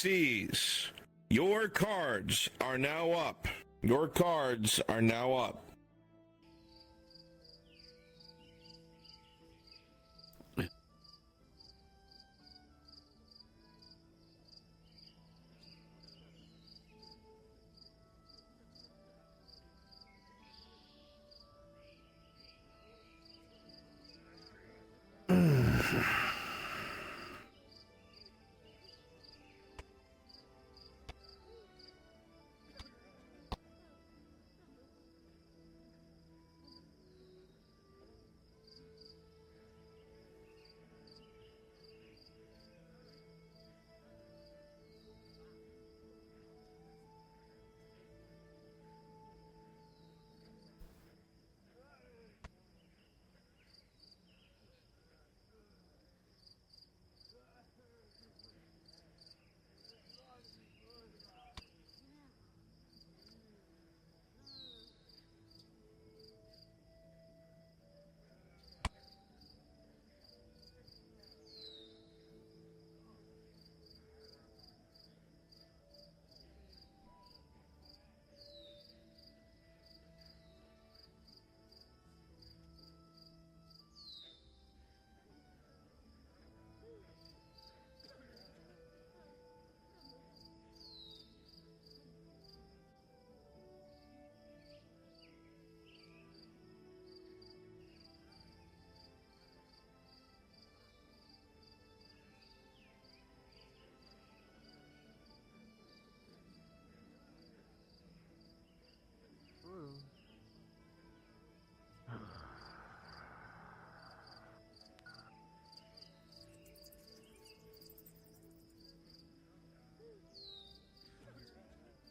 NPCs, your cards are now up. Your cards are now up.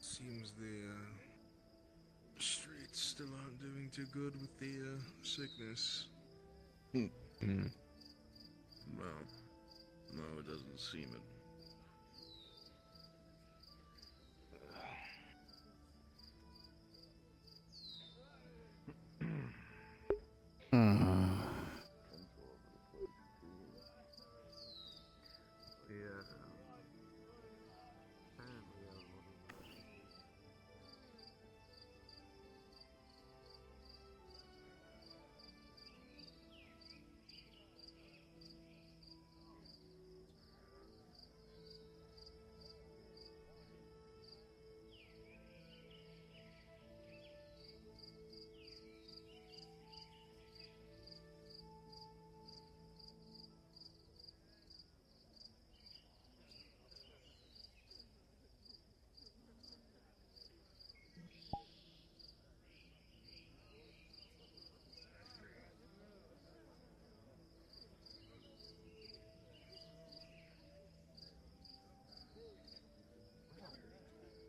Seems the streets still aren't doing too good with the sickness. Well, no, it doesn't seem it.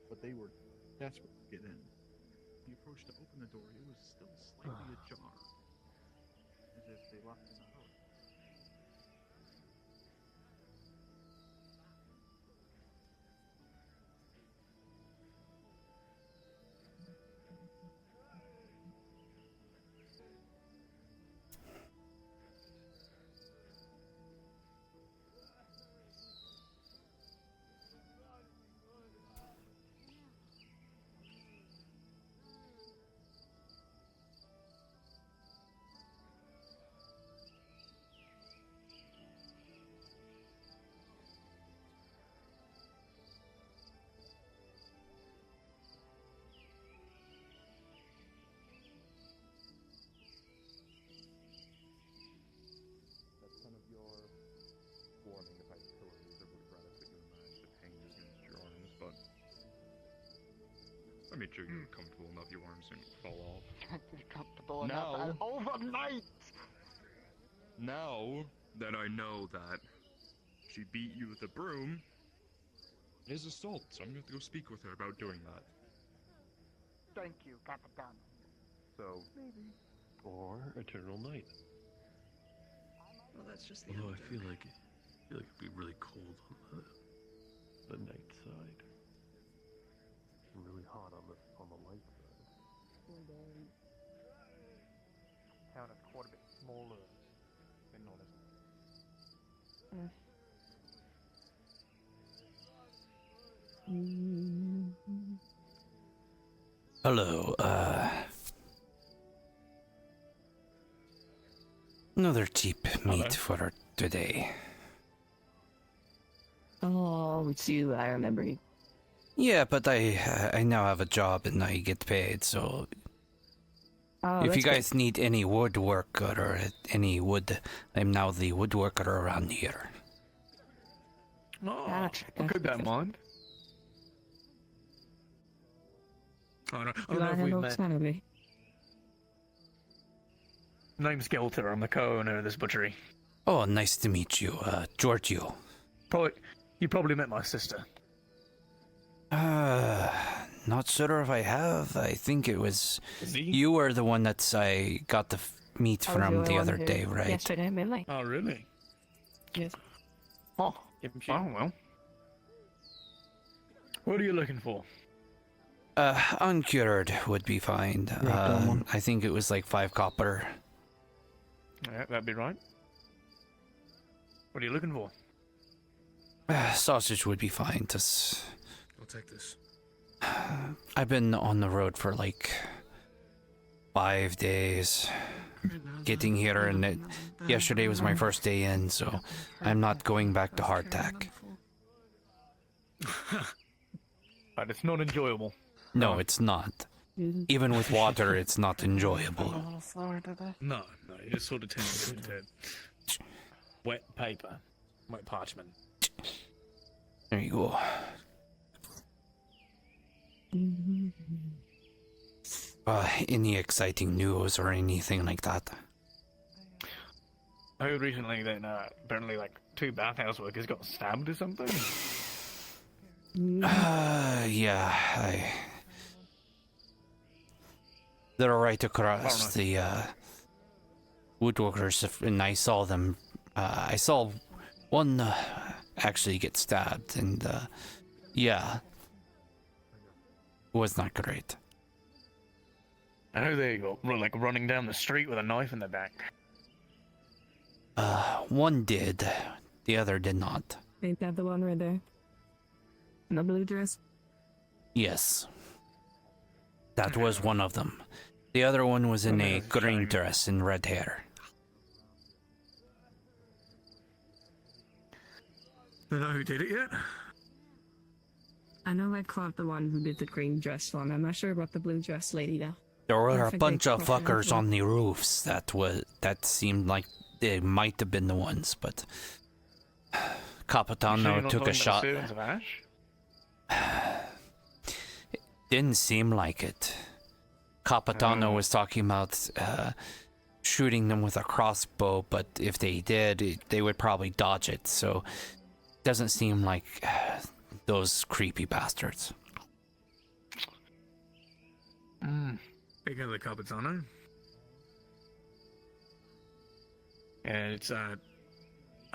But they were desperate to get in. He approached to open the door. It was still slightly ajar, as if they locked him out. I made sure you were comfortable enough your arms didn't fall off. You're comfortable enough overnight! Now that I know that she beat you with a broom, it is assault, so I'm going to have to go speak with her about doing that. Thank you, Captain. So, maybe. Or Eternal Night. Well, that's just the Although I feel like it'd be really cold on the night side. Really hot on the light side. Town is quite a bit smaller than Nautis. Hello, another cheap meat for today. Oh, it's you. I remember you. Yeah, but I now have a job and I get paid, so Oh, if you that's guys need any woodwork or any wood, I'm now the woodworker around here. Oh, Gotcha, I'll keep that in gotcha. mind. I don't good. know if we've met. Sanity. Name's Gelter. I'm the co-owner of this butchery. Oh, nice to meet you, Giorgio. You probably met my sister. Not sure if I have. I think it was Z? you were the one that I got the meat I was from only the one other who- day, right? Yesterday, midnight. Oh, really? Yes. Oh, well. What are you looking for? Uncured would be fine. I think it was like 5 copper. Yeah, that'd be right. What are you looking for? Sausage would be fine. I'll take this. I've been on the road for like 5 days getting here, and yesterday was my first day in, so I'm not going back to hardtack. But it's not enjoyable. No, it's not. Even with water, it's not enjoyable. No, it just sort of turns into wet paper, wet parchment. There you go. Any exciting news or anything like that? I heard recently that apparently like 2 bathhouse workers got stabbed or something. Yeah, they're right across the woodworkers, and I saw them. I saw one actually get stabbed, and yeah, it was not great. I know they got like running down the street with a knife in their back. One did, the other did not. Ain't that the one right there? In the blue dress? Yes, that was one of them. The other one was in a green dress and red hair. Don't know who did it yet? I know I caught the one who did the green dress one. I'm not sure about the blue dress lady though. There were I a think bunch they of crossed it fuckers over. on the roofs that seemed like they might have been the ones, but Capitano took a shot. Servants of Ash? Didn't seem like it. Capitano was talking about shooting them with a crossbow, but if they did, they would probably dodge it, so doesn't seem like those creepy bastards. Speaking of the Capitano. And it's I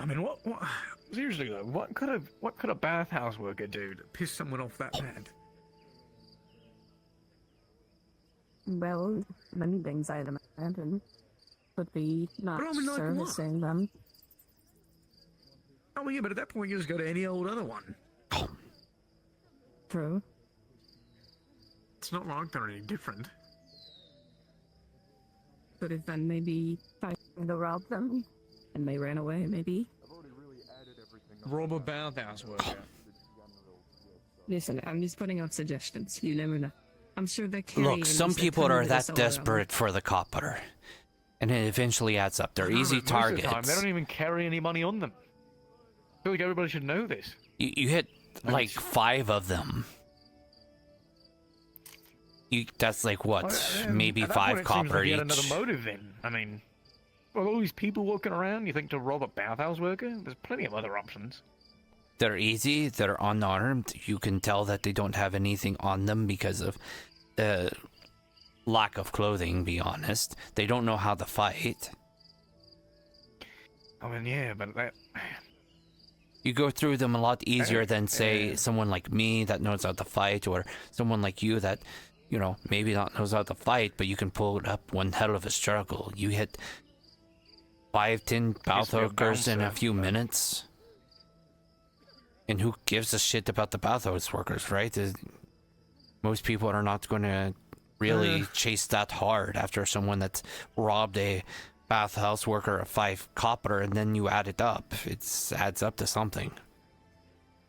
mean what seriously though, what could a bathhouse worker do to piss someone off that bad? Well, many things I'd imagine. Could be not But I mean, like what? servicing them. Oh yeah, but at that point you just go to any old other one. True. It's not like they're any different. Could have been maybe trying to rob them. And they ran away, maybe. Rob a bathhouse worker. Listen, I'm just putting out suggestions. You never know. I'm sure they're carrying... Look, some people are that desperate for the copper, and it eventually adds up. They're easy Most of the time, targets. they don't even carry any money on them. I feel like everybody should know this. You hit like 5 of them. That's like what, maybe At that 5 point, it seems copper like you each. had another motive then. I mean, with all these people walking around, you think to rob a bathhouse worker? There's plenty of other options. They're easy, they're unarmed. You can tell that they don't have anything on them because of the lack of clothing, be honest. They don't know how to fight. I mean, yeah, but that... You go through them a lot easier than, say, someone like me that knows how to fight, or someone like you that, you know, maybe not knows how to fight, but you can pull it up one hell of a struggle. You hit 5-10 mouth hookers in a few minutes. And who gives a shit about the bathhouse workers, right? Most people are not going to really chase that hard after someone that's robbed a bathhouse worker of 5 copper, and then you add it up. It adds up to something.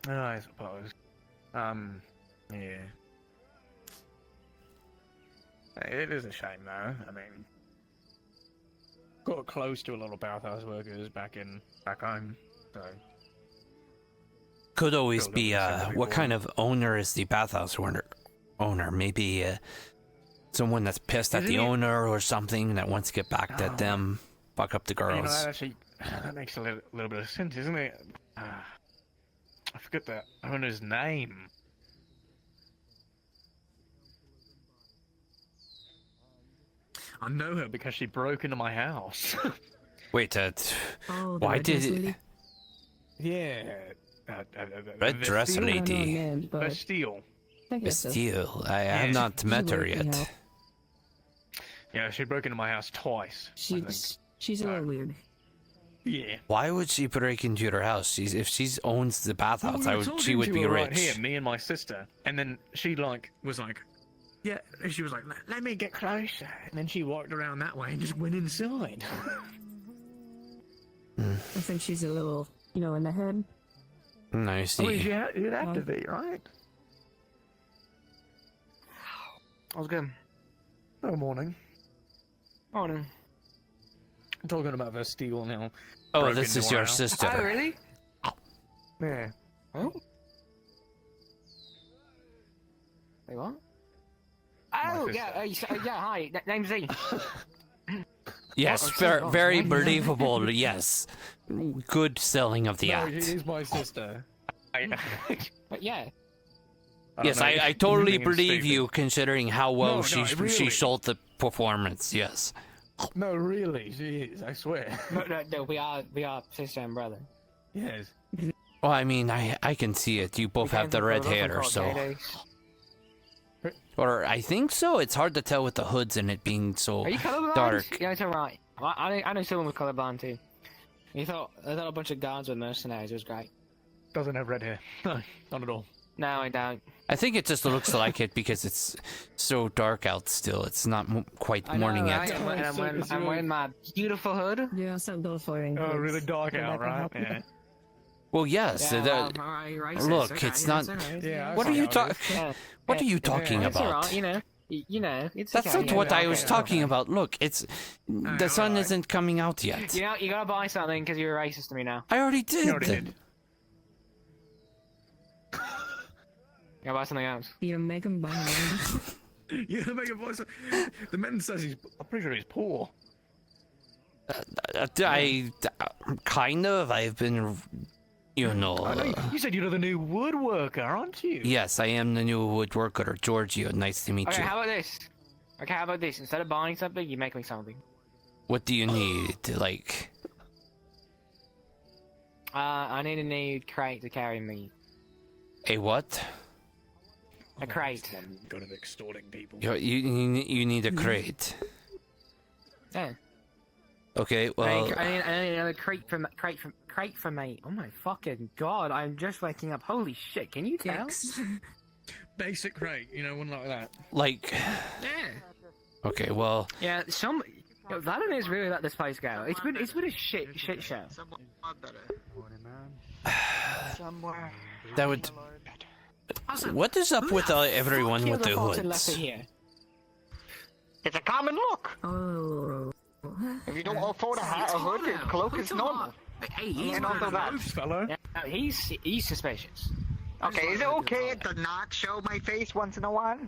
I suppose. Yeah. It is a shame, though. I mean, got close to a lot of bathhouse workers back home, so. Could always Still be, doesn't seem to be what boring. kind of owner is the bathhouse owner? Maybe someone that's pissed at Isn't the it- owner or something that wants to get back at them, fuck up the You know, girls. that makes a little bit of sense, isn't it? I forget the owner's name. I know her because she broke into my house. Wait, Oh, why did it... Yeah. Red dress I don't know her lady. name, but Bastille. I think it's Bastille. I Yeah, have not she's met her working yet. out. Yeah, she broke into my house twice. I think. She's a little weird. Yeah. Why would she break into your house? If she owns the bathhouse, she would be Right rich. here, me and my sister, and then she was like, yeah, and she was like, let me get closer, and then she walked around that way and just went inside. I think she's a little, in the head. I I mean, see. you'd have to be, right? I was good. Oh, morning. Morning. I'm talking about Bastille now. Oh, broke this into is our your house. sister. Oh, really? Yeah. Oh? Wait, what? Oh, yeah, sister. yeah, hi, name's Z. Yes, Oh, sorry. very Oh, believable. Yes, good selling of the No, act. she is my sister. But yeah. Yes, don't know, I totally you think it's believe stupid. you, considering how well No, she really. sold the performance. Yes. No, really, she is, I swear. No, we are sister and brother. Yes. Well, I mean, I can see it. You both We have came the from red Philadelphia hair, called so. Gatos. Or I think so. It's hard to tell with the hoods and it being so Are you colorblind? dark. Yeah, it's alright. I know someone with colorblind too. I thought a bunch of guards were mercenaries. It was great. Doesn't have red hair. No, not at all. No, I don't. I think it just looks like it because it's so dark out still. It's not quite I morning know, yet. right? It's I'm really- wearing my beautiful hood. Yeah, some those foreign. Oh, really dark out, right? Yeah. Well, yes. Yeah, well, the- alright, racist. look, Okay, it's yeah, not- it's alright. Yeah, What are you talking? Yeah. What are you talking It's about? alright, you know, it's That's okay, not yeah, what I okay, was okay. talking about. Look, it's the sun alright. isn't coming out yet. You know, you gotta buy something because you're a racist to me now. I already did. You already did. You gotta buy something else. You make him buy one. You make a voice. The man says I'm pretty sure he's poor. I kind of. I've been, you know. I know you said you're the new woodworker, aren't you? Yes, I am the new woodworker, Giorgio. Nice to meet Okay, you. how about this? Okay, how about this? Instead of buying something, you make me something. What do you need? Like, I need a new crate to carry me. a what? A crate. Good at extorting people. You need a crate. Yeah. Okay, well, I need another crate for me. Oh my fucking god! I'm just waking up. Holy shit! Can you tell? Basic rate, one like that. like, Yeah. okay, well, Yeah. Valen is really let this place go. It's been a shit show. that would. Also, What is up who with the everyone fuck with the fucking left it hoods? here? It's a common look. Oh. If you don't afford a hat or hood, your cloak is normal. Hey, he's And also that. Fellow. Yeah, he's suspicious. Okay, is it okay to not show my face once in a while?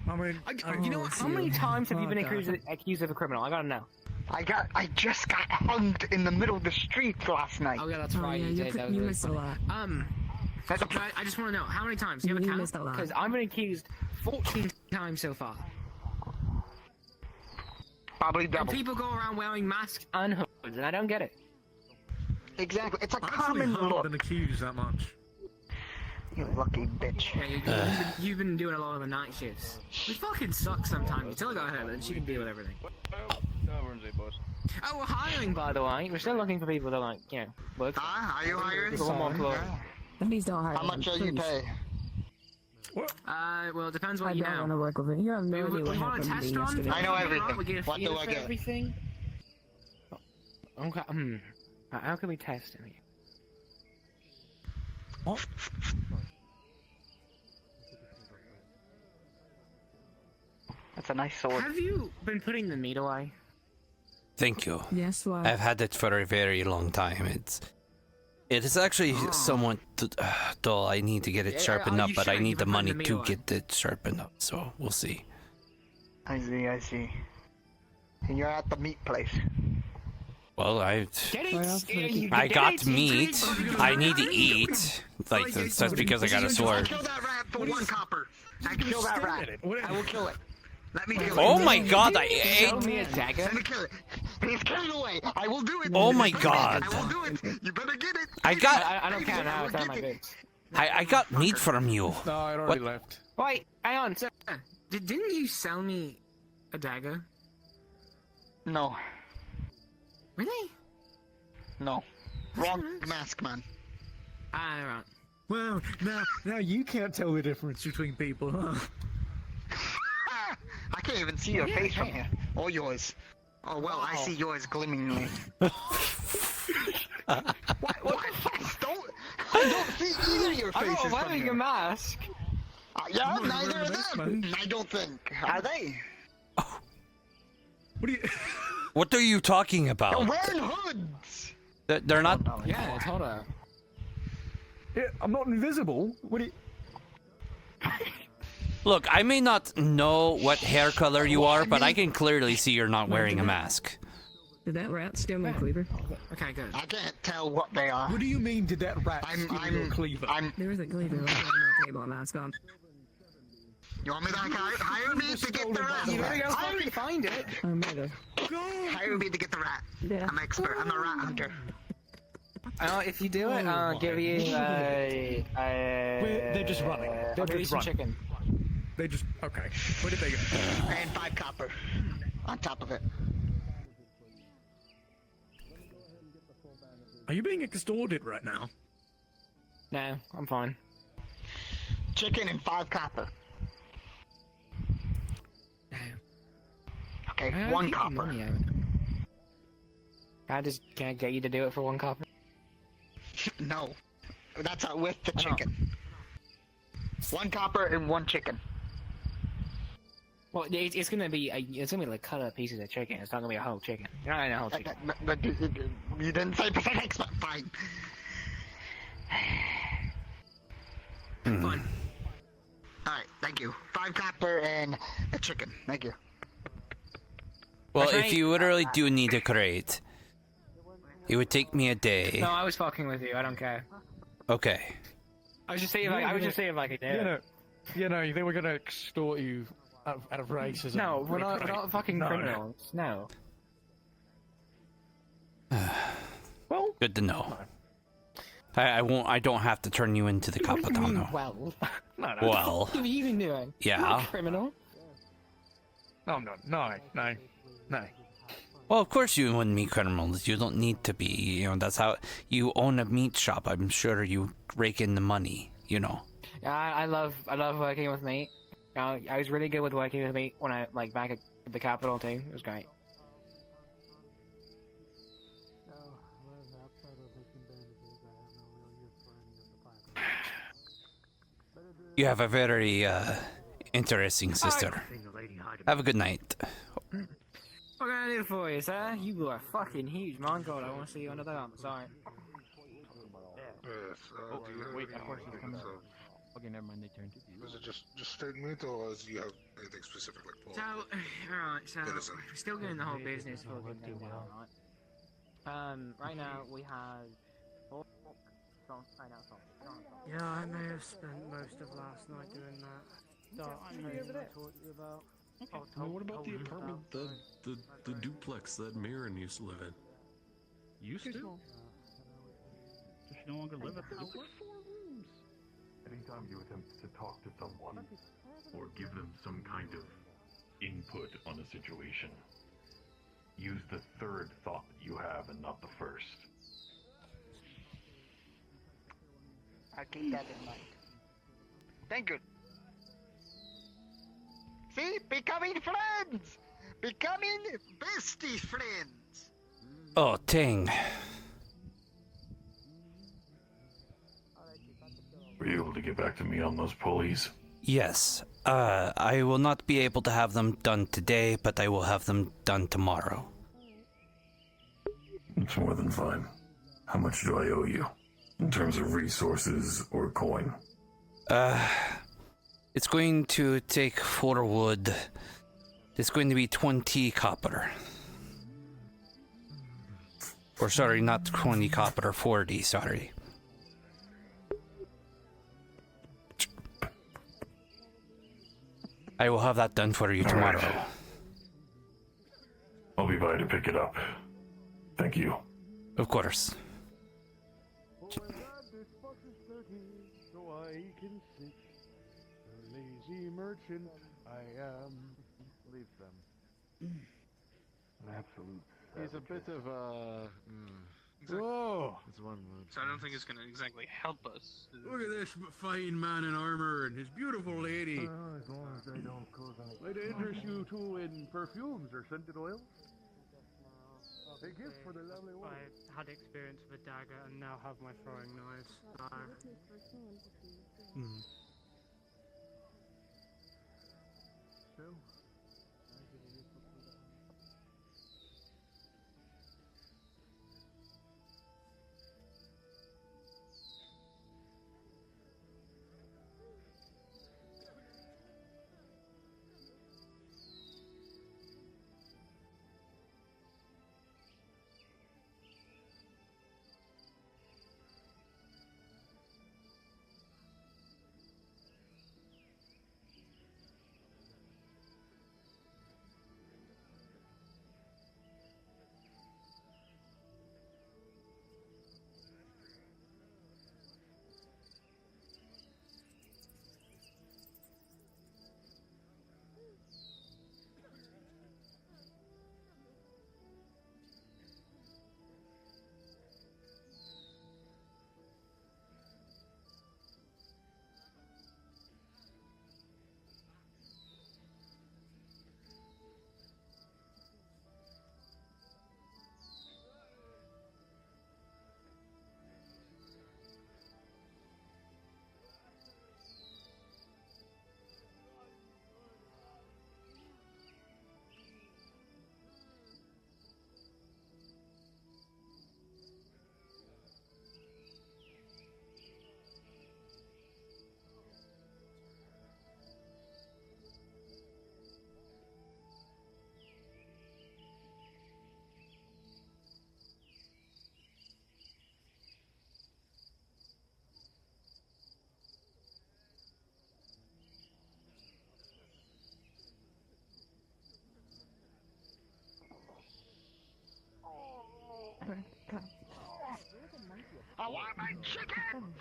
I mean, You know what? How many times have you been accused of a criminal? I gotta know. I just got hung in the middle of the street last night. Oh yeah, that's Oh, right. yeah, you you did. put- That was you really missed a funny. lot. I just want to know how many times. Do you have a You count? missed a lot. Because I've been accused 14 times so far. Probably And double. people go around wearing masks and hoods, and I don't get it. Exactly. It's a I've common actually look. been accused that much. You lucky bitch. Yeah, you've been doing a lot of the night shifts. We fucking suck sometimes until I got her, but then she can deal with everything. Oh, we're hiring, by the way. We're still looking for people that work. Are you hiring? One more floor. Please don't hire How much him, are you please. pay? Well, it depends I what you don't know. want to work with him. You have no idea what want a happened to test me run? yesterday. I know We everything. get a What do feel I for get? everything? Okay. How can we test him? What? That's a nice sword. Have you been putting the meat away? Thank you. Yes, why? I've had it for a very long time. It is actually somewhat dull. I need to get it Yeah, sharpened are up, you but sure I need you've the been putting money the meat to away? get it sharpened up. So we'll see. I see, I see. And you're at the meat place. Well, Get it? I got meat. I need to eat. Like that's because I got a I'll sword. kill that rat for 1 copper. I kill that rat. I will kill it. Let me kill it. Oh my god! I Show ate. me a dagger. Let me kill it. He's killing away. I will do it. Oh my I god! will do it. You better get it. I got. I don't care now. It's out of my boots. I got meat from you. No, it already left. Wait, hang on, sir. Didn't you sell me a dagger? No, Really? no. Wrong mask, man. Right. Well, now you can't tell the difference between people, huh? I can't even see your face from here. Or yours. Oh, well, I see yours glimmeringly. What? I don't see either of your I'm faces not from wearing a here. mask. Yeah, I'm not neither wearing of a mask, them. man. I don't think. Are they? What are you? What are you talking They're about? wearing hoods. They're not. Yeah, hold up. Yeah, I'm not invisible. What do you? Look, I may not know what hair color you are, but I can clearly see you're not wearing a mask. Did that rat steal my cleaver? Okay, good. I can't tell what they are. What do you mean? Did that rat steal your cleaver? I'm. There was a cleaver right on my table, and I was gone. You want me to hire me to get the rat? You better go fucking find it. I might have. Hire me to get the rat. Yeah. I'm expert. I'm a rat hunter. If you do it, I'll give you They're just running. I'll They're give you just some running. chicken. They just okay. Where did they go? And 5 copper. On top of it. Are you being extorted right now? No, I'm fine. Chicken and 5 copper. No. Okay, I 1 keep the copper. money out. Can I get you to do it for 1 copper? No. That's with the I know. chicken. 1 copper and 1 chicken. Well, it's gonna be like cut up pieces of chicken. It's not gonna be a whole chicken. You're not gonna a whole chicken. But you didn't say specifics, but fine. Fine. Alright, thank you. 5 copper and a chicken. Thank you. Well, That's if right. you literally do need a crate, it would take me a day. No, I was fucking with you. I don't care. Okay. I was just saying like I could do it. You know, they were gonna extort you out of racism. No, we're not fucking No. criminals. No. Well, Good to know. I won't. I don't have to turn you into the What do you mean, Capitano. well? no. Well, What have you been doing? yeah. You're not a criminal. No. Well, of course you wouldn't be criminals. You don't need to be. You know, that's how you own a meat shop. I'm sure you rake in the money. You know. Yeah, I love working with meat. I was really good with working with meat when I back at the Capitol too. It was great. You have a very interesting sister. Have a good night. What can I do for you, sir? You are fucking huge, man. God, I want to see you under the arm. Sorry. Yes. Okay, never mind. They turned. Is it just straight meat, or do you have anything specific like pork? So, alright, so Venison. we're still doing the whole business fucking thing now, right? Right now we have. Yeah, I may have spent most of last night doing that. Dark training I taught you about. Now, what about the apartment, the duplex that Mirren used to live in? Used to? Does she no longer live at the duplex? Anytime you attempt to talk to someone or give them some kind of input on a situation, use the third thought you have and not the first. I'll keep that in mind. Thank you. See? Becoming friends! Becoming bestie friends! Oh, dang. Were you able to get back to me on those pulleys? Yes. I will not be able to have them done today, but I will have them done tomorrow. It's more than fine. How much do I owe you? In terms of resources or coin? It's going to take 4 wood. It's going to be 20 copper. Or sorry, not 20 copper, 40, sorry. I will have that done for you tomorrow. Right. I'll be by to pick it up. Thank you. Of course. Oh my god, this bus is dirty, so I can sit. A lazy merchant I am. Leave them. An absolute. He's a bit of a. Whoa! It's one word. So I don't think it's gonna exactly help us. Look at this fine man in armor and his beautiful lady. As long as they don't cause any. Might I interest you two in perfumes or scented oils? A gift for the lovely woman. I had experience with a dagger and now have my throwing knives. So, I want my chicken!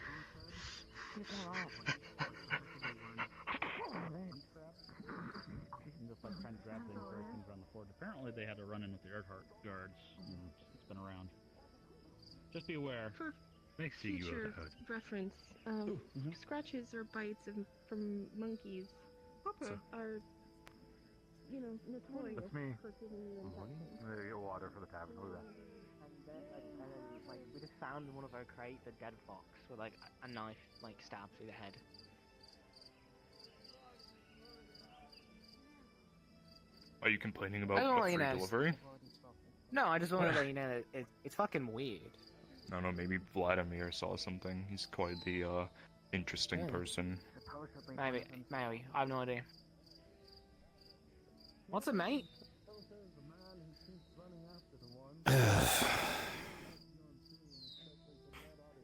just like trying to grab them, throw things around the floor. Apparently, they had to run in with the guards. It's been around. Just be aware. For Make sure you future reference, scratches or bites from monkeys are, notorious. That's me. For giving you infections. There you go, water for the tavern. Look at that. And then, we just found in one of our crates a dead fox with, a knife, stabbed through the head. Are you complaining about the free delivery? No, I just want to let you know that it's fucking weird. I don't know, maybe Vladimir saw something. He's quite the interesting person. Maybe. I have no idea. What's it, mate?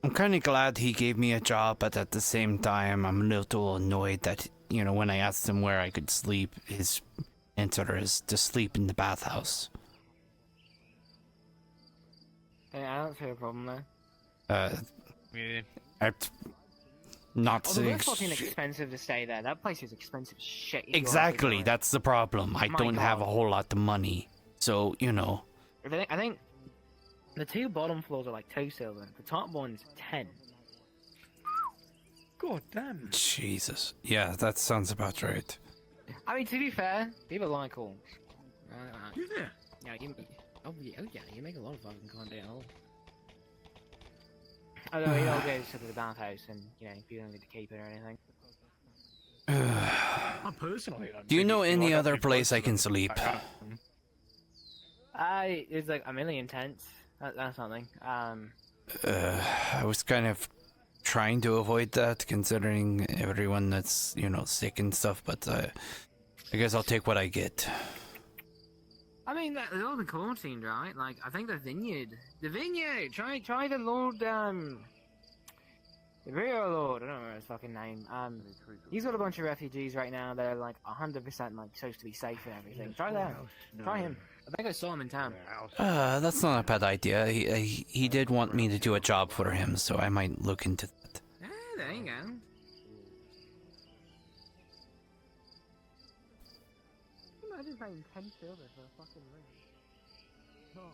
I'm kind of glad he gave me a job, but at the same time, I'm a little annoyed that, when I asked him where I could sleep, his answer is to sleep in the bathhouse. Yeah, I don't see a problem there. It's not Although it's fucking expensive to stay there. That place is expensive as shit. Exactly, that's the problem. I don't have a whole lot of money, so, I think the 2 bottom floors are 2 silver. The top one's 10. God damn. Jesus. Yeah, that sounds about right. I mean, to be fair, people like orcs. Yeah. Yeah, you make a lot of fucking content. Although it all goes to the bathhouse, and you don't get to keep it or anything. I personally don't. Do you know any other place I can sleep? It's like a million tents. That's something. I was kind of trying to avoid that, considering everyone that's, sick and stuff, but I guess I'll take what I get. I mean, there's all the quarantine, right? Like, I think the vineyard. Try the Lord, the real Lord, I don't remember his fucking name. He's got a bunch of refugees right now that are, like, 100%, like, supposed to be safe and everything. Try that. Try him. I think I saw him in town. That's not a bad idea. He did want me to do a job for him, so I might look into that. There you go. Imagine paying 10 silver for a fucking ring. Oh.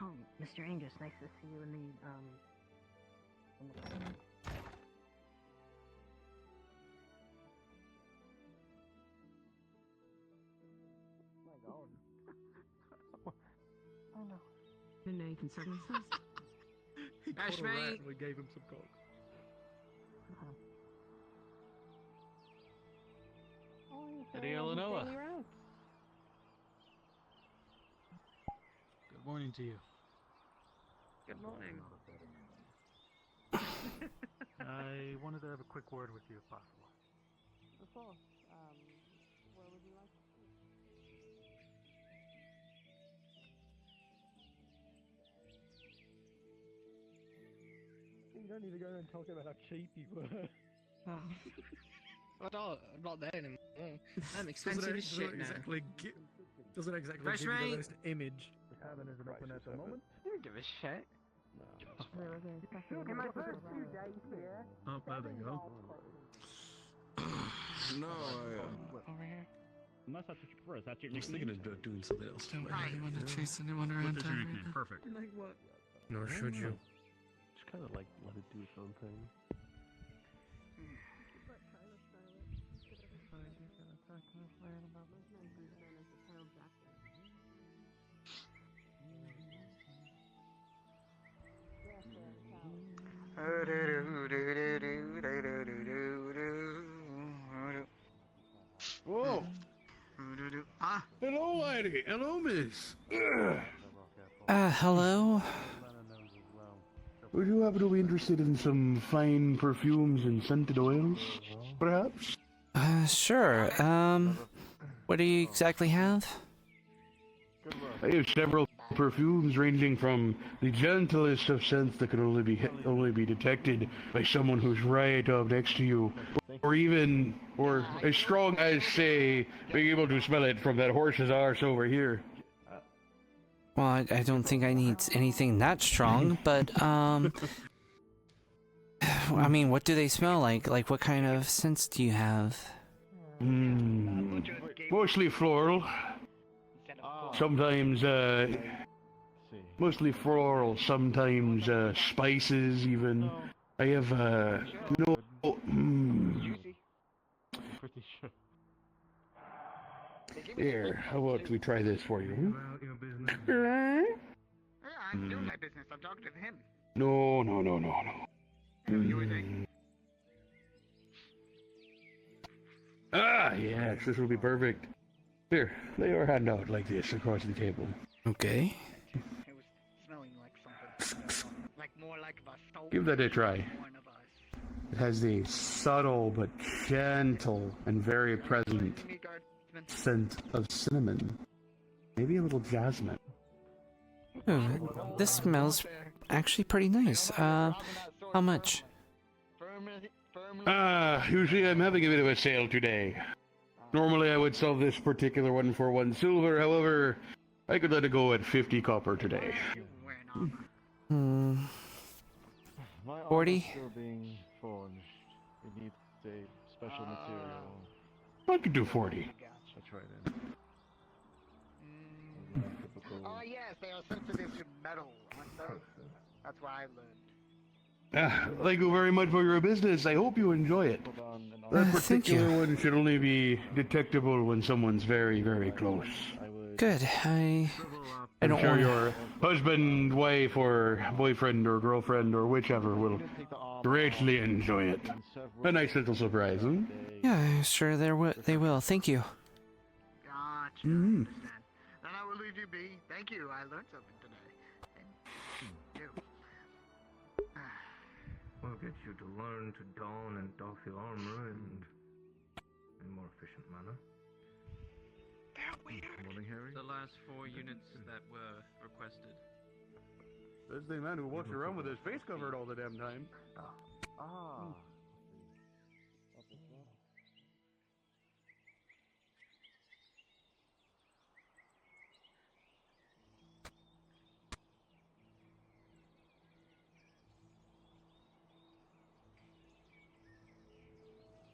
Oh, Mr. Angus, nice to see you in the My God. Oh no. No, you can circumcise. He Ash, caught a rat mate. and we gave him some cock. Eddie Illinois. Good morning to you. Good morning. I wanted to have a quick word with you if possible. Of course. Where would you like to speak? You don't need to go and talk about how cheap you were. I'm not there anymore. I'm expensive as shit now. Doesn't exactly Fresh give you mate. the best image. The tavern is open at the moment. I don't give a shit. In my first 2 days here. Oh, there they go. No, Over here. Unless that's what you prefer. Is that your I was thinking about doing something else. don't really want to chase anyone What around is town your right nickname? now. Perfect. Like what? Nor should you. Just kind of like let it do its own thing. Whoa! Hello, lady. Hello, miss. Hello? Would you happen to be interested in some fine perfumes and scented oils, perhaps? Sure. What do you exactly have? I have several perfumes ranging from the gentlest of scents that can only be detected by someone who's right up next to you, or as strong as, say, being able to smell it from that horse's arse over here. Well, I don't think I need anything that strong, but, I mean, what do they smell like? Like, what kind of scents do you have? Mostly floral. Sometimes, mostly floral, sometimes, spices, even. I have, Pretty sure. Here, how about we try this for you? Yeah, I'm doing my business. I'm talking to him. No. Ah, yes, this will be perfect. Here, lay your hand out like this across the table. Okay. It was smelling like something. Like more like a soap. Give that a try. One of us. It has the subtle but gentle and very present scent of cinnamon. Maybe a little jasmine. Ooh, this smells actually pretty nice. How much? Usually I'm having a bit of a sale today. Normally I would sell this particular one for 1 silver, however, I could let it go at 50 copper today. 40? Still being forged. It needs a special material. I could do 40. I'll try then. Oh yes, they are sensitive to metal, aren't they? That's what I learned. Thank you very much for your business. I hope you enjoy it. That thank you. particular one should only be detectable when someone's very, very close. Good. I I'm don't sure want your husband, wife, or boyfriend, or girlfriend, or whichever will greatly enjoy it. A nice little surprise, hmm? Yeah, sure they will. Thank you. Gotcha. Mm-hmm. Then I will leave you be. Thank you. I learned something today. And you. We'll get you to learn to don and doff your armor in a more efficient manner. Morning, Harry. The last 4 units that were requested. That's the man who walks around with his face covered all the damn time.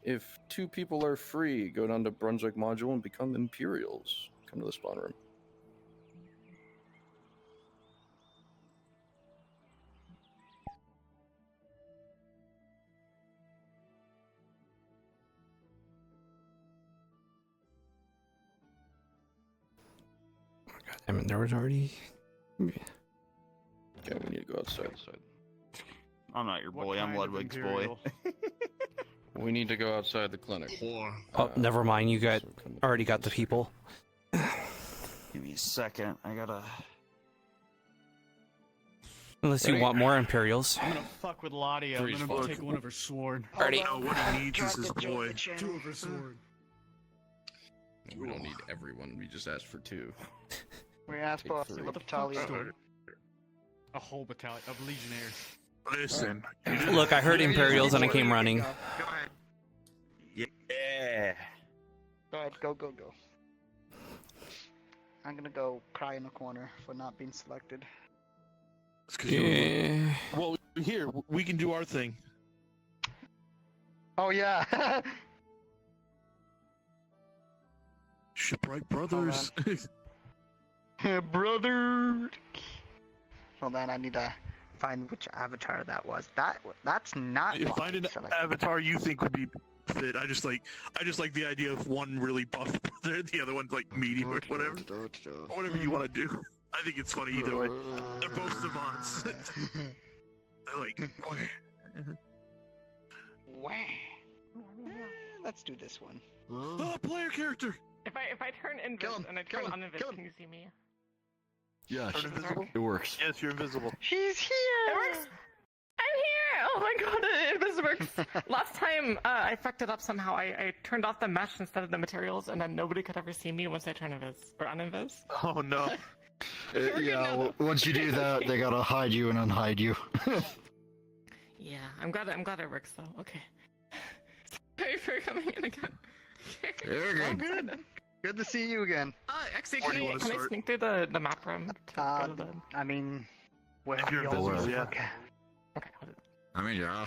If 2 people are free, go down to Brunswick Module and become Imperials. Come to the spawn room. I mean, there was already. Okay, we need to go outside. I'm not your boy, I'm Ludwig's boy. We need to go outside the clinic. Oh, never mind. You already got the people. Give me a second. I gotta. Unless you want more Imperials. I'm gonna fuck with Lottie. I'm gonna go take one of her sword. Ready? What he needs is his boy. 2 of her sword. We don't need everyone. We just asked for 2. We asked for a battalion. A whole battalion of legionnaires. Listen. Look, I heard Imperials and I came running. Go ahead. Yeah. Go ahead. Go. I'm gonna go cry in the corner for not being selected. It's 'cause you were- Well, here we can do our thing. Oh yeah. Shipwright Brothers. Brother. Hold on, I need to find which avatar that was. That's not. You find an avatar you think would be fit. I just like the idea of one really buff brother, the other one's like medium or whatever. Whatever you want to do. I think it's funny either way. They're both savants. They're like. Wah. Let's do this one. Oh, player character. If I turn invis and I turn uninvis, can you see me? Yeah, Turn invisible? It works. Yes, you're invisible. She's here. It works. I'm here. Oh my god, invis works. Last time I fucked it up somehow. I turned off the mesh instead of the materials, and then nobody could ever see me once I turn invis or uninvis. Oh no. Yeah, once you do that, they gotta hide you and unhide you. Yeah, I'm glad it works though. Okay. Sorry for coming in again. You're Oh, good. Good to see you again. Actually, can I sneak through the map room? I mean, where If you're you invisible, always yeah. look at. I mean, yeah.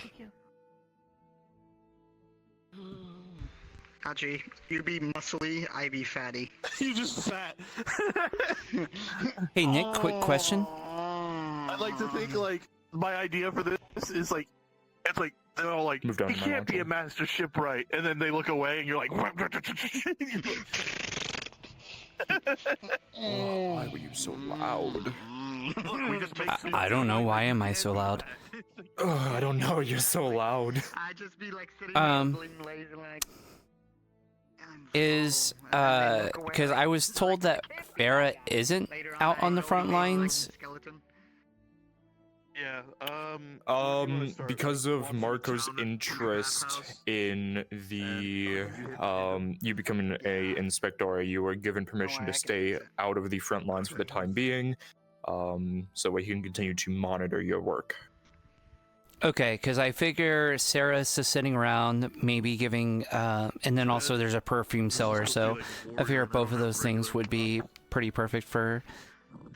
Hachi, you be muscly, I be fatty. You just fat. Hey Nick, quick question. I'd like to think like my idea for this is like it's like they're all like Move down you to my can't be a level. master shipwright, and then they look away and you're like Why were you so loud? I don't know. Why am I so loud? I don't know. You're so loud. I just be like sitting Um, there lazy like. Is because I was told that Farah isn't out on the front lines. Yeah. Because of Marco's interest in the you becoming a inspector, you were given permission to stay out of the front lines for the time being, so he can continue to monitor your work. Okay, because I figure Sarah's just sitting around, maybe giving, and then also there's a perfume seller, so I figure both of those things would be pretty perfect for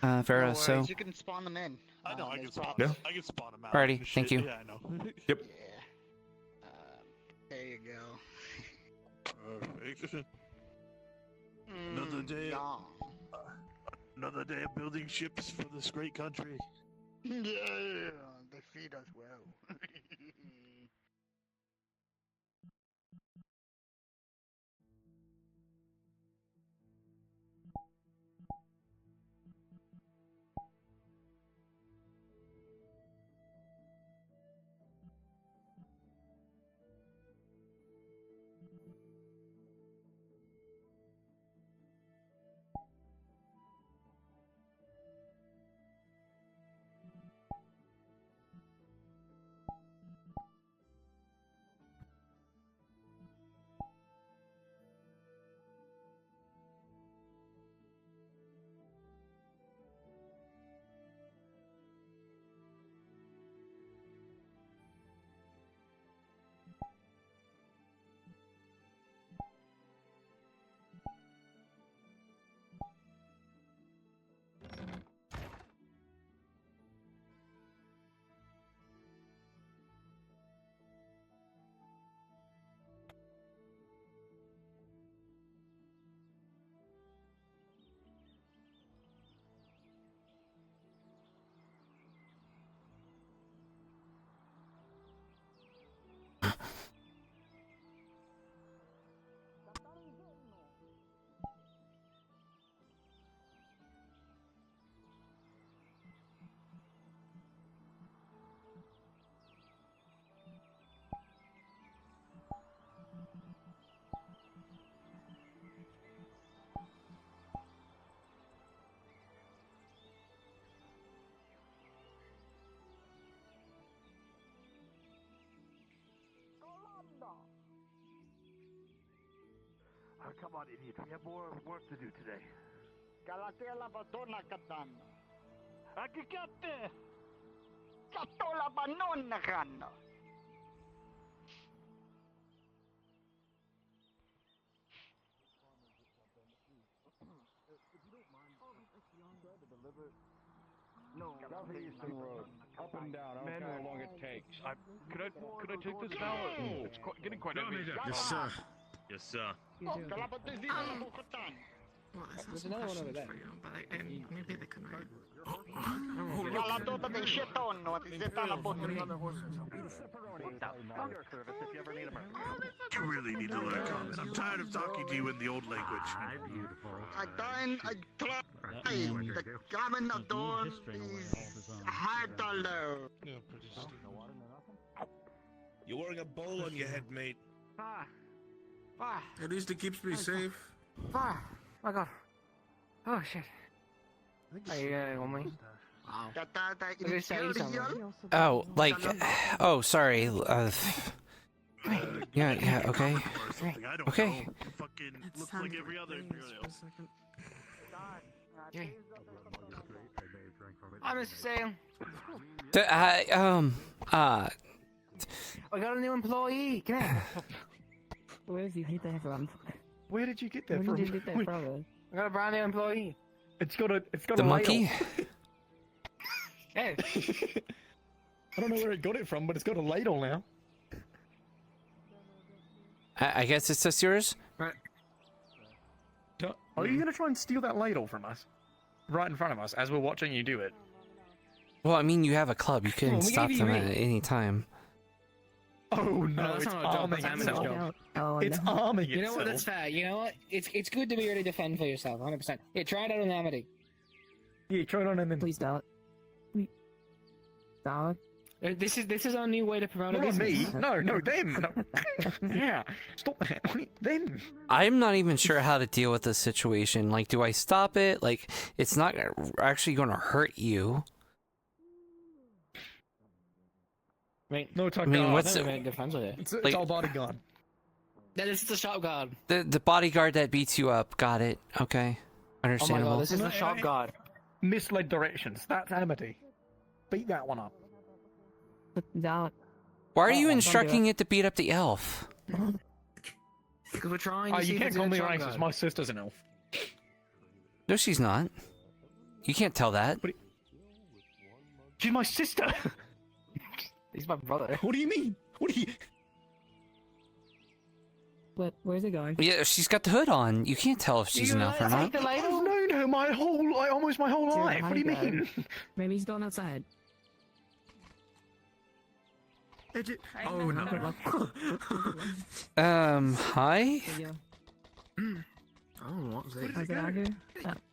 Farah. So, You can spawn them in. I know I can spawn. Yeah. I can spawn them out. Alrighty, and thank shit. you. Yeah, I know. Yep. There you go. Another day. Yeah. Another day of building ships for this great country. Yeah, they feed us well. Oh, come on, idiot. We have more work to do today. Galatela badona katano. Akikate. Katola banon na kano. Southeastern road, up and down. I don't know how long it takes. Could I take this now? It's getting quite heavy. Yes, sir. Yes, sir. There's another one over there. Maybe they can wait. La tuta del scetonno, ti sei dalla You really need to learn common. I'm tired of talking to you in the old language. The common adorn is hard to learn. You're wearing a bowl on your head, mate. At least it keeps me safe. Oh my god. Oh shit. On me. Wow. Did I say something? Oh, like, oh, sorry. Yeah, okay. Okay. Fucking looks like every other imperial. I'm just saying. I got a new employee. Come here. Where did you get that from? Where did you get that Where from? did you get that from? I got a brand new employee. It's got a The monkey? Hey. I don't know where it got it from, but it's got a ladle now. I guess it's just yours? Right. Are you gonna try and steal that ladle from us? Right in front of us, as we're watching you do it. Well, I mean, you have a club. You can stop them at any time. Oh no, that's it's not a job, arming that's itself. job. It's arming itself. You know what? That's fair. You know what? It's good to be able to defend for yourself, 100%. Yeah, try it out on Amity. Yeah, try it on him. Please don't. Dog. This is our new way to promote Not a me. business. No, them. No. Yeah, stop that. Them. I'm not even sure how to deal with this situation. Like, do I stop it? Like, it's not actually going to hurt you. Wait, no, it's I mean, what's it? it? It's Like- our bodyguard. This is the shop guard. The bodyguard that beats you up. Got it. Okay. Understandable. Oh my god, this is the shop guard. Misled directions. That's Amity. Beat that one up. Dog. Why are you instructing it to beat up the elf? Because we're trying Oh, to see you if can't it's call a me shop racist. guard. My sister's an elf. No, she's not. You can't tell that. She's my sister. He's my brother. What do you mean? What do you? Where's it going? Yeah, she's got the hood on. You can't tell if she's an elf or not. I've known her almost my whole life. What do you mean? Maybe he's going outside. Oh no. Hi? Oh, what's it? How's it out here?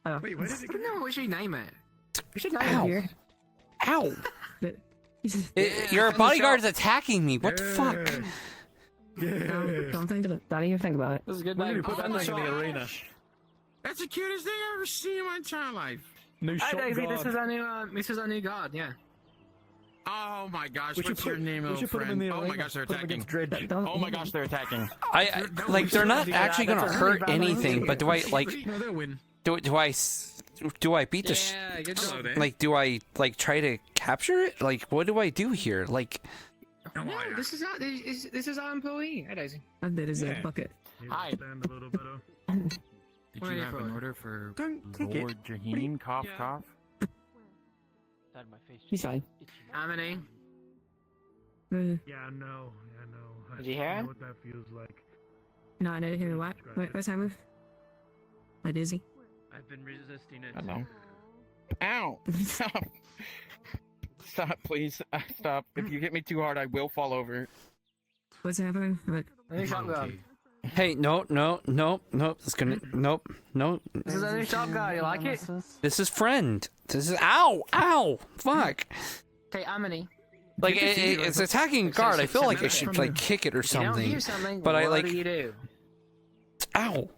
Oh. Wait, where did it go? No, we should name it. We should name Ow. it here. Ow! Your bodyguard's attacking me. What the fuck? Don't think of it. Don't even think about it. This is a good We're name. gonna put that thing in the arena. That's the cutest thing I've ever seen in my entire life. New Hi shot Daisy, guard. this is our new guard, yeah. Oh my gosh, We should what's your put- name, we old should put 'em friend? in the Oh my arena. gosh, they're Put 'em attacking. against Dredge. Oh my gosh, they're attacking. Like, they're not actually gonna hurt anything, but do I, like, No, they'll win. do I beat the Yeah, good Hello job. there. like, do I, like, try to capture it? Like, what do I do here? Like, No, this is our employee. Hi Daisy. And there is a bucket. Hi. Stand a little better. Did What are you you have for? an order for Don't kick Lord Jaheen? Cough, Yeah. cough. He's fine. Amity. Yeah, I know. Did you hear I know him? what that feels like. No, I didn't hear what. What's that move? Hi, Dizzy. I've been resisting it. Hello. Ow! Stop! Stop, please. Stop. If you hit me too hard, I will fall over. What's happening? What? New shop guard. hey, no. It's gonna, nope. This is our new shop guard. You like it? This is friend. This is, ow, fuck. Okay, Amity. Like, it's attacking guard. I feel like I should, like, kick it or You don't something. hear something, But I, what like, do you do? ow.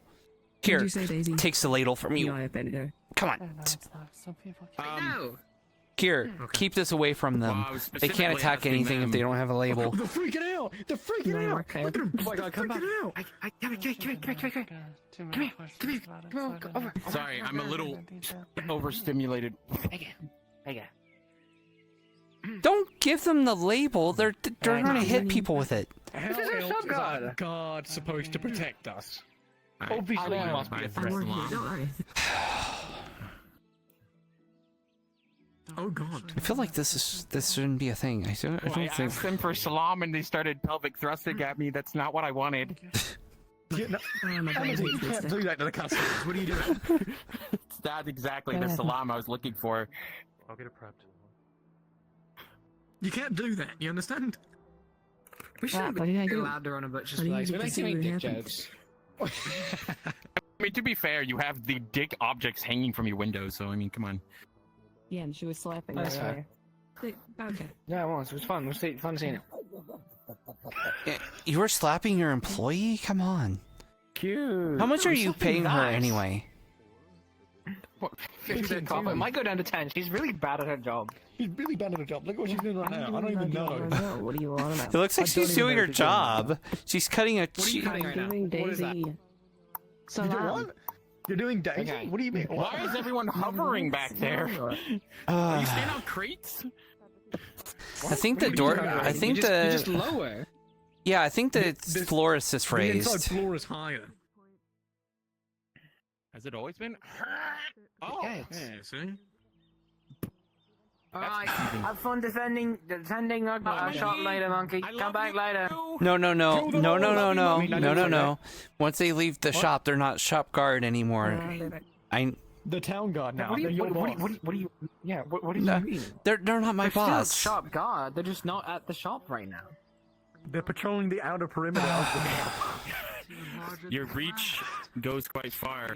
Here, What'd you say, Daisy? takes the ladle from you. No, I bet it. Come on. No. Here, keep this away from them. Well, I was They can't specifically attack asking anything if them. they don't have a label. They're freaking out. They're freaking out. Okay. Look at them. Oh my god, come back. Come here. Over. Sorry, I'm a little. Overstimulated. Don't give them the label. They're gonna hit people with it. This is our How shop else is guard. our guard supposed to protect us? Alright, Obviously, I it must be a I threat. pressed along. Don't worry. Oh God. I feel like this shouldn't be a thing. I don't I think. asked them for salam and they started pelvic thrusting at me. That's not what I wanted. Amity, you can't do that to the customers. What are you doing? It's not exactly the salam I was looking for. I'll get it prepped. You can't do that. You understand? We shouldn't what did I be do? allowed to run a butcher's What do you place. We get to like see to make what dick happens? jokes. I mean, to be fair, you have the dick objects hanging from your window, so I mean, come on. Yeah, and she was slapping That's her. fair. Okay. Yeah, it was. It was fun. It was fun seeing it. You were slapping your employee? Come on. Cute. How much are There's you something paying her nice. anyway? What, 15 cop. It might go down to 10. She's really bad at her job. She's really bad at her job. Look what she's doing right now. I don't even know. What do you want about? It looks like I don't she's even doing know her what you're doing. job. She's cutting a What are you cheese. cutting right now? Doing What is that? Daisy. You do what? You're doing Daisy? Okay. What do you mean? Why is everyone hovering back there? Are you staying on crates? I think the door. I think you the. just lower. Yeah, I think the florist is The inside phrased. floor is higher. Has it always been? Oh, Okay. Yeah, see? Alright, have fun defending our shop later, monkey. Come back later. No. Once they leave the shop, they're not shop guard anymore. The town guard now. What do They're you, your boss. what do you, yeah, what do you No, mean? they're not my They're boss. still shop guard, they're just not at the shop right now. They're patrolling the outer perimeter of the town. your reach goes quite far.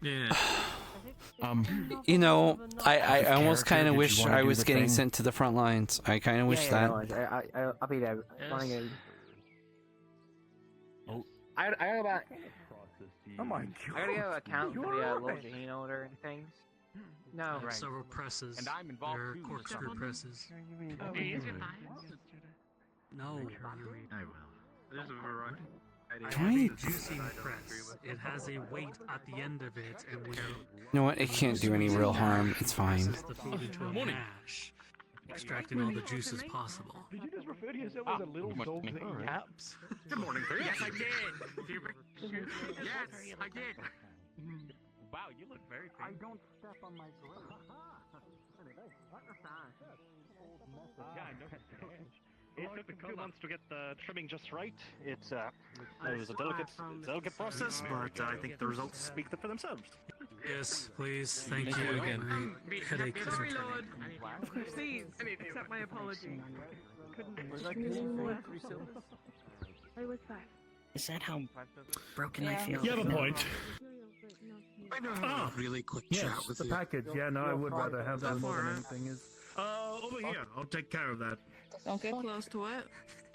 Yeah. You know, I almost kind of did you wish wanna I do was the getting thing? sent to the front lines. I kind of wish that. No worries. I'll be there. Yes. I gotta go back. Oh my I gotta god. go account for the You're limousine order and things. No. There are several presses. And I'm involved There are too, corkscrew so- presses. No. I will. There's a variety. I have a juicing press. It has a weight at the end of it, and we You know what? It can't do any real harm. It's fine. presses the food into a mash, extracting all the juices possible. Did you just refer to yourself as a little dog that eats apps? Good morning, sir. Yes, I did. Yes, I did. Wow, you look very pretty. I don't step on my grave. Yeah, I know. It took a few months to get the trimming just right. It was a delicate process, but I think the results speak for themselves. Yes, please. Thank you again. My headache is returning. Of course, please accept my apology. I was fine. Is that how broken I feel? You have a point. Really quick Yes, chat with the you. package. Yeah, no, I would rather have that more than anything is. Over here. I'll take care of that. Don't get close to it.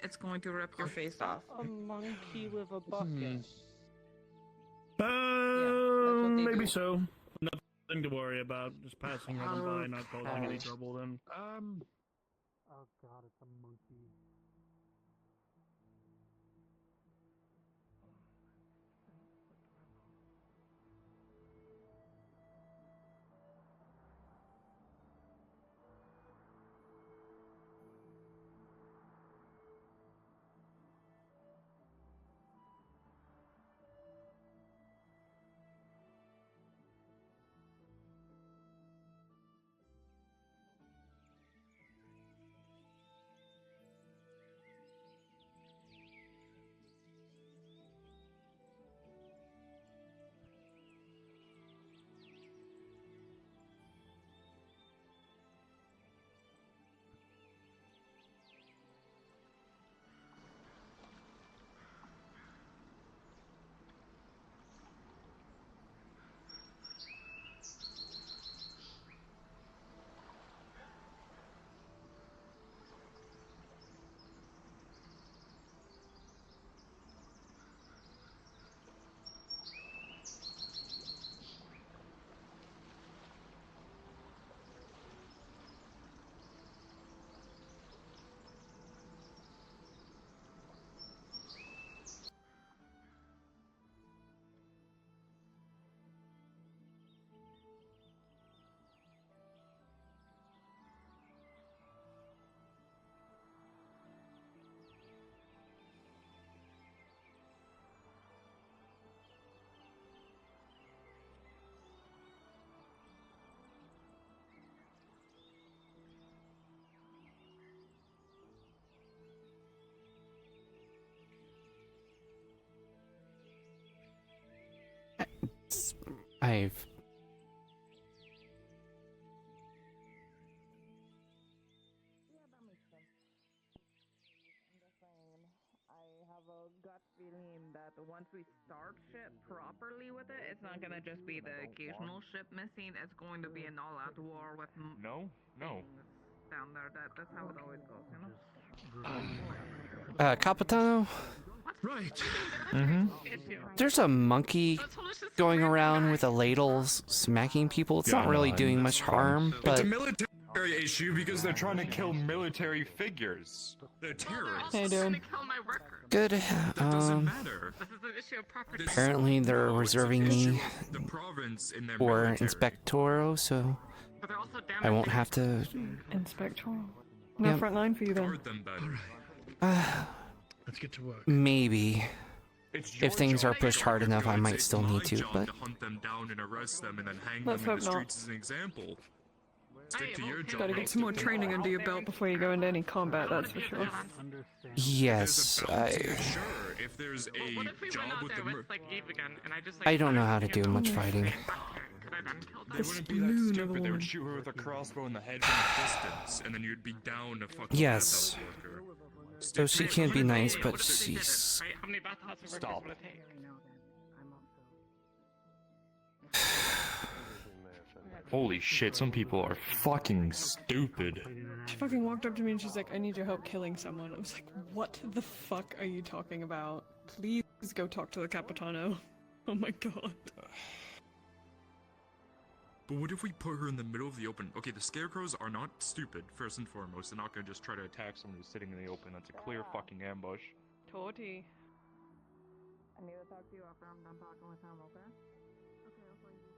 It's going to rip your face off. A monkey with a bucket. Maybe so. Nothing to worry about. Just passing them by, not causing any trouble. Then. Oh god, it's a monkey. I've gut feeling that once we start shit properly with it, it's not gonna just be the occasional ship missing. It's going to be an all-out war with No. down there. That's how it always goes, you know. Capitano? Right. There's a monkey going around with a ladle smacking people. It's not really doing much harm, It's a but military issue because they're trying to kill military figures. They're terrorists. How you doing? good. This is an issue of property. Apparently they're reserving me The province in their for military. Inspectoro, so I won't have to. Inspectoral. No Yep. front line for you then. Guard them better. Let's get to work. Maybe. It's your If things job are pushed hard enough, I might still need to, job but to hunt them down and arrest them and then hang Let's them in hope the not. streets as an example. Stick to your job. Gotta get some more training under your belt before you go into any combat, that's for sure. yes, Sure, if there's a job with the I don't know how to do much fighting. They wouldn't be that stupid. They would shoot her with a crossbow in the head from a distance, and then you'd be down to fucking Yes. health worker. So she can't be nice, but she's. Stop. Holy shit, some people are fucking stupid. She fucking walked up to me and she's like, I need your help killing someone. I was like, what the fuck are you talking about? Please go talk to the Capitano. Oh my god. But what if we put her in the middle of the open? Okay, the scarecrows are not stupid, first and foremost. They're not gonna just try to attack someone who's sitting in the open. That's a clear fucking ambush. Torty. I need to talk to you after I'm done talking with him, okay? Okay, I'll find you.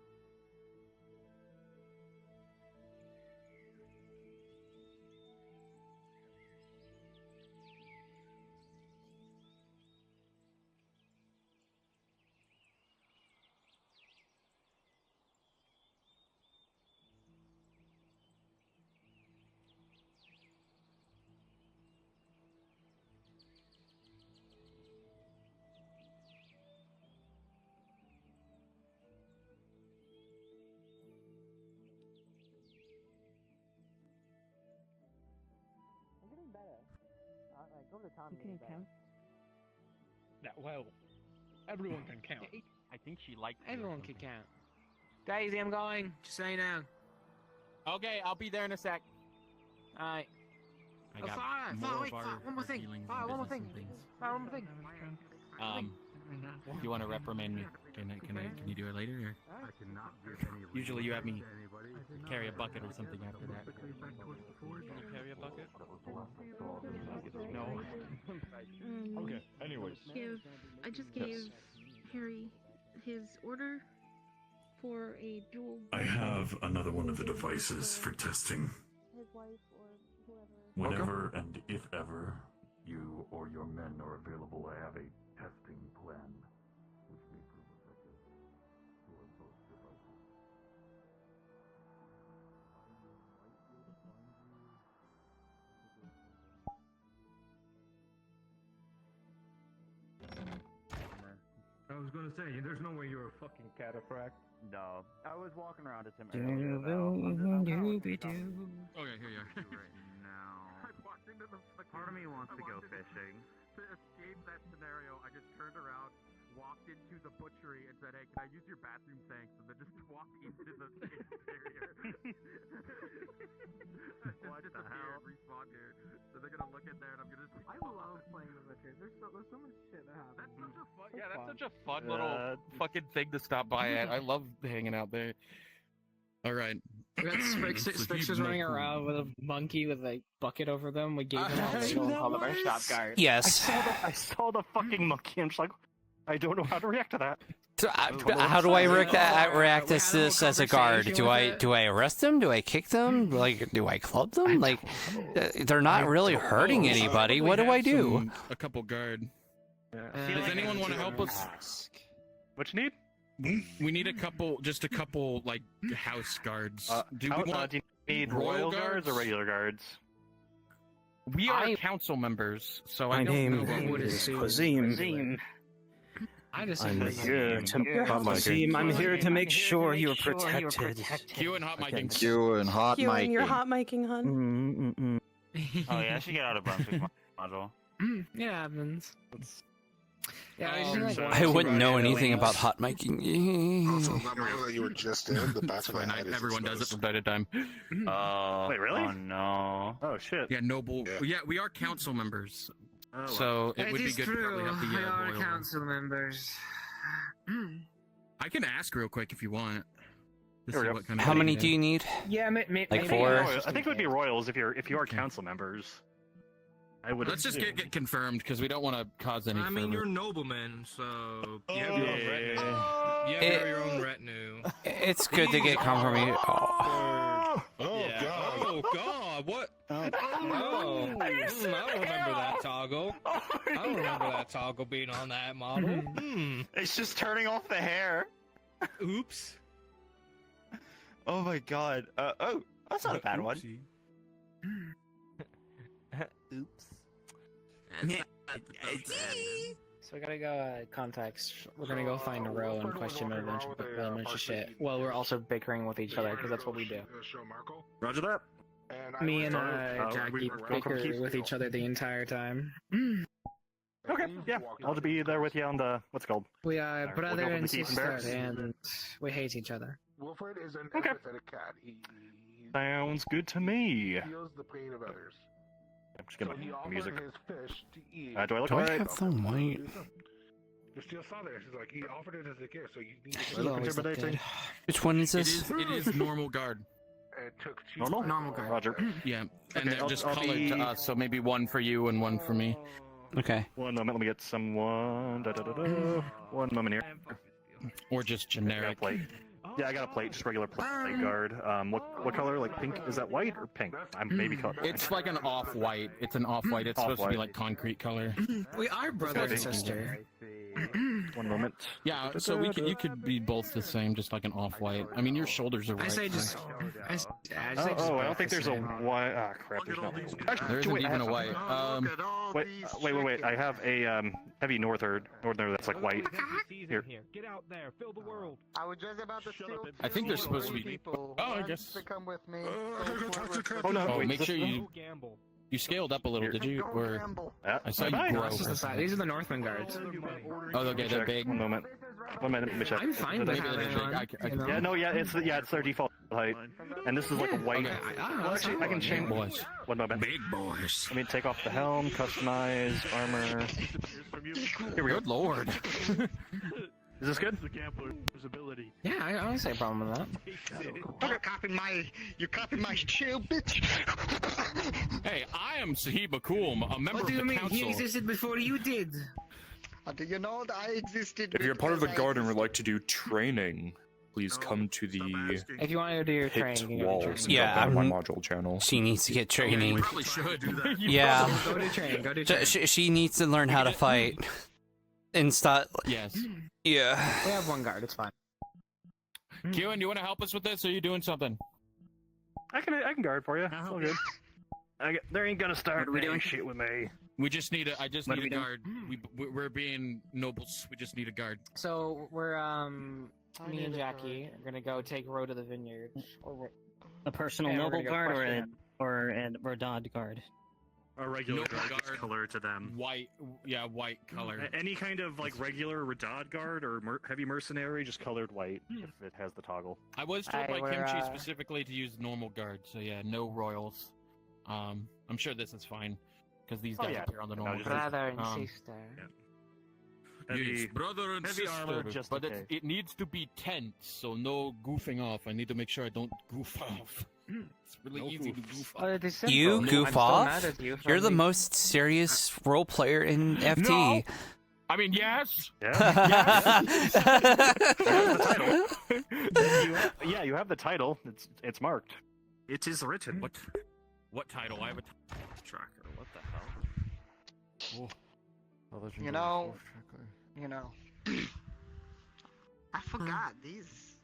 You can count. Yeah, well, everyone can count. I think she likes everyone can count. Daisy, I'm going. Just so you know. Okay, I'll be there in a sec. Alright. I got Fire! more Fire! of Wait! our Fire! One more thing! dealings Fire! and One more business thing! and things. Fire! One more thing! You want to reprimand me? Can you do it later? Or? I cannot give any Usually you have me anybody. carry a bucket or something after that. Can you carry a bucket? No. Okay, anyways. I just gave Harry his order for a dual. I have another one of the devices for testing. His wife or whoever. Whenever and if ever you or your men are available, I have a testing plan which may prove effective for both devices. I was gonna say, there's no way you're a fucking cataphract. No, I was walking around at him Okay, here you are. right now. Part of me wants to go fishing. To escape that scenario, I just turned around, walked into the butchery, and said, "Hey, can I use your bathroom tanks?" And then just walked into the interior. What the hell? Respawn here. So they're gonna look in there, and I'm gonna. I love playing the butcher. There's so much shit that happens. That's such a fun. Yeah, that's such a fun little fucking thing to stop by at. I love hanging out there. All right. We got Spixers running around with a monkey with a bucket over them. We gave them a ladle and called them our shop guard. Yes. I saw the fucking monkey. I'm just like, I don't know how to react to that. So, how do I react to this as a guard? Do I arrest them? Do I kick them? Like, do I club them? Like, they're not really hurting anybody. What do I do? A couple guard. Does anyone want to help us? What you need? We need just a couple like house guards. Do you need royal guards or regular guards? We are council members, so My I don't name know what would is it do. Quazim. I just I'm agree. here to Hot micing. team. I'm here to make sure you are protected. Q and hot micing. Q and hot Q and your micing. hot micing, hun. Oh yeah, I should get out of Brunswick module. Yeah, happens. Yeah, I wouldn't know anything about hot miking. You were just in the back of my head. Everyone does it from time to time. Wait, really? Oh no. Oh shit. Yeah, noble. Yeah, we are council members. So it would be good to probably have the we are loyal- council members. I can ask real quick if you want. To There we see go. what kind of How thing many it do is. you need? Yeah, Like maybe 4? I think it would be royals if you are council members. I would. Let's just get confirmed because we don't want to cause any. I mean, further- you're noblemen, so you have Yeah. your own retinue. You have your own retinue. It's good to get confirmation. Oh Yeah. God! Oh God! What? Oh, I don't remember that toggle. I don't remember that toggle being on that model. It's just turning off the hair. Oops. Oh my god. Oh, that's not a bad one. Oops. So we gotta go context. We're gonna go find a row and question a bunch of shit. Well, we're also bickering with each other because that's what we do. Roger that. Me and we Jackie go from bicker Keith. with each other the entire time. Okay, yeah. I'll be there with you on the what's it called. We are We'll go brother from and the Keith and sister, Barracks. and we hate each other. Wilfred is an Okay. empathetic cat. He Sounds good to me. feels the pain of others. I'm just gonna So he offered music. his fish to eat. Do I look Do I alright? have the white? You still saw this. It's like he offered it as a gift, so you need You to always look good. Which one is this? It is normal guard. It took two Normal? Normal guard. Roger. Yeah, and Okay, they're just I'll colored be- to us, so maybe one for you and one for me. Okay. One moment, let me get someone. One moment here. Or just I got a generic. plate. Yeah, I got a plate, just regular plate guard. What color? Like pink? Is that white or pink? I'm maybe color. It's like an off-white. It's an off-white. It's supposed to be Off-white. like concrete color. We are brother and Okay. sister. One moment. Yeah, so you could be both the same, just like an off-white. I mean, your shoulders are I white. say so- just. I say Oh, just I don't think there's a white. Ah, crap. There's no. There isn't Wait, I even a have- white. Wait. I have a heavy northerner that's like white. Here. Get out there, fill the world. I was just about to steal I think they're supposed to be. people. Oh, I Wants guess. to come with me. Oh no! Oh, wait, make this sure one? you scaled up a little, did you? Or I saw you Am I? grow. This is the side. These are the Northman guards. Oh, okay, they're Check. big. One moment. Let me check. I'm fine with Maybe having they're big. one. I can- Yeah, no, it's their default height, and this is like a white. Okay. Well, actually, I can change. Boys. One moment. Big boys. Let me take off the helm, customize armor. Here we go. Good lord. Is this good? The gambler's ability. Yeah, I don't see a problem with that. You copied my shield, bitch. Hey, I am Sahiba Kulm, a member What of do you the mean? council. He existed before you did. Do you know that I existed? If you're part of the because I guard and would like to do training, please come to the If you want to do your pit training, you can walls go and to Yeah, drop down I'm- my module channel. She needs to get You training. probably should do that. Yeah. Go to training. Go to training. She needs to learn how to fight. And start. Yes. Yeah. We have one guard. It's fine. Kieran, do you want to help us with this, or are you doing something? I can guard for you. It's all good. There ain't gonna start any shit with me. We just need a. I just What need are a we doing? guard. We're being nobles. We just need a guard. So we're me and Jackie are gonna go take a road to the vineyard. A personal Yeah, we're noble gonna go guard question or a Rodad guard? A regular Noble guard, guard. color to them. White, yeah, white color. Any kind of like regular Radad guard or heavy mercenary, just colored white if it has the toggle. I was told Hey, by we're, Kimchi specifically to use normal guard, so yeah, no royals. I'm sure this is fine because these Oh, guys yeah. appear on the No, normal just- guard. Brother and Um, sister. Yes, brother and heavy sister, armor just but in case. it needs to be tense, so no goofing off. I need to make sure I don't goof off. It's really No easy to goofs. goof Oh, off. it is simple. You I'm goof still off? mad at you You're from the most serious role player in FT. No! I mean, yes. Yeah. Yeah, you have the title. It's marked. It is written. What title? I have a Tracker. What the hell? You know. I forgot these.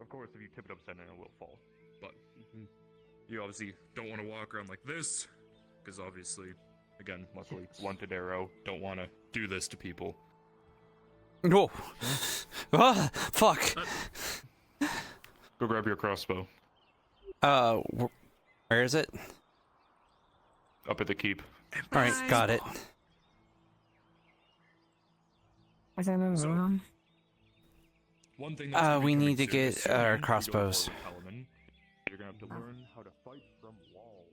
of course, if you tip it upside down, it will fall. But you obviously don't want to walk around like this, because obviously, again, luckily, blunted arrow, don't want to do this to people. No. Ah, fuck. Go grab your crossbow. Where is it? Up at the keep. All right, got it. Is that another one? One thing that's We need to becoming get serious soon, our you don't crossbows. already, Paladin, you're gonna have to learn how to fight from walls.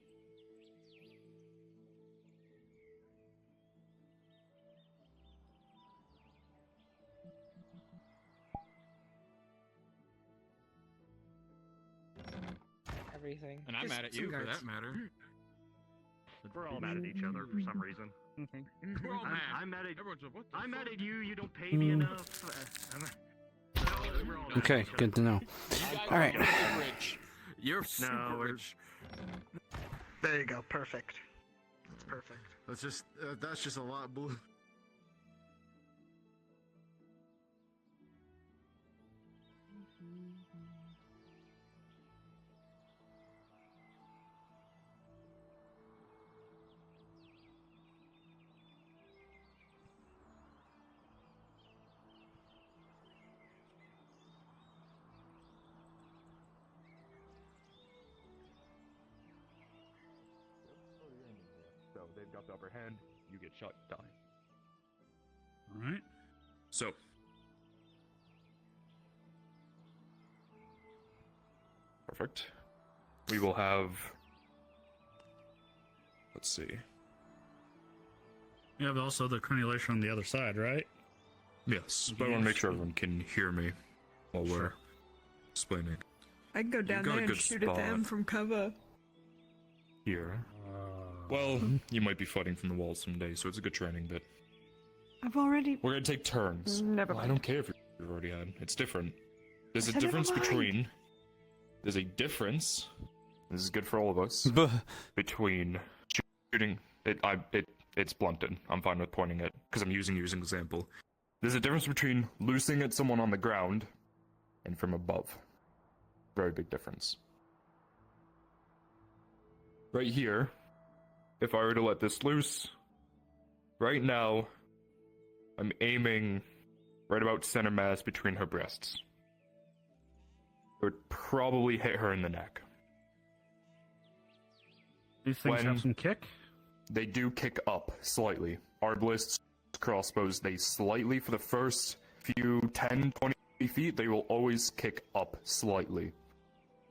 Everything. And I'm mad at you for that matter. We're all mad at each other for some reason. We're all mad. I'm mad at Everyone's like, what the I'm fuck? mad at you. You don't pay me enough. We're all mad Okay, at each other. good to know. All right. Rich. You're super No, we're- rich. There you go. Perfect. That's perfect. That's just a lot blue. So they've got the upper hand, you get shot, die. Alright. So. Perfect. We will have. Let's see. You have also the crenulation on the other side, right? Yes, but I want to make sure everyone can hear me while we're explaining. I can go down got a there and good shoot at them spot. from cover. Here. Well, you might be fighting from the walls someday, so it's a good training bit. I've already. We're gonna take turns. Never Well, I mind. don't care if you've already had. It's different. There's a Never difference mind. between. There's a difference. This is good for all of us. Between shooting. It's blunted. I'm fine with pointing it because I'm using you as an example. There's a difference between loosing at someone on the ground and from above. Very big difference. Right here, if I were to let this loose, right now, I'm aiming right about center mass between her breasts. It would probably hit her in the neck. These things have some kick? They do kick up slightly. Arbalists, crossbows, they slightly, for the first few 10, 20 feet, they will always kick up slightly,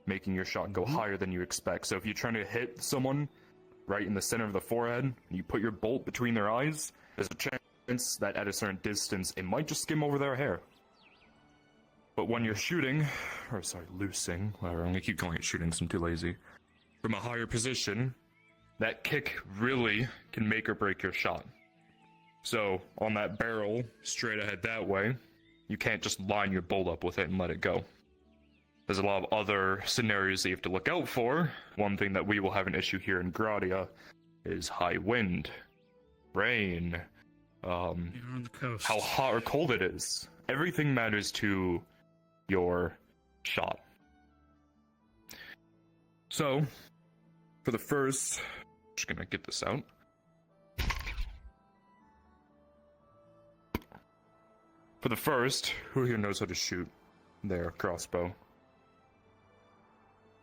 making your shot go higher than you expect. So if you're trying to hit someone right in the center of the forehead, and you put your bolt between their eyes, there's a chance that at a certain distance, it might just skim over their hair. But when you're shooting, or sorry, loosing, whatever, I'm gonna keep calling it shooting because I'm too lazy, from a higher position, that kick really can make or break your shot. So, on that barrel, straight ahead that way, you can't just line your bolt up with it and let it go. There's a lot of other scenarios that you have to look out for. One thing that we will have an issue here in Gradia is high wind, rain, You're on the coast. how hot or cold it is. Everything matters to your shot. So, for the first, just gonna get this out. For the first, who here knows how to shoot their crossbow?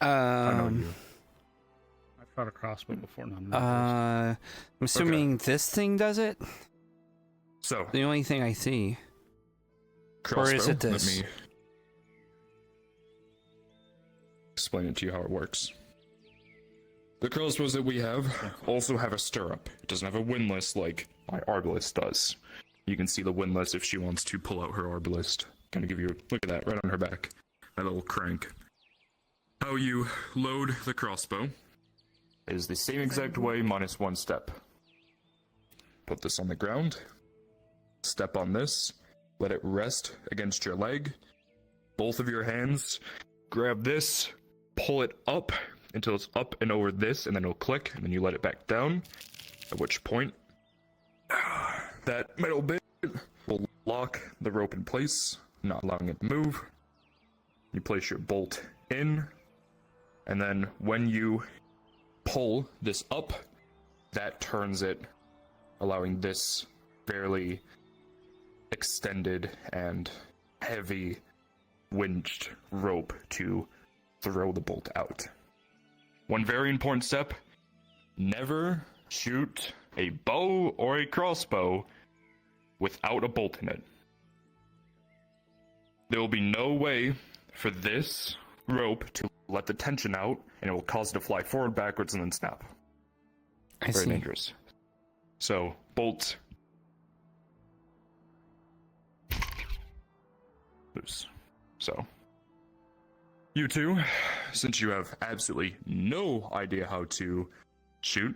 I know you. I've shot a crossbow before. No, I'm assuming this thing does it? So, the only thing I see. Crossbow, Or is it this? Let me explain it to you how it works. The crossbows that we have also have a stirrup. It doesn't have a windlass like my arbalist does. You can see the windlass if she wants to pull out her arbalist. Gonna give you a look at that right on her back. That little crank. How you load the crossbow is the same exact way minus one step. Put this on the ground. Step on this. Let it rest against your leg. Both of your hands. Grab this. Pull it up until it's up and over this, and then it'll click, and then you let it back down. At which point, that middle bit will lock the rope in place, not allowing it to move. You place your bolt in, and then when you pull this up, that turns it, allowing this fairly extended and heavy winged rope to throw the bolt out. One very important step: never shoot a bow or a crossbow without a bolt in it. There will be no way for this rope to let the tension out, and it will cause it to fly forward, backwards, and then snap. Very dangerous. So, bolt loose. So, you two, since you have absolutely no idea how to shoot,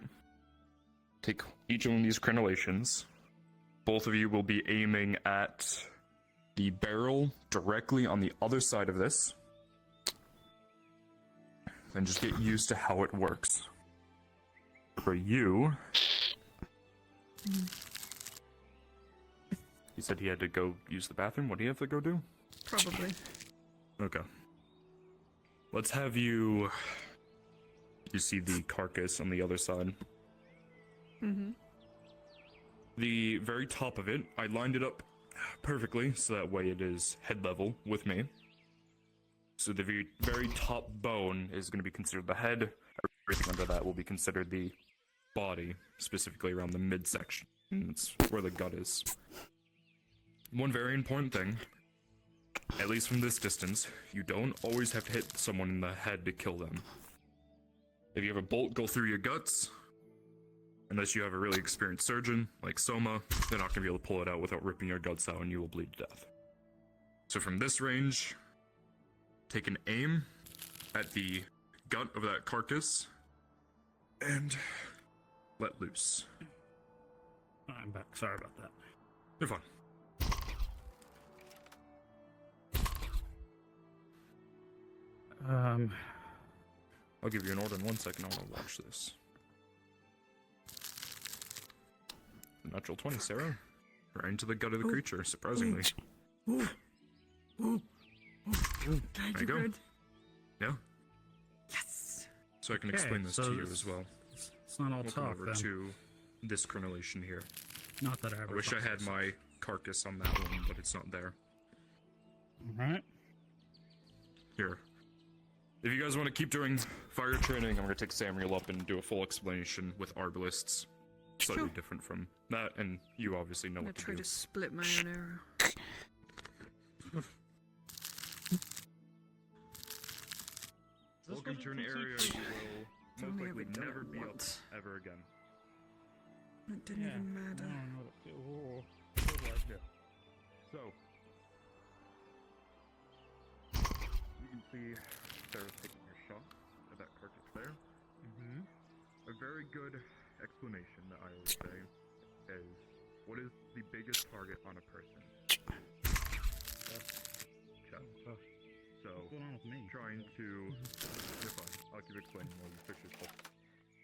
take each one of these crenellations. Both of you will be aiming at the barrel directly on the other side of this. Then just get used to how it works. For you, he said he had to go use the bathroom. What do you have to go do? Probably. Okay. Let's have you... You see the carcass on the other side. Mm-hmm. The very top of it, I lined it up perfectly, so that way it is head level with me. So the very top bone is going to be considered the head. Everything under that will be considered the body, specifically around the midsection. That's where the gut is. One very important thing, at least from this distance, you don't always have to hit someone in the head to kill them. If you have a bolt go through your guts, unless you have a really experienced surgeon, like Soma, they're not going to be able to pull it out without ripping your guts out and you will bleed to death. So from this range, take an aim at the gut of that carcass, and let loose. I'm back. Sorry about that. You're fine. I'll give you an order in 1 second. I want to watch this. Natural 20, Sarah. Right into the gut of the creature, surprisingly. Ooh. Ooh. There you go. Good. Yeah. Yes. So I can Okay, explain this so to you this- as well. It's not all We'll come talk over then. to this crenellation here. Not that I ever. I wish I thought had this. my carcass on that one, but it's not there. Alright. Here. If you guys want to keep doing fire training, I'm going to take Samuel up and do a full explanation with arbalists. Slightly Sure. different from that, and you obviously know I'm what gonna to try do. to split my own arrow. Welcome to an area you will It's most only likely ever done never it be up once. ever again. It didn't even matter. So, you can see Sarah's taking her shot at that carcass there. A very good explanation that I always say is, what is the biggest target on a person? Chest. So, trying to... You're fine. I'll keep explaining while you fix yourself.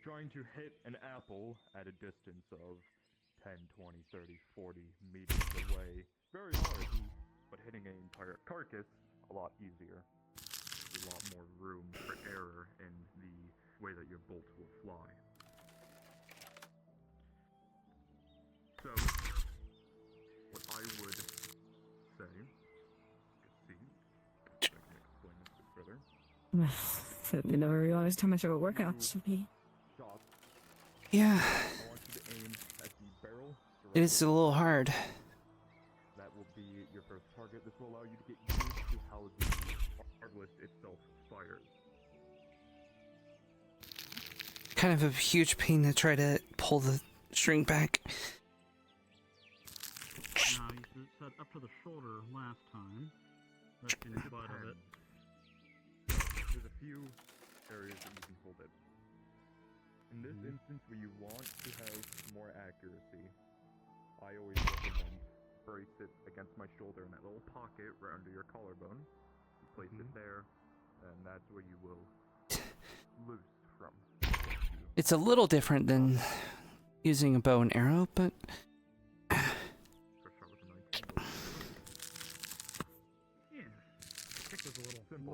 Trying to hit an apple at a distance of 10, 20, 30, 40 meters away. Very hard, but hitting an entire carcass, a lot easier. There's a lot more room for error in the way that your bolt will fly. So, what I would say, see, if I can explain this a bit further. I never realized how much of a workout this would be. Yeah, I want you to aim at the barrel. it is a little hard. That will be your first target. This will allow you to get used to how the arbalist itself fires. Kind of a huge pain to try to pull the string back. Now, you said up to the shoulder last time. That's in the butt of it. There's a few areas that you can hold it. In this instance, where you want to have more accuracy, I always recommend brace it against my shoulder in that little pocket right under your collarbone. You place it there, and that's where you will loose from. It's a little different than using a bow and arrow, but Yeah. I think it was a little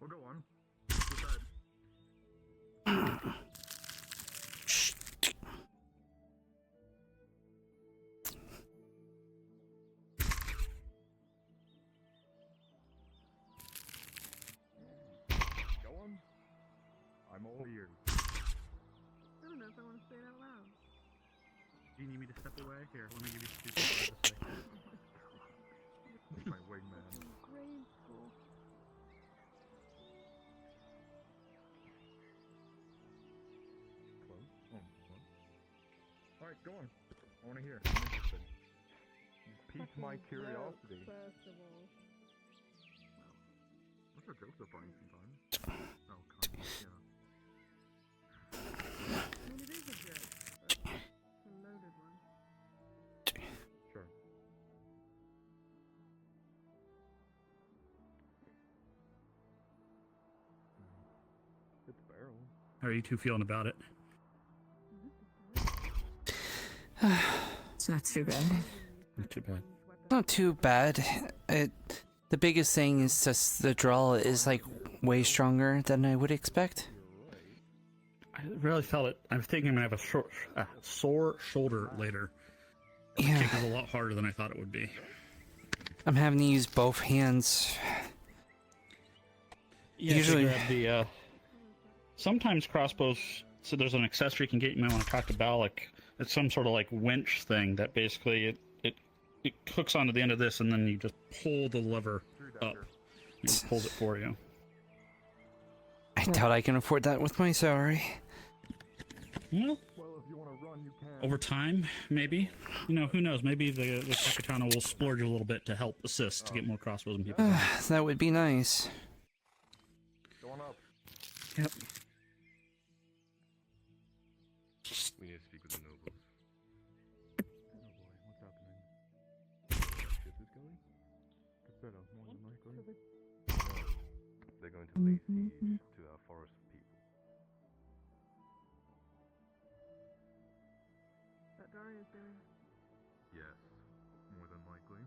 Well, go on. Go on. I'm all ears. I don't know if I want to say it out loud. Do you need me to step away? Here, let me give you two steps this way. That's my wingman. Grade school. Close. Oh, close. Alright, go on. I want to hear. I'm interested. You piqued my curiosity. First of all. What's your jokes so funny sometimes? Oh, God. Yeah. I mean, it is a joke, but it's a loaded one. Sure. Hit the barrel. How are you two feeling about it? It's not too bad. Not too bad. Not too bad. The biggest thing is just the draw is like way stronger than I would expect. I really felt it. I'm thinking I'm gonna have a sore shoulder later. The Yeah. kick is a lot harder than I thought it would be. I'm having to use both hands. Yeah, Usually, grab the. Sometimes crossbows. So there's an accessory you can get. You might want to talk to Bal. Like it's some sort of like winch thing that basically it hooks onto the end of this, and then you just pull the lever up. It pulls it for you. I doubt I can afford that with my salary. Well, over time, maybe. You know, who knows? Maybe the Kakatana will splurge a little bit to help assist to get more crossbows and people. That would be nice. Going up. Yep. We need to speak with the nobles. Oh boy, what's happening? Ship is going? Castello, more than likely. No. They're going to lay siege to our forest people. That Daria's doing. Yes, more than likely.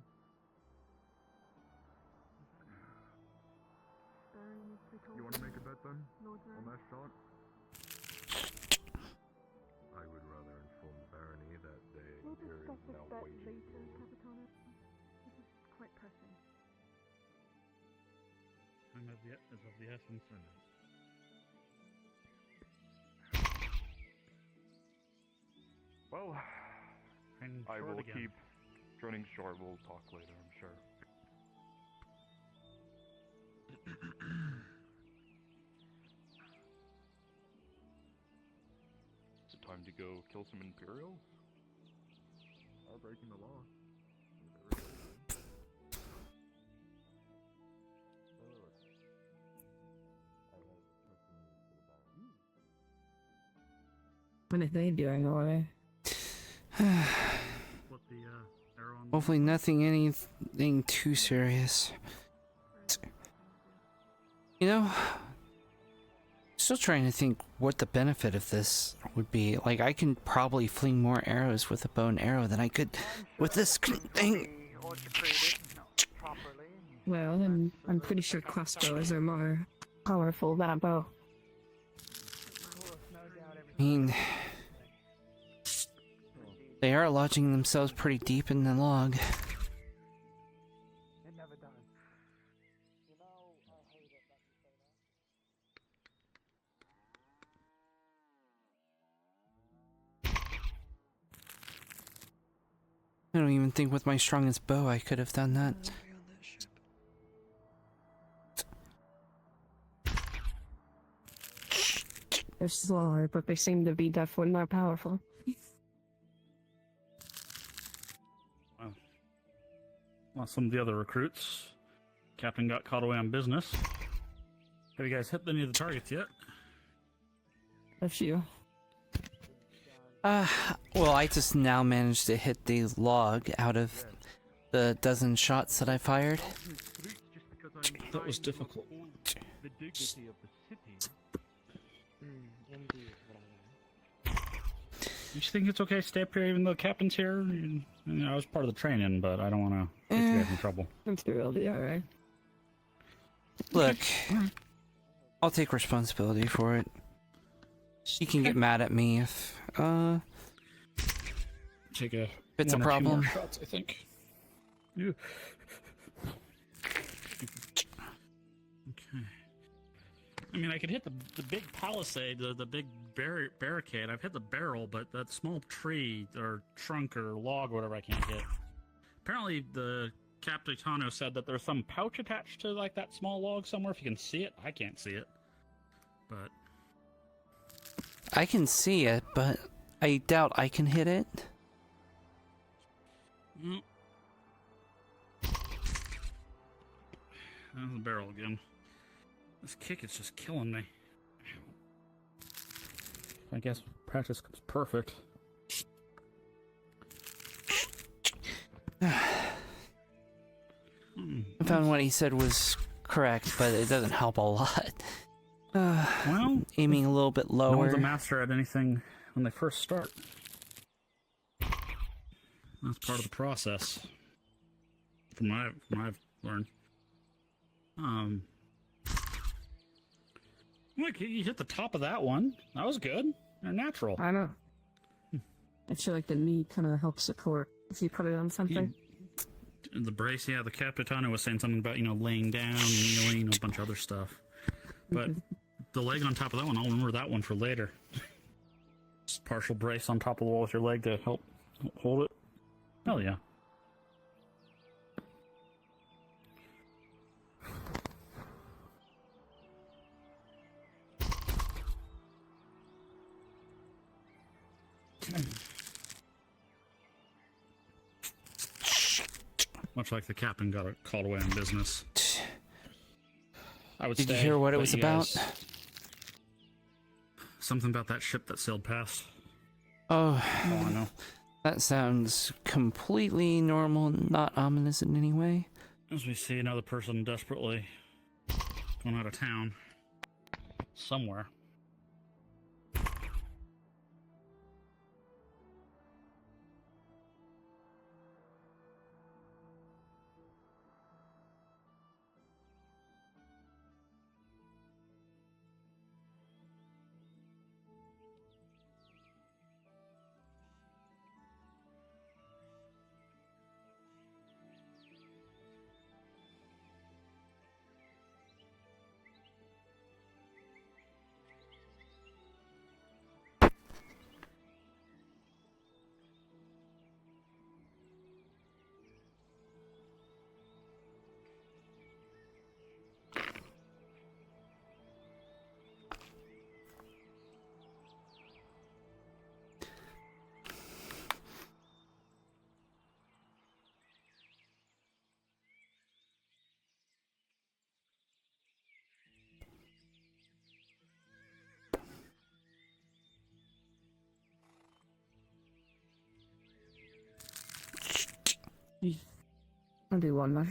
Daria needs to be told. You want to make a bet then? Lord On Rand. that shot? I would rather inform the barony that We'll there discuss is this now bet waging later, war. Capitano. This is quite pressing. Time is of the essence. Well, And I short will again. keep running short. We'll talk later, I'm sure. Is it time to go kill some Imperials? Are breaking the law. What are they doing over there? Put the arrow on. Hopefully anything too serious. You know, still trying to think what the benefit of this would be. Like, I can probably fling more arrows with a bow and arrow than I could with this thing. Well, I'm pretty sure crossbows are more powerful than a bow. I mean, they are lodging themselves pretty deep in the log. It never does. You know, I hate it that you say I don't even think with my strongest bow I could have done that. They're slower, but they seem to be definitely more powerful. Well, some of the other recruits. Captain got caught away on business. Have you guys hit any of the targets yet? A few. Well, I just now managed to hit the log out of the dozen shots that I fired. That was difficult. The dignity of the city. You think it's okay to stay up here even though the captain's here? I mean, I was part of the training, but I don't want to get you guys in trouble. I'm sure it'll be alright. Look, I'll take responsibility for it. She can get mad at me if Take a it's a one or two more problem. shots, I think. Yeah. Okay. I mean, I could hit the big palisade, the big barricade. I've hit the barrel, but that small tree or trunk or log or whatever I can't hit. Apparently, the Capitano said that there's some pouch attached to like that small log somewhere. If you can see it, I can't see it. But I can see it, but I doubt I can hit it. mm. There's the barrel again. This kick is just killing me. I guess practice comes perfect. I found what he said was correct, but it doesn't help a lot. Well, aiming a little bit No lower. one's a master at anything when they first start. That's part of the process. From what I've learned. Look, you hit the top of that one. That was good. They're natural. I know. I feel like the knee kind of helps support if you put it on something. The brace, yeah, the Capitano was saying something about, laying down, kneeling, a bunch of other stuff. But the leg on top of that one, I'll remember that one for later. Just partial brace on top of the wall with your leg to help hold it. Hell yeah. Much like the captain got called away on business. I would Did you stay, hear what it but was you about? guys- Something about that ship that sailed past. Oh, I know. That sounds completely normal, not ominous in any way. As we see another person desperately going out of town. Somewhere. I'll do one more.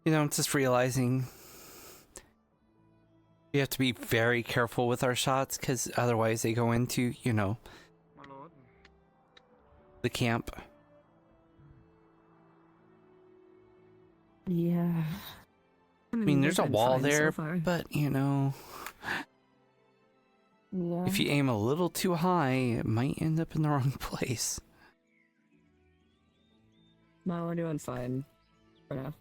I'm just realizing we have to be very careful with our shots, because otherwise they go into, the camp. Yeah. I mean, there's a been wall fine so there, far. but, Yeah. if you aim a little too high, it might end up in the wrong place. No, we're doing fine for now.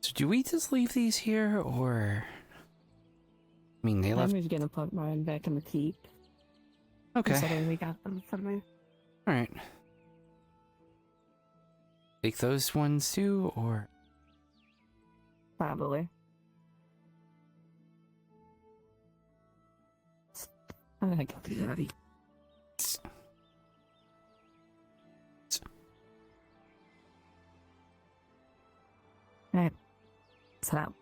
So do we just leave these here, or... I mean, they left... I'm just gonna put mine back in the keep. Okay. Considering we got them somewhere. Alright. Take those ones too, or... Probably. I got the daddy. Alright. Set out.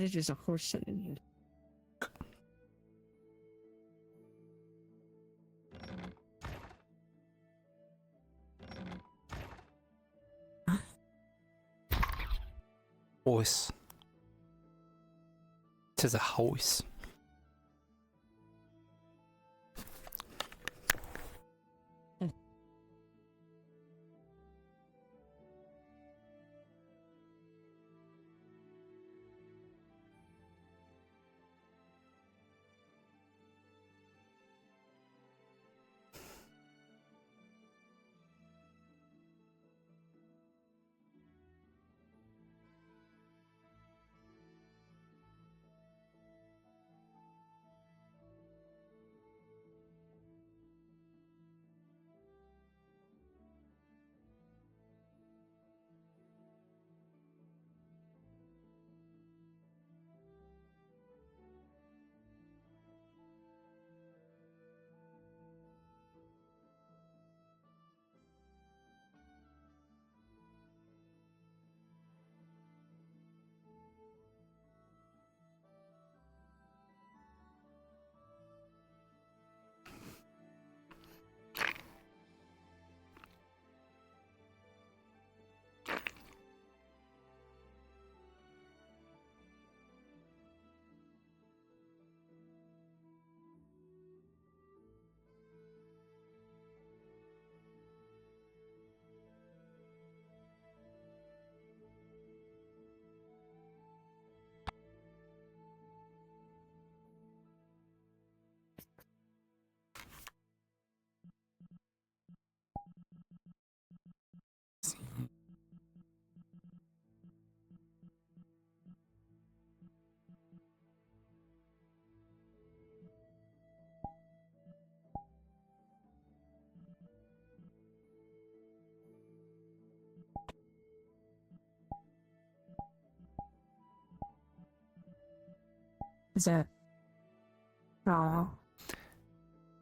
added is a horse and Horse. It is a horse. is that? Oh,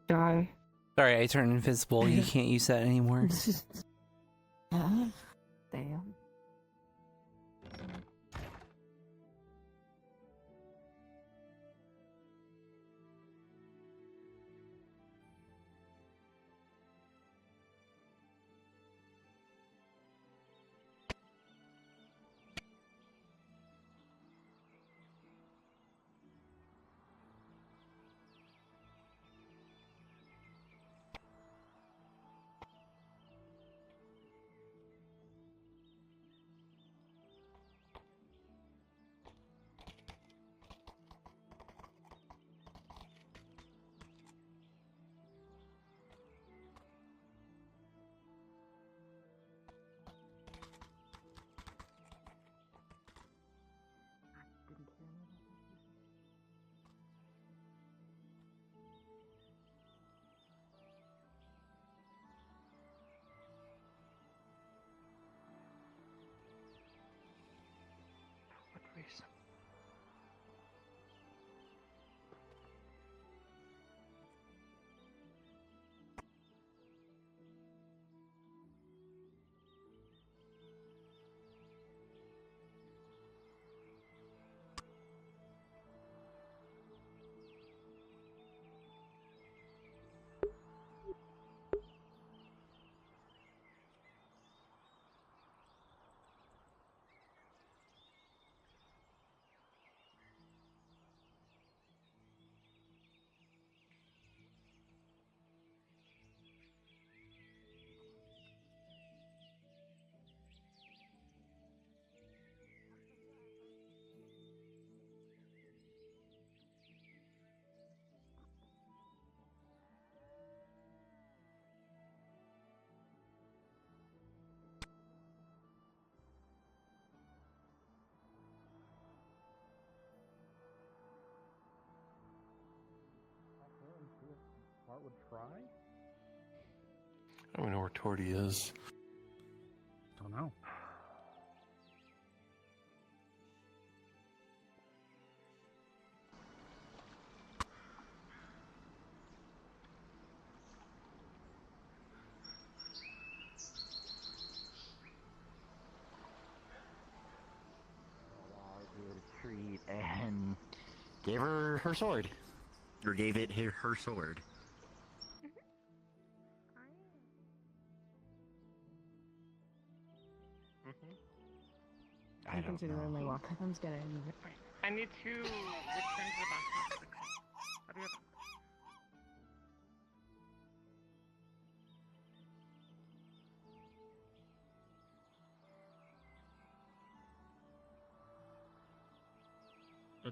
die. Sorry, I turned invisible. You can't use that anymore. Damn. What reason? Bart would try? I don't even know where Torty is. Don't know. Allows you to treat and Gave her her sword. Or gave it her sword. I considering my walk. I'm just gonna. I need to return to the bathroom. I'll be right back. A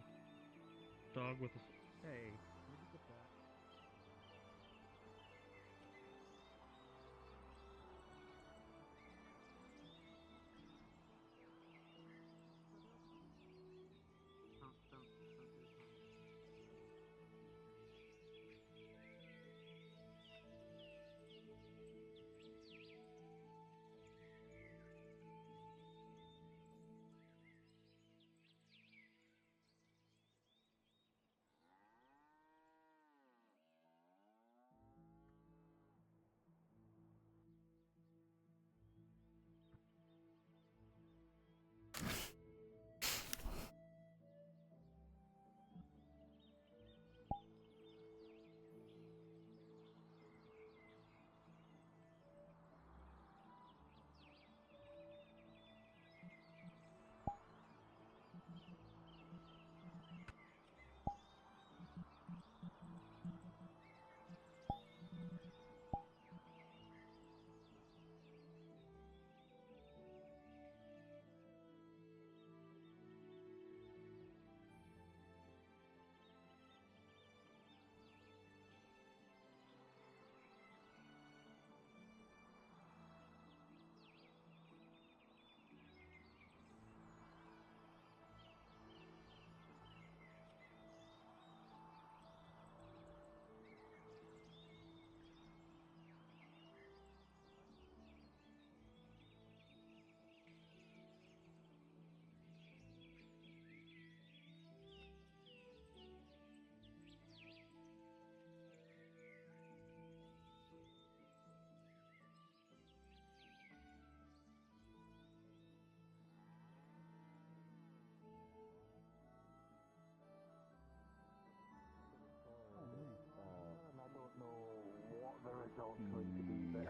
dog with a... Hey, can you get that?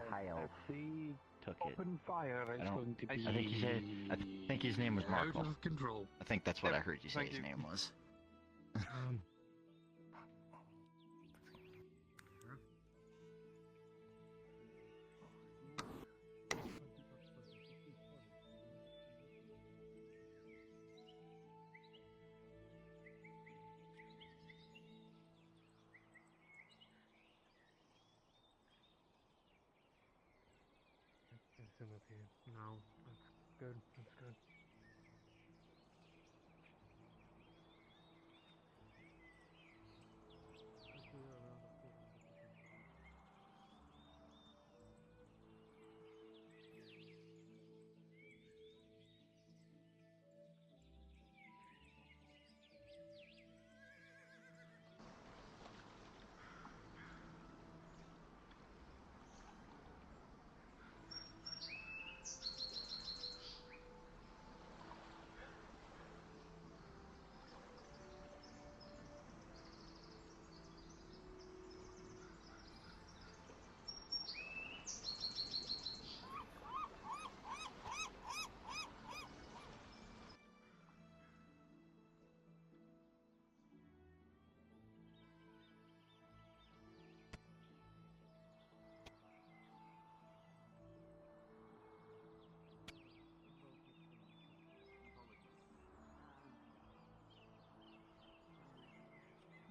High elf took it. Open fire I is don't- going to be. I think he said. I think his name was Markle. Out of control. I think that's what I heard you say Thank his you. name was. No, that's good. That's good.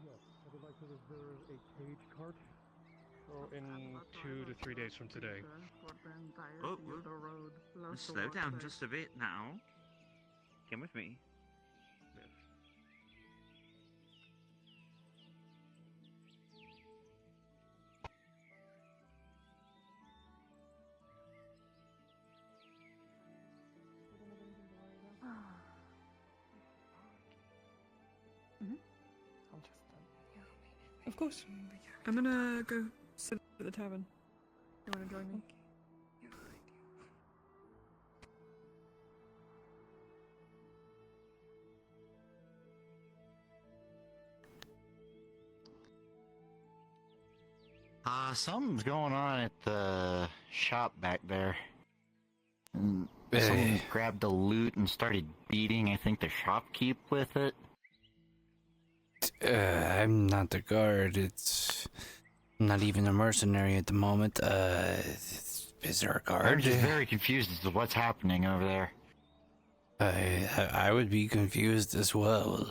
Yes, I would like to reserve a cage cart. So in 2 to 3 days from today. Oh, slow down just a bit now. Come with me. Of course. I'm gonna go sit at the tavern. You wanna join me? Something's going on at the shop back there. And someone grabbed the loot and started beating, I think, the shopkeep with it. I'm not the guard. I'm not even a mercenary at the moment. Is there a guard? I'm just very confused as to what's happening over there. I would be confused as well.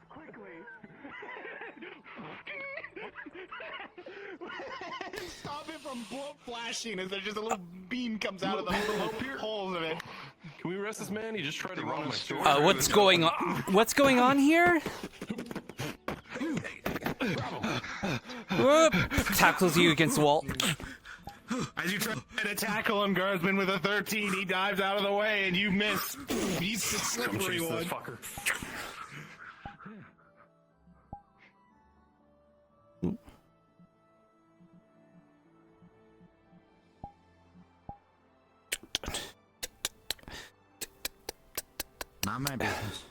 Quickly! Stop it from flashing as there's just a little beam comes out of the holes of it. Can we arrest this man? He just tried to rob my store. What's going on? What's going on here? Whoop! Tackles you against the wall. As you try to tackle him, Guardsman, with a 13, he dives out of the way and you miss. He's the slippery one. Fucker. Not my business.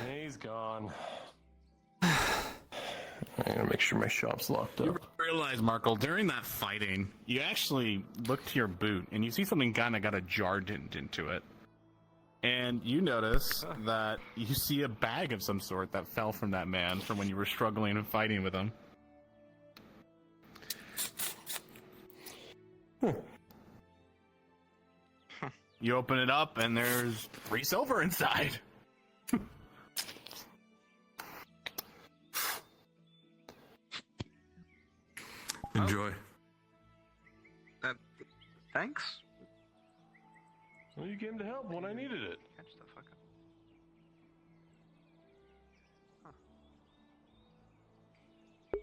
He's gone. I gotta make sure my shop's locked up. You realize, Markle, during that fighting, you actually look to your boot and you see something kind of got a jar dent into it. And you notice that you see a bag of some sort that fell from that man from when you were struggling and fighting with him. You open it up and there's 3 silver inside. Enjoy. Thanks. Well, you came to help when I needed it. Catch the fuck up.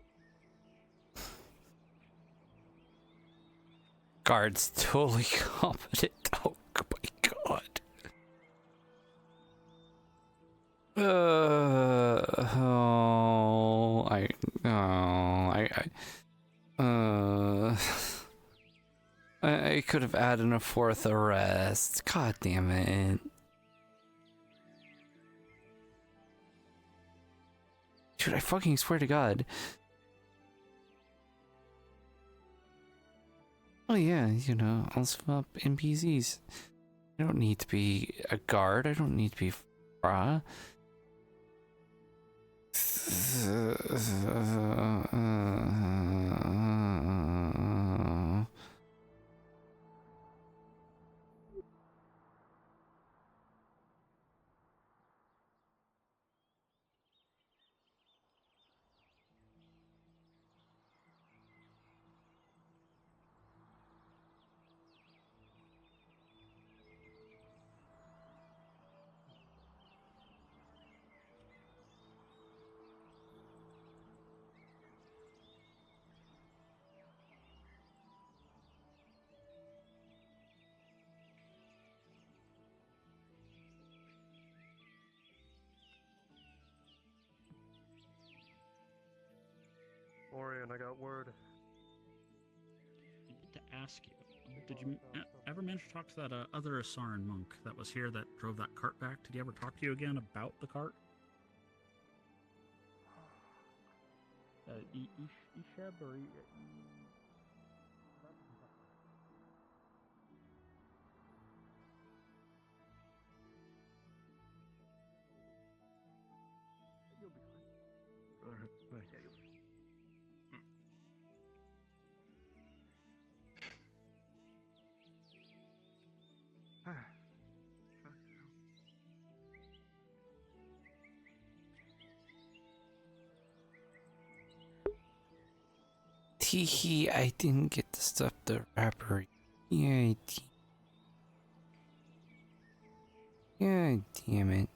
Guard's totally competent. Oh my god. I could have added a 4th arrest. God damn it. Dude, I fucking swear to God. Oh yeah, you know, I'll swap NPCs. I don't need to be a guard. I don't need to be Fra. Orion, I got word. I need to ask you. Did you ever manage to talk to that other Asaran monk that was here that drove that cart back? Did he ever talk to you again about the cart? Isheb or You'll be fine. Alright, bye. Yeah, you'll be fine. Teehee, I didn't get to stop the rapper. Yeah, God damn it.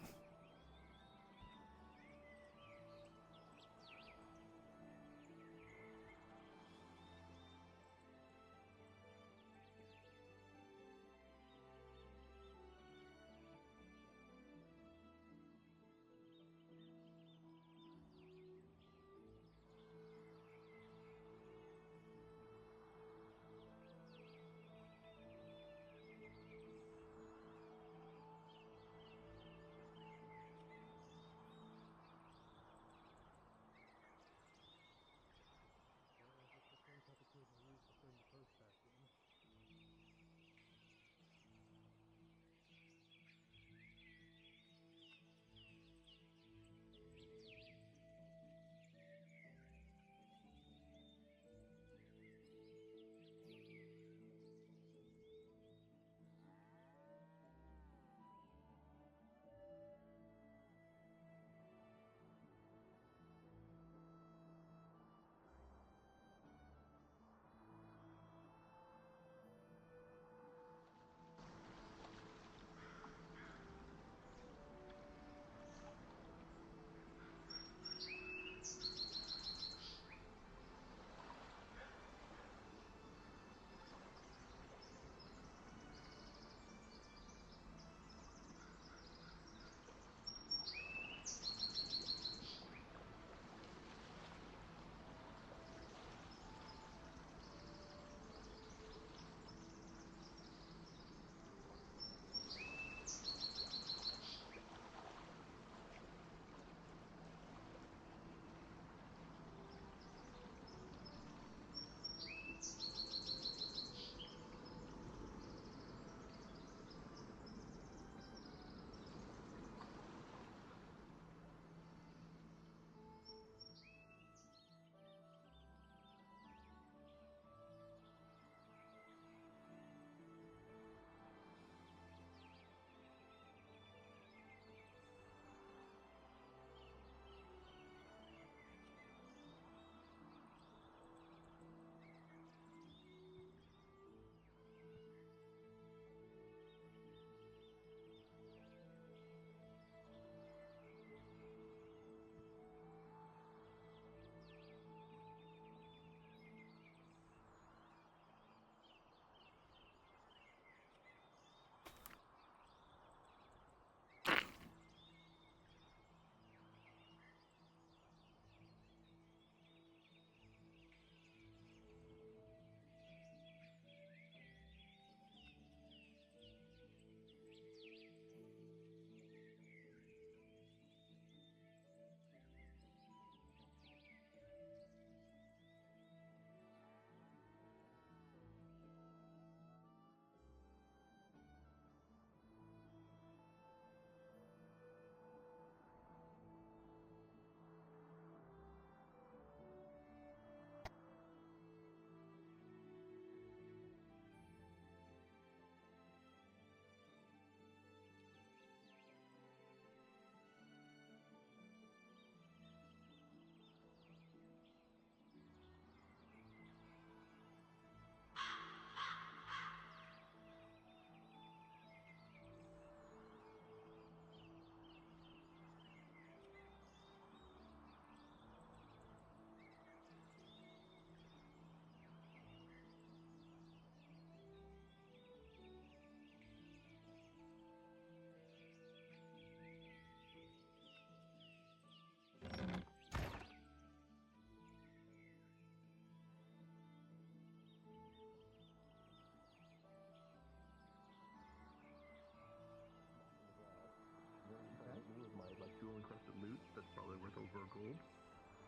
that's probably worth over a gold.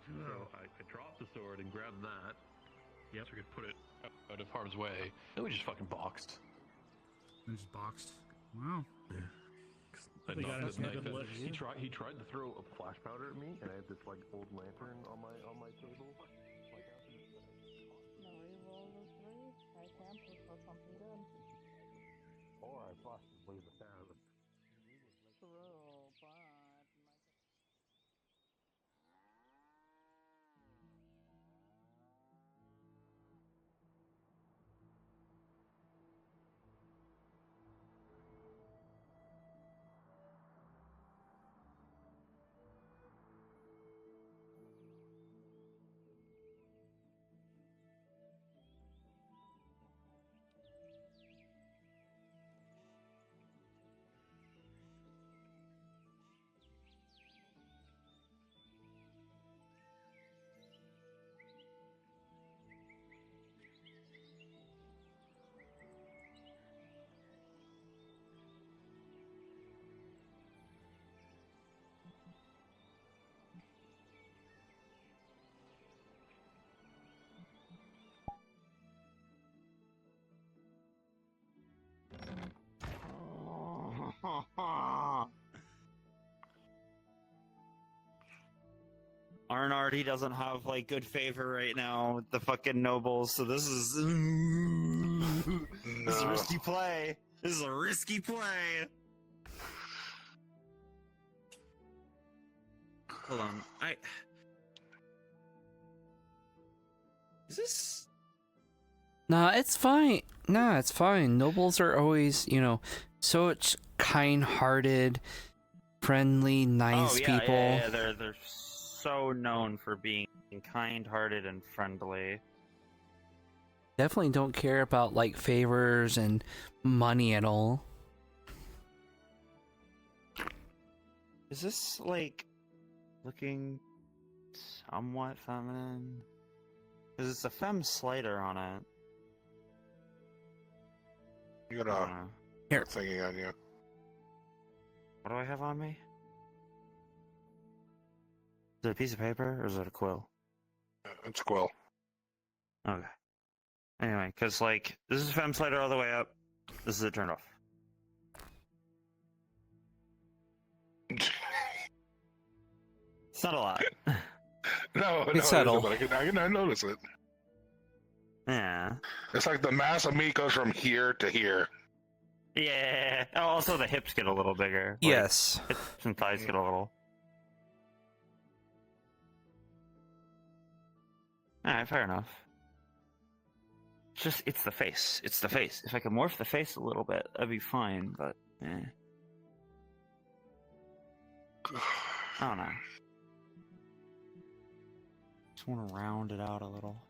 So I dropped the sword and grabbed that. Yep. So we could put it out of harm's way. And we just fucking boxed. And just boxed. Wow. Yeah. I They got knocked us the knife good in. looks. He tried to throw a flash powder at me, and I had this like old lantern on my table. Or I possibly the thousand. Arnard, he doesn't have like good favor right now with the fucking nobles, so this is this is a risky play. This is a risky play. Hold on, is this? Nah, it's fine. Nah, it's fine. Nobles are always, such kind-hearted, friendly, nice people. Yeah, they're so known for being kind-hearted and friendly. Definitely don't care about like favors and money at all. Is this like looking somewhat feminine? Because it's a femme slider on it. You got a thingy on you. What do I have on me? Is it a piece of paper or is it a quill? It's a quill. Okay. Anyway, because like this is femme slider all the way up. This is it turned off. It's not a lot. No, It's subtle. but I can notice it. Yeah. It's like the mass of meat goes from here to here. Yeah. Oh, also the hips get a little bigger. Yes. Hips and thighs get a little. Alright, fair enough. It's the face. It's the face. If I could morph the face a little bit, that'd be fine, but I don't know. Just want to round it out a little.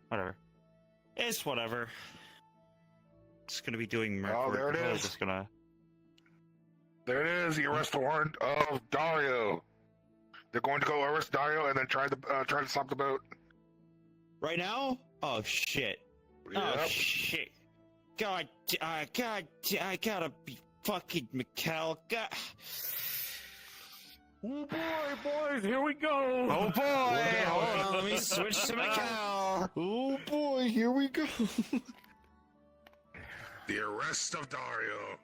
Whatever. It's whatever. Just gonna be doing merc Oh, work. there it I'm is. Just gonna. There it is. The arrest warrant of Dario. They're going to go arrest Dario and then try to stop the boat. Right now? Oh shit! Oh Yep. shit! God, I gotta be fucking Mikkel. God. Oh boy, boys, here we go. Oh boy! Hold on, let me switch to Mikkel. Oh boy, here we go. The arrest of Dario.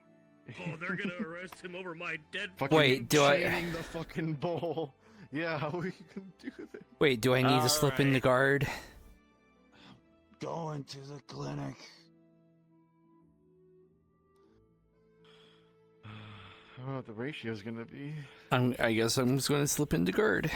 Oh, they're gonna arrest him over my dead. Wait, do I? Chaining the fucking bull. Yeah, how we can do this? Wait, do I need to slip in the guard? Going to the clinic. I don't know what the ratio's gonna be. I guess I'm just going to slip into guard.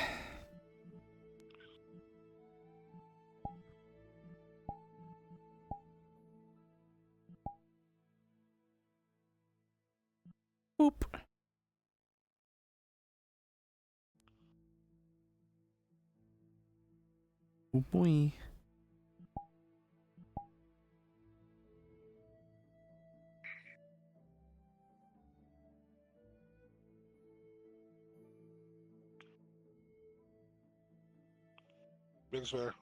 Oop. Oh boy. Big swear.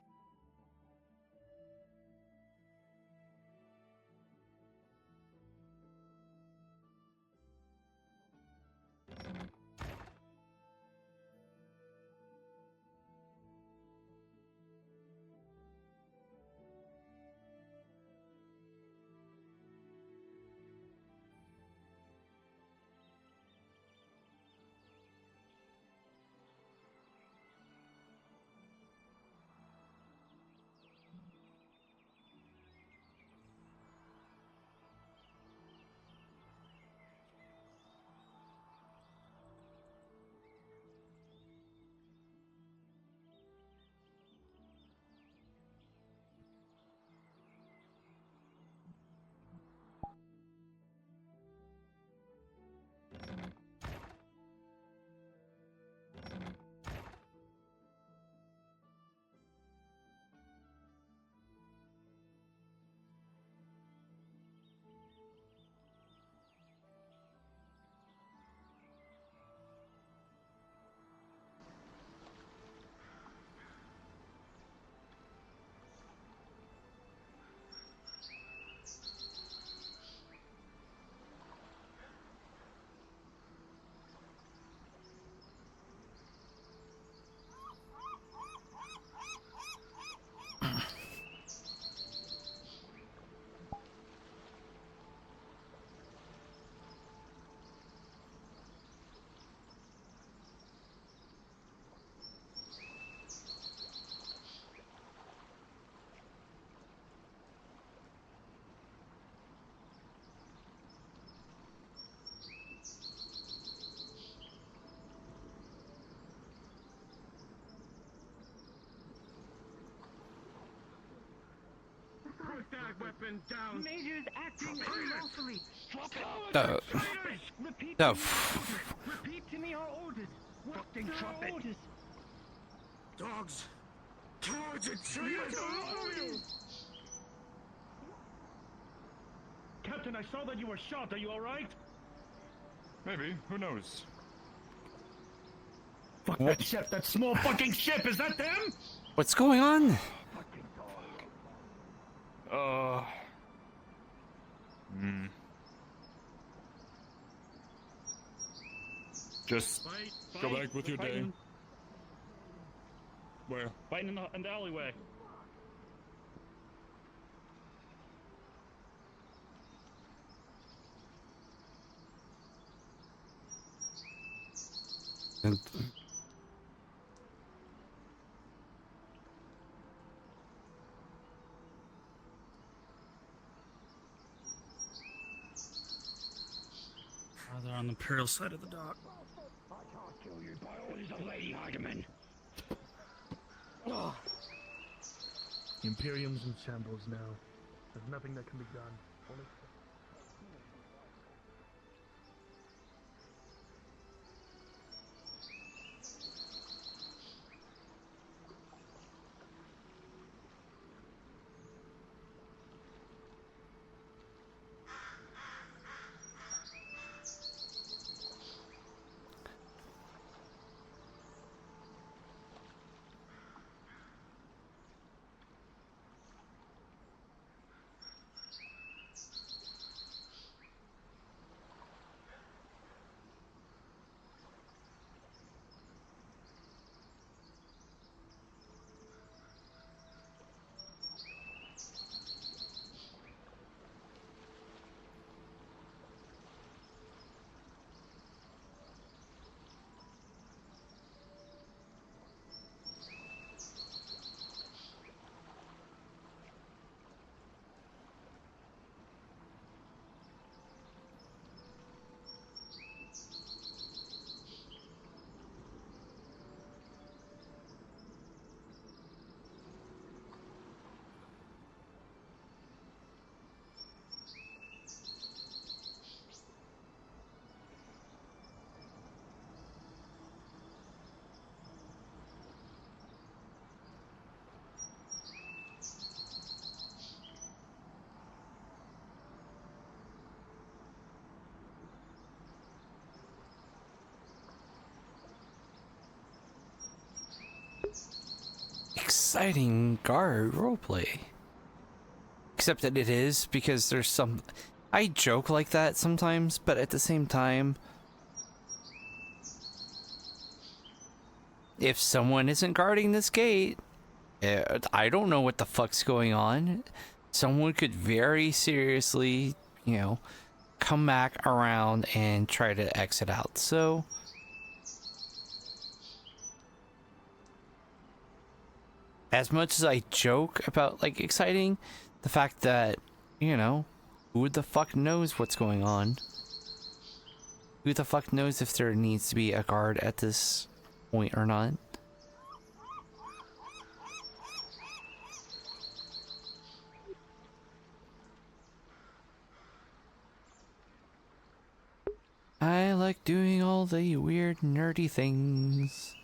Put that weapon down! Major's acting unlawfully. The Repeat the to me our orders. Repeat to me our orders. Fucking trumpet. Orders. Dogs! Cowards and traitors! Captain, I saw that you were shot. Are you alright? Maybe. Who knows? Fuck that ship! That small fucking ship! Is that them? What's going on? Just go back with your day. Where? Fighting in the alleyway. And they're on the Imperial side of the dock. I can't kill you by orders of Lady Hageman. The Imperium's in shambles now. There's nothing that can be done. Only exciting guard roleplay. Except that it is, because there's some... I joke like that sometimes, but at the same time, if someone isn't guarding this gate, I don't know what the fuck's going on. Someone could very seriously, you know, come back around and try to exit out. So as much as I joke about like exciting, the fact that, you know, who the fuck knows what's going on? Who the fuck knows if there needs to be a guard at this point or not? I like doing all the weird nerdy things.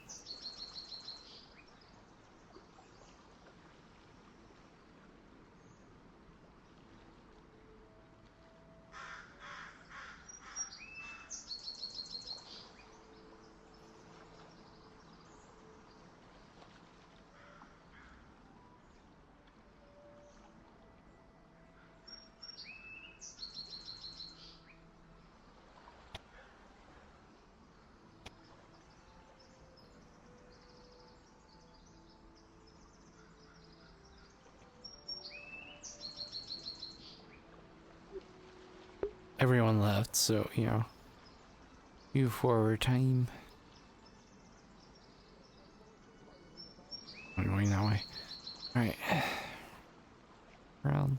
Everyone left, so, you know, move forward time. I'm going that way. Alright. Around.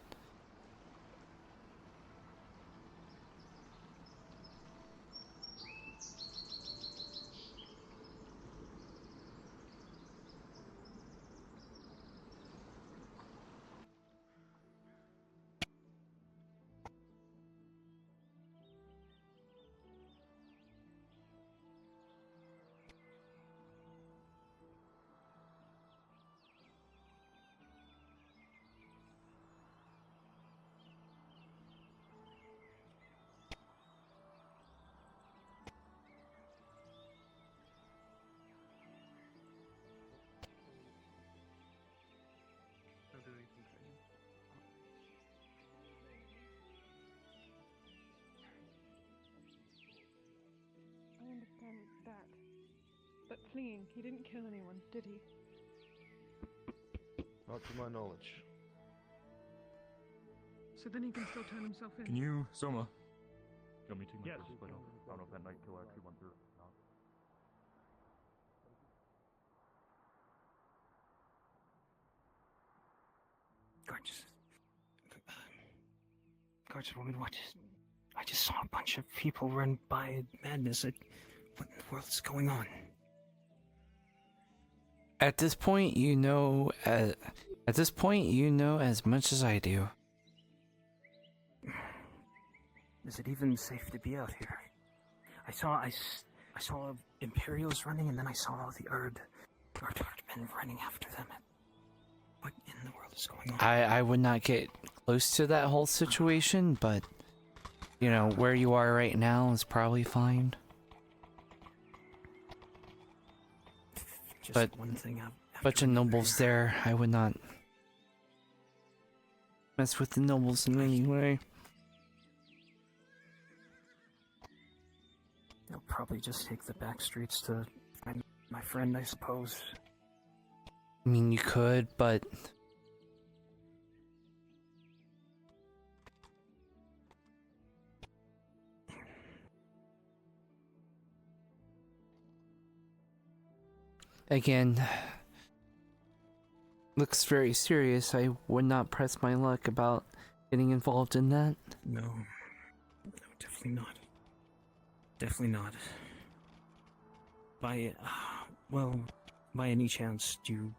I understand that. But fleeing, he didn't kill anyone, did he? Not to my knowledge. So then he can still turn himself in. Can you, Soma? You want me to take my first split off? I don't know if that night kill actually went through or not. Gorgeous woman, I just saw a bunch of people run by madness. What in the world is going on? At this point, you know, as much as I do. Is it even safe to be out here? I saw Imperials running, and then I saw all the Erd men running after them. What in the world is going on? I would not get close to that whole situation, but, you know, where you are right now is probably fine. Just but one thing bunch of nobles there, I would not mess with the nobles in any way. I'll probably just take the back streets to find my friend, I suppose. I mean, you could, but... Again, looks very serious. I would not press my luck about getting involved in that. No, definitely not. Definitely not. By any chance, do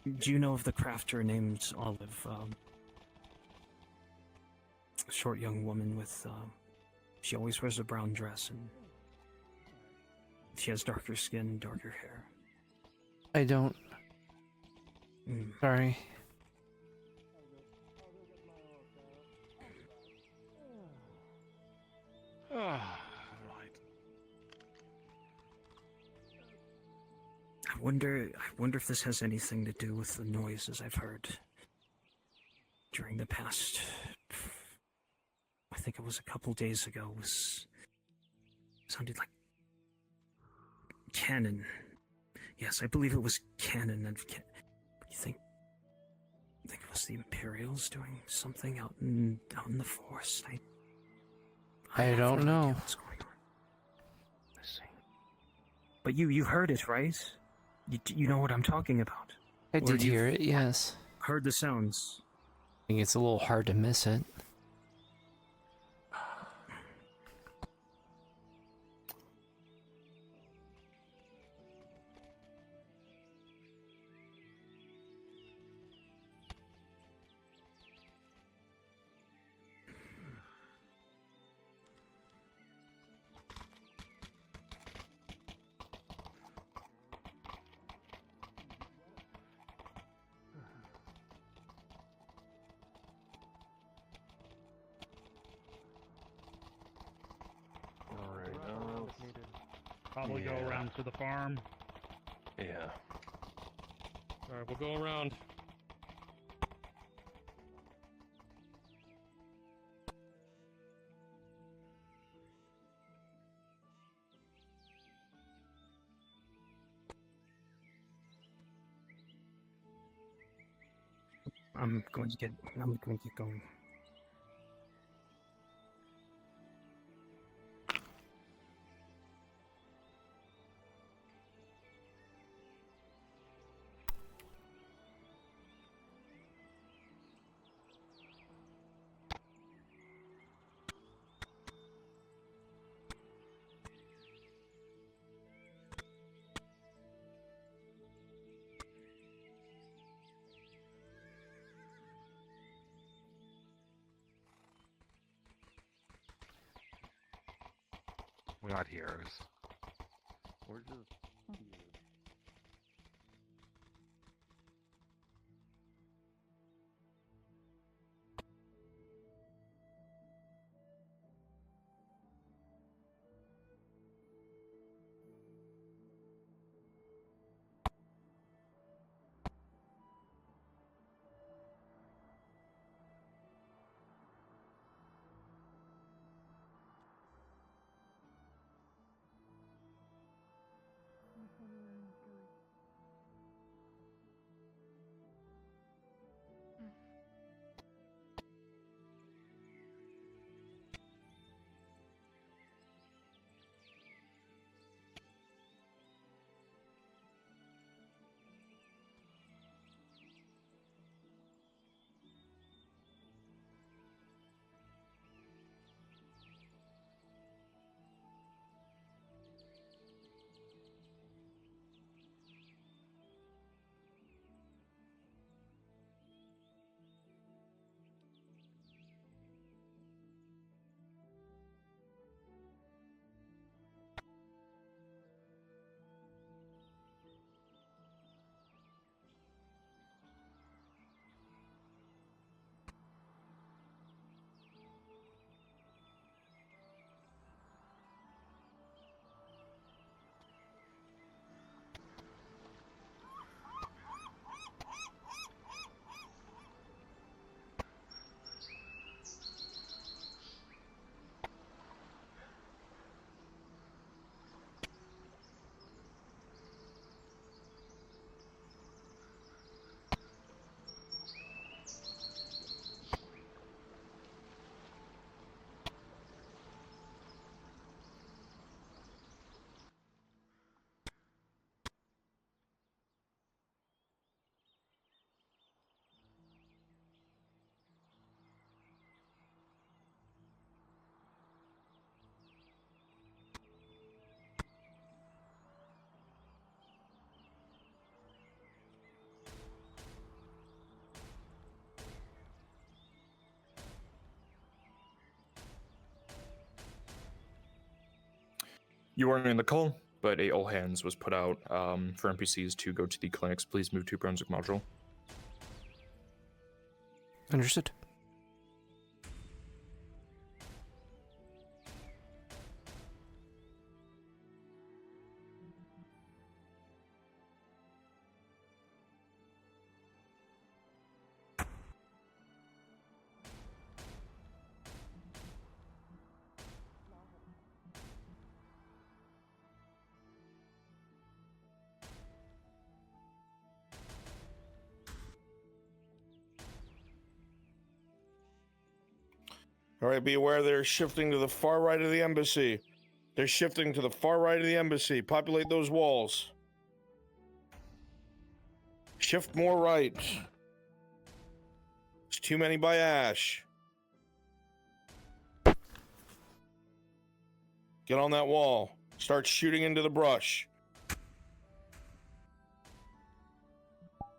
you know of the crafter named Olive? A short young woman with, she always wears a brown dress, and she has darker skin, darker hair. I don't. Sorry. Right. wonder if this has anything to do with the noises I've heard during the past. I think it was a couple days ago. Sounded like cannon. Yes, I believe it was cannon. And you think it was the Imperials doing something out in the forest? I don't know. What's going on? Let's see. But you heard it, right? You know what I'm talking about. I did hear it, yes. Heard the sounds. I think it's a little hard to miss it. Probably go around to the farm. Yeah. Alright, we'll go around. I'm going to get going. We're not heroes. We're just You weren't in the call, but a all hands was put out for NPCs to go to the clinics. Please move to Brunswick module. Understood. All right, be aware they're shifting to the far right of the embassy. They're shifting to the far right of the embassy. Populate those walls. Shift more right. There's too many by Ash. Get on that wall. Start shooting into the brush.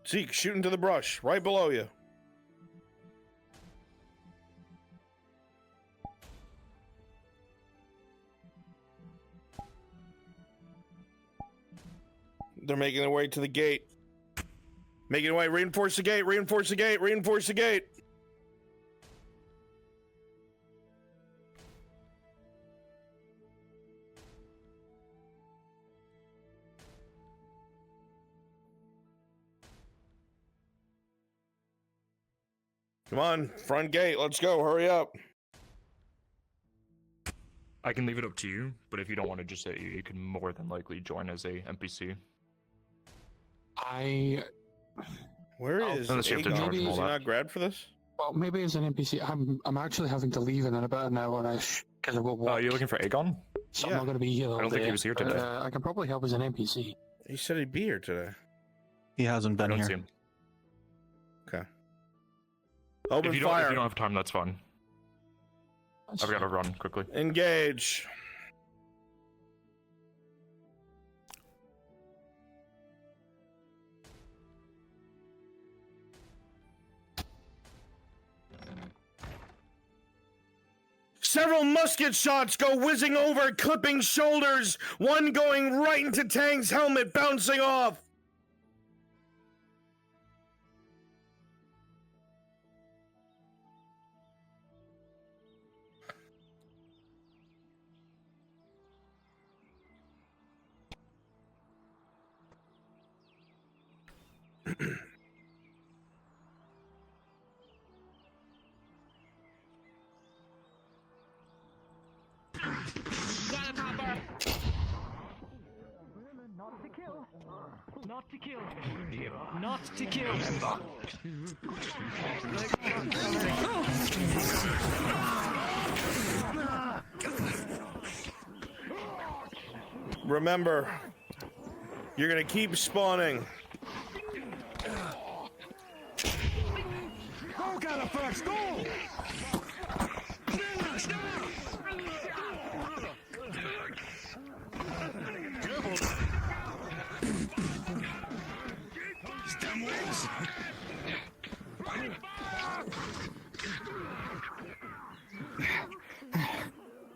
Zeke, shoot into the brush, right below you. They're making their way to the gate. Making their way, reinforce the gate, reinforce the gate, reinforce the gate. Come on, front gate, let's go, hurry up. I can leave it up to you, but if you don't want to just say you can more than likely join as a NPC. Where is Unless you have to Aegon? charge Is him all he that. not grabbed for this? Well, maybe as an NPC, I'm actually having to leave in about an hour-ish because I will walk. Oh, you're looking for Aegon? So I'm not going to be here all I don't think day, he was here but, today. I can probably help as an NPC. He said he'd be here today. He hasn't I been don't here. see him. Okay. Open if you fire. Don't, if you don't have time, that's fine. I've got to run quickly. Engage. Several musket shots go whizzing over, clipping shoulders, one going right into Tang's helmet, bouncing off. Not to kill. Not to kill. Not to kill. Remember, you're gonna keep spawning. Go get it first. Go.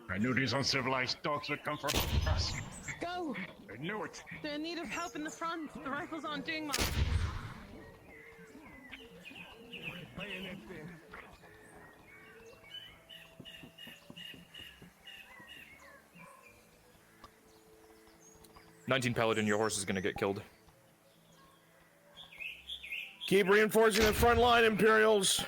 I knew these uncivilized dogs would come for us. Go! I knew it. They're in need of help in the front. The rifles aren't doing much. Bayonet there. 19 Paladin, your horse is gonna get killed. Keep reinforcing the front line, Imperials.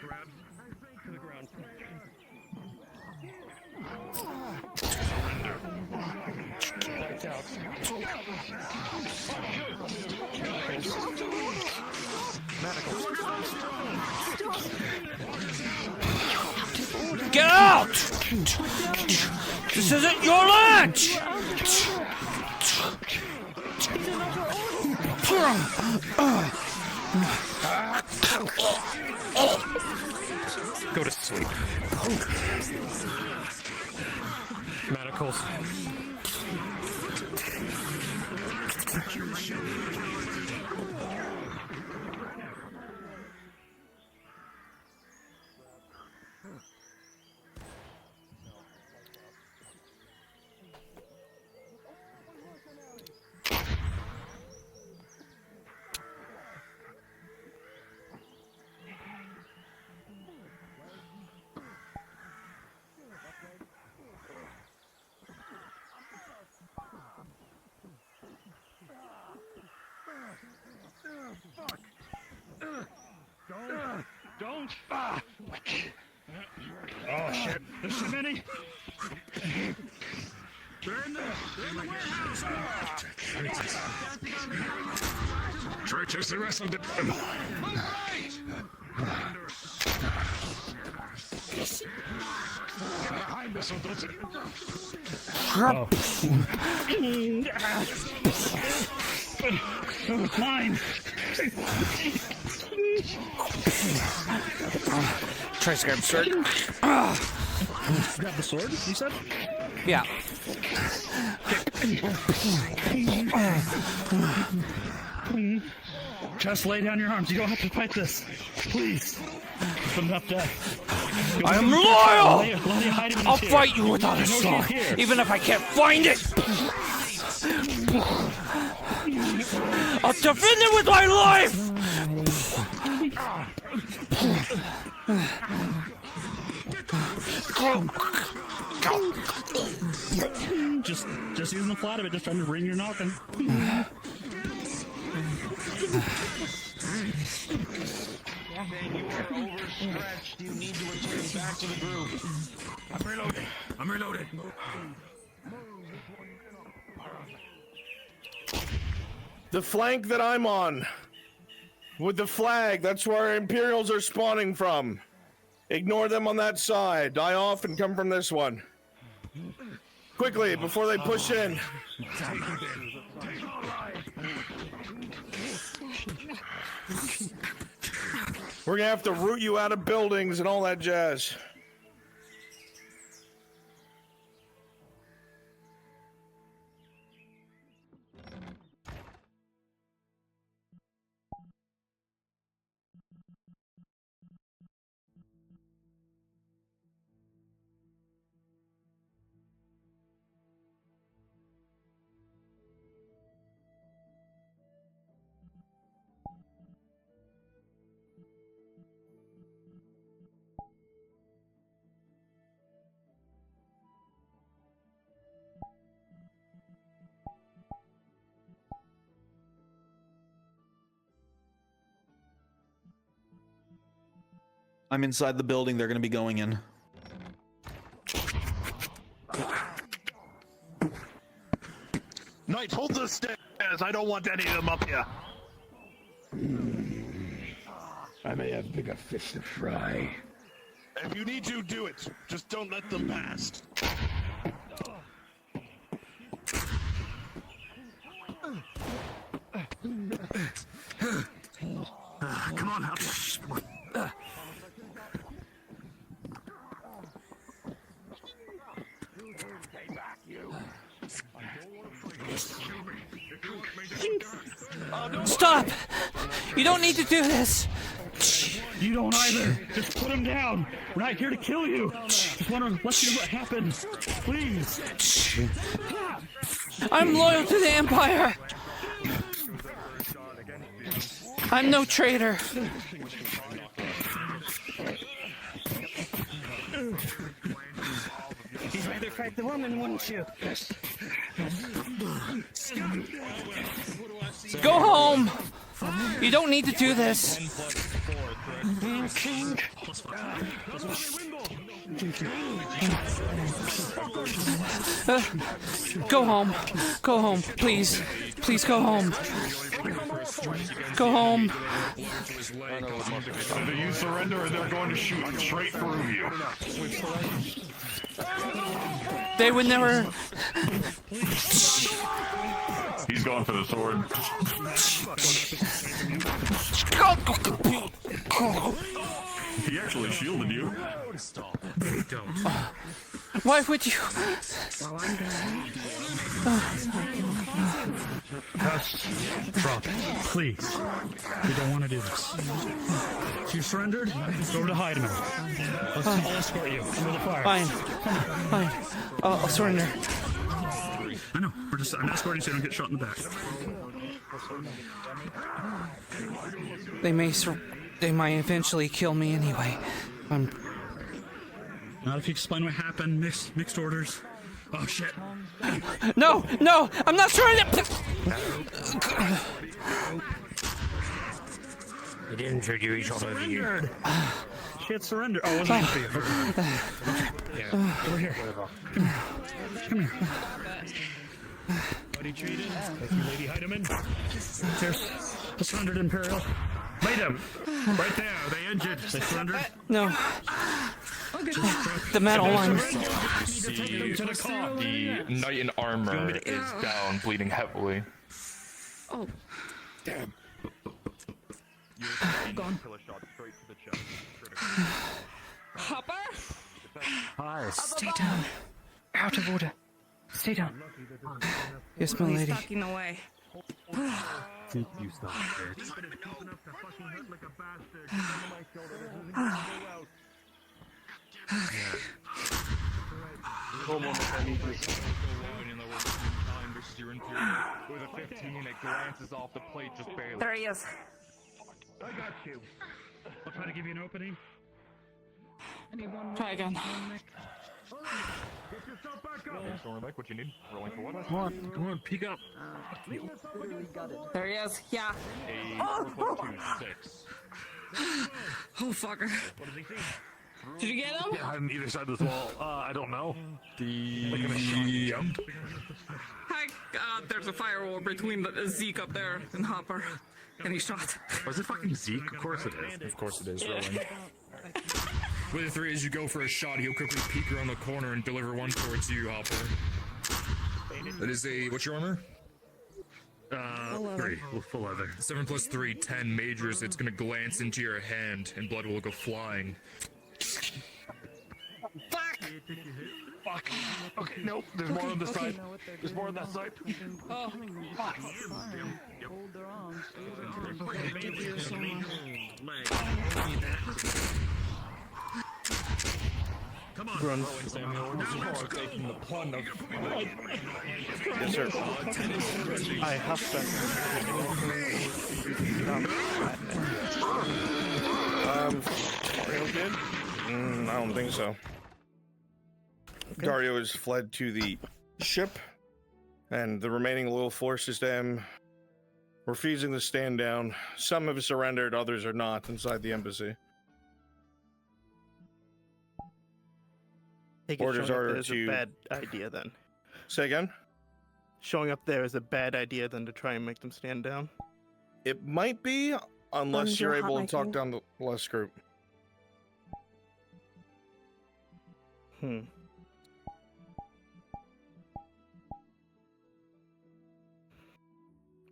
Grab to the ground. Lights out. Get out! This isn't your lunch! Go to sleep. Manacles. Oh shit! There's too many. They're in the warehouse. Try chase the rest of them. Behind us, Oh, mine. Try to grab the sword. Grab the sword, you said? Yeah. Just lay down your arms. You don't have to fight this. Please. It's been enough death. I am loyal! I'll fight you without a sword, even if I can't find it! I'll defend it with my life! Just using the flat of it, just trying to ring your noggin. You are overstretched. You need to return back to the group. I'm reloading. The flank that I'm on, with the flag, that's where our Imperials are spawning from. Ignore them on that side. Die off and come from this one. Quickly, before they push in. We're gonna have to root you out of buildings and all that jazz. I'm inside the building they're going to be going in. Knight, hold the stairs. I don't want any of them up here. I may have bigger fish to fry. If you need to, do it. Just don't let them pass. Come on, up. Stop! You don't need to do this! You don't either. Just put him down. We're not here to kill you. Just want to let you know what happened. Please. I'm loyal to the Empire! I'm no traitor. You'd rather fight the woman, wouldn't you? Go home! You don't need to do this. Go home. Go home, please. Please go home. Go home. Either you surrender or they're going to shoot straight through you. They would never... He's going for the sword. He actually shielded you. Why would you? Just drop it, please. We don't want to do this. So you surrendered? Go over to Heidemann. I'll escort you under the fire. Fine. Fine. I'll surrender. I know. I'm escorting so you don't get shot in the back. They might eventually kill me anyway. Not if you explain what happened. Mixed orders. Oh shit. No, I'm not trying to. They didn't figure each other of you. She had surrendered. Oh, it wasn't for you. Yeah, over here. Come here. Buddy treated. Thank you, Lady Heidemann. There's a surrendered Imperial. Made him. Right there. They injured. They surrendered. No. The metal ones. The knight in armor is down, bleeding heavily. Oh. Damn. Gone. Hopper? Hi. Stay down. Out of order. Stay down. Yes, my He's lady. tucking away. Keep you stop, bitch. With a 15, it glances off the plate just barely. There he is. I got you. I'll try to give you an opening. Try again. Get yourself back up. Storm like what you need. Rolling for what? Come on, peek up. There he is. Yeah. A 4.26. Oh, fucker. What does he see? Did you get him? Yeah, on either side of this wall. I don't know. Jump. Hi. There's a firewall between the Zeke up there and Hopper. And he shot. Was it fucking Zeke? Of course it is. Of course it is, rolling. With the three, as you go for a shot, he'll quickly peek around the corner and deliver one towards you, Hopper. That is a, what's your armor? 3. Full leather. 7 plus 3, 10 majors. It's gonna glance into your hand, and blood will go flying. Fuck. Okay, nope. There's more on this side. There's more on that side. Oh. Fuck. Hold their arms. Okay, thank you so much. Come on. Run. Taking the plun of... Yes, sir. I have real good? I don't think so. Okay. Dario has fled to the ship, and the remaining loyal forces to him refusing to stand down. Some have surrendered, others are not inside the embassy. Orders are is a bad idea then. Say again? Showing up there is a bad idea then to try and make them stand down. It might be, unless you're able to talk down the less group.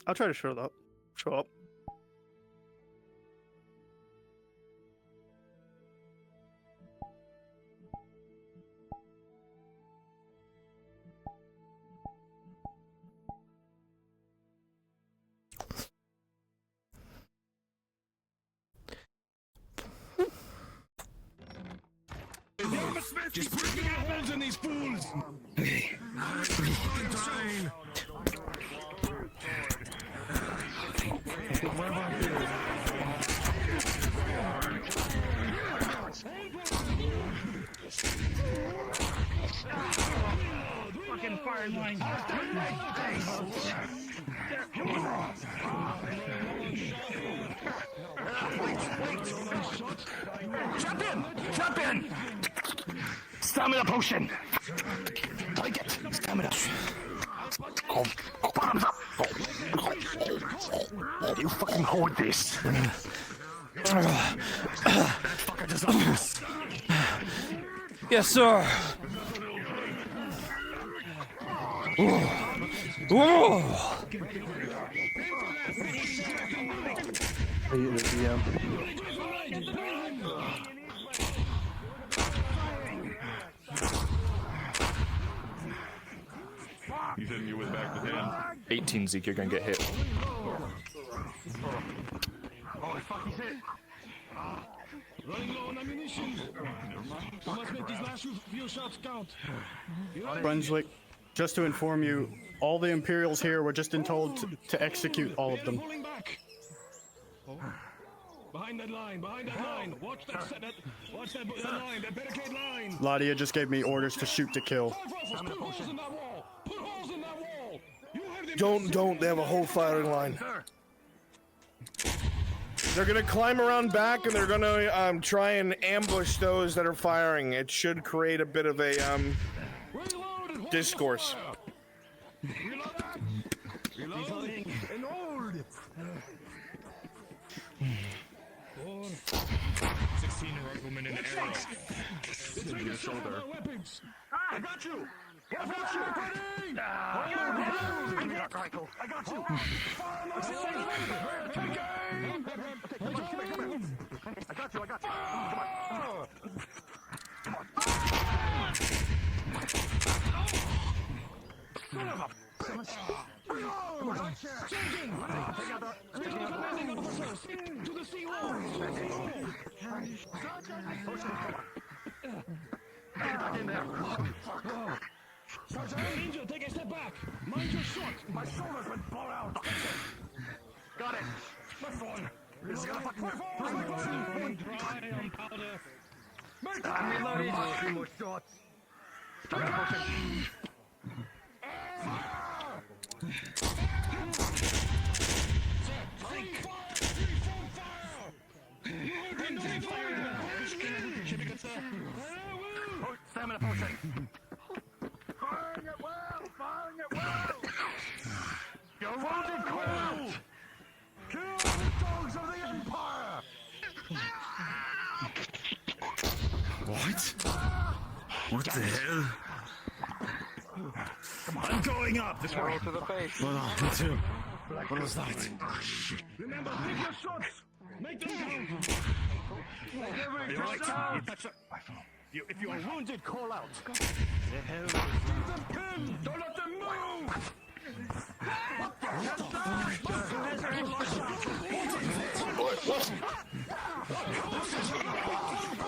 I'll try to show up. Just breaking holes in these fools! Okay. Fucking fire line. Jump in! Stamina potion! Take it! Stamina! Bottoms up! You fucking hold this! Fucker desires! Yes, sir. You said you was back to 10. 18, Zeke, you're gonna get hit. Oh, fuck, he's hit! Running low on ammunition! We must make these last few shots count! Brunswick, just to inform you, all the Imperials here were just been told to execute all of them. Behind that line! Watch that line, that barricade line! Ladia just gave me orders to shoot to kill. Put holes in that wall! Put holes in that wall! You have the Don't, they have a whole firing line. They're gonna climb around back and they're gonna try and ambush those that are firing. It should create a bit of a discourse. Reloading. And hold it. 16 riflemen in arrow. It's in your shoulder. I got you. I got you, buddy. I got you. I got you. Son of a... To the sea wall. Get in there. Sergeant, Ninja, take a step back. Mind your shot. My shoulder's been blown out. Got it. Left one. This is gonna fucking work. I'm reloading. A few more shots. Stamina potion. Firing it well. You're wounded, Quill. Kill the dogs of the Empire. What the hell? I'm going up. This way. To the face. Hold on, me too. What was that? Remember, pick your shots. Make them count. You're right. If you are wounded, call out. The hell? Keep them pinned. Don't let them move.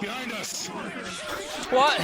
Behind us. What?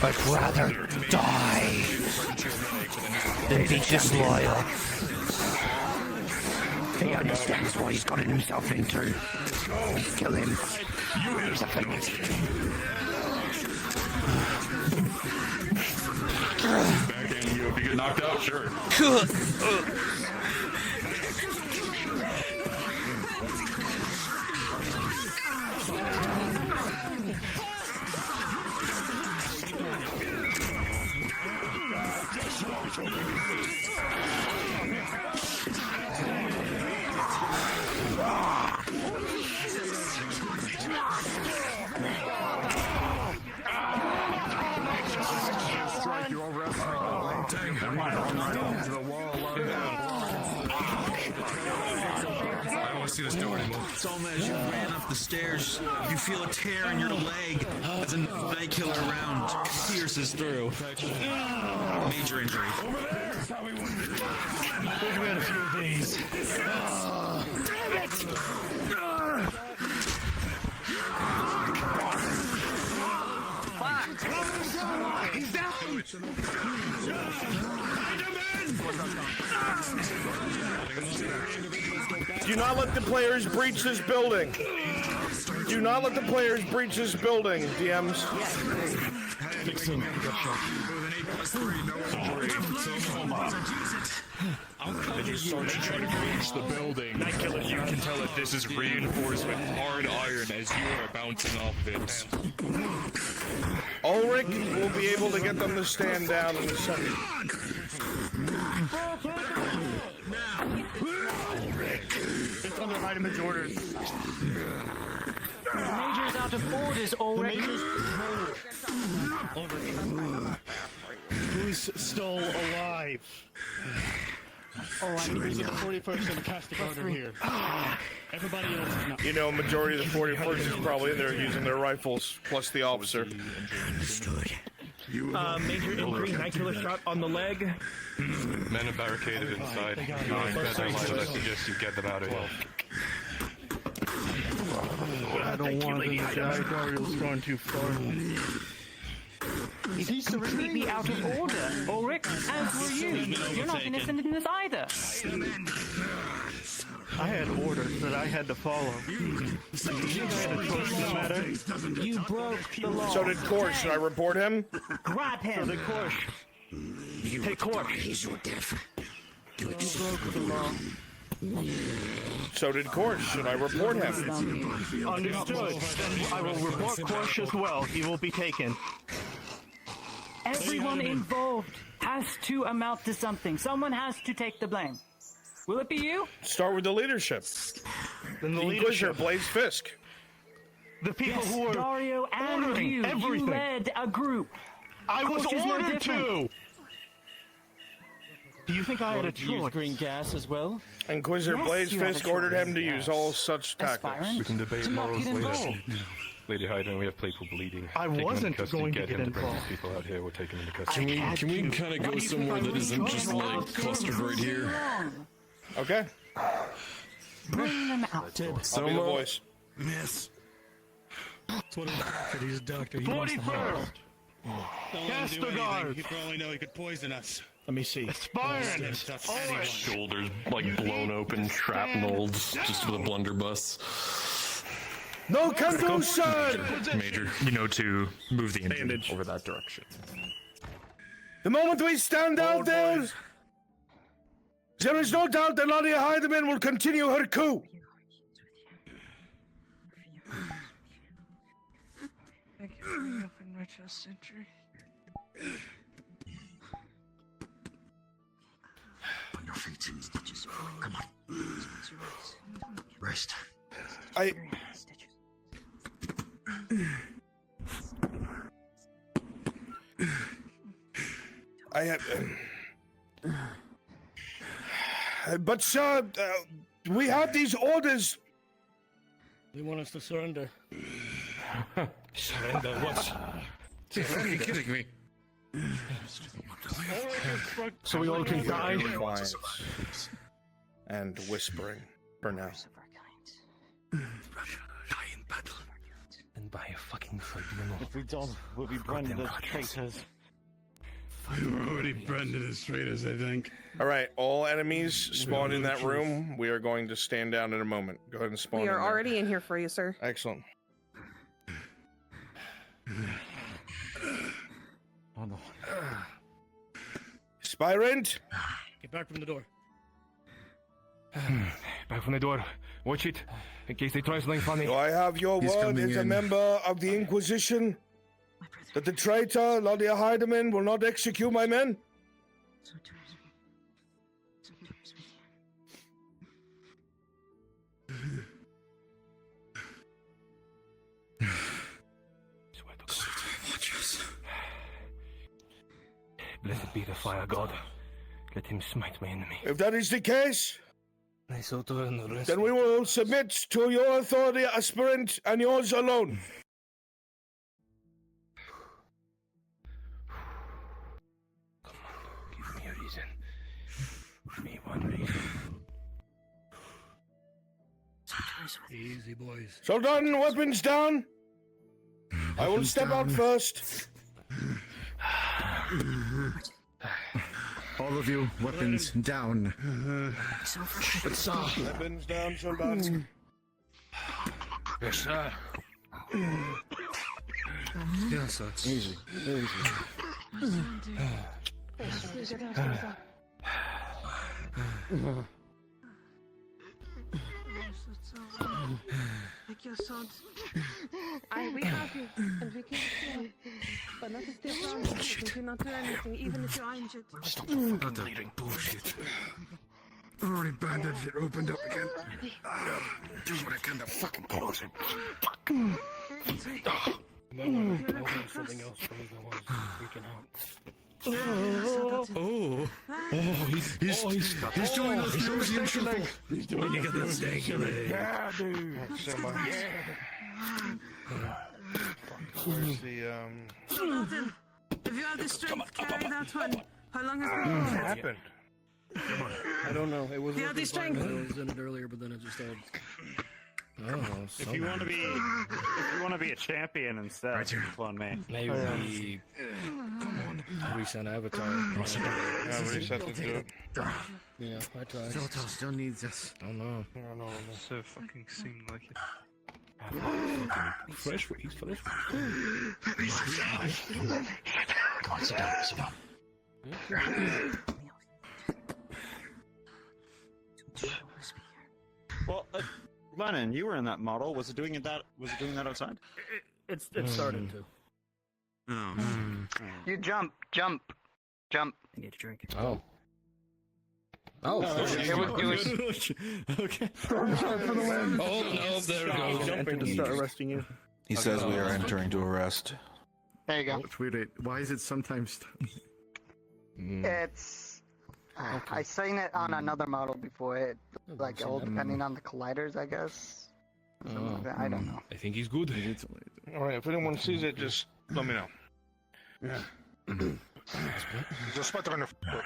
I'd rather die than be disloyal. He understands what he's gotten himself into. Kill him. He's a fanatic. Backhand you if you get knocked out, sure. I don't want to see this do anymore. Solma, as you ran up the stairs, you feel a tear in your leg as a night killer round pierces through. Major injury. Over there. We've had a few of these. Damn it! He's down! Do not let the players breach this building. Do not let the players breach this building, DMs. Sergeant trying to breach the building. Night Killer, you can tell that this is reinforcement hard iron as you are bouncing off it. Ulrich will be able to get them to stand down in a second. It's under itemage orders. The Major's out of orders, Ulrich. Who's still alive? Oh, I need Who's the 41st and the Casting Order here? Everybody else is not. You know, majority of the 41st is probably in there using their rifles, plus the officer. Understood. Major injury, knife-killer shot on the leg. Men are barricaded inside. I suggest you get them out of here. I don't want to die. Dariel's going too far. He's completely out of order. Ulrich, as were you. You're not innocent in this either. I had orders that I had to follow. You had a choice in the matter. You broke the law. So did Korsh. Should I report him? Grab him. So did Korsh. Hey, Korsh. You broke the law. So did Korsh. Should I report him? Understood. Then I will report Korsh as well. He will be taken. Everyone involved has to amount to something. Someone has to take the blame. Will it be you? Start with the leadership. Then the Inquisitor, leadership. Blaze Fisk. The people Yes, who were Dario and ordering you. everything. You led a group. I was Korsh is no ordered different. to. Do you think I had a choice? Green gas as well? Inquisitor Yes, Blaze you have a Fisk ordered him to choice. use all such tactics. Aspirant? We can debate To not morals get later. involved. Lady Hyden, we have people bleeding. I Take him into wasn't custody, going to get get him to bring involved. these people out here. We'll take him into custody. Can we kind of go somewhere that isn't just like clustered right here? Okay. Bring them out. I'll be the voice. Miss. That's what he's a doctor. He wants to 41st. Cast the guard. He probably know he could poison us. Let me see. Aspirant. Shoulders like blown open, shrapnel, just with a blunderbuss. No confusion! Major, you know to move the engine over that direction. The moment we stand out there, there is no doubt that Nadia Heidemann will continue her coup. Thank you for helping my chest injury. Put your feet in stitches. Come on. Rest. I have. But sir, we have these orders. They want us to surrender. Surrender what? Are you kidding me? So we all can die. Quiet and whispering for now. Die in battle. And by a fucking tribunal. If we don't, we'll be branded as traitors. We're already branded as traitors, I think. All right, all enemies spawned in that room. We are going to stand down in a moment. Go ahead and spawn. We are in there. already in here for you, sir. Excellent. Spirant! Get back from the door. Back from the door. Watch it, in case they try something funny. Do I have your He's word coming as a in. member of the Inquisition that the traitor, Nadia Heidemann, will not execute my men? Blessed be the fire god. Let him smite my enemy. If that is the case, Then then we will submit to your authority, aspirant, and yours alone. Give me a reason. Give me one reason. Easy, boys. So done, weapons down. I will step out first. All of you, weapons down. Weapons down, soldaten. Yes, sir. Yes, sir. Easy. Take your swords. We have you, and we can kill you. But not if they're strong. We cannot do anything, even if you're injured. Stop the fucking bleeding bullshit. I've already bandaged it, opened up again. Do what I can to fucking close it. Something else from the ones freaking out. He's doing us nosy and shuffle. He's doing it. That stanky leg. Yeah, dude. So much. Where's the If you have the strength, carry that one. How long has it been? What happened? I don't know. It was Yeah, working this fine strength. when I was in it earlier, but then it just started. Oh, If you want to be a champion instead, clone me. Maybe reset avatar. Yeah, reset to do it. Yeah, I tried. Zoltar still needs us. I don't know. So fucking seem like it. Fresh freeze, fresh. Come on, sit down, sit down. Well, Lennon, you were in that model. Was it doing that? Was it doing that outside? It started to. Oh. You jump. I need a drink. Oh. Oh, it was Okay. Sorry for the win. Oh no, there it goes. Jumping to start arresting you. He says we are entering to arrest. There you go. Wait, why is it sometimes? It's. I seen it on another model before. It like all depending on the colliders, I guess. Something like that. I don't know. I think he's good. Alright, if anyone sees it, just let me know. Yeah. Just sputter in the foot.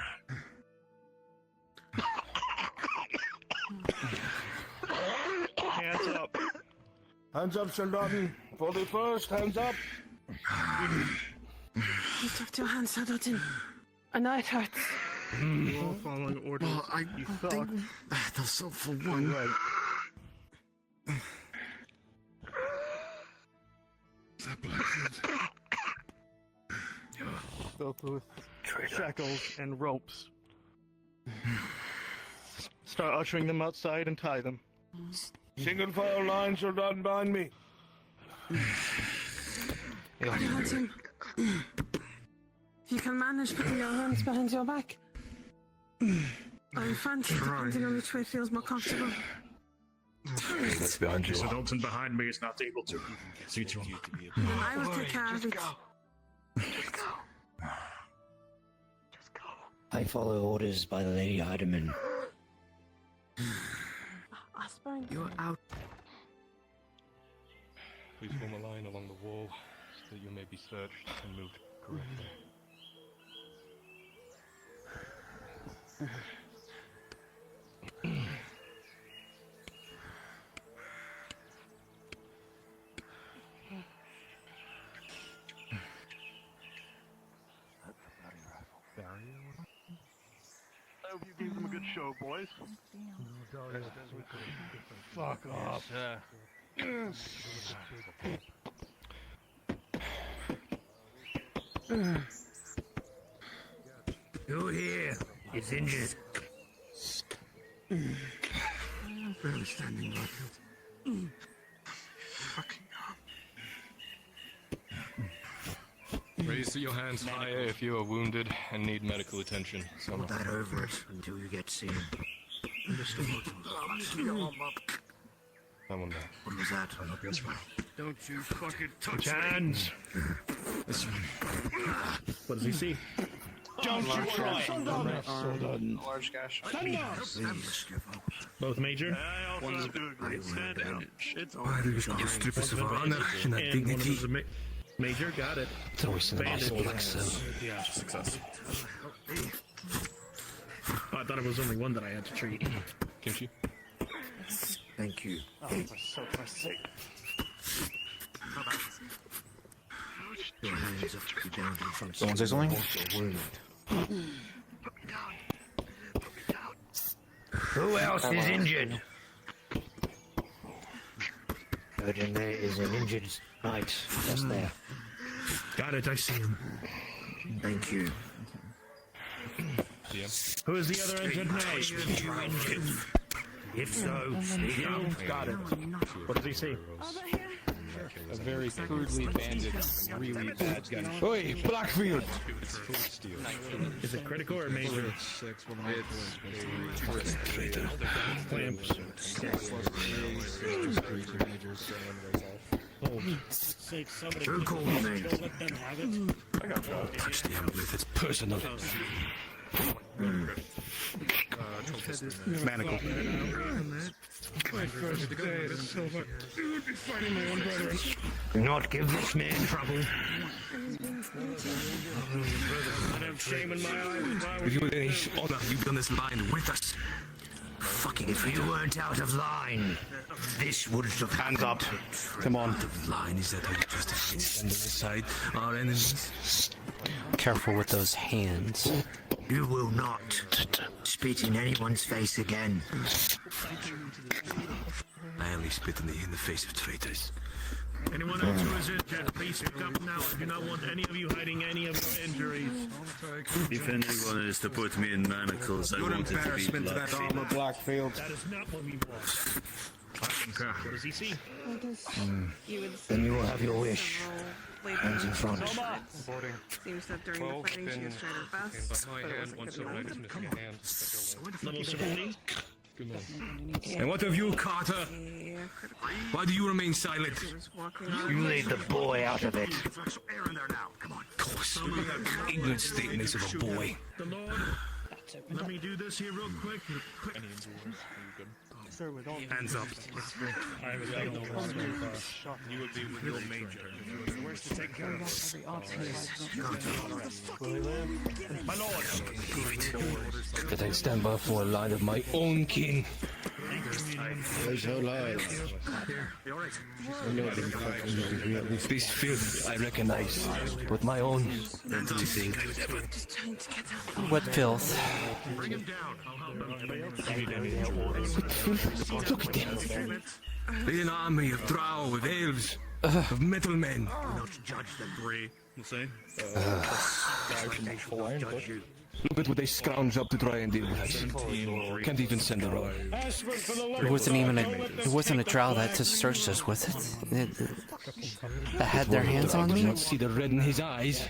Hands up. Hands up, Soldaten. For the first, hands up. Lift up your hands, Soldaten. I know it hurts. We're all following orders. Well, I think that's all for one. Filled with shackles and ropes. Start ushering them outside and tie them. Single file line, Soldaten behind me. Soldaten. You can manage putting your hands behind your back. Or in front, depending on which way feels more comfortable. That's behind you. So Dalton behind me is not able to. See you. I will take care of it. I follow orders by the Lady Heidemann. Aspirin. You're out. Please form a line along the wall so that you may be searched and moved correctly. I hope you gave them a good show, boys. Fuck off. Who here is injured? Barely standing like it. Fucking Raise your hands higher if you are wounded and need medical attention. hold that over it until you get seen. Understood. Someone there. What was that? Don't you fucking touch hands. This one. What does he see? Don't you try it. Large gash. Both major. I also do a great stand-out. It's all Why do you strip us of our honor and our And one of dignity? those major got it. It's always an Bandage. awful accent. Yeah, success. Oh, I thought it was only one that I had to treat. Kimchi? Thank you. Oh, for Christ's sake. Your hands have to be down in front. Someone say something? Also wounded. Who else is injured? Urgent, there is an injured knight just there. Got it, I see him. Thank you. Who is the other injured knight? If so, speak up. Got it. What does he see? A very crudely banded, really bad gun. Oi, Blackfield! Is it critical or major? Clamps. Sake, somebody Who called me? let them have it. I got you. Touch the amulet, it's personal. Manacle. My first day at Silver. You would be fighting my own brethren. Do not give this man trouble. I have shame in my eyes. If you had any honor, you'd be on this line with us. Fucking if you weren't out of line, this would have hands up. Come on. Out of line, is that how you justify standing aside our enemies? Careful with those hands. You will not spit in anyone's face again. I only spit in the face of traitors. Anyone else who is injured, please pick up now. I do not want any of you hiding any of your injuries. If anyone is to put me in manacles, I want it to be blood. Blackfield. That is not what we want. What does he see? Then you will have your wish. Hands in front. Seems that during the fighting she was trying her best, but it wasn't good enough. Level 17. And what of you, Carter? Why do you remain silent? You laid the boy out of it. Of course. Ignorant statements of a boy. The Lord, let me do this here real quick. Hands up. You would be with your major. Where's to take care of us? My lord! That I stand by for a line of my own kin. There's no lies. This filth I recognize, but my own. I don't think I would ever. What filth? Bring him down. I'll help him. Look at them. They're an army of drow, of elves, of metal men. Not judge them, Bree. You say? Look at what they scrounge up to try and deal with us. Can't even send a rope. It wasn't a drow that just searched us, was it? That had their hands on me? Not see the red in his eyes.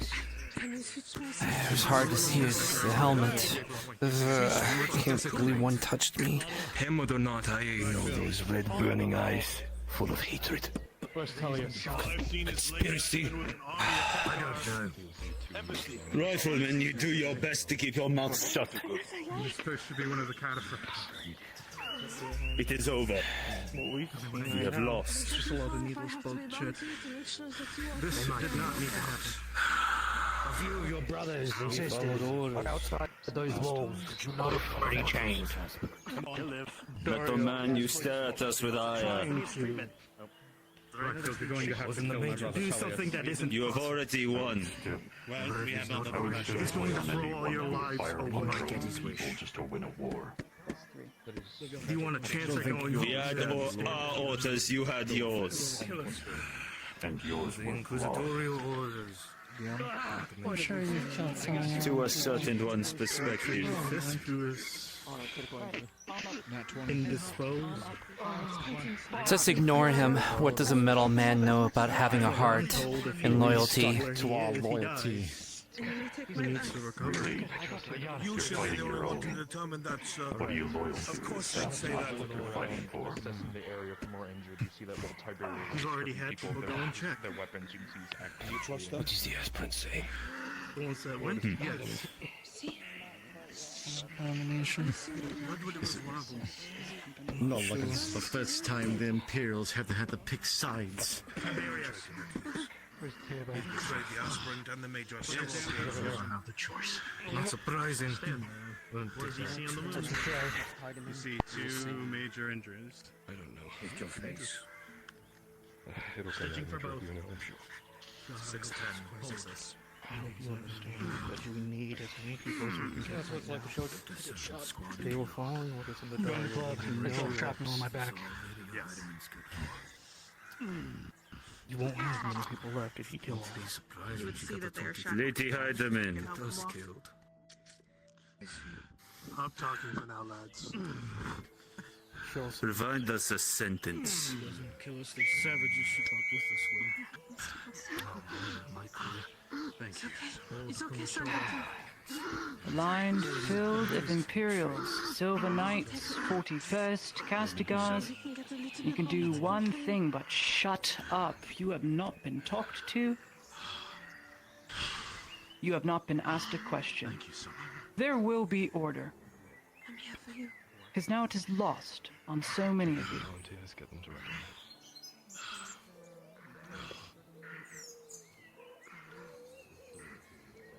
It was hard to see his helmet. I can't believe one touched me. Helmet or not, I know those red burning eyes, full of hatred. First tell you. Conspiracy. I don't know. Rifleman, you do your best to keep your mouth shut. You're supposed to be one of the cataphracts. It is over. You have lost. Just a lot of needles bullshit. This did not need to happen. A few of your brothers and sisters are outside those walls. You not already changed. Come on, live. Metal man, you stare at us with ire. You're going to have to kill my brother. Do something that isn't. You have already won. Well, we have not done much. He's going to throw all your lives over my get his wish. Just to win a war. Do you want a chance at going We had our orders, you had yours. And yours the inquisitorial orders. I'm sure you killed someone. To a certain one's perspective. This who is indisposed. Just ignore him. What does a metal man know about having a heart and loyalty? To all loyalty. He needs to recover. You should be the only one to determine that, sir. What are you loyal to? Of course I'd say that. What you're fighting for. He's already had people go and check. Their weapons, you can see he's active. You trust What does the aspirant say? The ones that went? Yes. Ludwig was one of them. No, like it's the first time the Imperials have had to pick sides. The aspirant and the major. Have the choice. Not surprising. What does he see on the moon? You see two major injuries. I don't know. Hit your face. Stitching for both. 6'10". Hold this. What you need as many people as we can. That's what it's like to show. They were following with us in the dark. They were shrapnel on my back. Yes. You won't have many people left if he kills Be me. surprised You would see that they are shot. Lady Heidemann. Those killed. I'm talking for now, lads. Provide us a sentence. Kill us, these savages should not with us, Will. Thank you. It's okay, sir. Line filled of Imperials, Silver Knights, 41st, Castigars. You can do one thing, but shut up. You have not been talked to. You have not been asked a question. Thank you, sir. There will be order. I'm here for you. Because now it is lost on so many of you. Volunteers, get them to recognize.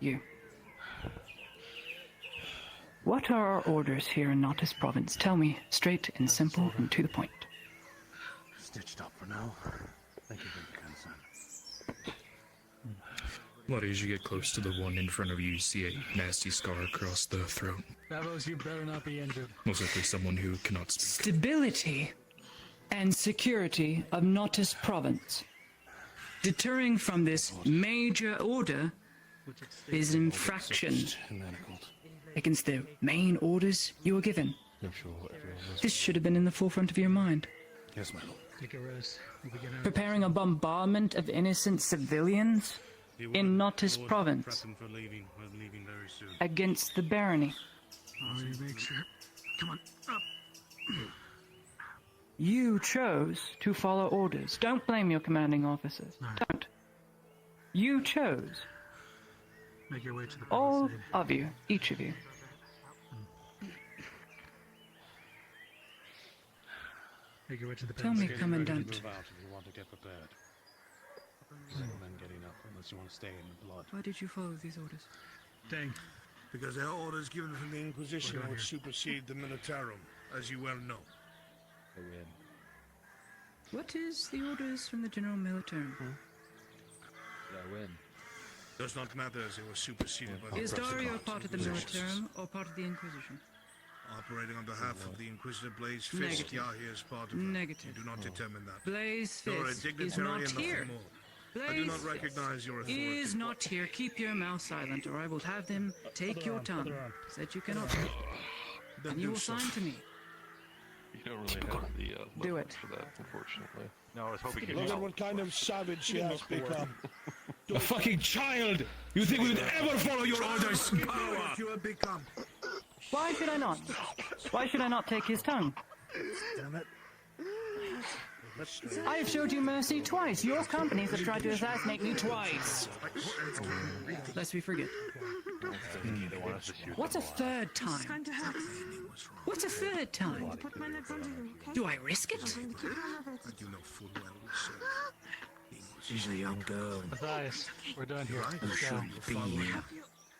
You. What are our orders here in Nautis province? Tell me, straight and simple and to the point. Stitched up for now. Thank you for your concern. Bloody, as you get close to the one in front of you, you see a nasty scar across the throat. Davos, you better not be injured. Most likely someone who cannot speak. Stability and security of Nautis province. Deterring from this major order is an infraction against the main orders you were given. This should have been in the forefront of your mind. Yes, madam. Take a rest. Preparing a bombardment of innocent civilians in Nautis province against the barony. Make sure. Come on, up. You chose to follow orders. Don't blame your commanding officers. Don't. You chose. Make your way to the All palisade. of you, each of you. Make your way to the Tell me, palisade. Commandant. Move out if you want to get prepared. Several men getting up unless you want to stay in the blood. Why did you follow these orders? Dang. Because they are orders given from the Inquisition We're going which supersede the Militarum, as you well know. What is the orders from the General Military? Does not matter as they were superseded by the Is Protestants. Dario part of the Military or part of the Inquisition? Operating on behalf of the Inquisitor Blaze Fist, Negative. Yahi is part of it. Negative. You do not determine that. Blaze You are a Fist dignitary is not and nothing here. more. Blaze I do not Fist recognize your authority. is not here. Keep your mouth silent, or I will have them take your tongue. Said you cannot speak. Then And you do will so. sign to me. You don't really have the Do leverage it. for that, unfortunately. No, I was hoping Look at what kind of savage she has become. A fucking child! You think we would ever follow your orders? What you have become. Why should I not? Why should I not take his tongue? Damn it. I have showed you mercy twice. Your companies have tried to assassinate me twice. Lest we forget. What's a third time? What's a third time? Do I risk it? I do know full well She's a young girl. Matthias, we're done here. I'm sure you're following,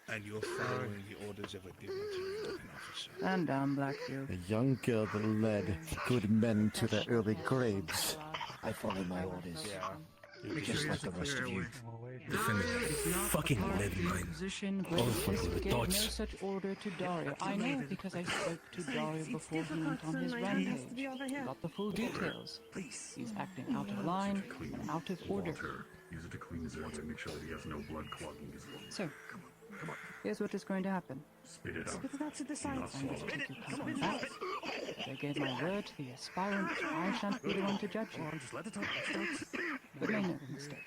and you're following the orders of a dignitary officer. And down, Blackfield. A young girl that led good men to their early graves. I follow my orders. Just like the rest of you. Fucking live mine. Position All for the gave no thoughts. such order to Dario. I know because I spoke to Dario before he went on his rampage. Got the full details. He's acting out of line and out of order. Use it to clean his water and make sure that he has no blood clogging his lungs. So, here's what is going to happen. Spit it out. Spit it out to the side. I'm going to take you company back. I gave my word to the aspirant. I shan't be the one to judge you. Just let it out. But make no mistake.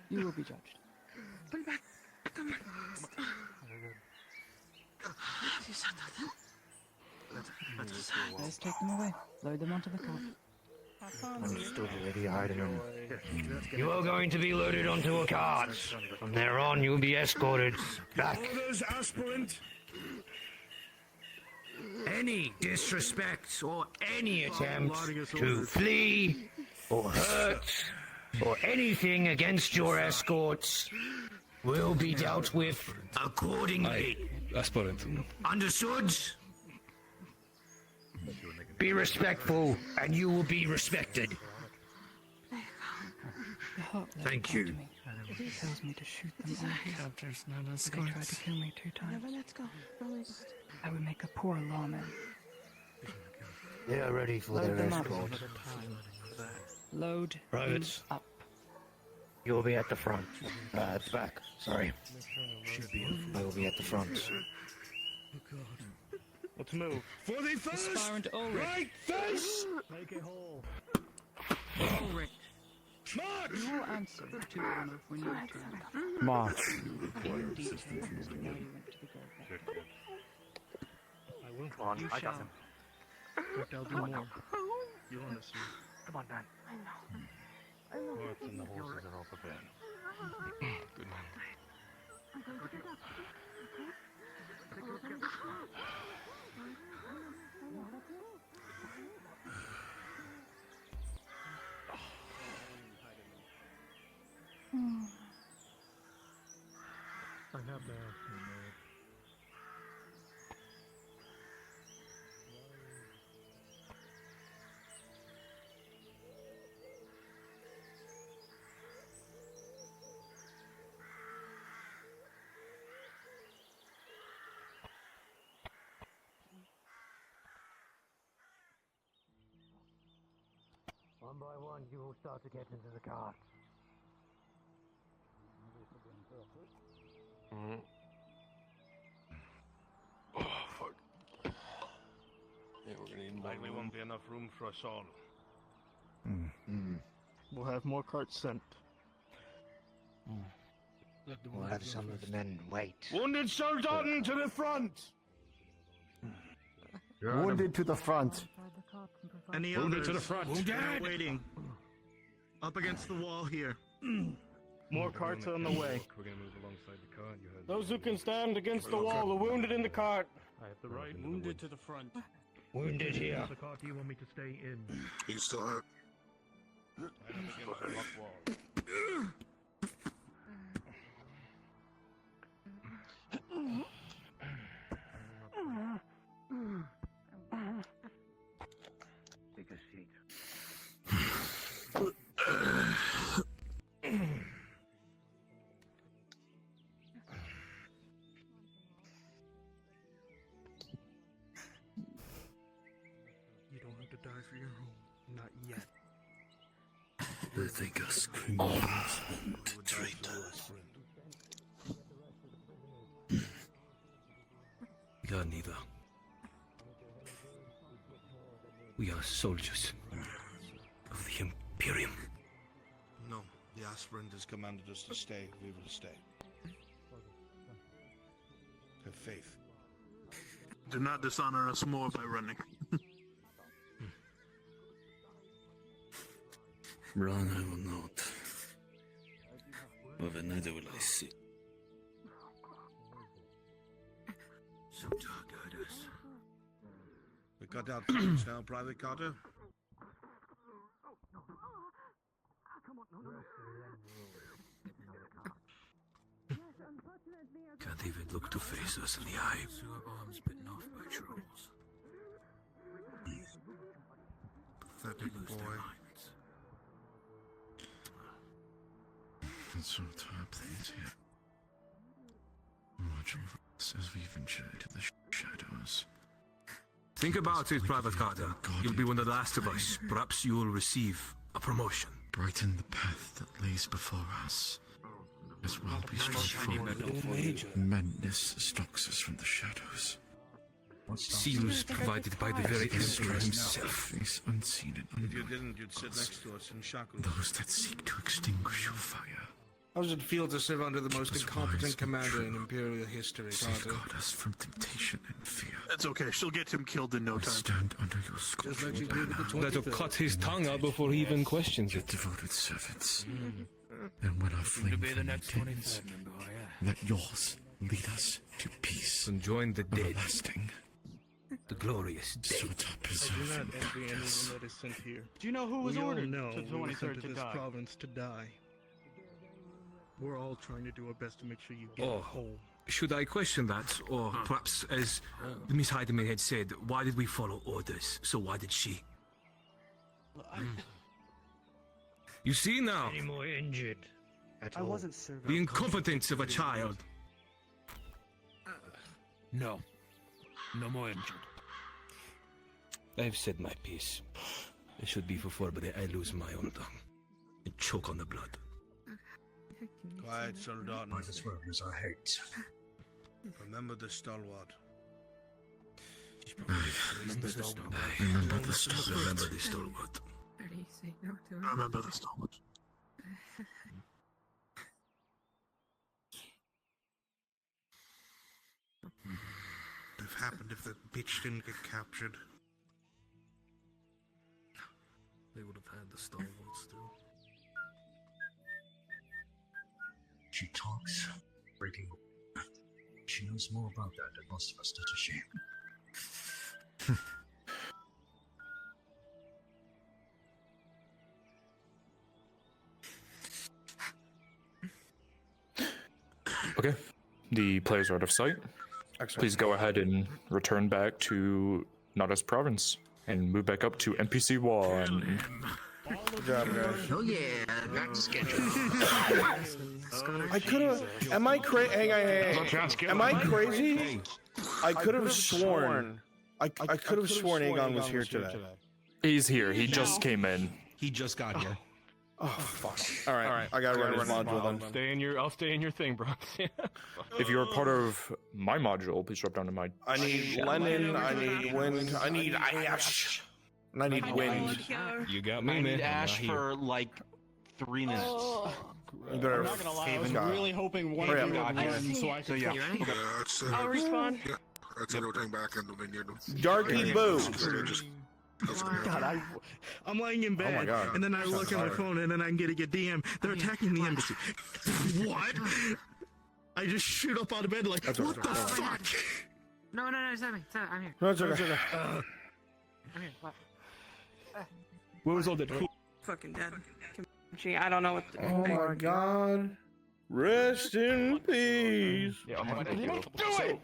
You will be judged. Pull back. Come on. You said nothing. Let's take them away. Load them onto the cart. Understood already, Arden. You are going to be loaded onto a cart. From there on, you will be escorted back. Orders, aspirant. Any disrespect or any attempt to flee or hurt or anything against your escorts will be dealt with accordingly. Aspirant. Understood? Be respectful, and you will be respected. Thank you. He tells me to shoot them all here. They tried to kill me 2 times. Never let go. Promise. I would make a poor lawman. They are ready for Load their them up. escort. Load them Privates. up. You will be at the front. At the back. Sorry. I will be at the front. Let's move. For the first Aspirant Ulrich. right face. Make a hole. Ulrich. March. You will answer to Ormov when you return. March. In detail as to why you went to the grove. I will. Come on, I got him. I'll do more. You'll understand. Come on, man. I know. Horse and the horses are all prepared. Good man. I have to ask you, Mayor. One by one, you will start to get into the cart. Oh, fuck. Yeah, we're gonna need more. Likely won't be enough room for us all. We'll have more carts sent. We'll have some of the men wait. Wounded Soldaten to the front! Wounded to the front. Any Wounded others? to the front. Wounded. Waiting. Up against the wall here. More carts on the way. We're gonna move alongside the cart. You heard Those who can stand against the wall, the wounded in the cart. I have the right. Wounded to the front. Wounded here. the cart. Do you want me to stay in? You still hurt. Right up against the rock wall. Take a seat. You don't have to die for your home. Not yet. They think us criminals and traitors. We are neither. We are soldiers of the Imperium. No, the aspirant has commanded us to stay. We will stay. Have faith. Do not dishonor us more by running. Run I will not. Over neither will I sit. So guide us. We cut out things now, Private Carter. Can't even look to face us in the eye. Your arms bitten off by trolls. Pathetic boy. Let's sort of up things here. Watch over us as we venture into the shadows. Think about it, Private Carter. You'll be one of the last of us. Perhaps you'll receive a promotion. Brighten the path that lays before us. As well we strive forward. Madness stalks us from the shadows. Seals provided by the very Emperor himself. Face unseen and If you unknown. didn't, you'd sit next to us in shackles. Those that seek to extinguish your fire. How does it feel to serve under the most As incompetent wise and commander true. in Imperial history, Carter? Safeguard us from temptation and fear. It's okay. She'll get him killed in no We time. stand under your scorching like she did with the banner. That'll cut his tongue out before he even questions Your it. devoted servants. And when our flame maintains, let yours lead us to peace. And join the dead. Everlasting. The glorious dead. So to I do preserve not and envy darkness. anyone that is sent here. Do you know who was We all ordered know to the we were sent 23rd to to this die? province to die. We're all trying to do our best to make sure you get Oh. home. Should I question that? Or perhaps, as Miss Heidemann had said, why did we follow orders? So why did she? You see now, Any more injured? I wasn't serving. the incompetence of a child. No. No more injured. I've said my piece. It should be before, but I lose my own tongue. And choke on the blood. Quiet, Soldaten. By the swearers I hate. Remember the stalwart. Remember the stalwart. Remember the stalwart. Remember the stalwart. Remember the stalwart. What would have happened if that bitch didn't get captured? They would have had the stalwarts too. She talks, breaking. She knows more about that than most of us to shame. Okay, the players are out of sight. Excellent. Please go ahead and return back to Nautis province and move back up to NPC 1. Good job, guys. Oh yeah, back to schedule. I could have. Am I crazy? Hang on. Am I crazy? I could have sworn. I could have sworn Aegon was here today. He's here. He just came in. He just got here. Oh fuck! All right, I gotta run his module then. I'll stay in your thing, bro. If you're part of my module, please drop down to my. I need Lennon. I need wind. I need ash. And I need wind. You got me, I man. need Ash for like 3 minutes. You better. I'm not gonna lie, I was really hoping one Hurry of you up. would win so I could. Yeah, I'll respond. that's everything back in the vineyard. Darky Boo. God, I'm laying in bed, God. and then I look at my phone, and then I'm getting a DM. They're attacking the embassy. What? I just shoot up out of bed like, what the fuck? No, it's not me. It's not, I'm here. No, it's okay. I'm here. What? What was all that? Fucking dead. Gee, I don't know what to Oh my God. Rest in peace. Do it!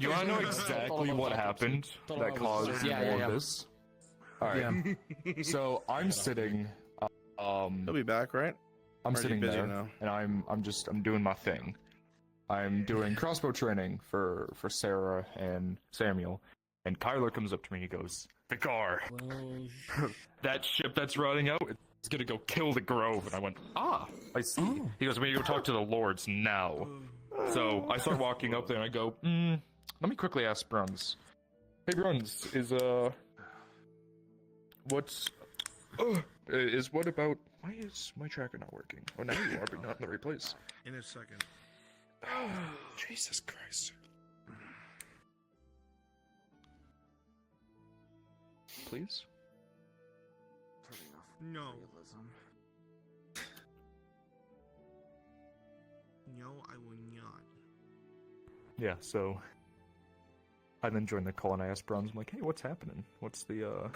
You wanna know exactly what happened that caused all of this? Alright. So I'm sitting. He'll be back, right? I'm Or is he sitting busy there, now? and I'm doing my thing. I'm doing crossbow training for Sarah and Samuel, and Kyler comes up to me and he goes, "Vicar, that ship that's running out, it's gonna go kill the Grove." And I went, "Ah, I see." He goes, "We need to go talk to the lords now." So I start walking up there and I go, "Let me quickly ask Bruns. Hey Bruns, what about? Why is my tracker not working? Oh, now you are, but not in the right place." In a second. Oh, Jesus Christ. Please? No. No, I will not. Yeah, so I then joined the call and I asked Bruns, I'm like, "Hey, what's happening? What's the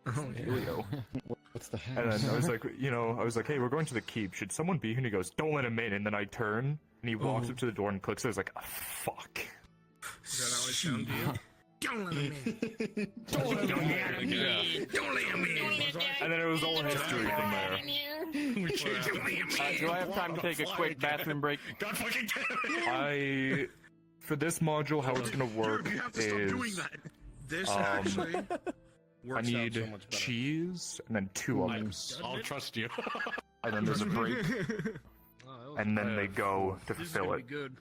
dealio?" What's the And then I was like, "Hey, we're going to the keep. Should someone be here?" And he goes, "Don't let him in." And then I turn and he walks up to the door and clicks it. I was like, "Oh, fuck." Is that how it sounded to you? Don't let him in. Don't let him in. Don't let him in. And then it was all history from there. Do I have time to take a quick bathroom break? God fucking damn it. For this module, how it's gonna work You have to stop doing is that. This actually I works need out so much better. cheese and then 2 olives. I'll trust you. And then there's a break. And then they go to fill it. Good.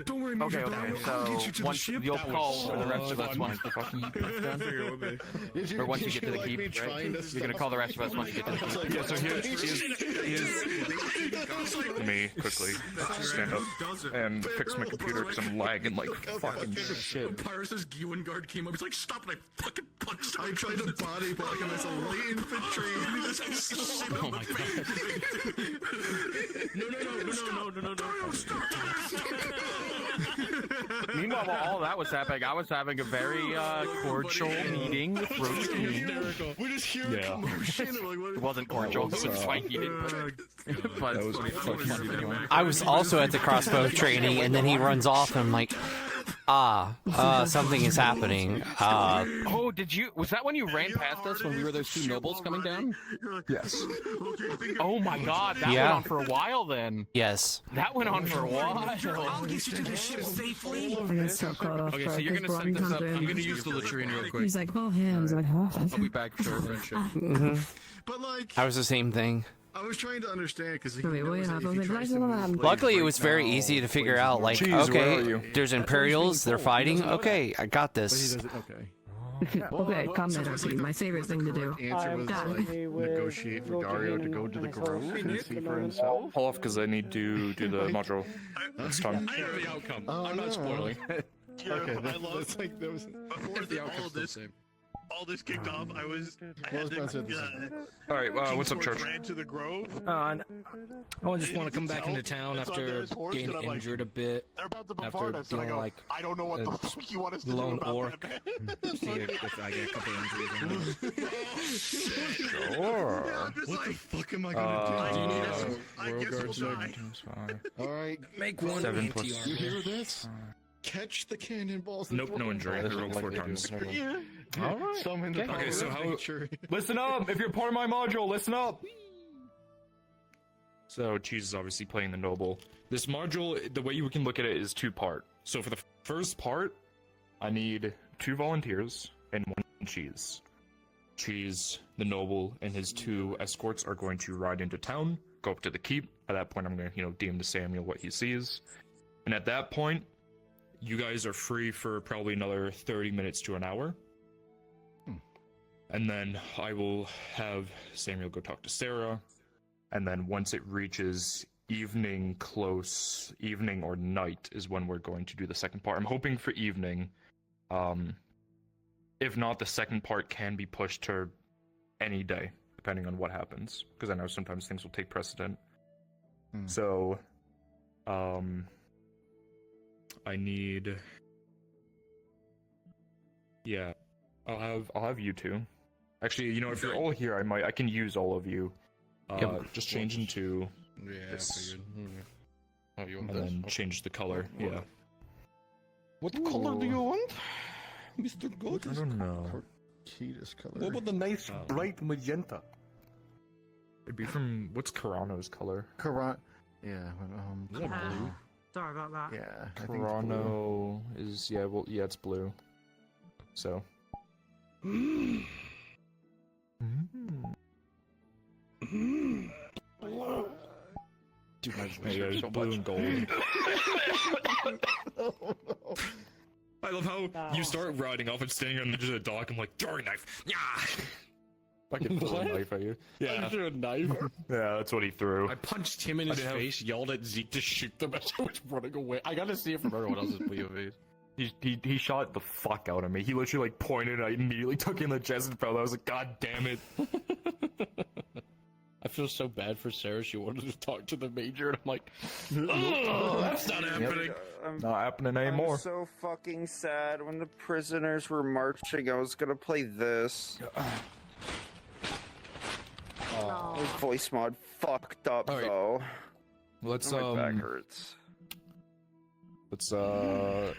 Don't worry, Okay, so once you'll call for the rest of us once the fucking or once you get to the keep, right? You're gonna call the rest of us once you get to the keep. Yeah, so here's me quickly stand up and fix my computer because I'm lagging like fucking shit. Pyrus' Gewengard came up. He's like, "Stop!" And I fucking punched him. I tried to body block him as a light infantry. Oh my God. No. Meanwhile, while all that was happening, I was having a very cordial meeting with Rosie. We just hear a commotion. It wasn't cordial, it was quite heated. But I was also at the crossbow training, and then he runs off, and I'm like, something is happening. Oh, was that when you ran past us when we were those 2 nobles coming down? Yes. Oh my God, that went on for a while then. Yes. That went on for a while. I'll get you to the ship safely. I'm gonna so caught off. Okay, so you're gonna set this up. I'm gonna use the latrine real quick. He's like, "Well, hands." Like, "Oh." I'll be back for friendship. But like, I was the same thing. I was trying to understand because Luckily, it was very easy to figure out. Like, Jeez, where are okay, you? there's Imperials, they're fighting. Okay, I got this. Okay, calm down, Darcy. My favorite thing to do. Answer was like negotiate for Dario to go to the Grove and see for himself. Hold off because I need to do the module this time. I know the outcome. I'm not spoiling it. Okay, that's like that was. Before the all outcome's of this, the same. all this kicked off, I had to, All right, what's up, Church? ran to the Grove. I just want to come back into town after getting injured a bit. After feeling like I don't know what the fuck you want us to do lone about orc. that. See if I get a couple injuries. Sure. What the fuck am I gonna do? Do you need us? I World guess we'll Guards die. All right, make one 7 ATR. plus. you hear this? Catch the cannonballs. Nope, no injury. I rolled 4 times. All right. Summon the Okay, so how? victory. Listen up! If you're part of my module, listen up! So Cheese is obviously playing the noble. This module, the way you can look at it is 2-part. So for the first part, I need 2 volunteers and 1 Cheese. Cheese, the noble, and his 2 escorts are going to ride into town, go up to the keep. At that point, I'm going to, DM to Samuel what he sees. And at that point, you guys are free for probably another 30 minutes to an hour. And then I will have Samuel go talk to Sarah. And then once it reaches evening or night is when we're going to do the second part. I'm hoping for evening. If not, the second part can be pushed to any day, depending on what happens. Because I know sometimes things will take precedent. So, I need... Yeah, I'll have you 2. Actually, if you're all here, I can use all of you. Just change into this. Oh, you want And this? then change the color, yeah. What color do you want, Mr. God? I don't know. Cutest color. What about the nice bright magenta? It'd be from, what's Carano's color? Yeah, Is that blue? Sorry about that. yeah. I think it's blue. Carano is, it's blue. So. Dude, I just Yeah, missed so blue much. and gold. I love how you start riding off and standing on the edge of the dock. I'm like, throwing knife. Yeah. Fucking throw a knife at you. Yeah. Threw a knife. Yeah, that's what he threw. I punched him in his face, yelled at Zeke to shoot them as I was running away. I gotta see it from everyone else's POVs. He shot the fuck out of me. He literally pointed. I immediately took in the chest and fell. I was like, God damn it. I feel so bad for Sarah. She wanted to talk to the major, and I'm like, oh, that's not happening. Not happening anymore. I'm so fucking sad. When the prisoners were marching, I was gonna play this. This voice mod fucked up though. Let's my back hurts. Let's go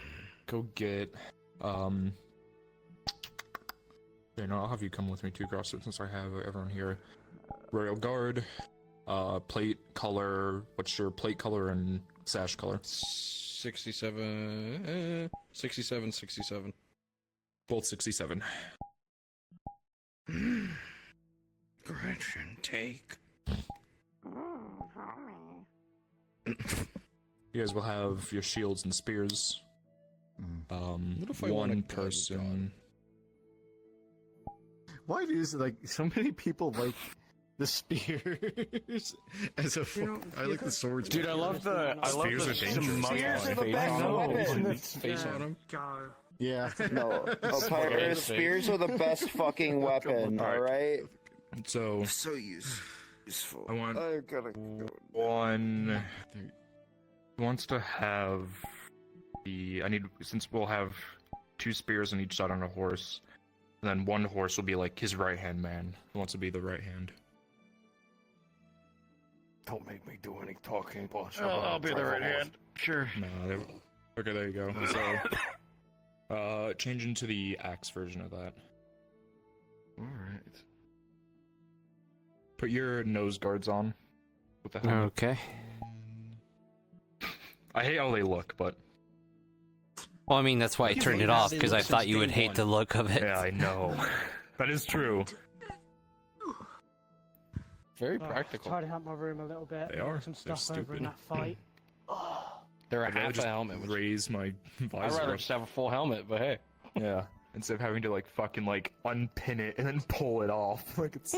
get Okay, no, I'll have you come with me too, Grosset, since I have everyone here. Royal Guard, plate color. What's your plate color and sash color? 67, 67. Both 67. Gretchen, take. You guys will have your shields and spears. What if I want one a person. Why do so many people like the spears as a? I like the swords. Dude, I love the Spears are dangerous. Spears are the best face on him. Yeah. No, spears are the best fucking weapon. All right. So useful. I want I gotta go. one wants to have since we'll have 2 spears on each side on a horse, and then one horse will be like his right hand man. Who wants to be the right hand? Don't make me do any talking, boss. I'll be the right hand. Sure. No, okay, there you go. So, change into the axe version of that. All right. Put your nose guards on. With the helmet. Okay. I hate how they look, but Well, I mean, that's why I turned it off, because I thought you would hate the look of it. yeah, I know. That is true. Very practical. Tidy up my room a little bit. They are. Some They're stuff over in stupid. that fight. They're a I'd rather half a just helmet. raise my I'd visor. rather just have a full helmet, but hey. Yeah. Instead of having to fucking unpin it and then pull it off. It's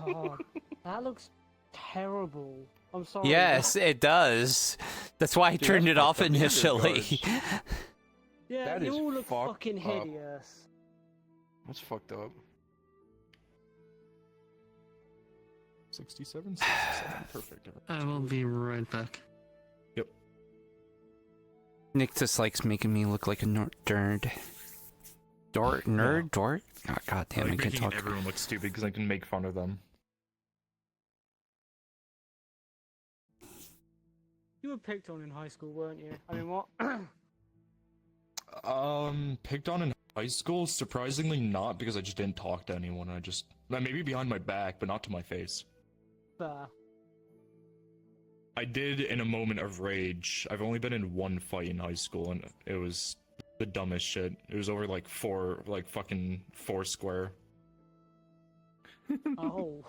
Oh god, that looks terrible. I'm sorry. Yes, it does. That's why I turned it off initially. Yeah, That you is all look fucked fucking up. hideous. That's fucked up. 67, perfect. I will be right back. Yep. Nick just likes making me look like a nerd. Dort? Oh, God damn, I like can't making talk. everyone look stupid because I can make fun of them. You were picked on in high school, weren't you? I mean, what? Picked on in high school? Surprisingly not, because I just didn't talk to anyone. Maybe behind my back, but not to my face. Fair. I did in a moment of rage. I've only been in one fight in high school, and it was the dumbest shit. It was over fucking Foursquare. Oh.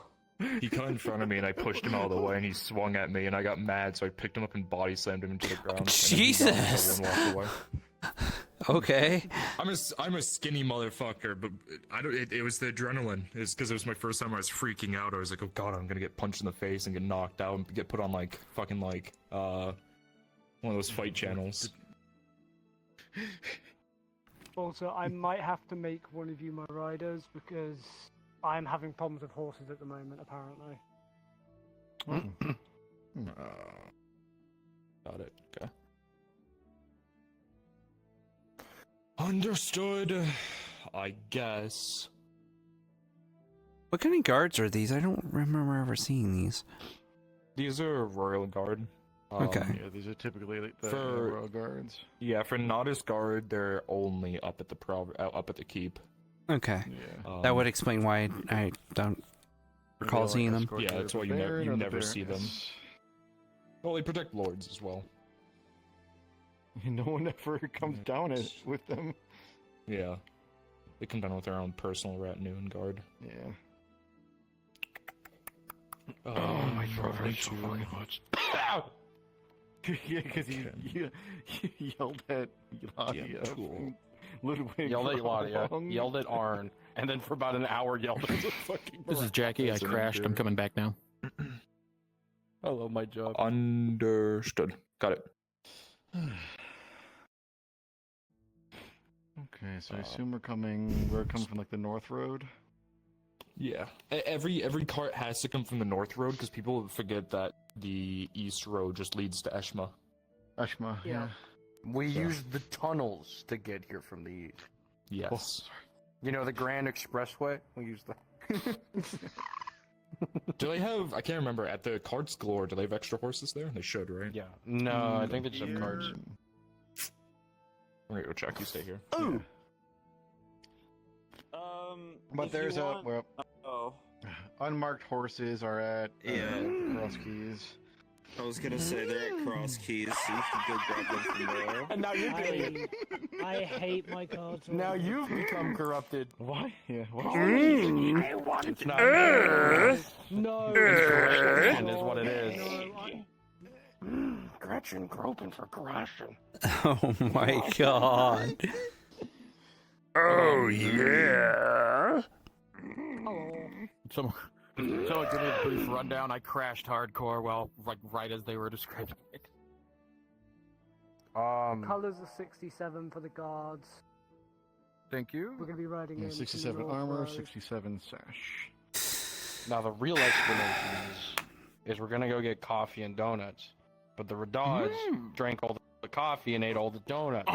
He cut in front of me, and I pushed him out of the way, and he swung at me, and I got mad, so I picked him up and body slammed him into the ground. Jesus! And then he got in trouble and walked away. Okay. I'm a skinny motherfucker, but it was the adrenaline. It's because it was my first time I was freaking out. I was like, oh god, I'm gonna get punched in the face and get knocked out and get put on one of those fight channels. Also, I might have to make one of you my riders because I'm having problems with horses at the moment, apparently. Got it. Okay. Understood. I guess. What kind of guards are these? I don't remember ever seeing these. These are Royal Guard. Okay. Yeah, these are typically like the for Royal Guards. Yeah, for Nautis Guard, they're only up at the up at the keep. Okay. Yeah. That would explain why I don't recall seeing them. Yeah, that's why you never see them. Well, they protect lords as well. No one ever comes down it with them. Yeah. They come down with their own personal retinue and guard. Yeah. Oh, my throat hurts so fucking much. Yeah, because you yelled at Eladia. Ludwig. Yelled at Eladia, yelled at Arn, and then for about an hour yelled at the fucking... This is Jackie. I crashed. I'm coming back now. I love my job. Understood. Got it. Okay, so I assume we're coming from like the North Road? Yeah. Every cart has to come from the North Road because people forget that the East Road just leads to Eshma. Eshma, yeah. We use the tunnels to get here from the east. Yes. You know, the Grand Expressway? We use the... Do they have, I can't remember, at the Carts Galore, do they have extra horses there? They should, right? Yeah. No, I think they just have carts. I'm gonna go check, you stay here. Oh! But there's unmarked horses are at Cross Keys. I was gonna say they're at Cross Keys, so you can go grab them from there. And now you're doing it. I hate my cards. Now you've become corrupted. Why? Yeah. I want it's not. No. Inspiration is what it is. Gretchen groping for corruption. Oh my god. Oh yeah. So give me a brief rundown. I crashed hardcore right as they were describing it. Colors are 67 for the guards. Thank you. We're gonna be riding in 67 armor, 67 sash. Now the real explanation is we're gonna go get coffee and donuts, but the Radauds drank all the coffee and ate all the donuts.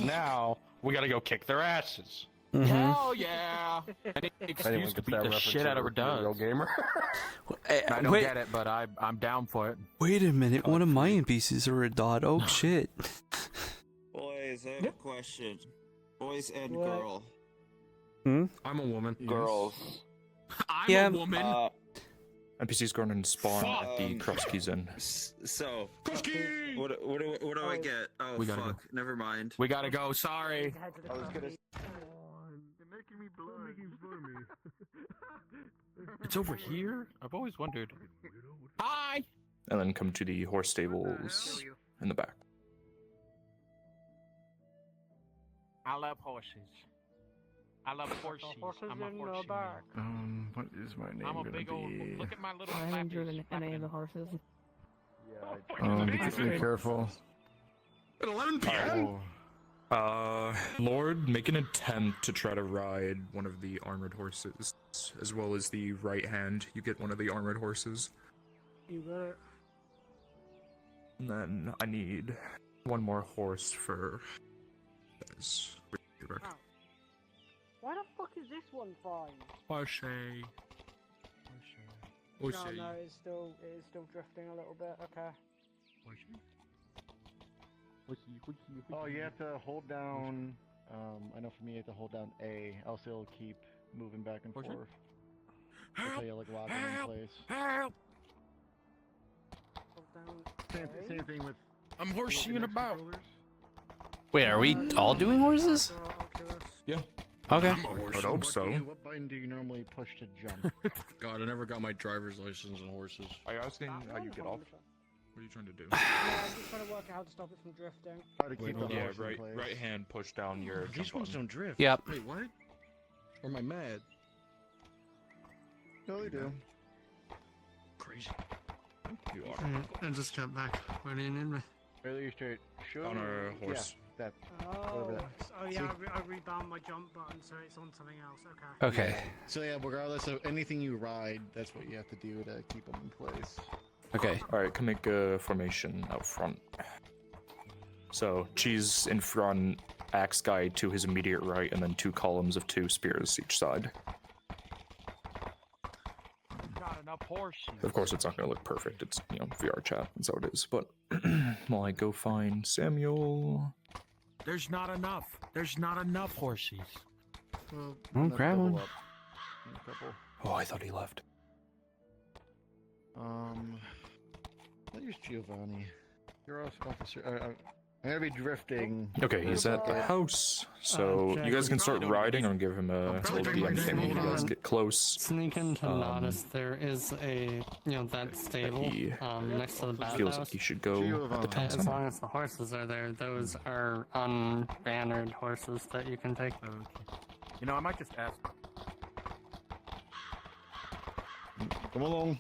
Now we gotta go kick their asses. Mm-hmm. Hell yeah! Any excuse to beat the shit out of Radauds. Real gamer. I don't get it, but I'm down for it. Wait a minute, one of my NPCs are a dot. Oh shit. Boys, I have a question. Boys and girl. Hmm? I'm a woman. Girls. I'm a woman. NPC's going to spawn at the Cross Keys Inn. So, what do I get? Oh, We gotta fuck. go. Never mind. We gotta go. Sorry. I was gonna. It's over here. I've always wondered. Hi. And then come to the horse stables in the back. I love horses. I love horses. I'm a horse man. What is my name I'm a gonna big old. be? Look at my little. I haven't driven any of the horses. Be careful. At 11 p.m. Lord, make an attempt to try to ride one of the armored horses, as well as the right hand. You get one of the armored horses. You got it. And then I need one more horse for... Why the fuck is this one fine? Portray. No, no, it is still drifting a little bit. Okay. Oh, you have to hold down. I know for me, you have to hold down A. Else it'll keep moving back and forth. Until you like lock it in place. Hold down. Same thing with. I'm horsing about. Wait, are we all doing horses? Yeah. Okay. I would hope so. What button do you normally push to jump? God, I never got my driver's license on horses. Are you asking how you get off? What are you trying to do? I'm just trying to work out how to stop it from drifting. How to keep the Yeah, horse in place. right hand push down your These jump ones button. don't drift. Yep. Wait, what? Or am I mad? No, they do. Crazy. You are. I just got back. What do you need me? Earlier straight. Show On a horse. Yeah, that. Oh, that. yeah, I rebound my jump button so it's on something else. Okay. Okay. Yeah. So yeah, regardless of anything you ride, that's what you have to do to keep them in place. Okay. Alright, can make a formation out front. So, Cheese in front, Axe Guy to his immediate right, and then 2 columns of 2 spears each side. Not enough horses. Of course, it's not going to look perfect. It's, you know, VR chat. That's how it is. But, while I go find Samuel... There's not enough. There's not enough horses. Oh, grab one. Oh, I thought he left. Let's use Giovanni. You're officer. I'm gonna be drifting. Okay, he's at the house, so you guys can start riding or give him a little DM thing when you guys get close. Sneak into Nautis. There is a, that stable next to the bathhouse. Feels like he should go at the town As center. long as the horses are there, those are unbannered horses that you can take. You know, I might just ask. Come along.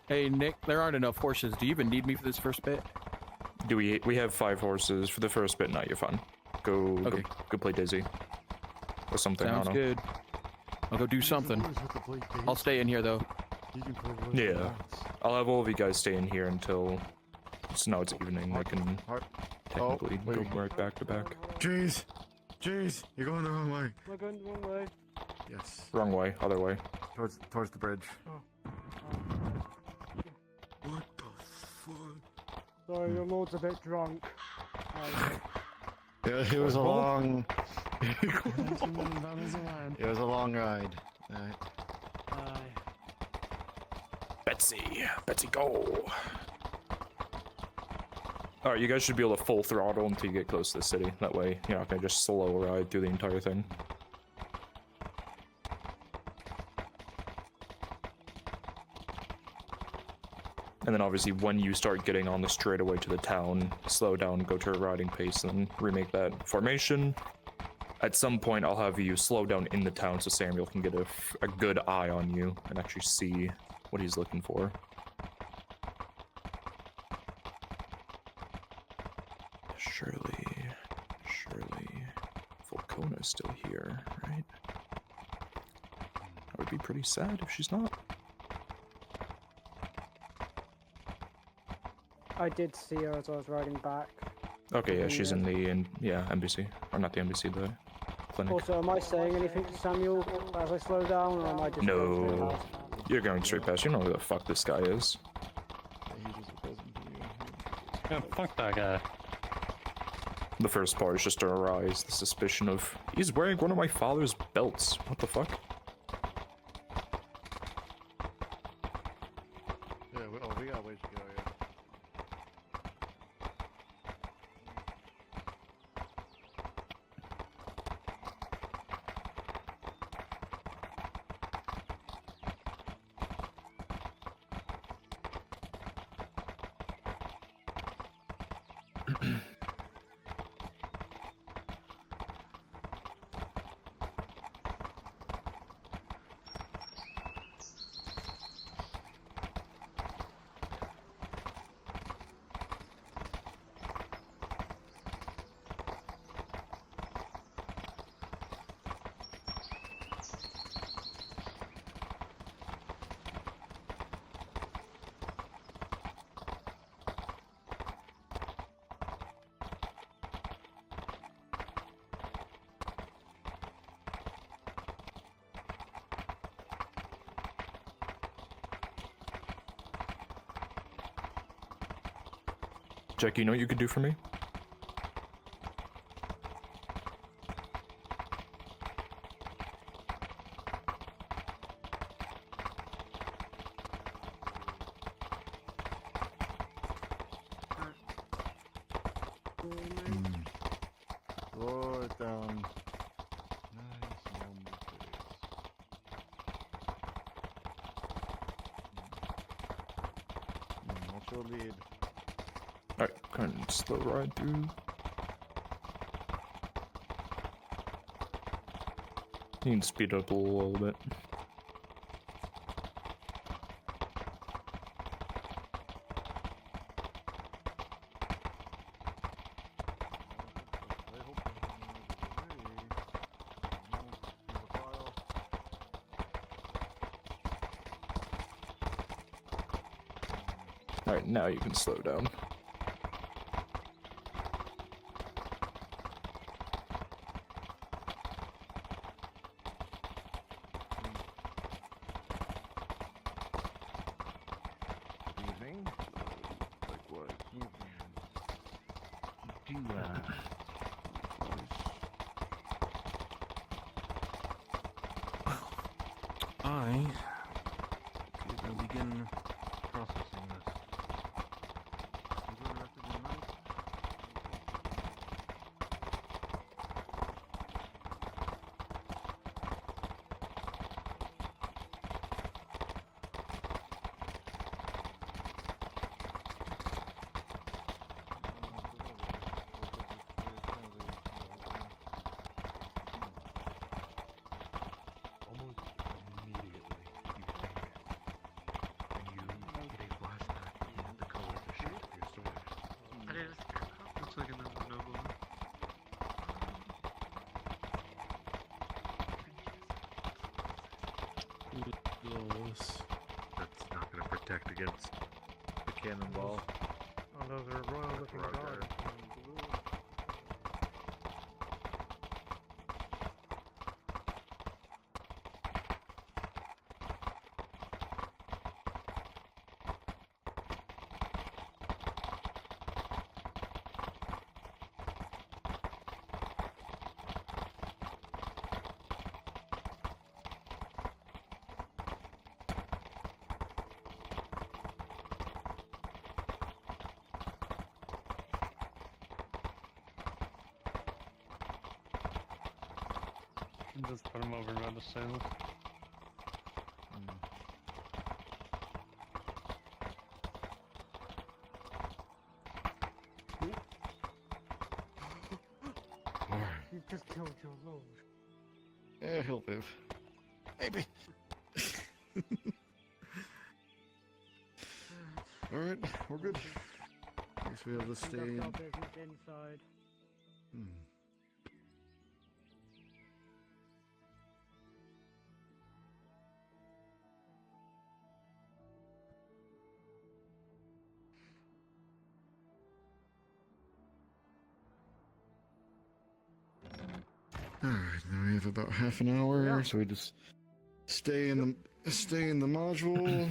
Hey Nick, there aren't enough horses. Do you even need me for this first bit? Do we have 5 horses for the first bit? No, you're fine. Go play Dizzy or something. Sounds I don't know. good. I'll go do something. I'll stay in here though. Yeah, I'll have all of you guys stay in here until now it's evening. We can technically go right back to back. Jeez, you're going the wrong way. Am I going the wrong way? Yes. Wrong way, other way. Towards the bridge. What the fuck? Sorry, your lord's a bit drunk. It was a long. It was a long ride. Betsy, go! Alright, you guys should be able to full throttle until you get close to the city. That way, you're not gonna just slow ride through the entire thing. And then obviously when you start getting on the straightaway to the town, slow down, go to a riding pace, and then remake that formation. At some point I'll have you slow down in the town so Samuel can get a good eye on you and actually see what he's looking for. Surely, Volcona is still here, right? I would be pretty sad if she's not. I did see her as I was riding back. Okay, yeah, she's in the embassy. Or not the embassy, the clinic. Also, am I saying anything to Samuel as I slow down, or am I just going straight No. past? You're going straight past. You know who the fuck this guy is. Yeah, fuck that guy. The first part is just to arise the suspicion of he's wearing one of my father's belts. What the fuck? Yeah, we got ways to go. Yeah. Jackie, you know what you could do for me? Slow it down. Nice, normal pace. What's your lead? Alright, kind of slow ride through. You can speed up a little bit. Alright, now you can slow down. Evening? Like what? Do I could begin processing this. Enjoy the rest of your night. Almost immediately, you think, and you get a flashback of the color of the shirt of your sword. Looks like another noble. That's not going to protect against the cannonball. Oh, those are royal looking Right guards. there. Just put him over by the sails. You just killed your lord. Yeah, he'll live. Maybe. Alright, we're good. Guess we have to stay in. Conduct our business inside. Alright, now we have about half an hour, so we just stay in the module,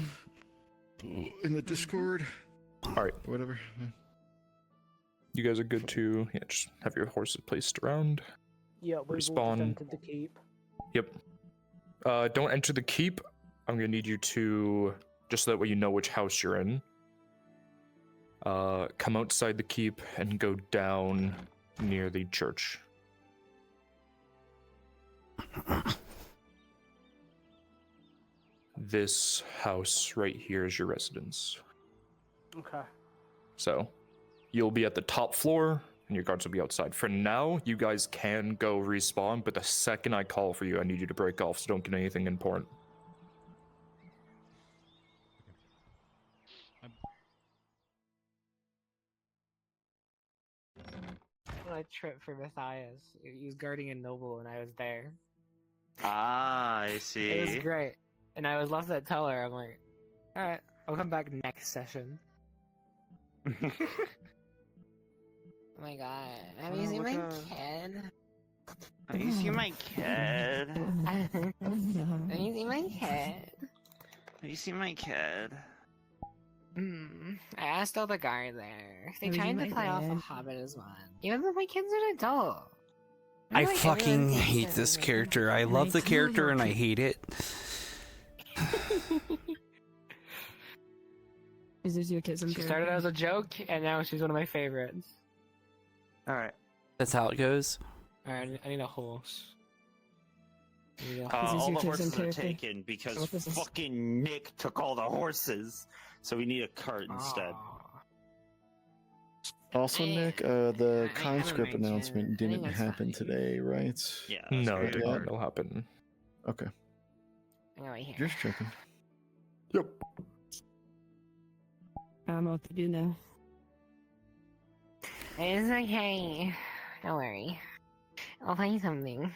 in the Discord. Alright. Whatever. You guys are good to just have your horses placed around. Yeah, we Respawn. will entered the keep. Yep. Don't enter the keep. I'm gonna need you to, just so that way you know which house you're in. Come outside the keep and go down near the church. This house right here is your residence. Okay. So, you'll be at the top floor, and your guards will be outside. For now, you guys can go respawn, but the second I call for you, I need you to break off, so don't get anything important. I tripped for Matthias. He was guarding a noble and I was there. Ah, I see. It was great. And I was left at teller. I'm like, alright, I'll come back next session. Oh my god. Have you seen my kid? Have you seen my kid? Have you seen my kid? Have you seen my kid? I asked all the guard there. They Oh, you tried to might play off a win. Hobbit as one. Even though my kid's an adult. I Like, fucking everyone thinks hate that this they're- character. I And love I the tell character your and I kid- hate it. Is this your kid's She started as a joke, and now she's one of my favorites. Alright. That's how it goes. Alright, I need a horse. I need a All your the kid's horses are character? taken because What was this? fucking Nick took all the horses. So we need a cart instead. Also, Nick, the I conscript haven't announcement mentioned- I think didn't that's happen fine. today, right? Yeah. that's No, great. it did not. It'll happen. Okay. Right here. Just checking. Yep. I don't know what to do now. It's okay. Don't worry. I'll find something.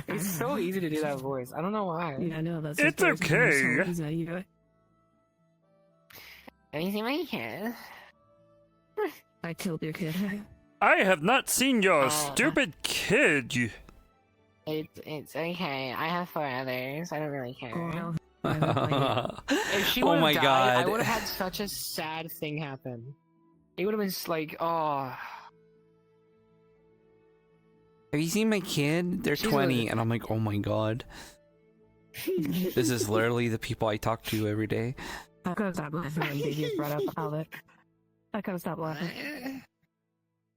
It's so easy to do that voice. I don't know why. Yeah, I know that's. It's okay. Have you seen my kid? I killed your kid. I have not seen your Oh. stupid kid. It's okay. I have 4 others. I don't really care. Oh, hell. If she Oh would have my died, God. I would have had such a sad thing happen. It would have been like, oh. Have you seen my kid? They're She's 20, and I'm like, oh my god. This is literally the people I talk to every day. I could have stopped laughing when they just brought up Hobbit. I could have stopped laughing.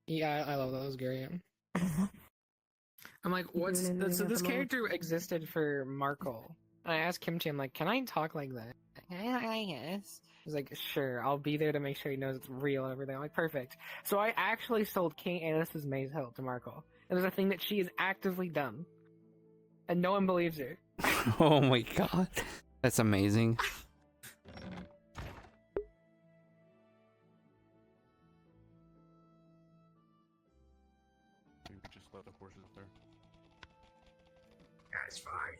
Yeah, I love those, Gary. I'm like, what's Doing anything so at this the moment? character existed for Markle. And I asked Kimchi, I'm like, can I talk like that? Can I talk like this? He's like, sure, I'll be there to make sure he knows it's real and everything. I'm like, perfect. So I actually sold King Anis's Maze Hill to Markle. And there's a thing that she has actively done. And no one believes her. Oh my god. That's amazing. Maybe we just let the horses there. That's fine.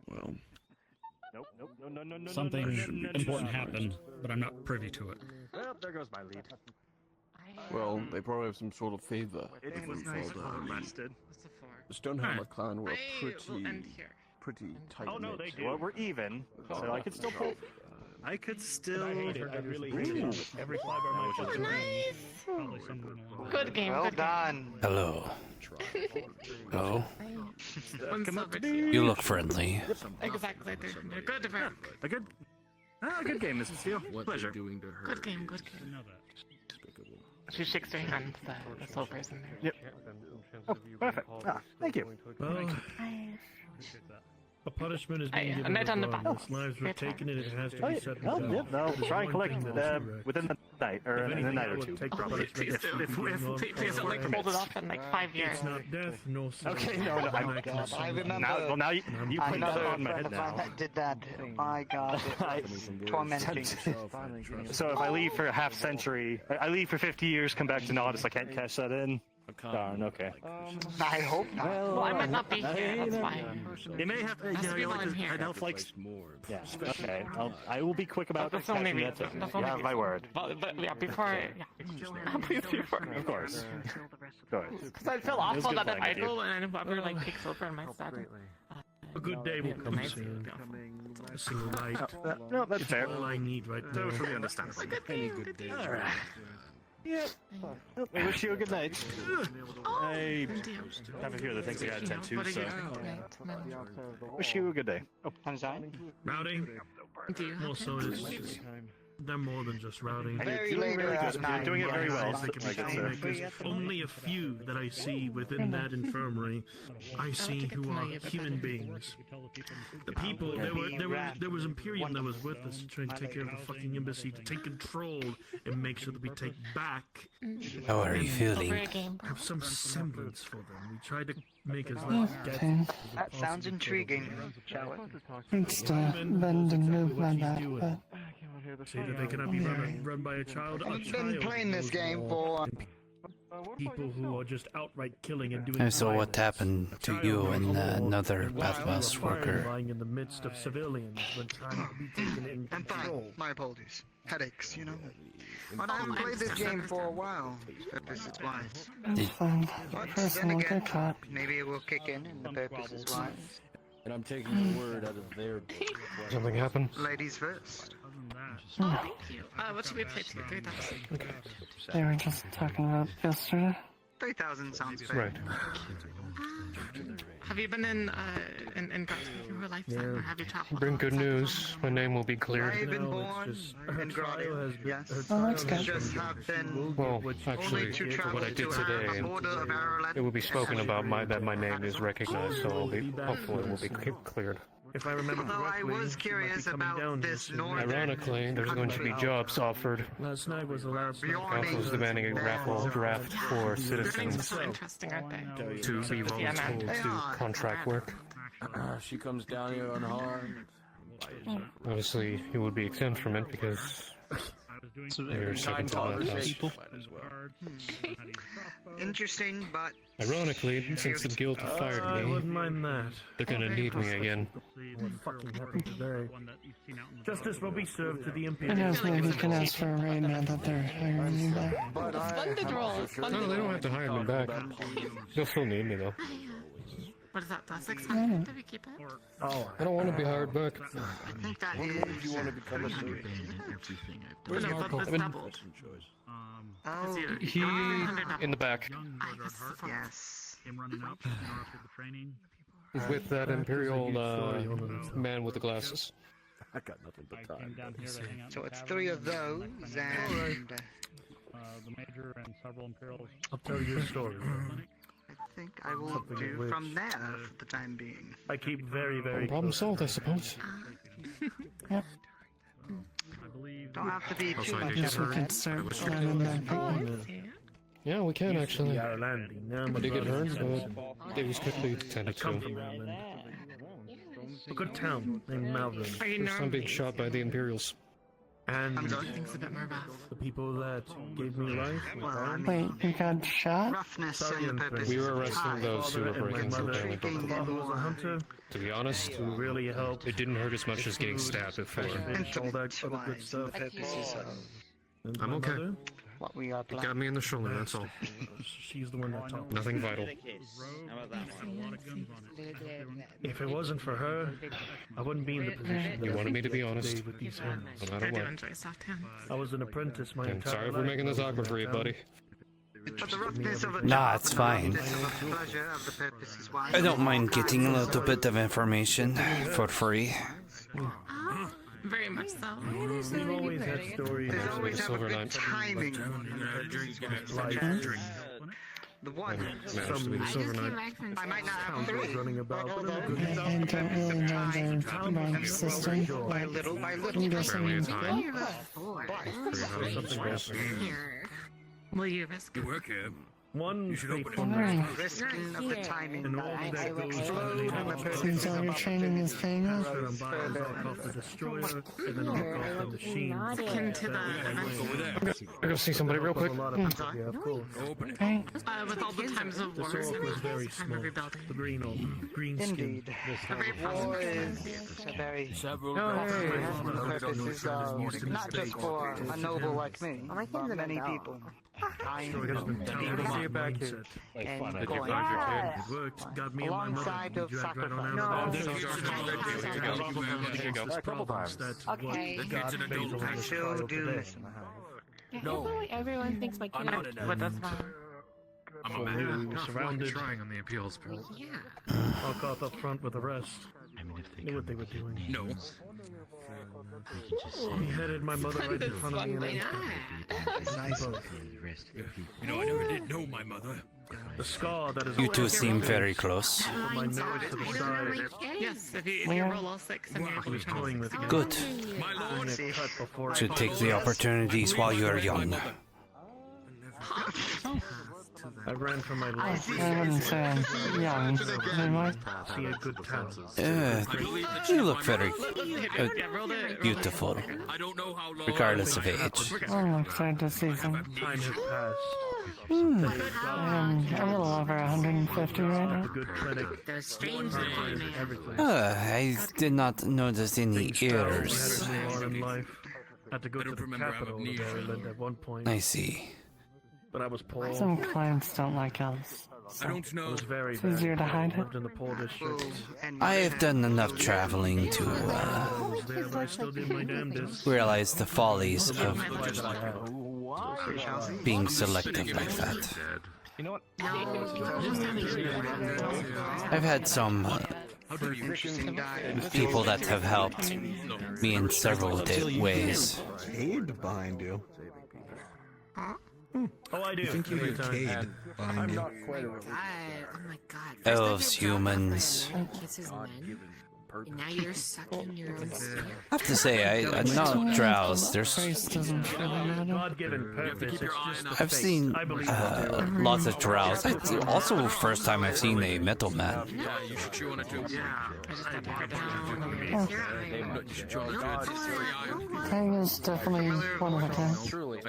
Well, Something important happened, but I'm not privy to it. Well, there goes my lead. well, they probably have some sort of favor. It was nice arrested. The Stonehammer clan were pretty tight. Oh no, they do. Well, we're even, so I could still pull. I could still. I hate it. I really hate it. Every fiber of my fucking brain. Probably something along Good game, Well good done. Hello. Hello. Come up to me. You look friendly. Exactly. They're good work. A good. A good game, Mrs. Steele. Pleasure. Doing to her. Good game, good game. know that. She shakes her hand, the soul person there. Yep. Oh, perfect. Ah, thank you. Well, a punishment is being given net on the regardless. Lives were taken and it has to Oh, be yeah. set Well, and yeah, done. I'll There's try and one collect thing that's correct. within the night, or If in a anything, night I or will two. take Probably. punishment If Please don't like hold it off in like 5 years. It's not death, no sin. Okay, no, I God, I remember. Now, well, now you put that Another on my friend head of mine now. that did that. My God, it was tormenting. So if I leave for a half century, I leave for 50 years, come back to Nautis, I can't cash that in. Darn, okay. I hope not. Well, I might not be here, that's fine. They may have, That's the reason I'm here. Elf likes. Yeah, okay. I will be quick about That's only catching me. that too. That's You only have me. my word. But yeah, before please before. Of course. Good. Because I feel It was awful good that if playing I with go you. and whoever like takes over my status. A good day will come soon. A single light. No, that's fair. All I need right now. Totally understandable. Any good day. All right. Yeah. I wish you a good night. I have a few other things I gotta attend to, so. Wish you a good day. Oh, Rowdy? Also, they're more than just rowdy. Very late at night. You're doing it very well. There's only a few that I see within that infirmary. I see who are human beings. The people, there was Imperium that was with us trying to take care of the fucking embassy, to take control and make sure that we take back. How are you feeling? Have some semblance for them. We tried to make as little death. That sounds intriguing, shall we? It's the bend and move like that, but... Say that they cannot be run by a child. I've been playing this game for... People who are just outright killing and doing. So what happened to you and another Bathhouse worker? Lying in the midst of civilians when trying to be taken in I'm control. fine. My apologies. Headaches, you know. But I haven't played this game for a while. Purpose is wise. It's fine. But then Personal again, good cop. maybe it will kick in and the purpose is wise. And I'm taking the word out of their book. Something happened? Ladies first. Oh, thank you. What should we play to 3,000? They were just talking about yesterday. 3,000 sounds fair. Right. Have you been in Gradia your lifetime, or have you traveled? Bring good news. My name will be cleared. I've been born in Gradia, yes. Oh, that's good. Just have been Well, actually, only to travel what I did to today, a border of Ararat. it will be spoken about that my name is recognized, so hopefully it will be cleared. If I remember Although I correctly, was curious about this northern Ironically, there's going to be jobs offered. Last night was the last Council is demanding a raffle draft for citizens So interesting, aren't they? to be volunteered to do contract work. She comes down here unharmed. Obviously, you would be exempt from it because you're second to last house. Interesting, but Ironically, since the guild I fired wouldn't me, mind that. they're gonna need me again. What fucking happened today? Justice will be served to the I Imperium. guess maybe we can ask for a raid now that they're hiring you back. Splendid roll. No, they don't have to hire me back. They'll still need me though. What is that? 600? Did we keep it? Oh, I don't want to be hired back. I think that is... You want to become a servant? Where's No, Marco? that's doubled. Oh, He in the back yes. with that imperial man with the glasses. I got nothing but time. So it's 3 of those, and... the major and several imperials. I'll tell you a story. I think I will do from there for the time being. I keep very, very Problem close. solved, I suppose. Yep. Don't have to be too I much guess we of could start planning that picnic. Yeah, we can actually. Now I did get hurt, but it was quickly attended come from to. Ireland. A good town named Malvern. Are you First time being shot by the Imperials. And Things a bit more rough. the people that gave me life. Wait, you got shot? roughness Sorry, and purpose. We were arresting those who were breaking through My family. father was a hunter To be honest, who really helped. it didn't hurt as much as getting stabbed before. Fish, all that other good stuff. The purposes of And I'm my okay. mother, what we are It planning. got me in the shoulder, that's all. she's the one that taught me. Nothing vital. If it wasn't for her, I wouldn't be in the position. You that wanted me to be I'm honest. today with these hands. No I matter do what. enjoy soft hands. I was an apprentice my I'm entire sorry for life. making this awkward for you, buddy. But the roughness of a Nah, job it's and the fine. roughness of a pleasure of the purpose is wise. I don't mind getting a little bit of information for free. Very much so. We've always had stories. There's always have a Silver good Knight. timing. Like The one. Managed to be the Silver Knight. I might not have towns 3. running about, but in a good I don't really know their mind system. By little by little. I'm guessing Apparently it's high. Will you risk? Figuring out it's something worse. Here. Will you risk? You work here. One faithful Risking of the timing. and all that goes Seems all your training is paying off. I'm buying off the destroyer, and then I'll off the machine. Akin to the I go see somebody real quick. Yeah, of course. with all the times of war. This orc was very small. The green orc. Green skin. Indeed. Very War is a very purposes of not just for a noble like me, but many people. And going It worked. Got me and my mother alongside of dragged right sacrifice. on Okay. I sure do listen. Everyone thinks my kid but that's fine. I'm a man. We were surrounded. Trying on the appeals process. Yeah. All caught up front with the rest. Knew what they were doing. No. He headed my mother right in front of me. You know, I never did know my mother. The scar that is. You two seem very close. From my nose to the side. Yes, if you roll all 6 and you're He was toying with me. Good. And it cut before I Should take the opportunities while you are young. I ran from my life. I wouldn't say I'm young. They might. See a good talent. You look very beautiful, regardless of age. I'm excited to see some. Time has passed. I'm a little over 150 right now. The good clinic. There's strangers on me. Everything. I did not notice any ears. Had to go to the capital of Maryland at one point. I see. But I was poor. Some clients don't like elves. I don't know. It was very It's easier to hide it. lived in the poor district. I have done enough traveling to I was there, but I still did my damnedest. realize the follies of being selective like that. You know what? I've had some people that have helped me in several ways. Cade behind you. Oh, I do. I think you hear Cade behind you. Oh my god. Elves, humans. Kisses men. And now you're sucking your own skin. I have to say, I'm not drowsed. There's God-given purpose. It's just I've seen lots of drows. It's also the first time I've seen a metal man. Yeah, you should chew on it too. Tang is definitely one of a kind.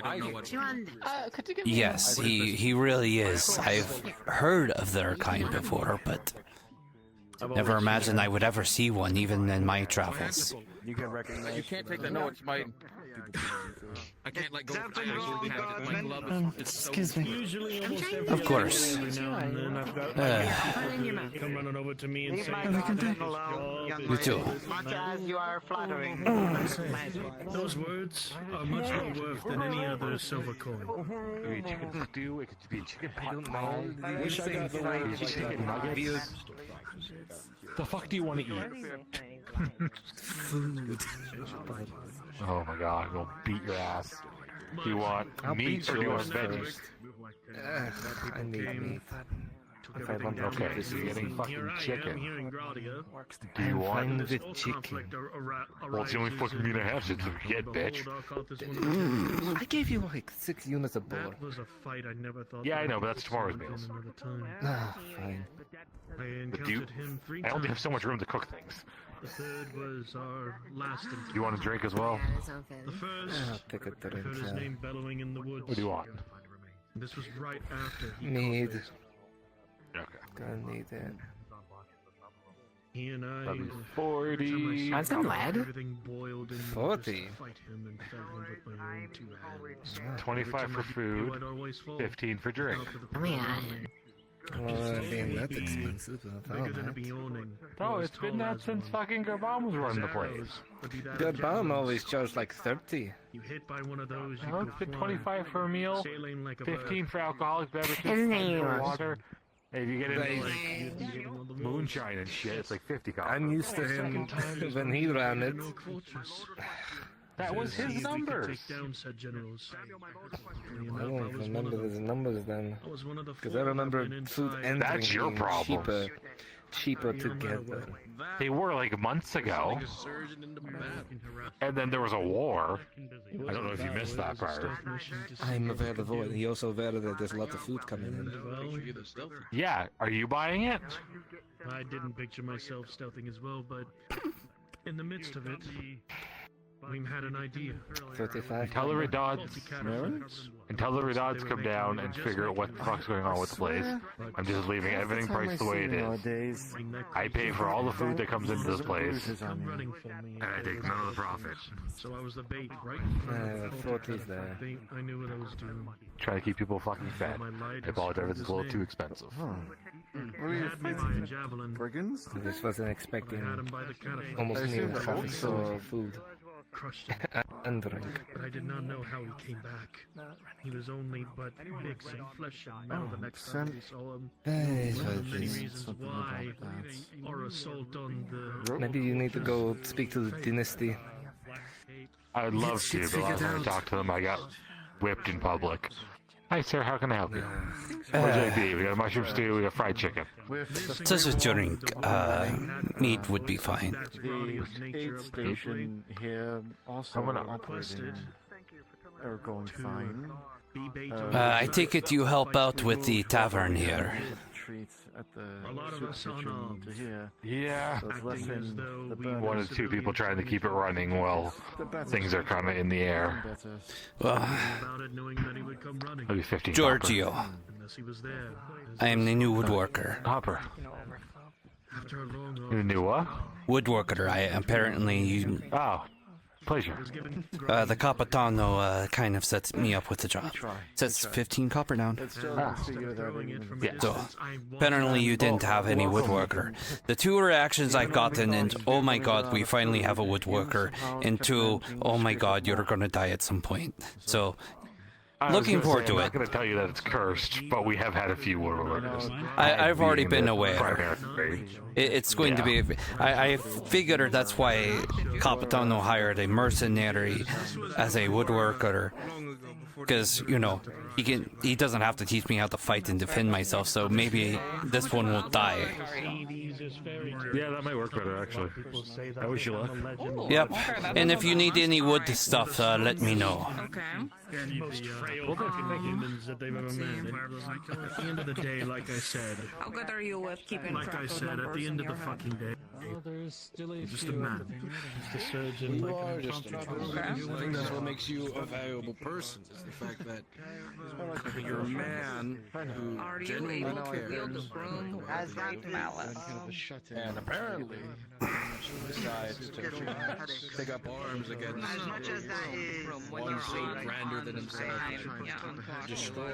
I don't know what. Yes, he really is. I've heard of their kind before, but never imagined I would ever see one, even in my travels. You can recognize. You can't take the notes, Mike. I can't let go. I actually have it. My glove is so. Excuse me. Usually almost every Of course. every now and then I've got come running over to me and Leave say, my garden alone, young You too. lady. Much as you are flattering. those words are much more worth than any other silver coin. Chicken stew, it could be chicken. I don't know. I wish I got fried chicken nuggets. The fuck do you want to eat? Food. Oh my god, I'm gonna beat your ass. Do you want meat or do you want veggies? I need meat. If I want, okay, this is getting fucking I'm chicken. here in Gradia. Do you want? Fine with chicken. Well, it's the only fucking meat I have since you get, bitch. I gave you like 6 units of butter. That was a fight I never thought. Yeah, I that know, would but that's tomorrow's happen meals. another time. Ah, fine. I But do you? encountered him 3 I only have times. so much room to cook things. The third was our last encounter. You want a drink as well? The first, I'll take a I heard his drink. name bellowing in the woods. What do you want? This was right after he Need. caught this. Okay. Gonna need it. He and I. That'd be 40. That's a lad. Everything boiled in 40. fight him and fell him with my own 2 hands. 25 for food, I'd always fall. 15 for drink. Oh man. Well, being that expensive, Bigger than a Bjorning. No, it's been that since fucking Garbam was running the place. The bomb always charged like 30. You hit by one of those, you No, go it's been flying. 25 for a meal, Sailing like a 15 for alcoholic beverages, His 10 name for was- water. If you get into Right. like moonshine and shit, it's like 50 copies. I'm used to him when he ran it. That was his numbers. I don't remember his numbers then. Because I remember food entering That's your being problem. cheaper to get them. They were like months ago. And then there was a war. I don't know if you missed that part. I'm aware of it. He also aware that there's a lot of food coming in. Yeah, are you buying it? I didn't picture myself stealthing as well, but in the midst of it, we had an idea. 35. Until the Redods come down and figure out what the fuck's going on with the place. I'm just leaving everything priced the way it is. I pay for all the food that comes into this place, and I take none of the profit. So I was the bait, right? 40's there. I knew what I was doing. Trying to keep people fucking fed. I apologize if it's a little too expensive. Brigands? This wasn't expecting almost I any assume the traffic or food. Crushed him. And drink. But I did not know how he came back. He was only but bits and flesh and metal the next time we saw him. One of the many reasons why our assault on the... Maybe you need to go speak to the dynasty. I would love to, but last time I talked to them, I got whipped in public. Hi, sir, how can I help you? What's your ID? We got a mushroom stew, we got fried chicken. Just a drink. Meat would be fine. The aid station here also operated are going fine. I take it you help out with the tavern here. A lot of us unarmed. Yeah. So it's less than the burners. One or two people trying to keep it running while things are kind of in the air. Well, Maybe 15 Giorgio. Hopper. I am the new woodworker. Hopper. You knew what? Woodworker. I apparently. Oh, pleasure. The Capitano kind of sets me up with the job. Sets 15 copper down. Yeah. So, apparently you didn't have any woodworker. The two reactions I've gotten, and oh my god, we finally have a woodworker, and two, oh my god, you're gonna die at some point. So, looking forward to I'm it. not going to tell you that it's cursed, but we have had a few woodworkers. I've already been the aware. primary. It's going to be. I figured that's why Capitano hired a mercenary as a woodworker, because he doesn't have to teach me how to fight and defend myself. So maybe this one will die. Yeah, that might work better actually. I wish you luck. Yep. And if you need any wood stuff, let me know. Okay. The most frail humans that they've ever met. At the end of the day, like I said. How good are you with keeping Like track I of said, at numbers the in end of the your head? fucking day. There's still a Just a few man. Just a surgeon. You are just a a I think that's what makes you a valuable person, is the fact that you're a man who Are you genuinely able to cares. wield a broom with great malice? And apparently, decides to take up arms against one fate grander than himself. Destroy.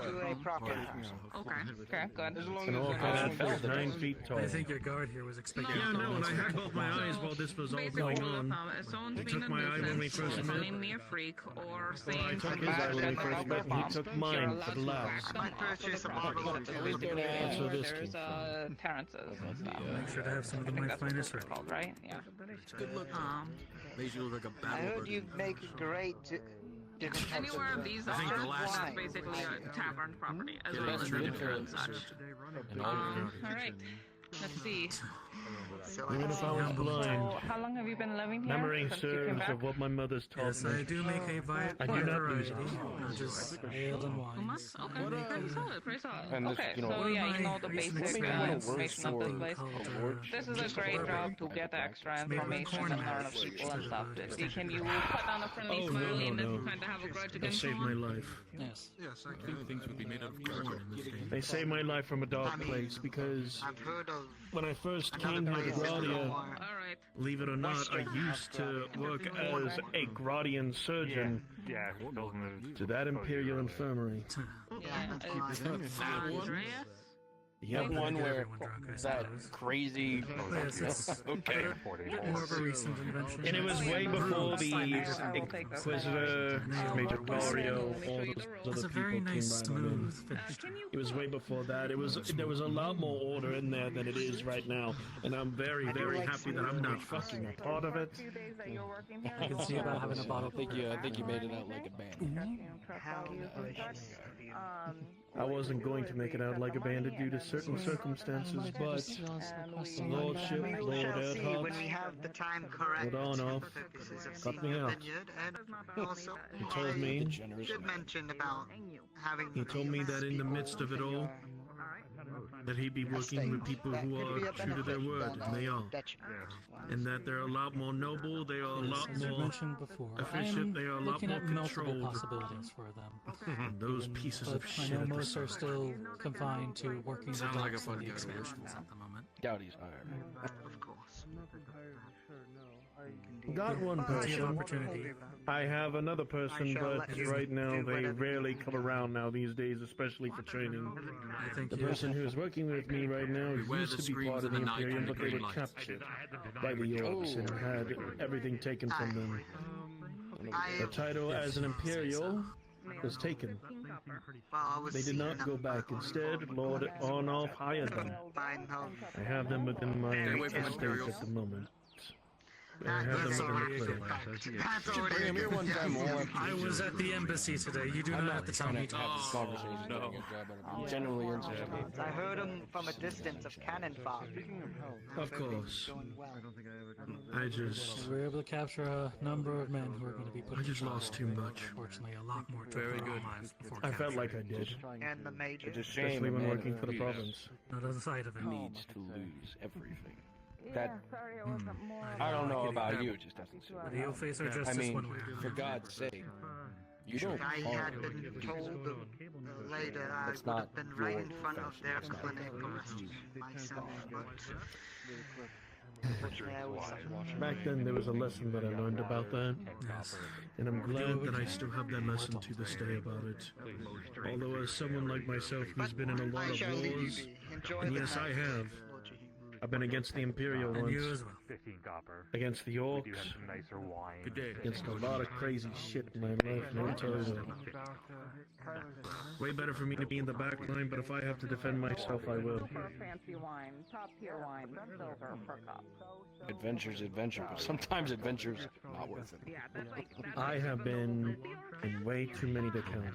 Okay, good. An orc that 9 feet tall. I think your guard here was expecting. Yeah, no, and I had both my eyes while this was all going on. He took my eye when we first met. Calling me a freak or saying I took his eye when we first met, and he took mine for the laughs. That's where this came from. Terrence's and stuff. Make sure to have some of my finest ready. Called, right? Yeah. Good look. Makes you look like a I battle heard you make great different types Anywhere of these objects is basically a tavern property, as well as liquor and such. Alright, let's see. Even if I was blind, So, how long have you been living here? memory Since you came serves back? of what my mother's taught Yes, me. I do make a I do not lose it. not just ales and 2 wines. months? Okay, pretty solid, pretty solid. And this, Okay, you know, so one of yeah, you my know the recent basic experiments information of this being place. called, This is a great job to get extra made with information corn and learn mash of people and instead stuff. of Can you put on a friendly Oh, smiley and no. then kind of have a grudge They against saved my someone? life. Yes. Yes, I think things would be made out of carbon in this game. They saved my life from a dark place because when I first came here to Gradia, Alright. believe it or not, I used to work as a Gradian surgeon to that Imperial Infirmary. Andreas? Yep. The one where that crazy. Okay. More of a recent invention. And it was way before the Inquisitor, Major Dario, all those It's other a very people nice, came by my name. smooth finish. It was way before that. There was a lot more order in there than it is right now, and I'm very, very happy that I'm not fucking a part of it. I can see about having a bottle. I think you made it out like a band. I wasn't going to make it out like a bandit due to certain circumstances, but Lordship, We Lord shall see Erdhart, when we have the time correct Lord Arnoff, for purposes of cut seeing me the out. vineyard, and also He told me, you did mention about having he told me that in the midst of it all, that he'd be working with people who are true to their word, and they are. And that they're a lot more noble, they are a lot As you more mentioned before, efficient, they are a lot looking more at multiple controlled. possibilities for them. And those pieces But of I shit know at the most are side. still confined to working the Sounds like a docks fun and the guy. expansions at the moment. Doubt he's hired. Of course. Got one Plenty of person. opportunity. I have another person, but right now they rarely come around now these days, especially for training. I think The you- person who's working with me right now Beware used the to be screams part of in the the night Imperium, and the but they green were lights. captured by the orcs and had everything taken from them. The title as an Imperial was taken. They did not go back. Instead, Lord Arnoff hired them. I have them within my estate at the moment. I have them within the place. Bring him here one time more. I was at the embassy today. You do I'm not not have to tell trying me. to have this conversation. no. I'm genuinely interested. I heard him from a distance of cannon fodder. Of course. I just... We were able to capture a number of men who are going to be put I in just trial. lost too much. Unfortunately, a lot more Very took their good. lives before I felt capture. like I did. And the major. It's a shame. Especially a when man working for the who province. Not on the side of it. needs to lose everything. That I don't know about you, it just doesn't seem. But he'll face our I justice mean, one way or for another. God's sake, you don't. I harm had been told later I It's would not have been right in your front of their profession, it's not clinic your arresting myself, but Back then, there was a lesson that I learned about that. Yes. And I'm glad that I still have that lesson to this day about it. Although as someone like myself who's been in a lot I of shall leave you wars, be. Enjoy and the yes, I night. have. I've been against the Imperial And you once, as well. 15 copper. against the We do Orcs, have some nicer wine. Good day. against a lot of crazy shit in my life, and I'll tell you that. Way better for me to be in the back line, but if I have to defend myself, I will. Fancy wine, top tier wine, silver per cup. Adventure's adventure, but sometimes adventure's not worth it. Yeah, that's like I have been in way too many to count.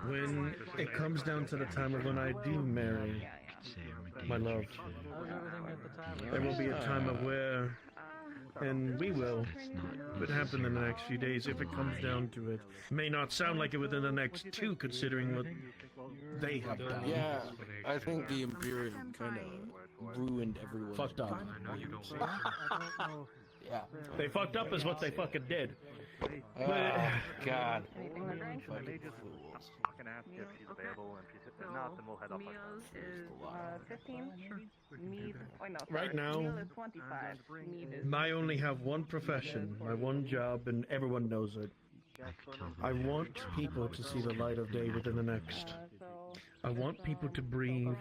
When it comes down to the time of when I do marry my love, there will be a time of where, and we will, it would happen in the next few days if it comes down to it. May not sound like it within the next two, considering what they have done. Yeah, I think the Imperium kind of ruined everyone. Fucked up. Yeah. They fucked up is what they fucking did. Oh, God. I can ask if she's available, and if not, then we'll head up. Meals is 15. Mead. Oh, no, sorry. Right now, Meal is 25. Mead is. I only have one profession, my one job, and everyone knows it. I want people to see the light of day within the next. I want people to breathe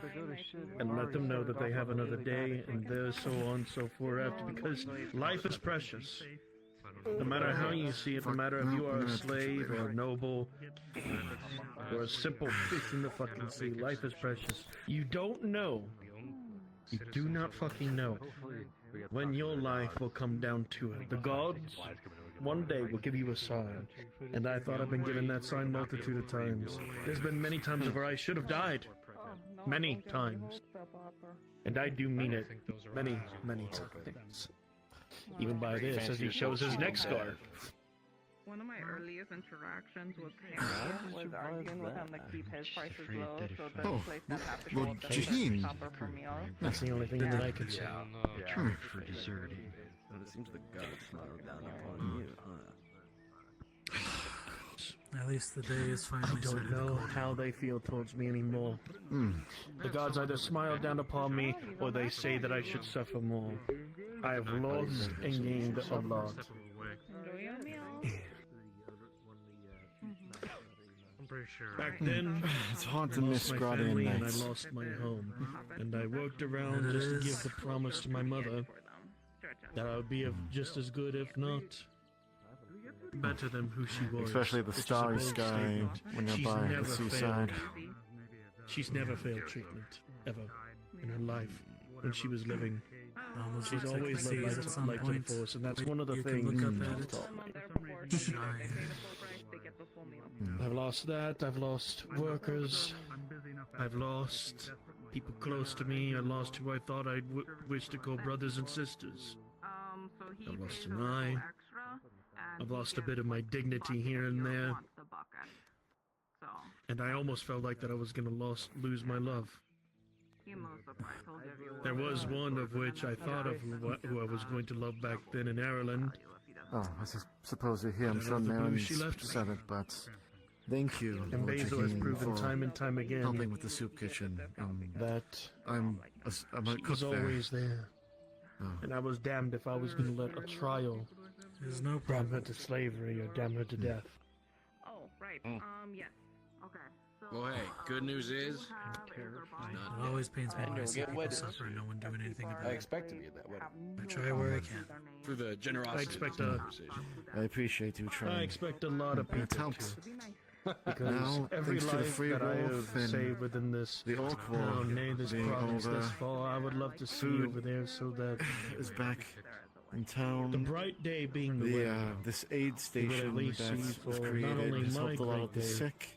and let them know that they have another day, and there, so on and so forth, because life is precious. No matter how you see it, no matter if you are a slave or a noble or a simple fish in the fucking sea, life is precious. You don't know, you do not fucking know when your life will come down to it. The gods one day will give you a sign, and I thought I've been given that sign multitude of times. There's been many times where I should have died. Many times. And I do mean it. Many, many times. Even by this, as he shows his neck scar. One of my earliest interactions with him was arguing with him to keep his prices low, so the Oh, place that have to well, go up to Jaheen. copper per meal. That's the only thing that I can say. True. For deserting. And it seems the gods smiled down upon you, huh? At least the day is finally I don't know how they feel towards me anymore. The gods either smile down upon me, or they say that I should suffer more. I have lost and gained a lot. Enjoy your meal. I'm pretty sure. Back then, It's hard to I miss lost my Gradia family and I nights. lost my home. And I worked around just to give the promise to my mother that I would be of just as good, if not better than who she was. Especially the which is a starry bold sky statement. when you're She's by the never seaside. failed. She's never failed treatment, ever, in her life, when she was living. Almost She's looks like always the led seas at some light to the point. force, and that's Wait, one of the you can things look up she's at it. taught me. Shine. I've lost that. I've lost workers. I've lost people close to me. I lost who I thought I'd wish to call brothers and sisters. I've lost an eye. I've lost a bit of my dignity here and there. And I almost felt like that I was gonna lose my love. There was one of which I thought of who I was going to love back then in Ireland. Oh, I suppose you're here. I'm sure Marin's said it, but thank you. And Lord Basil has Tahini, proven for time and time again helping with the soup kitchen. that I'm a she cook was there. always there. Oh. And I was damned if I was going to let a trial There's no damn her to slavery or damn her to death. Oh, right. Yes. Okay. So, Well, hey, good news is, It always pains me when I see people suffer and no one doing anything about I it. expect to be at that wedding. I try where I can. through the generosity I expect of a- the conversation. I appreciate you I trying. expect a lot of It's people helped. to. Because Now, every thanks to the life free that I wolf have and saved within this the orc town, war nay, this being province over, this far, I would love to see food over there so that is back in town. the bright day being the The wedding, this aid at station least that see was for not created only has my helped a lot of the great day, sick.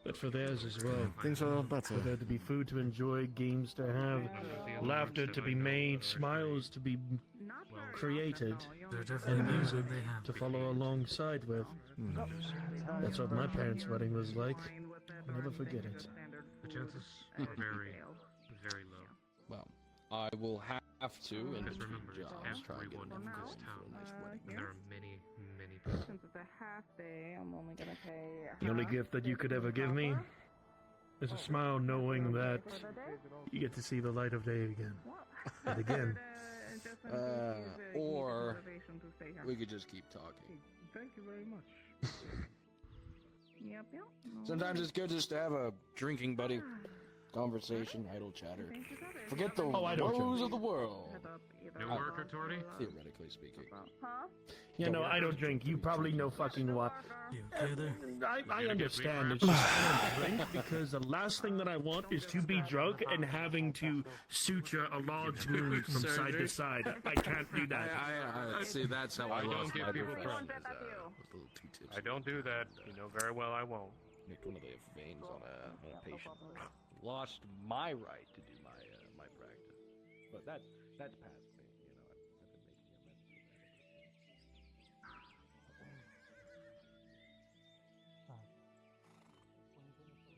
but for theirs as well. Things are a lot better. For there to be food to enjoy, games to have, laughter to be made, smiles to be created, They're definitely and more music than they have. to follow alongside with. That's what my parents' wedding was like. I'll never forget it. The chances are very, very low. Well, I will have to, in Because between remember, jobs, it's try and get everyone enough in this gold town. for a nice wedding. And there are many, many people. Since it's a half day, I'm only gonna pay. The only gift that you could ever give me is a smile knowing that you get to see the light of day again. And again. Or we could just keep talking. Thank you very much. Yep. Sometimes it's good just to have a drinking buddy conversation, idle chatter. Forget the Oh, I don't woes drink. of the world. New worker, Torty? Theoretically speaking. Huh? Yeah, no, I don't drink. You probably know fucking what. You okay there? I understand. It's just I don't drink because the last thing that I want is to be drunk and having to suture a large wound from side to side. I can't do that. I see. That's how I I don't lost give my people profession. presents. Is, a little too tipsy. I don't do that. You know very well I won't. Nick, one of the veins on a patient. Lost my right to do my my practice, but that's past me. You know, I've been making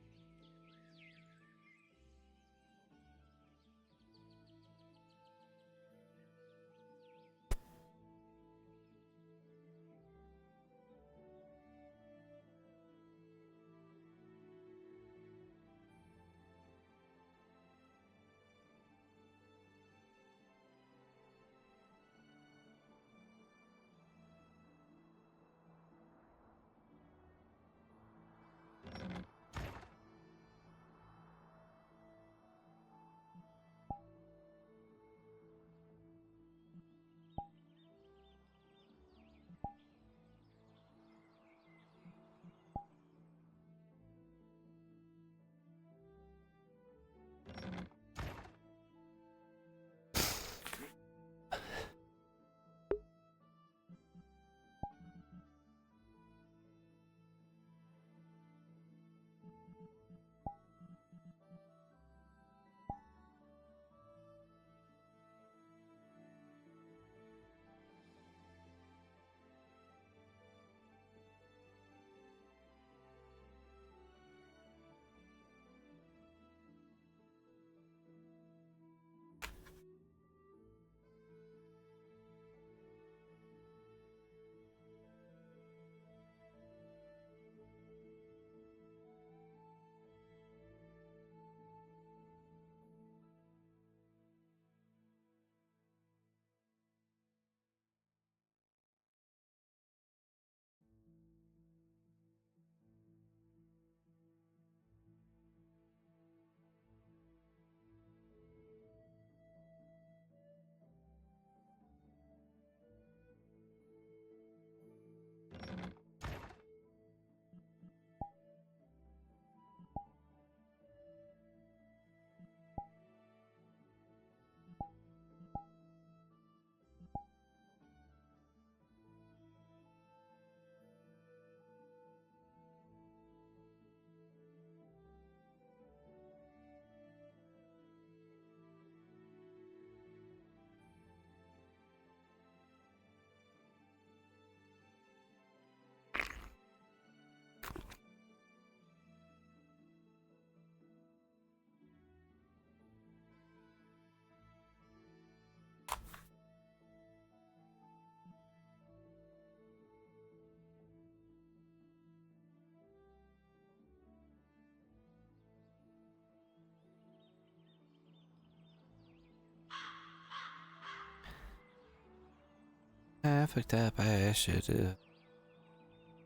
I fucked up, I should have.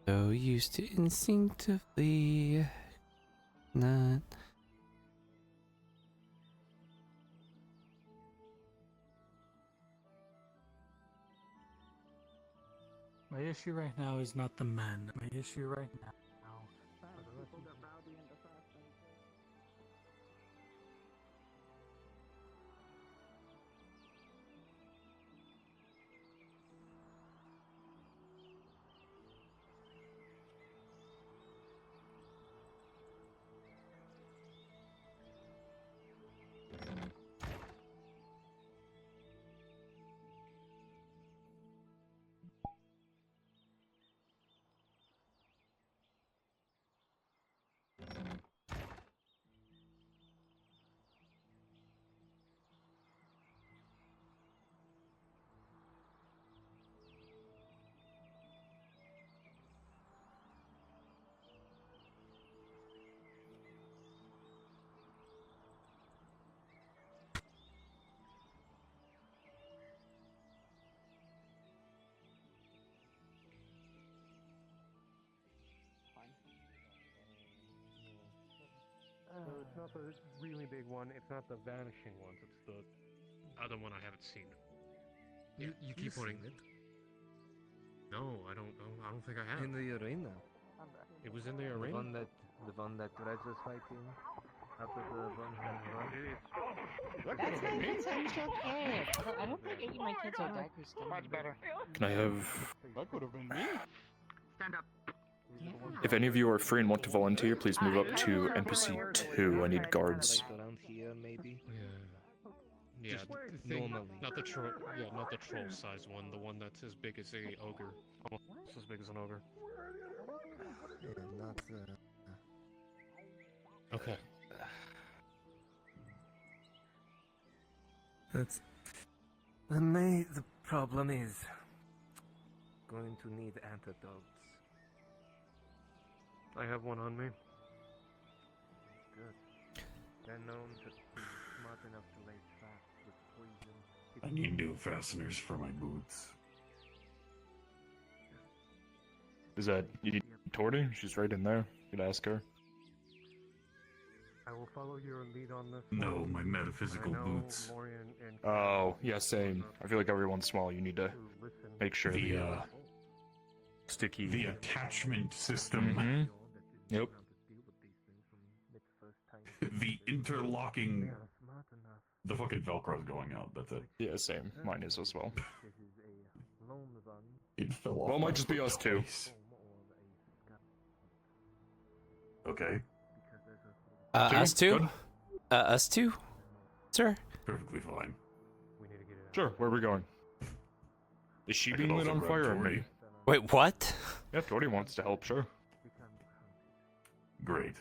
So used to instinctively not. My issue right now is not the men. My issue right now. So it's not the really big one, it's not the vanishing ones, it's the other one I haven't seen. You keep pointing. No, I don't know. I don't think I have. In the arena. It was in the arena? The one that Greg was fighting. After the one That's such a kid. I don't think any of my kids are daggers. Much better. Can I have... That could have been me. Stand up. If any of you are free and want to volunteer, please move up to NPC 2. I need guards. around here, maybe. Yeah, normally. Not the troll size one, the one that's as big as a ogre. Almost as big as an ogre. Yeah, not. Okay. That's. The problem is going to need antidotes. I have one on me. Good. They're known to be smart enough to lay traps with poison. I need new fasteners for my boots. Is that you need Torty? She's right in there. You can ask her. I will follow your lead on this. No, my metaphysical boots. Oh, yeah, same. I feel like every once in a while you need to make sure the sticky... The attachment system. Mm-hmm. Yep. The interlocking... The fucking Velcro's going out, that's it. Yeah, same. Mine is as well. It fell off. Well, it might just be us two. Okay. Us two? Us two? Sir? Perfectly fine. Sure, where are we going? Is she being lit on fire or me? Wait, what? Yeah, Torty wants to help, sure. Great.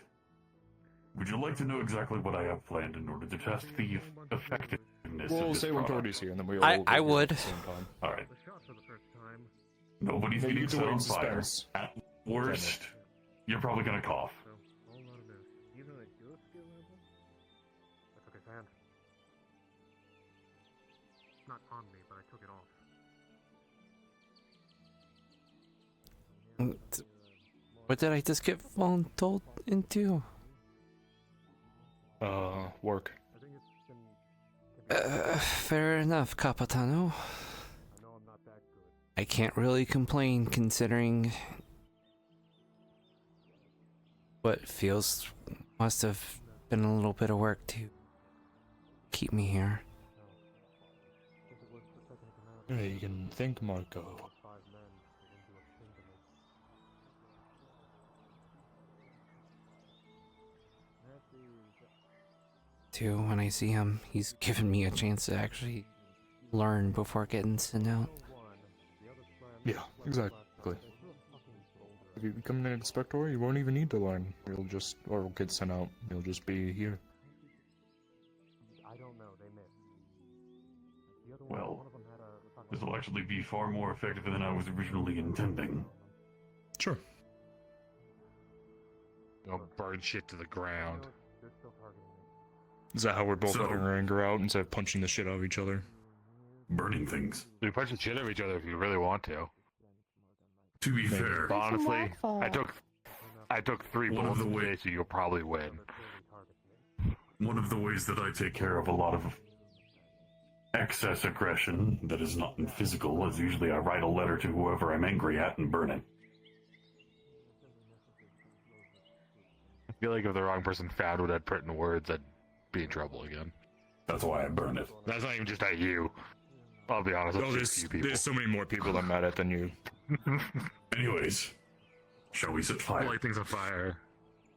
Would you like to know exactly what I have planned in order to test the effectiveness We'll of this say when product? Torty's here, and then we all I go would. at the same time. Alright. Nobody's Maybe getting to set wait on in fire. suspense. At worst, you're probably gonna cough. I took his hand. It's not on me, but I took it off. What did I just get told into? Work. Fair enough, Capitano. I can't really complain considering what feels must have been a little bit of work to keep me here. Yeah, you can think, Marco. Too, when I see him, he's given me a chance to actually learn before getting sent out. Yeah, exactly. If you become an inspector, you won't even need to learn. You'll just, or get sent out. You'll just be here. Well, this will actually be far more effective than I was originally intending. Sure. Don't burn shit to the ground. Is that how we're both So- letting our anger out instead of punching the shit out of each other? burning things. We punch the shit out of each other if you really want to. To be fair, But honestly, I took 3 bullets today, so you'll probably win. One of the ways that I take care of a lot of excess aggression that is not physical is usually I write a letter to whoever I'm angry at and burn it. I feel like if the wrong person found what I'd put in words, I'd be in trouble again. That's why I burn it. That's not even just at you. I'll be honest, Oh, there's so many more people I'm mad at than you. Anyways, shall we set fire? Light things on fire.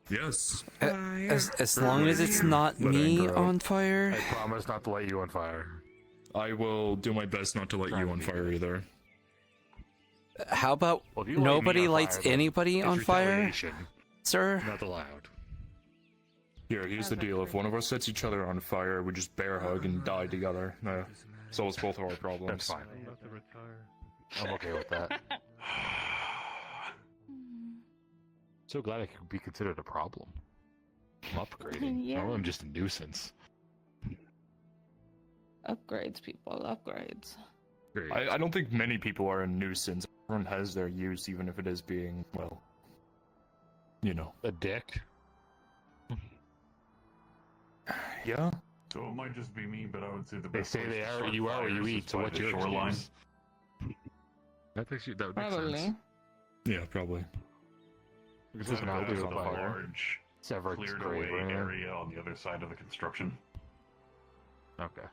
Yes. As long as it's not me on fire. I promise not to light you on fire. I will do my best not to light you on fire either. How about Well, if you light me nobody on lights fire, anybody it's on fire, retaliation. sir? Not allowed. Here's the deal. If one of us sets each other on fire, we just bear hug and die together. Solves both of our problems. That's fine. I'm okay with that. So glad I could be considered a problem. I'm upgrading. Yeah. Normally I'm just a nuisance. Upgrades, people. Upgrades. I don't think many people are a nuisance. Everyone has their use, even if it is being, well, you know. A dick? Yeah? So it might just be me, but I would say the They best say place they to are start what you are what you fires eat, is so by what's the your shoreline? excuse? That would make Probably. sense. Yeah, probably. This is not There's a a fire. large Severed cleared grave, away right? area on the other side of the construction. Okay.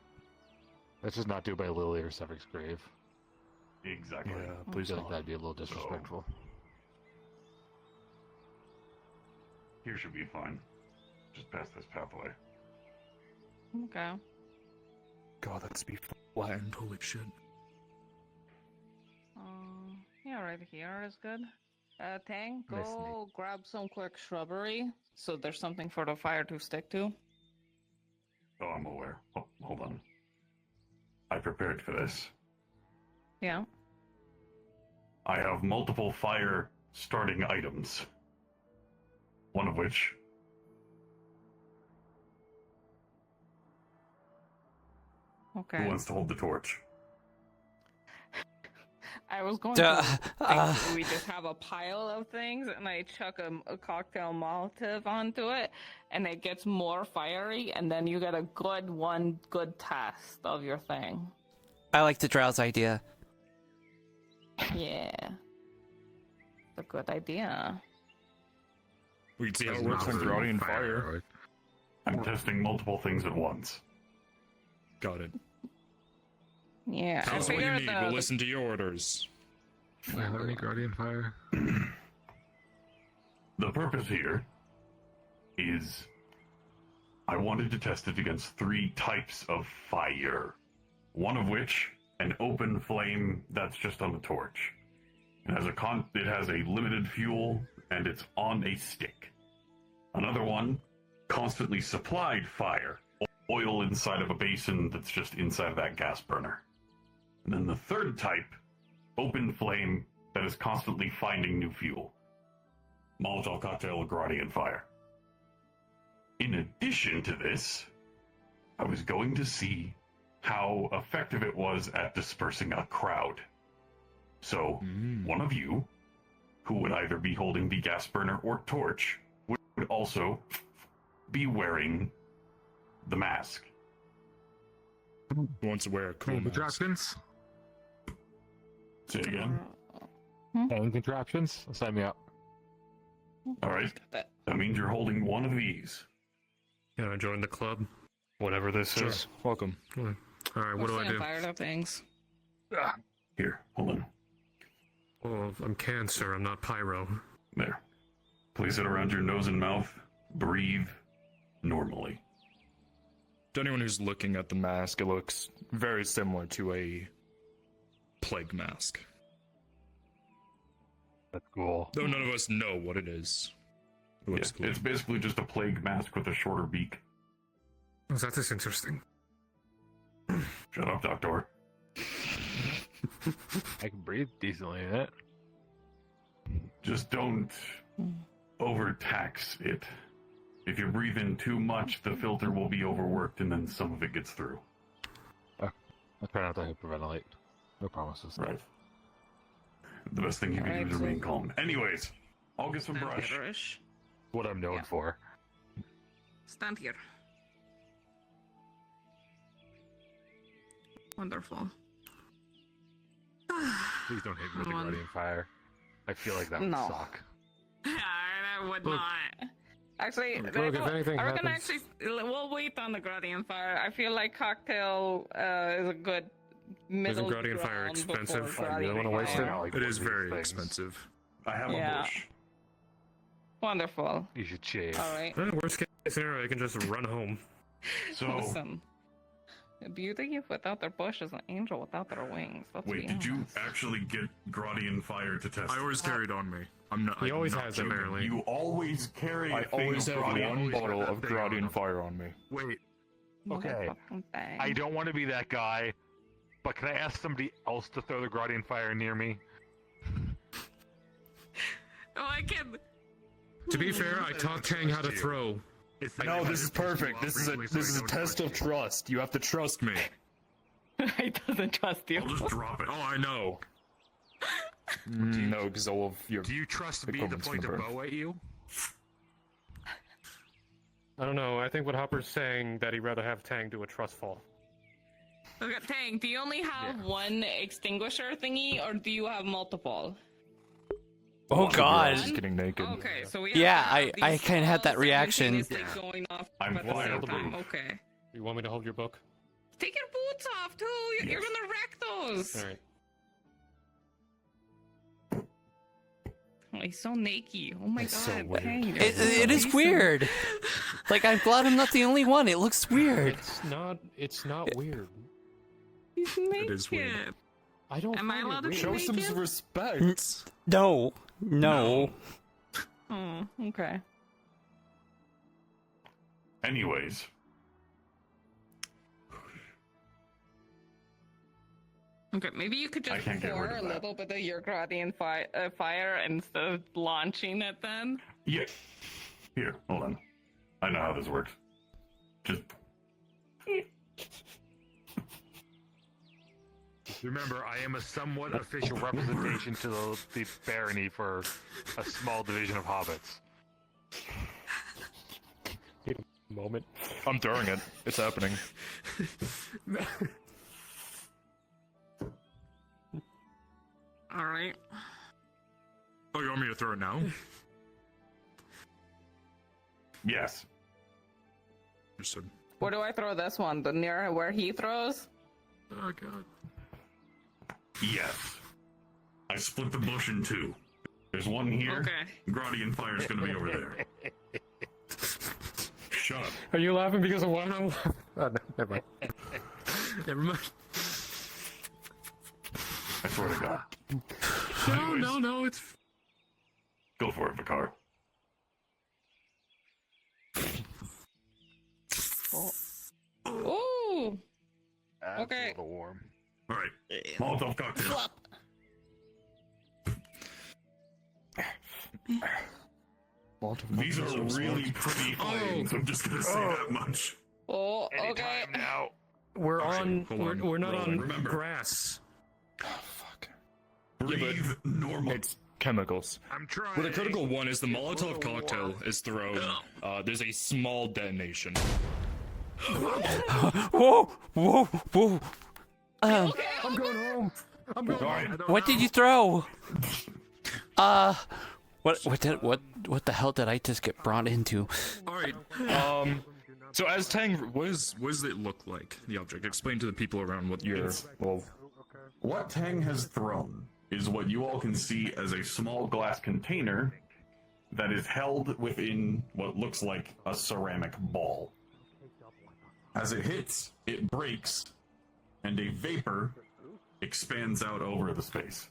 Let's just not do it by Lily or Sever's grave. Exactly. Yeah, I please feel don't. like that'd be a little disrespectful. Here should be fine. Just past this pathway. Okay. God, that's be flattened. Holy shit. Yeah, right here is good. Tang, go grab some quick shrubbery so there's something for the fire to stick to. Oh, I'm aware. Oh, hold on. I prepared for this. Yeah. I have multiple fire starting items. One of which... Okay. Who wants to hold the torch? I was going Duh, to think we just have a pile of things and I chuck a cocktail Molotov onto it and it gets more fiery and then you get a good test of your thing. I like the Drow's idea. Yeah. It's a good idea. We can see how it works when Gradia and fire. I'm testing multiple things at once. Got it. Yeah. Tell I us what you figured need. We'll listen to your orders. Are there any Guardian Fire? The purpose here is I wanted to test it against 3 types of fire. One of which, an open flame that's just on the torch. It has a limited fuel and it's on a stick. Another one, constantly supplied fire. Oil inside of a basin that's just inside of that gas burner. And then the third type, open flame that is constantly finding new fuel. Molotov cocktail, Gradia, and fire. In addition to this, I was going to see how effective it was at dispersing a crowd. So, one of you, who would either be holding the gas burner or torch, would also be wearing the mask. Who wants to wear a cool mask? Contraptions? Say it again. Hang contraptions? Sign me up. Alright. That means you're holding one of these. Can I join the club? Whatever this is. Welcome. Alright, what do I do? Fired up things. Here, hold on. Well, I'm Cancer, I'm not Pyro. There. Place it around your nose and mouth. Breathe normally. To anyone who's looking at the mask, it looks very similar to a plague mask. That's cool. Though none of us know what it is. It looks cool. It's basically just a plague mask with a shorter beak. Oh, that is interesting. Shut up, Doctor. I can breathe decently in it. Just don't overtax it. If you breathe in too much, the filter will be overworked and then some of it gets through. I'll try not to hyperventilate. No promises. Right. The best thing you can do is remain calm. Anyways, I'll get some brush. Brush. What I'm known for. Stand here. Wonderful. Please don't hit me with the Guardian Fire. I feel like that would No. suck. I would Look. not. Actually, Look, if anything I reckon happens- we'll wait on the Gradian Fire. I feel like Cocktail is a good middle Isn't Gradian Fire ground before expensive? Gradian Fire. It is very expensive. I have Yeah. a bush. Wonderful. You should shave. All right. Worst case scenario, I can just run home. So, Listen, the beauty without their bush is an angel without their wings. Let's wait, be did you honest. actually get Gradian Fire to test? I always carry it on me. I'm not. He I'm always not has joking. apparently. You always carry I a thing always of have Gradian. one bottle of Gradian Fire on me. Wait. Okay. Motherfucking thing. I don't want to be that guy, but can I ask somebody else to throw the Guardian Fire near me? Oh, I can. To be fair, I taught Tang how to throw. No, this is perfect. This is a test of trust. You have to trust me. He doesn't trust you. I'll just drop it. Oh, I know. No, because all of your. Do you trust me to equipment's point a gonna burn. bow at you? I don't know. I think what Hopper's saying that he'd rather have Tang do a trust fall. Okay, Tang, do you only have one extinguisher thingy, or do you have multiple? Oh God. Just getting naked. Okay, so we Yeah, have I these kind of had that balls reaction. simultaneously going off I'm at the same fireproof. time. Okay. You want me to hold your book? Take your boots off too. You're gonna wreck those. All right. Oh, he's so naked. Oh my It's god. so weird. Tang, you're It so is decent. weird. Like, I'm glad I'm not the only one. It looks weird. It's not weird. He's naked. It is weird. I don't. Am I allowed to be Show some naked? respect. No. No. Oh, okay. Anyways, Okay, maybe you could I just can't get pour rid of a that. little bit of your Gradian fire instead of launching it then. yeah. Here, hold on. I know how this works. Just Remember, I am a somewhat official representation to the barony for a small division of hobbits. Moment. I'm throwing it. It's happening. All right. Oh, you want me to throw it now? yes. Understood. Where do I throw this one? The near where he throws? Oh God. Yes. I split the bush in two. There's one here. Okay. Gradian Fire's gonna be over there. Shut up. Are you laughing because of what? Oh, no, never mind. Never mind. I swear to God. No, it's. Go for it, Vicar. Ooh. That's Okay. a little warm. All right. Molotov cocktail. These are really pretty flames. I'm just gonna say that much. Oh, okay. Anytime now. We're Actually, on. hold We're not Roland, on remember. grass. Breathe normal. It's chemicals. I'm trying. What a critical one is the Molotov cocktail is thrown. There's a small detonation. Whoa! Whoa! Whoa! I'm going home. I'm going home. What did you throw? What the hell did I just get brought into? All right. So as Tang, what does it look like? The object. Explain to the people around what you're. Well, What Tang has thrown is what you all can see as a small glass container that is held within what looks like a ceramic ball. As it hits, it breaks, and a vapor expands out over the space.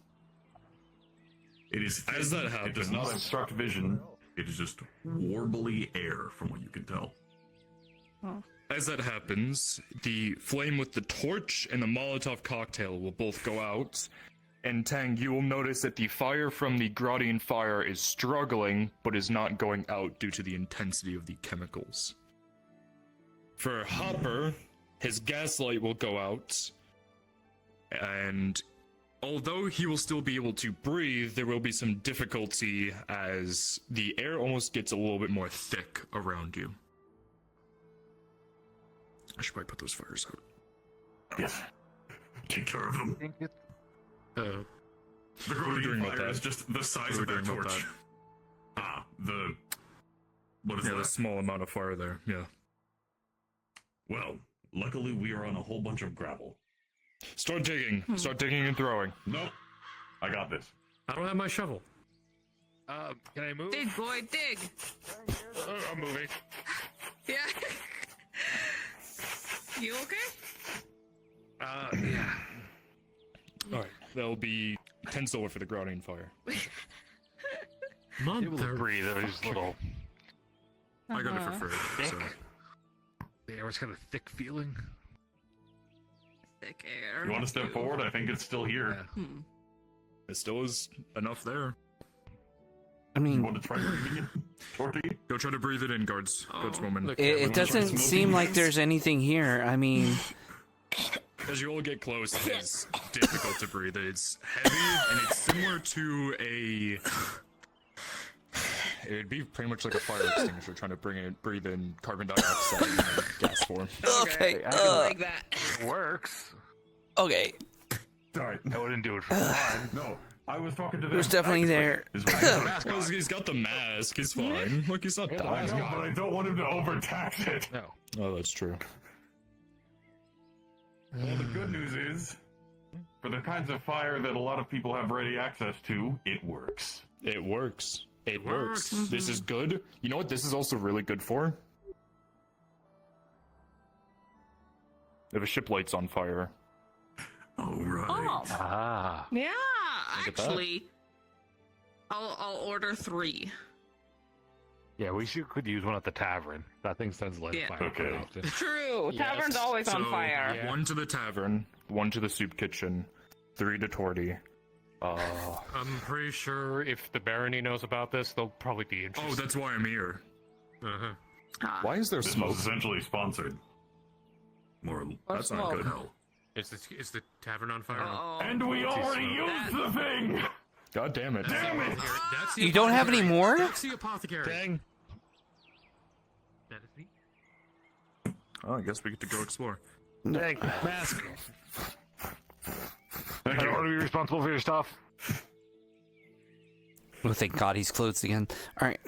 It is As that it does not happens- obstruct vision. It is just warbly air, from what you can tell. As that happens, the flame with the torch and the Molotov cocktail will both go out. And Tang, you will notice that the fire from the Gradian fire is struggling, but is not going out due to the intensity of the chemicals. For Hopper, his gaslight will go out, And although he will still be able to breathe, there will be some difficulty as the air almost gets a little bit more thick around you. I should probably put those fires out. Yes. Take care of them. The Gradia fire is just the size of that torch. What is that? The small amount of fire there, yeah. Well, luckily we are on a whole bunch of gravel. Start digging. Start digging and throwing. Nope. I got this. I don't have my shovel. Can I move? Dig, boy, dig. I'm moving. Yeah. You okay? Yeah. Alright, there'll be 10 silver for the grounding fire. Able to breathe, it was just a little... I got it for free, so... The air was kind of thick feeling. Thick air. You want to step forward? I think it's still here. It still is enough there. I mean... You want to try breathing it? Go try to breathe it in, guards. Guardswoman. It doesn't seem like there's anything here. I mean... As you all get close, it's difficult to breathe. It's heavy, and it's similar to a... It would be pretty much like a fire extinguisher trying to breathe in carbon dioxide in gas form. Okay, like that. It works. Okay. Sorry. I wouldn't do it for fun. No, I was talking to them. There's definitely there. He's got the mask. He's fine. Look, he's not dying. But I don't want him to overtax it. No. Oh, that's true. Well, the good news is, for the kinds of fire that a lot of people have ready access to, it works. It works. It works. This is good. You know what this is also really good for? If a ship lights on fire. Oh, right. Oh. Ah. Yeah, Look at that. actually. I'll order 3. Yeah, we could use one at the tavern. That thing sends light Yeah. fire. Okay. True. Tavern's always on fire. 1 to the tavern, 1 to the soup kitchen, 3 to Torty. I'm pretty sure if the barony knows about this, they'll probably be interested. Oh, that's why I'm here. Why is there This smoke? was essentially sponsored. That's not good. Is the tavern on fire? And we already used the thing! God damn it. Damn it! That's the You don't have any apothecary. more? That's the apothecary. Dang. That is me. Oh, I guess we get to go explore. Dang. Mask. I don't want to be responsible for your stuff. Oh, thank God he's closed again. Alright.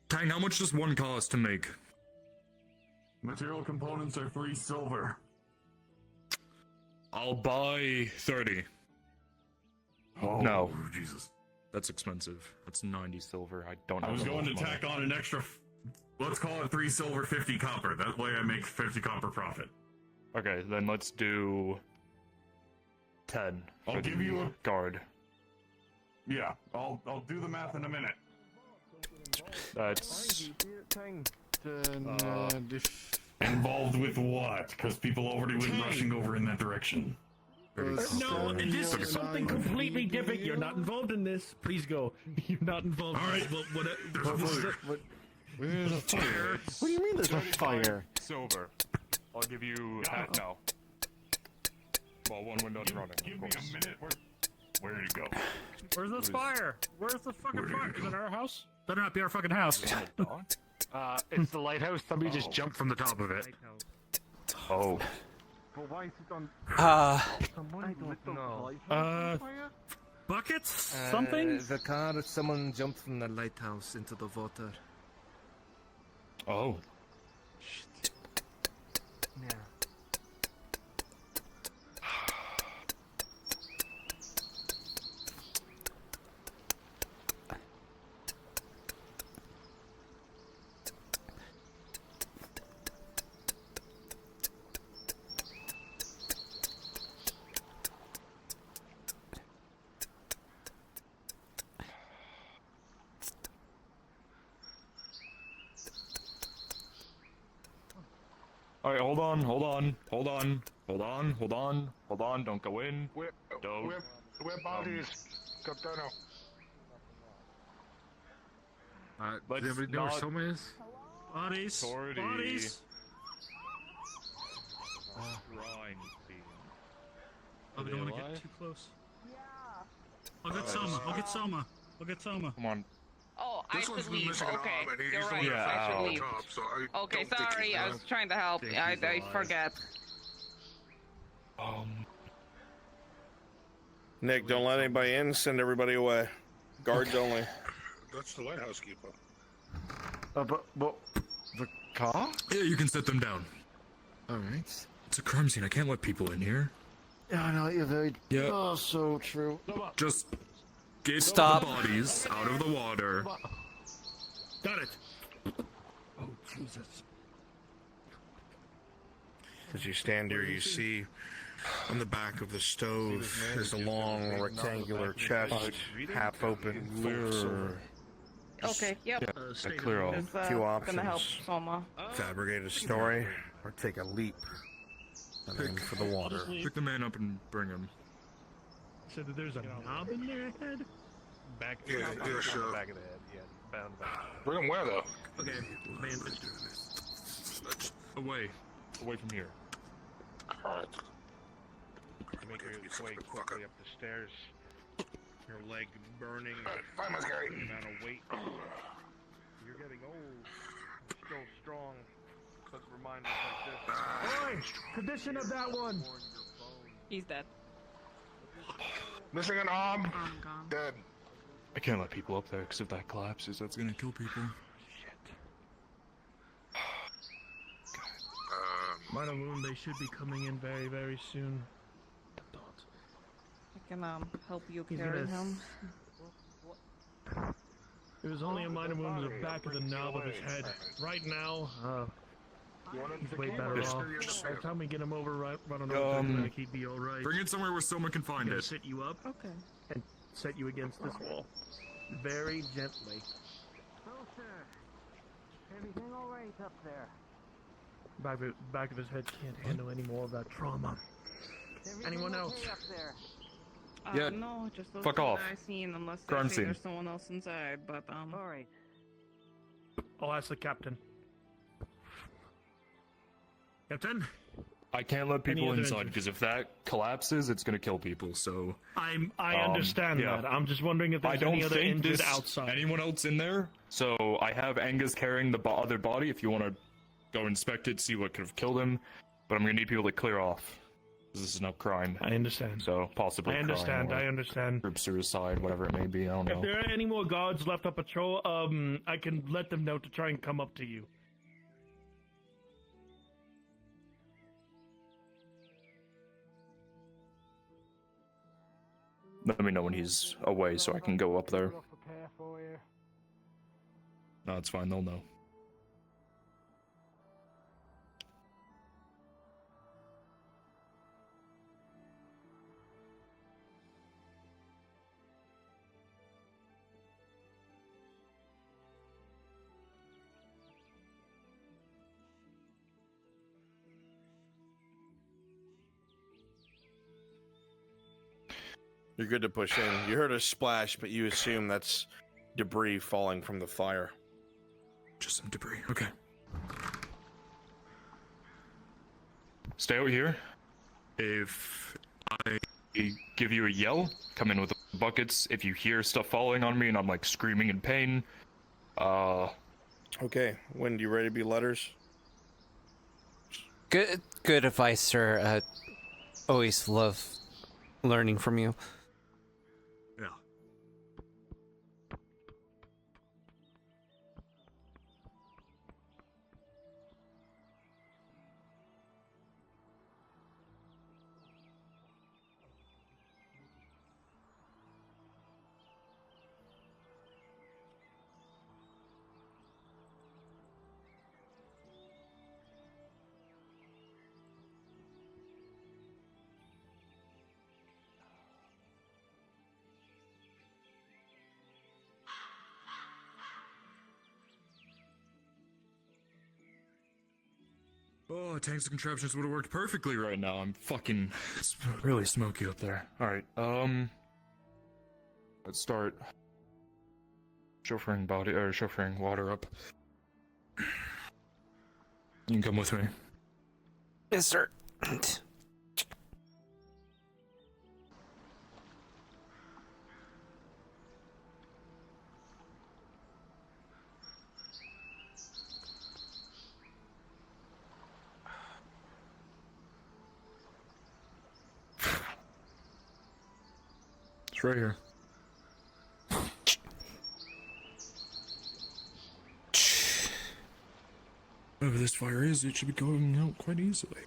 Tang, how much does 1 cost to make? Material components are 3 silver. I'll buy 30. Oh, No. Jesus. That's expensive. That's 90 silver. I don't know. I was how going to much money. tack on an extra, let's call it 3 silver, 50 copper. That way I make 50 copper profit. Okay, then let's do 10. I'll for give the you a... guard. Yeah, I'll do the math in a minute. That's involved with what? Because people already went rushing over in that direction. No, this is something completely different. You're not involved in this. Please go. You're not involved. All right. Well, Where's the fire? What do you mean there's a fire? silver. I'll give you half now. Well, 1 window's running. Give me a minute. Where did it go? Where's this fire? Where's the fucking fire? Is it our house? Better not be our fucking house. It's the lighthouse. Somebody just jumped from the top of it. Oh. But why is it on? I don't know. Buckets? Something? The car, someone jumped from the lighthouse into the water. Oh. Yeah. Alright, hold on, don't go in. Don't. Where bodies? Capitano. Let's Does everybody know where not- someone is? Bodies. Sorry. Bodies. Shrine scene. Probably don't want to get too close. I'll get Soma. I'll get Soma. I'll get Soma. Come on. Oh, This I one's should been leave. missing an Okay, arm, and he's you're the right. one Yeah, I should ow. leave. top, so I Okay, don't think sorry. he's I was trying to help. I forget. Nick, don't let anybody in. Send everybody away. Guards only. That's the lighthouse keeper. But the car? Yeah, you can set them down. All right. It's a crime scene. I can't let people in here. Yeah, I know you're very. Yeah. Oh, so true. Just get Stop. the bodies out of the water. Got it. Oh, Jesus. As you stand here, you see on the back of the stove is a long rectangular chest, half open, full of silver. Okay, yep. Clear off. It's, Two gonna help options. Soma. Fabricate a story or take a leap and aim for the water. Pick the man up and bring him. So that there's a knob in their head? Back Yeah, back sure. back of the head. Yeah, bound back. Bring him where, though? Okay, bandage. Away. Away from here. You make your way quickly up the stairs. Your leg burning. Find my guy. The amount of weight. You're getting old. You're still strong. But reminders like this. Condition of that one. He's dead. Missing an arm. Gone. Dead. I can't let people up there because if that collapses, that's gonna kill people. Minor wound, they should be coming in very, very soon. I can help you He's carry gonna him. It was only a minor wound to the back of the knob of his head. Right now, he's way better off. By the time we get him over, run on over to the clinic, he'd be alright. Bring it somewhere where someone can find it. Sit you up Okay. and set you against this wall. Very gently. So, sir. Everything all right up there? Back of his head can't handle any more of that trauma. Anyone else? Okay up there? Yeah. No, just those Fuck two off. that I seen, unless Crime they say scene. there's someone else inside. But All right. I'll ask the captain. Captain? I can't let people other inside injuries? because if that collapses, it's gonna kill people. So I understand yeah. that. I'm just wondering if I there's don't any other think injured there's outside. anyone else in there. So I have Angus carrying the other body. If you want to go inspect it, see what could have killed him. But I'm gonna need people to clear off. This is no crime. I understand. So possibly. I understand. crime or I understand. Group suicide, whatever it may be. I don't If know. there are any more guards left on patrol, I can let them know to try and come up to you. Let me know when he's away so I can go up there. No, it's fine. They'll know. You're good to push in. You heard a splash, but you assume that's debris falling from the fire. Just some debris. Okay. Stay out here. If I give you a yell, come in with the buckets. If you hear stuff falling on me and I'm like screaming in pain, Okay, Wind, you ready to be letters? Good advice, sir. Always love learning from you. Yeah. Oh, tanks and contraptions would have worked perfectly right now. I'm fucking... It's really smoky up there. Alright, let's start chauffeuring chauffeuring water up. You can come with me. Yes, sir. It's right here. Whatever this fire is, it should be going out quite easily.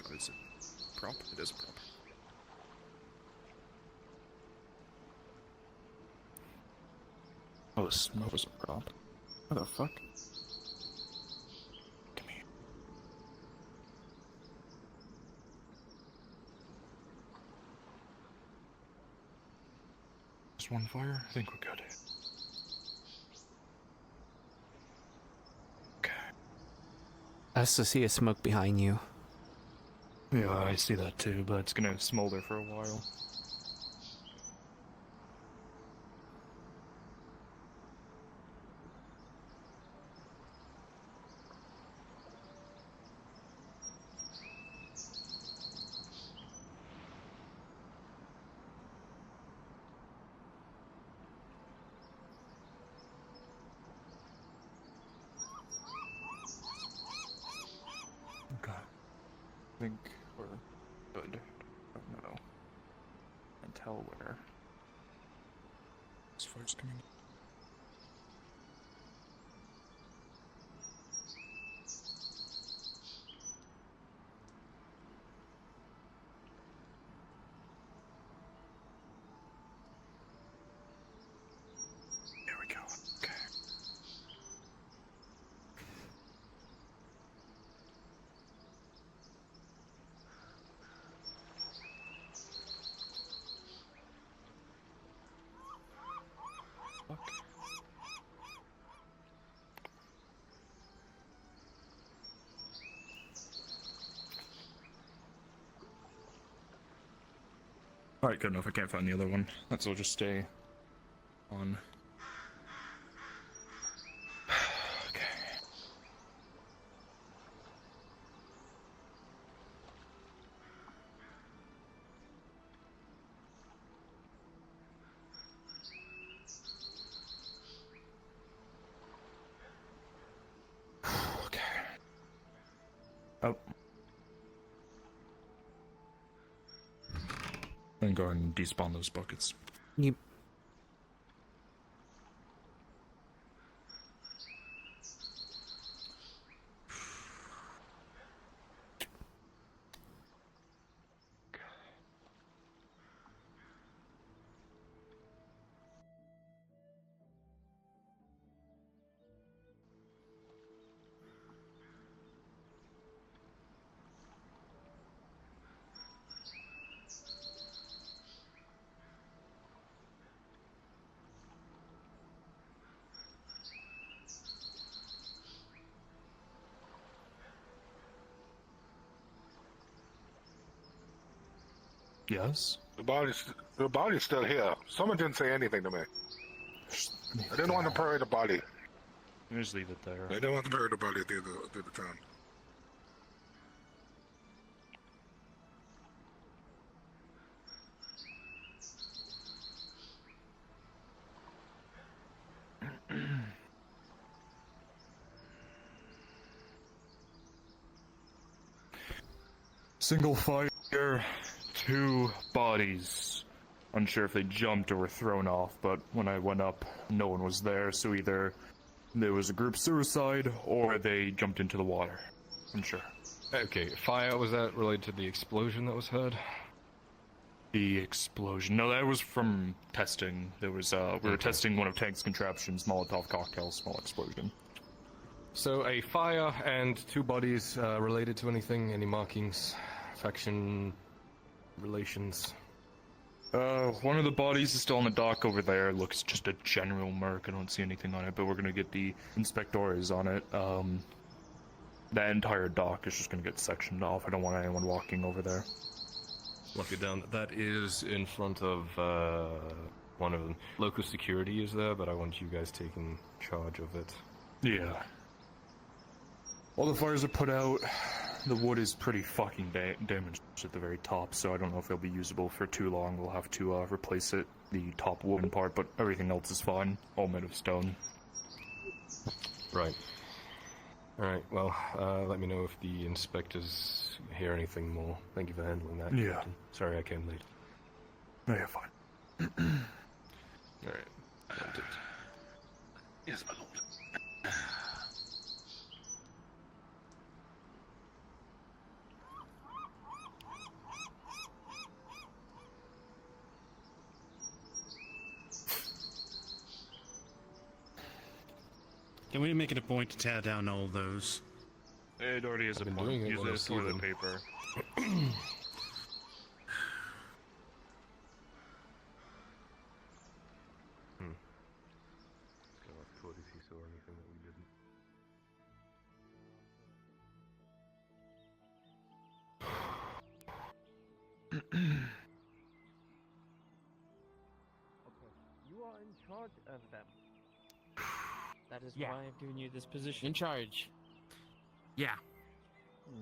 God, is it prop? It is a prop. Oh, the smoke was a prop. What the fuck? Come here. Just one fire? I think we're good. I also see a smoke behind you. Yeah, I see that too, but it's gonna smolder for a while. Okay. I think we're good. Don't know. And tell where. This fire's coming. There we go. Okay. Alright, good enough. I can't find the other one. That's all just stay on. Okay. Okay. Oh. Then go ahead and despawn those buckets. Yep. Yes? The body's still here. Someone didn't say anything to me. I didn't want to bury the body. Just leave it there. I didn't want to bury the body through the town. Single fire, 2 bodies. Unsure if they jumped or were thrown off, but when I went up, no one was there, so either there was a group suicide or they jumped into the water. Unsure. Okay, fire, was that related to the explosion that was heard? The explosion. No, that was from testing. There was, we were testing one of Tank's contraptions, Molotov cocktail, small explosion. So, a fire and 2 bodies related to anything? Any markings? Faction relations? One of the bodies is still on the dock over there. Looks just a general mark. I don't see anything on it, but we're gonna get the inspectors on it. That entire dock is just gonna get sectioned off. I don't want anyone walking over there. Lock it down. That is in front of one of them. Local security is there, but I want you guys taking charge of it. Yeah. All the fires are put out. The wood is pretty fucking damaged at the very top, so I don't know if it'll be usable for too long. We'll have to replace it, the top wooden part, but everything else is fine. All made of stone. Right. Alright, well, let me know if the inspectors hear anything more. Thank you for handling that. Yeah. Captain. Sorry I came late. No, you're fine. Alright. Yes, my lord. Can we make it a point to tear down all those? It already is a been point. doing it Use when I it as see toilet them. paper. Let's go off toilet if you saw anything that we didn't. You are in charge of them. That is Yeah. why I've given you this position. In charge. Yeah.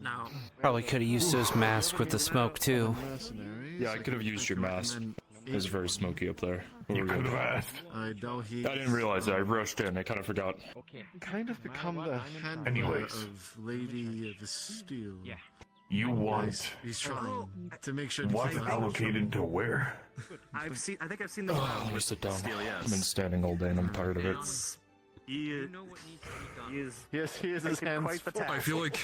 Now. Probably could have used those masks with the smoke too. Yeah, I could have used your mask. It was very smoky up there. You could have asked. I didn't realize it. I rushed in. I kind of forgot. Kind of become the handler Anyways. of Lady of Steel. Yeah. You want He's trying to make sure. what's allocated to where? I think I've seen this. Oh, let me sit down. I've been standing all day and I'm tired of it. He is. Yes, he is his hands. I feel like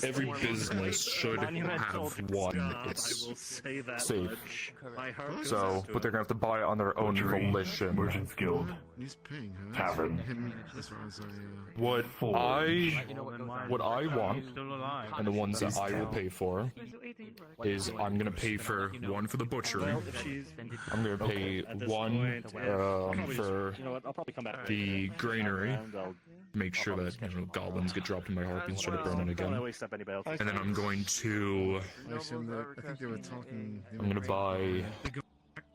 Every business should have one. I It's will say that safe. much. My heart goes So, out to but they're it. gonna have to buy it on their own Butchery, volition. Merchants Guild, He's paying her. Tavern. Him, as far as I. What Forge. what I want, and the ones that I will pay for, is I'm gonna pay for one for the butchery. I'm gonna pay one for the granary. Make sure that goblins get dropped in my heart and start burning again. And then I'm going to. I assume that. I think they were talking. I'm gonna buy.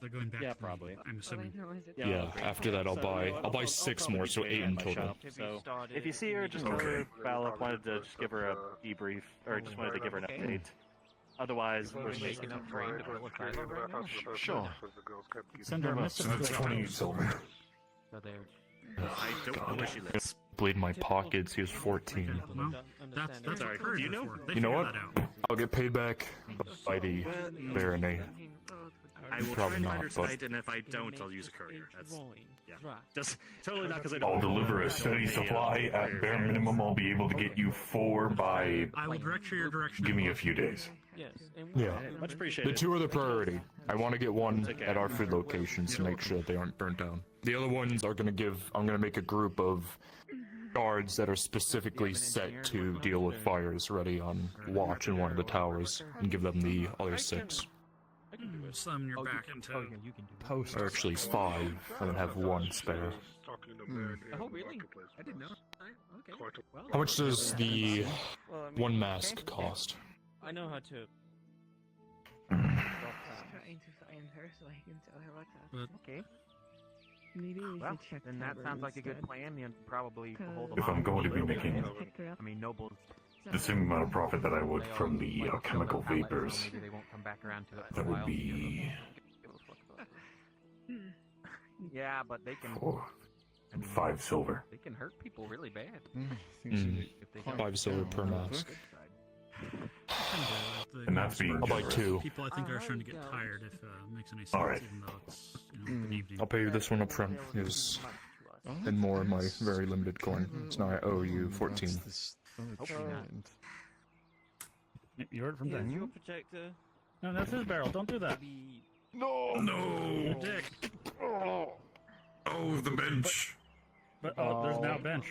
They're going back. Yeah, to me, probably. I'm assuming. Yeah. After that, I'll buy 6 more, so 8 in total. So, if you see her, just tell her Balak wanted to just give her a debrief, or just wanted to give her an update. Otherwise, we're making up train to vilify her right now. Sure. Send her a message. That's 20 silver. So there. I don't know where she lives. Bleed my pockets. He was 14. Well, that's Sorry, what do you know? They You know figure what? that out. I'll get paid back by the barony. I will Probably try and not, find her but- tonight, and if I don't, I'll use a courier. That's yeah. Just totally not because I don't. I'll deliver a steady supply. At bare minimum, I'll be able to get you 4 by. I will direct you your direction. Give me a few days. Yes. Yeah. Much The appreciated. 2 are the priority. I want to get one at our food locations to make sure that they aren't burnt down. The other ones are gonna I'm gonna make a group of guards that are specifically set to deal with fires ready on watch in one of the towers and give them the other 6. Summon your back into Or actually 5, and then have 1 spare. Oh, really? I didn't know. Okay. Well, How much does the 1 mask cost? I know how to. Trying to find her so I can tell her what's up. Okay. Maybe we Well, should check then that sounds like a good plan. You probably hold them If I'm off going a to be little bit. making I mean, nobles. the same amount of profit that I would from the chemical vapors, Maybe they won't come back around to it for that a would while. be Yeah, but they can. 4 and 5 silver. They can hurt people really bad. Mm. If they don't- 5 silver per mask. And that's being I'll buy generous. 2. People, I think, are starting to get tired. If it makes any sense, Alright. even though it's an evening. I'll pay you this one up front, because and more of my very limited coin. So now I owe you 14. You heard it from Dan. You a protector? No, that's his barrel. Don't do that. No! You dick. Oh, the bench. But there's now a bench.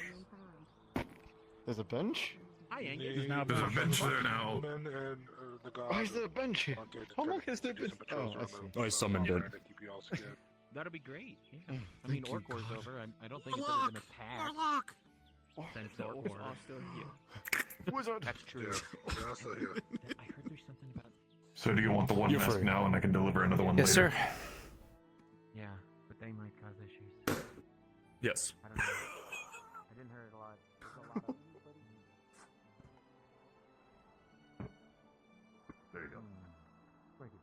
There's a bench? There's now a There's a bench. bench there now. Why is there a bench here? How long has there been? Oh, I see. I summoned it. That'd be great. Yeah. I mean, thank you, Orc War's God. over. I don't think it's ever been attacked since the Orc War. Wizard. That's true. I heard there's something about. So do you want the 1 You're mask free. now, and I can deliver another one Yes, later? sir. Yeah, but they might cause issues. Yes. I don't know. I didn't hear it a lot. There's a lot of. There you go. Thank you.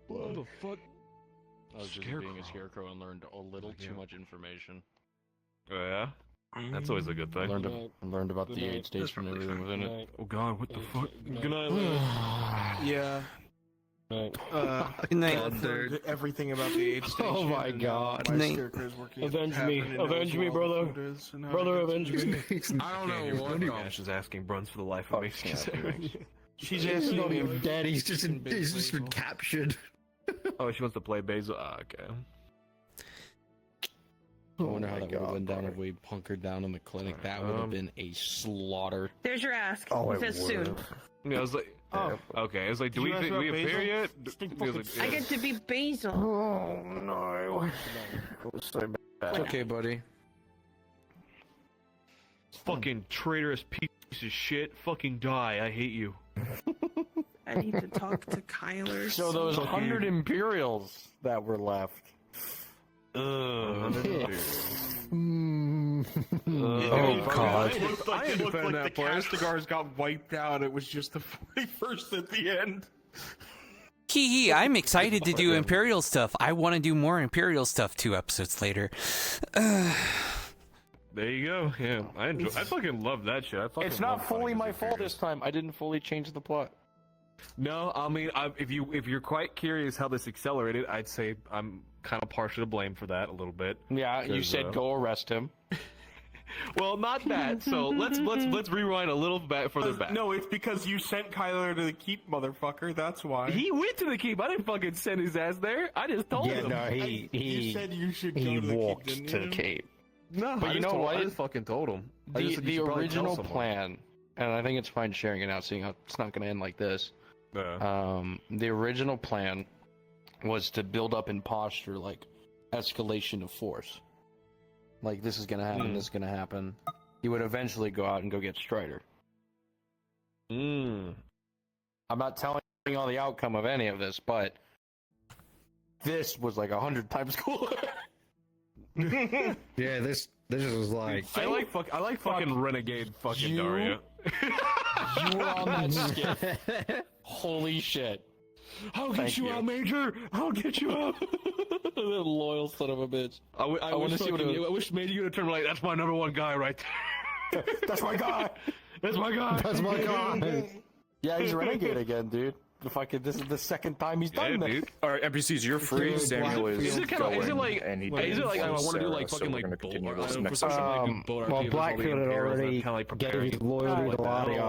What the fuck? I was just being a scarecrow and learned a little too much information. Oh yeah? That's always a good thing. Learned about the aid station and everything within it. Oh god, what the fuck? Good night. Yeah. Good night. Learned everything about the aid station. Oh my god. My scarecrow's working. Avenge me. Avenge me, brother. Brother, avenge me. I don't know what. Ash is asking Bruns for the life of me. She's asking me. Dead. He's just been captured. Oh, she wants to play Basil. Ah, okay. I wonder how that would have went down if we hunkered down in the clinic. That would have been a slaughter. There's your ask. Oh, It says soon. Yeah, I was like, oh, okay. I was like, do we appear yet? I get to be Basil. Oh no. So bad. It's okay, buddy. Fucking traitorous piece of shit. Fucking die. I hate you. I need to talk to Kyler. So those 100 Imperials that were left. Oh god. I looked like the Castigars got wiped out. It was just the 41st at the end. Hee, I'm excited to do Imperial stuff. I want to do more Imperial stuff 2 episodes later. There you go. Yeah, I fucking love that shit. It's not fully my fault this time. I didn't fully change the plot. No, I mean, if you're quite curious how this accelerated, I'd say I'm kind of partial to blame for that a little bit. Yeah, you said go arrest him. Well, not that. So let's rewind a little bit further back. No, it's because you sent Kyler to the keep, motherfucker. That's why. He went to the keep. I didn't fucking send his ass there. I just told him. No, you said you should go to the walked keep, to the cape. No, but you know what? I just fucking told him. The original plan, and I think it's fine sharing it out, seeing how it's not going to end like this. The original plan was to build up imposture, like escalation of force. Like, this is gonna happen, this is gonna happen. He would eventually go out and go get Strider. I'm not telling you all the outcome of any of this, but this was like 100 times cooler. Yeah, this was like... I like fucking renegade fucking Daria. You were on that skip. Holy shit. I'll get you out, Major! I'll get you out! That loyal son of a bitch. I want to see what I wish Major you would turn like, that's my #1 guy right there. That's my guy! That's my guy! That's my guy! Yeah, he's renegade again, dude. This is the second time he's done this. Dude. Alright, NPCs, you're free. Samuel is going, and he is it like I want to do like so fucking we're like gonna continue boat this RP? next For some session. reason, like boat Well, RP Blackfield had already gave his loyalty to Ladia.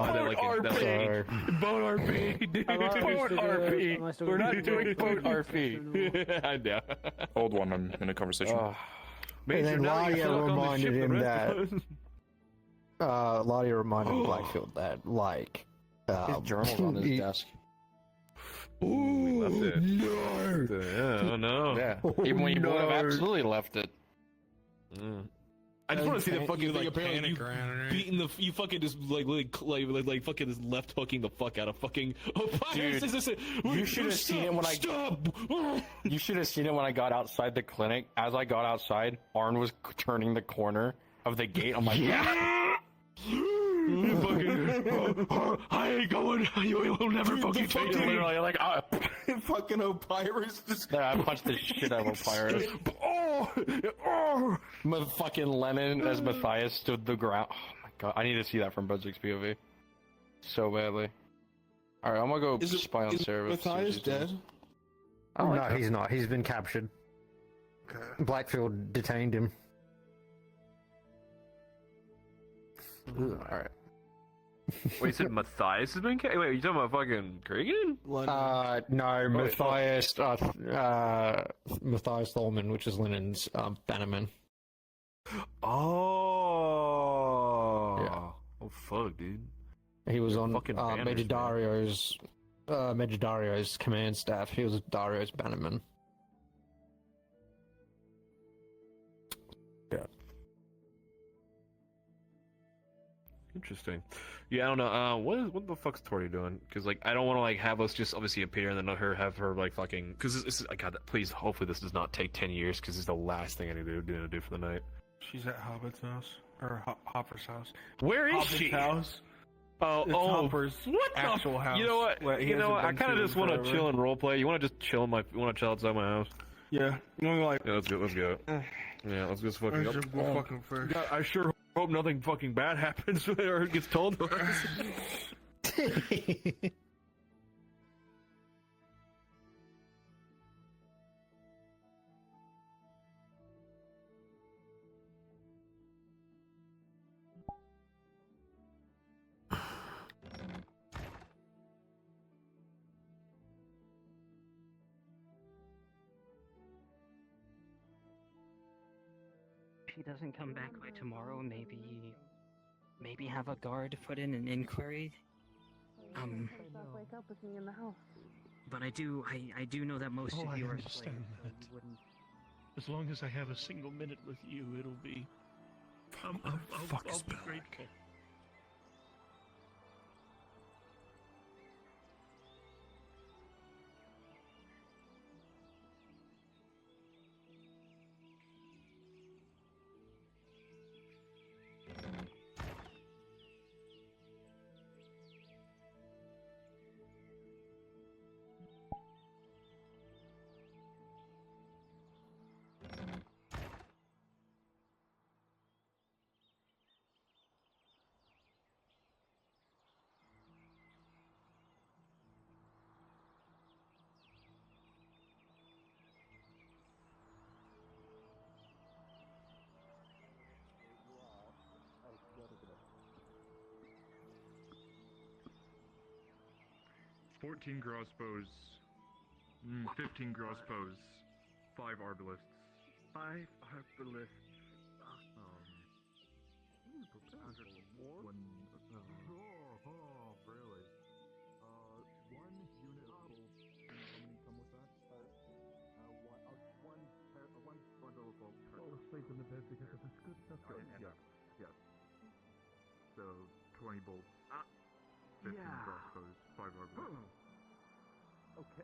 Boat RP, dude. Boat RP. We're not doing boat RP. I know. Hold one, I'm in a conversation. And then Ladia reminded him that... Ladia reminded Blackfield that, like... his journal's on his desk. Ooh, left it. No! Yeah, oh no. Yeah. Even when you would have absolutely left it. I just want to see the fucking thing. Apparently, you fucking just like fucking just left hooking the fuck out of fucking. Dude, you should have seen it when You should have seen it when I got outside the clinic. As I got outside, Arn was turning the corner of the gate. I'm like, yeah. I ain't going. You'll never fucking take it. Literally, like, fucking Opyrus just... I punched the shit out of Opyrus. Fucking Lennon as Matthias stood the ground. Oh my god, I need to see that from Budgek's POV. So badly. Alright, I'm gonna go spy on Sarah. Is Matthias dead? Oh, no, he's not. He's been captured. Blackfield detained him. Alright. Wait, you said Matthias has been Wait, are you talking about fucking Kurgan? No, Matthias, Matthias Thorman, which is Lennon's bannerman. Oh. Yeah. Oh, fuck, dude. He was on fucking Major Dario's command staff. He was Dario's bannerman. Yeah. Interesting. Yeah, I don't know. What the fuck's Tori doing? Because like, I don't want to like have us just obviously appear and then have her like fucking. Because this is, God, please, hopefully this does not take 10 years. Because it's the last thing I need to do for the night. She's at Hobbit's house or Hopper's house. Where is Hobbit's she? House. Oh, Hopper's what actual the? house. You know what? where he You know hasn't what? I been kind of to just in want to forever. chill and roleplay. You want to just chill in my? You want to chill outside my house? Yeah, you know, like. Yeah, let's go. Let's go. Yeah, let's just fucking. Let's just go fucking first. God, I sure hope nothing fucking bad happens or gets told to us. If he doesn't come back by tomorrow, maybe have a guard put in an inquiry. Wake up with me in the house. But I do know that most Oh, of I you are understand slaves, so that. you wouldn't. As long as I have a single minute with you, it'll be. I'll be grateful. $14 crossbows, 15 crossbows, 5 arbalists. 5 arbalists. Really? 1 unit of bolt. How many come with that? One bundle of bolt. Fall asleep in the bed because of this good stuff. Good. Yes. So 20 bolts. 15 crossbows, 5 arbalists. Okay.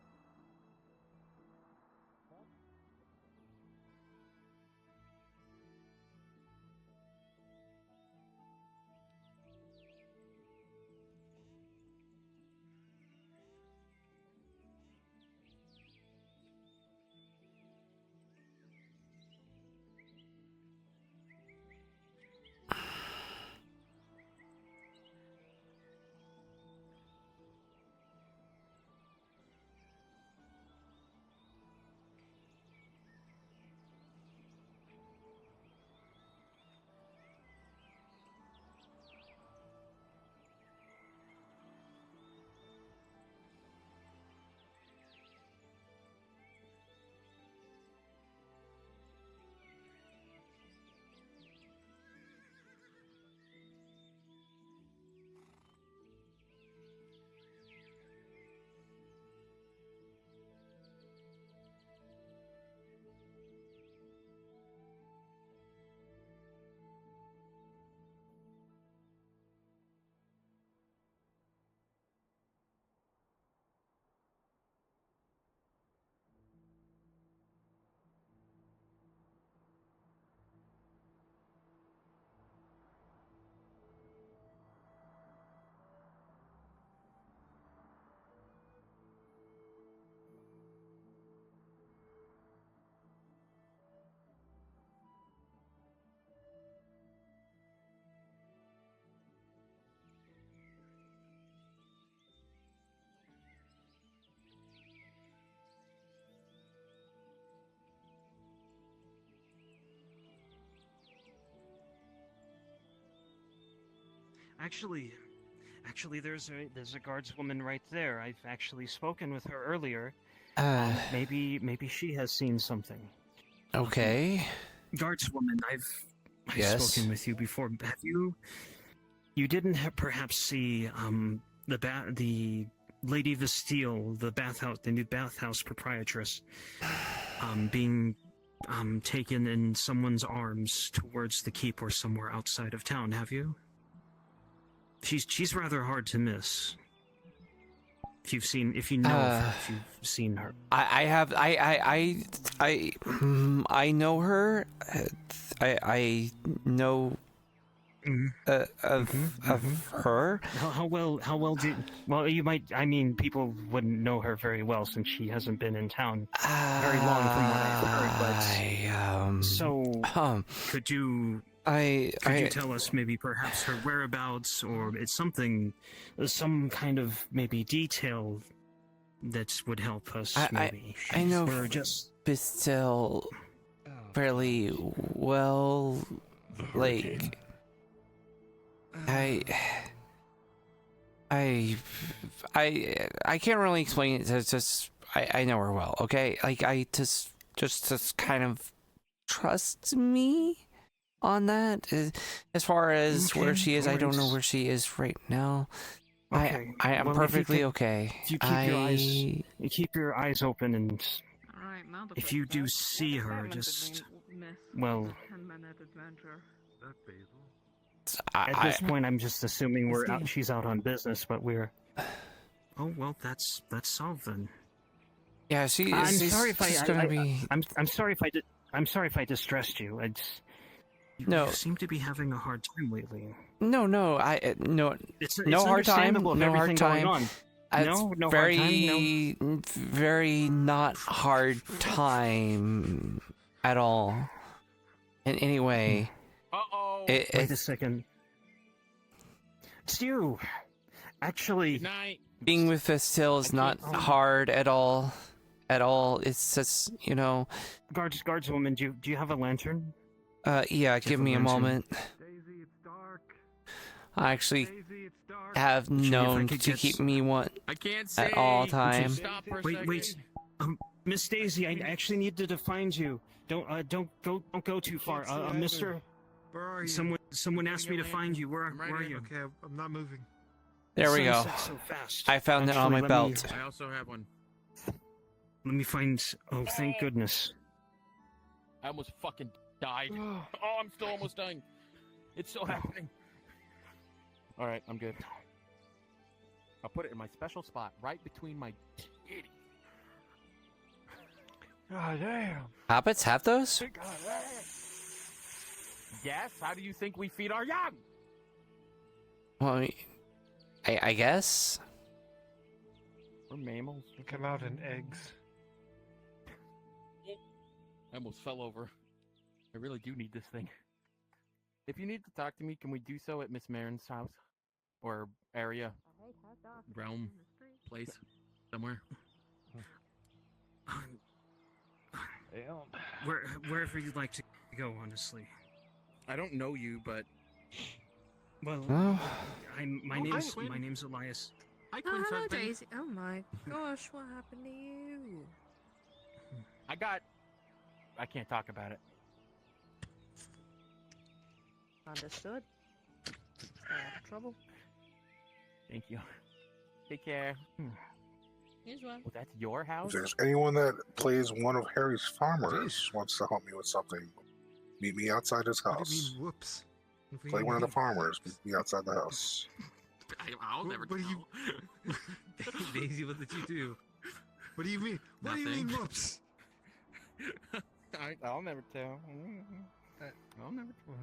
Actually, there's a guardswoman right there. I've actually spoken with her earlier. Maybe she has seen something. Okay. Guardswoman, I've Yes. spoken with you before. Have you? You didn't perhaps see the Lady Vastille, the new bathhouse proprietress, being taken in someone's arms towards the keep or somewhere outside of town, have you? She's rather hard to miss. If you know of her, if you've seen her. I know her. I know of her. How well do? Well, you might. I mean, people wouldn't know her very well since she hasn't been in town very long, from what I've heard. But so, could you? Could you tell us maybe perhaps her whereabouts, or it's something, some kind of maybe detail that would help us? Maybe I know we're just Bistel fairly well. Like, I can't really explain it. It's just I know her well. Okay, like I just kind of trust me on that. As far as where she is, I don't know where she is right now. Okay. I am perfectly okay. If you keep your eyes open, and if you do see her, just at this point, I'm just assuming she's out on business, but we're. Oh well, that's solved then. Yeah, I'm sorry if I distressed you. No. You seem to be having a hard time lately. No, no It's hard time. understandable if No everything hard time. going on. No very, hard time, no. very not hard time at all. And anyway, wait a second. It's you. Actually, being with Vestil is not hard at all. At all. It's just, you know. Guardswoman, do you have a lantern? Yeah, give me a moment. I actually have known to keep me one at all time. Wait. Miss Daisy, I actually needed to find you. Don't go too far. Mister. Where are you? Someone asked me to find you. Where are you? Okay, I'm not moving. There we go. So fast. I found it on my belt. I also have one. Let me find. Oh, thank goodness. I almost fucking died. Oh, I'm still almost dying. It's still happening. All right, I'm good. I'll put it in my special spot, right between my titties. God damn. Hobbits have those? God damn. Yes. How do you think we feed our young? Well, I guess. We're mammals. They come out in eggs. I almost fell over. I really do need this thing. If you need to talk to me, can we do so at Miss Marin's house? Or area? Realm? Place? Somewhere? Wherever you'd like to go, honestly. I don't know you, but... Well, my name's Elias. Oh, hello, Daisy. Oh my gosh, what happened to you? I can't talk about it. Understood. Stay out of trouble. Thank you. Take care. Here's one. Well, that's your house? If there's anyone that plays one of Harry's farmers wants to help me with something, meet me outside his house. What do you mean, whoops? Play one of the farmers, meet me outside the house. I'll never tell. Daisy, what did you do? What do you mean? What do you mean, whoops? I'll never tell. I'll never tell.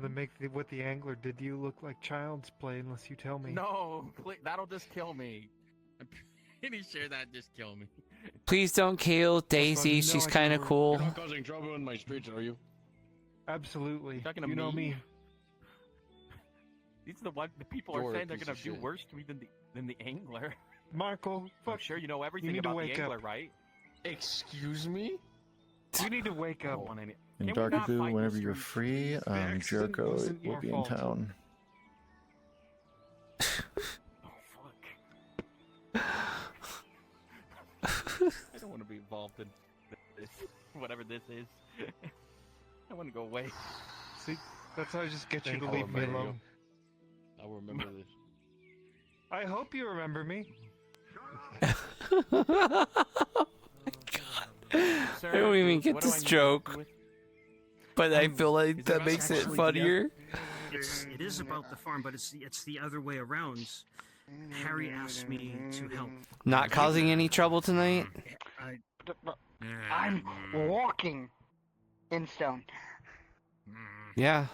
What the angler did you look like child's play unless you tell me? No, that'll just kill me. I'm pretty sure that just kill me. Please don't kill Daisy. She's kind of cool. You're not causing trouble in my streets, are you? Absolutely. Talking to you know me. These are the people are saying they're gonna do worse to me than the angler. Marco, fuck. I'm sure you know everything need to about the wake angler, up. right? Excuse me? You need to wake up. And Darkadoo, whenever you're free, Jericho will be in town. I don't want to be involved in this, whatever this is. I want to go away. See, that's how I just get you to leave me alone. I'll remember this. I hope you remember me. I don't even get this joke, but I feel like that makes it funnier. It is about the farm, but it's the other way around. Harry asked me to help. Not causing any trouble tonight? I'm walking in stone. Yeah.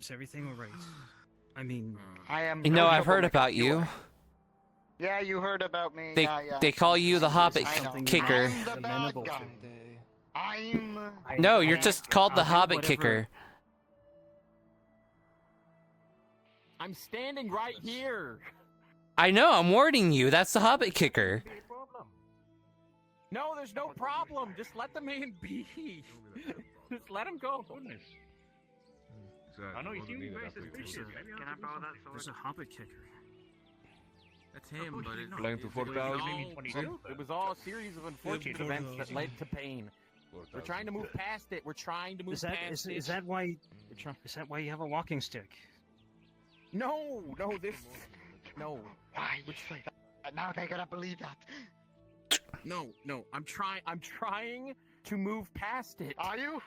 Is everything all right? I mean, I am. You know, I've heard about you. Yeah, you heard about me. They yeah. they call you the Hobbit I know. Kicker. I'm the bad guy. No, you're just called the Hobbit Kicker. I'm standing right here. I know, I'm warning you. That's the Hobbit Kicker. No, there's no problem. Just let the man be. Just let him go. I know you seem very suspicious. Can I borrow that sword? There's a Hobbit Kicker. That's him, but it's Flying to 4,000. It was all a series of unfortunate events that led to pain. We're trying to move past it. We're trying to move past it. Is that why you have a walking stick? No, no. Why? Now they're gonna believe that. No. I'm trying to move past it. Are you?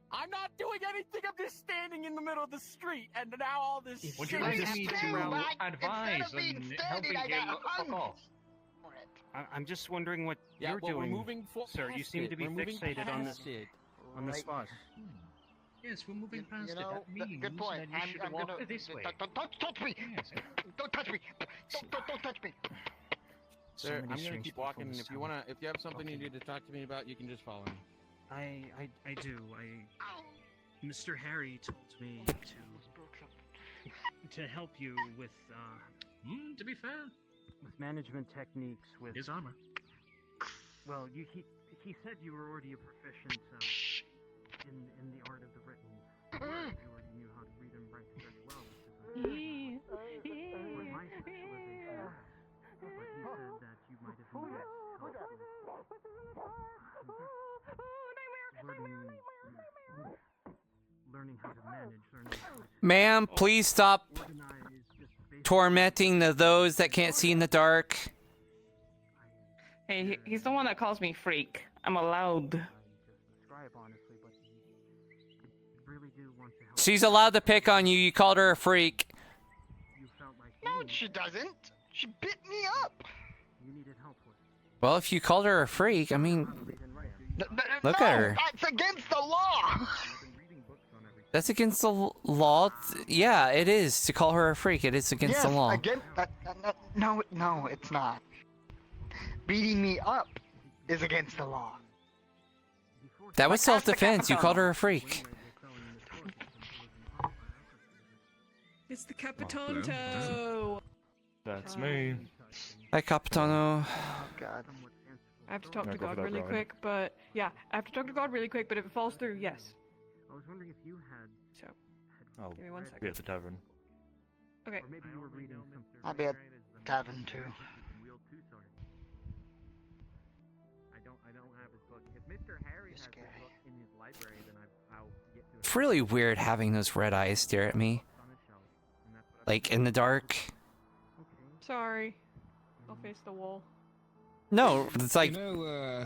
I'm not doing anything. I'm just standing in the middle of the street, and now all this Would shit you is like me happening. to advise on helping him fuck off? I'm just wondering what Yeah, you're well, we're doing, moving sir. You past seem it. to be We're moving fixated on past this it. on the spot. Yes, we're moving past You know, it. That means good point. that you should I'm walk gonna. this way. Don't touch me! Yes. Don't touch me! Don't touch me! Sir, I'm gonna keep walking, and if you have something you need to talk to me about, you can just follow me. I do. Mr. Harry told me to help you with To be fair, with management techniques with his armor. Well, he said you were already a proficient in the art of the written word. You already knew how to read and write very well, which is what my specialization is. But he said that you might have needed help with learning how to manage. Ma'am, please stop tormenting those that can't see in the dark. Hey, he's the one that calls me freak. I'm allowed. She's allowed to pick on you. You called her a freak. No, she doesn't. She bit me up. Well, if you called her a freak, I mean, look at her. That's against the law. That's against the law. Yeah, it is to call her a freak. It is against the law. No, it's not. Beating me up is against the law. That was self-defense. You called her a freak. It's the Capitanto. That's me. Hi, Capitano. God. I have to talk to God really quick, but yeah, I have to talk to God really quick. But if it falls through, yes. I was wondering if you had. So. I'll Give me 1 second. be at the tavern. Okay. Or maybe you were reading something. I'll be at tavern too. I don't have his book. If Mr. Harry has his book in his library, then I'll get to it. It's really weird having those red eyes stare at me. Like, in the dark. Sorry. I'll face the wall. No, it's like... You know,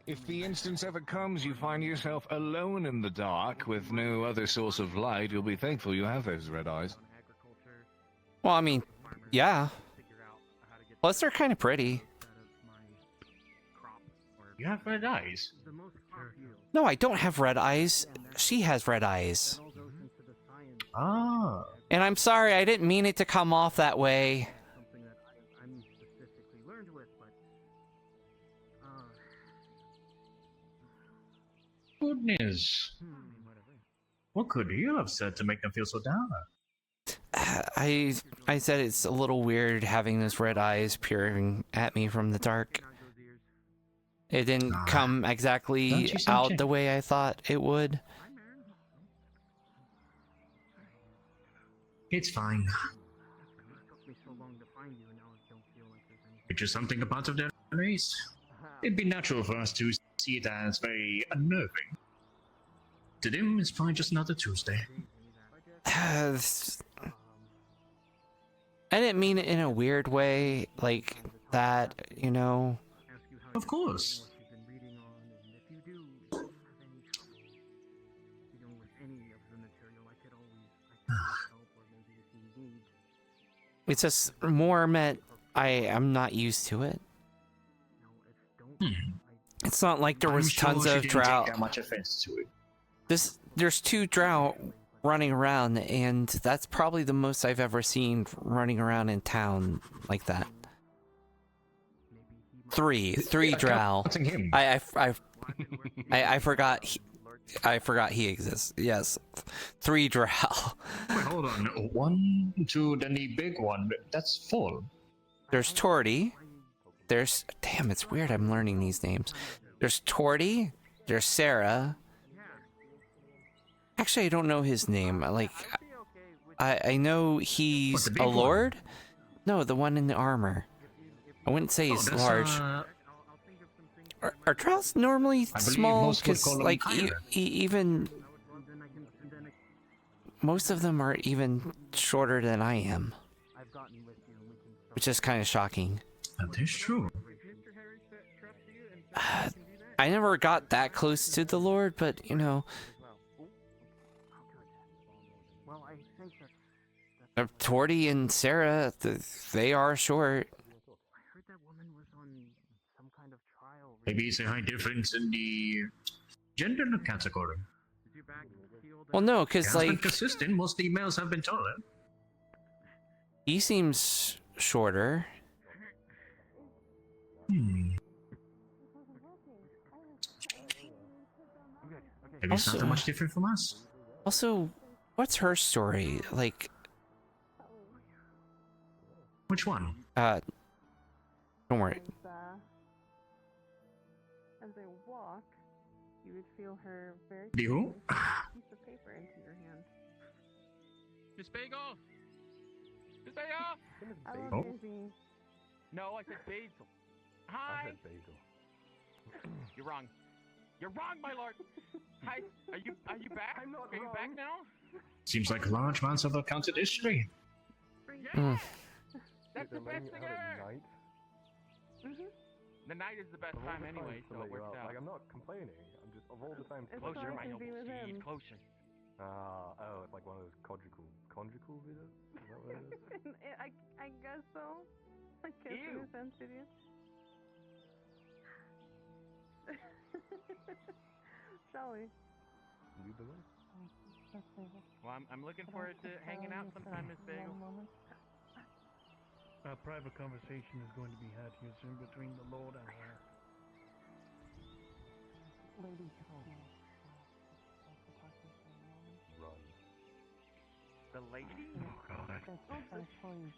if the instance ever comes you find yourself alone in the dark with no other source of light, you'll be thankful you have those red eyes. Well, I mean, yeah. Plus, they're kind of pretty. You have red eyes. No, I don't have red eyes. She has red eyes. Ah. And I'm sorry, I didn't mean it to come off that way. Goodness. What could you have said to make them feel so down? I said it's a little weird having those red eyes peering at me from the dark. It didn't come exactly out the way I thought it would. It's fine. It's just something about of their race. It'd be natural for us to see it as very unnerving. To them, it's probably just another Tuesday. I didn't mean it in a weird way, like that, you know. Of course. It's just more meant I'm not used to it. It's not like there was tons of drought. Take that much offense to it. There's 2 drow running around, and that's probably the most I've ever seen running around in town like that. Three drow. I forgot. I forgot he exists. Yes, 3 drow. Wait, hold on. 1, 2, then the big one. That's full. There's Torty. There's damn. It's weird. I'm learning these names. There's Torty. There's Sarah. Actually, I don't know his name. Like, I know he's a lord. No, the one in the armor. I wouldn't say he's large. Are trolls normally small? Because like even most of them are even shorter than I am, which is kind of shocking. That is true. I never got that close to the Lord, but you know, Torty and Sarah, they are short. Maybe it's a high difference in the gender category. Well, no, because It's like been consistent. Most of the males have been taller. he seems shorter. Maybe it's not that much different from us. Also, what's her story? Like, which one? Don't worry. As they walk, you would feel her very The who? piece of paper into your hand. Miss Bagel! Miss Bagel! Hello, Daisy. No, I said Basil. Hi! I said Bagel. You're wrong. You're wrong, my lord! Hi, are you back? I'm not Are you back now? Seems like large amounts of accounted history. Mm. That's the best thing ever! The night is the best time anyway, so it works out. Like, I'm not complaining. I'm just, of all the times... Closer, my noble steed, closer. Oh, it's like one of those conjugal videos? Is that what it is? I guess so. I guess in a sense it is. Shall we? You do it? Well, I'm looking forward to hanging out sometime, Miss Bagel. A private conversation is going to be had here soon between the Lord and her. Lady Run. The lady? Oh, God. Actually,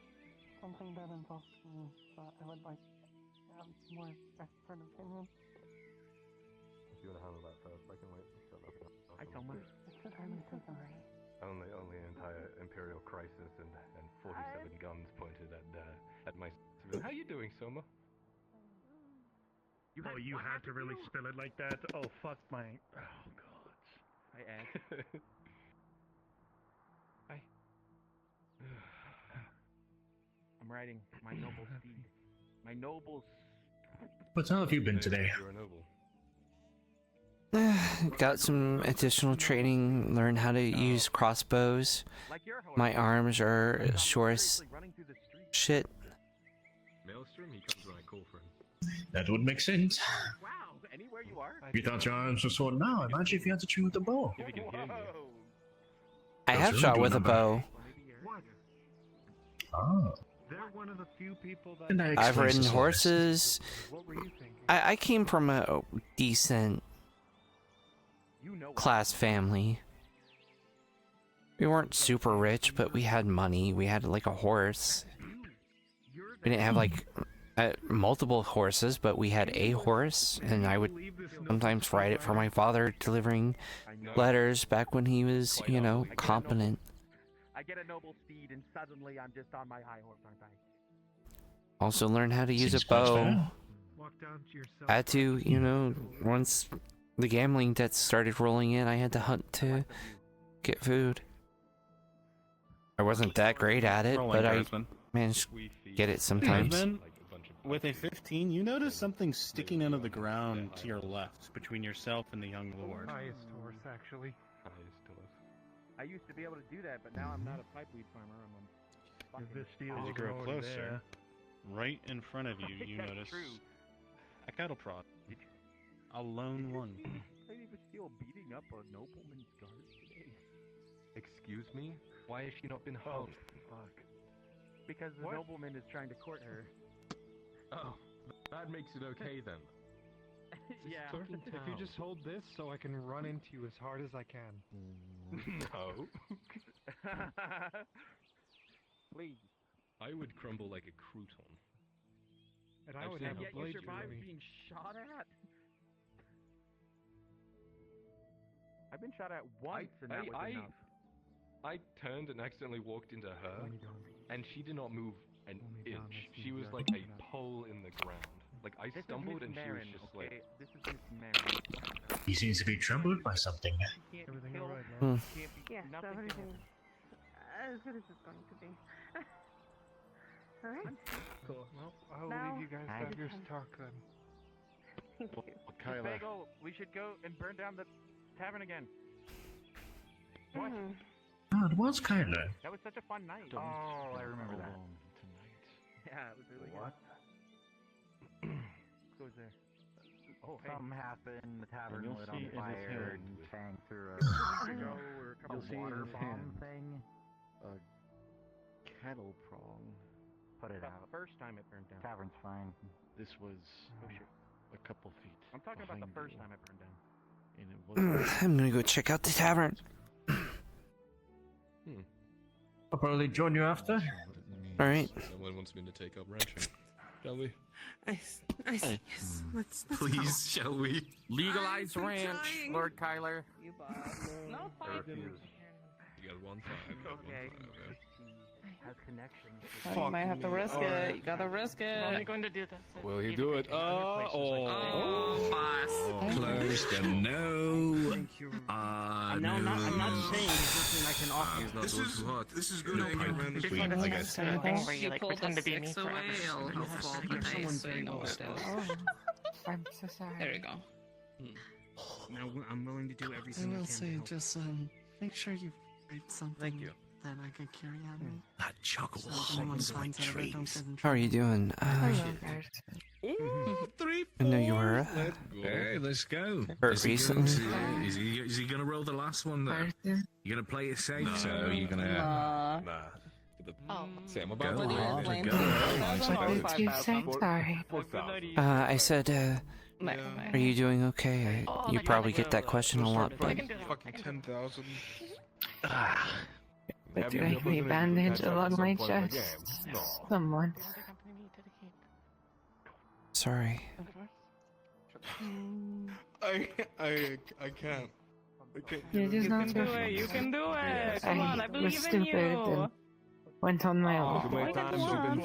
something that involves me, but I would like to have more expert opinion. If you want to handle that first, I can wait. Shut up. Hi, Soma. I'm so sorry. Only an entire imperial crisis and 47 guns pointed at my... How you doing, Soma? You had to really spill it like that? Oh, fuck my... Oh, God. Hi, Ed. Hi. I'm riding my noble steed. My nobles. But how have you been today? You're a noble. Got some additional training, learned how to use crossbows. My arms are short as shit. Maelstrom, he comes when I call for him. That would make sense. Wow, anywhere you are. You thought your arms were short now. Imagine if you had to train with a bow. If he can hear me. I have shot with a bow. Oh. They're one of the few people that... And that I've explains ridden the horses. What were you thinking? I came from a decent class family. We weren't super rich, but we had money. We had like a horse. We didn't have like multiple horses, but we had a horse, and I would sometimes ride it for my father, delivering letters back when he was, you know, competent. I get a noble steed, and suddenly I'm just on my high horse, aren't I? Also learned how to use a bow. Had to, you know, once the gambling debts started rolling in, I had to hunt to get food. I wasn't that great at it, but I managed to get it sometimes. Desmond, with a 15, you notice something sticking out of the ground to your left, between yourself and the young lord. Highest horse, actually. I used to be able to do that, but now I'm not a pipeweed farmer. I'm a fucking... As you grow closer, right in front of you, you notice a cattle prod. A lone one. Lady was still beating up a nobleman's guard today. Excuse me? Why has she not been hung? Fuck. Because the nobleman is trying to court her. Oh, that makes it okay then. Yeah. Sir, If you just hold this so I can run into you as hard as I can. No. Please. I would crumble like a crouton. And I would seen have how a blade you through me. being shot at? I've been shot at once and that was enough. I turned and accidentally walked into her, and she did not move an inch. She was like a pole in the ground. Like, I stumbled and she was just like... This is Miss Marin. He seems to be troubled by something. Everything alright, Yes, everything as good as it's going to be. Alright. Cool. Well, I'll Now, leave you guys I have your just- talk then. Thank you. Kyla. Bagel, we should go and burn down the tavern again. What? Oh, it was Kyla. That was such a fun night. Oh, I remember that. Tonight. Yeah, it was really What? good. Who was there? Oh, hey. Something happened, the tavern you'll lit see on in his fire hand. and bang through a, You'll see in water his bomb hand. thing. A kettle prong. Put it The out. first time it burned down. Tavern's fine. This was Oh, shit. a couple feet. I'm talking about the behind first you, time it burned down. and it was... I'm gonna go check out the tavern. I'll probably join you after. Alright. Someone wants me to take up ranching. Shall we? Yes, let's Please, shall we? Legalize I'm ranch, trying. Lord Kyler. You boss. No, I fine. refuse. You got 1-5. Okay. 1-5, Has connections. Oh, you might have to risk it. You gotta risk it. I'm going to do this. Will he do it? Oh, boss. Close the no. No, I'm not saying there's nothing I can offer you. This is good anger management, Before I the guess. next thing where you You like pulled pretend the to be me six away, forever. I'll fall the dice so you know what it is. I'm so sorry. There you go. Now I'm willing to do I everything I will can. say, to help. just make sure you write something that I can carry on me. That chocolate So if anyone holds my finds out, I don't trees. get in How are you doing? I know you were Hey, let's go. hurt Is he recently. is he gonna roll the last one there? You gonna play it safe? So you're gonna. Nah. Oh. Sam, Go about What do you on, explain go to me? on. What did you say? Sorry. I said, are you doing okay? You probably get that question a lot, but Fucking 10,000. But do I have a bandage along my chest? Someone. sorry. I can't. You're just not do it. You can do it. Come on, I was believe in stupid you. and went on my Oh, own. many times you've been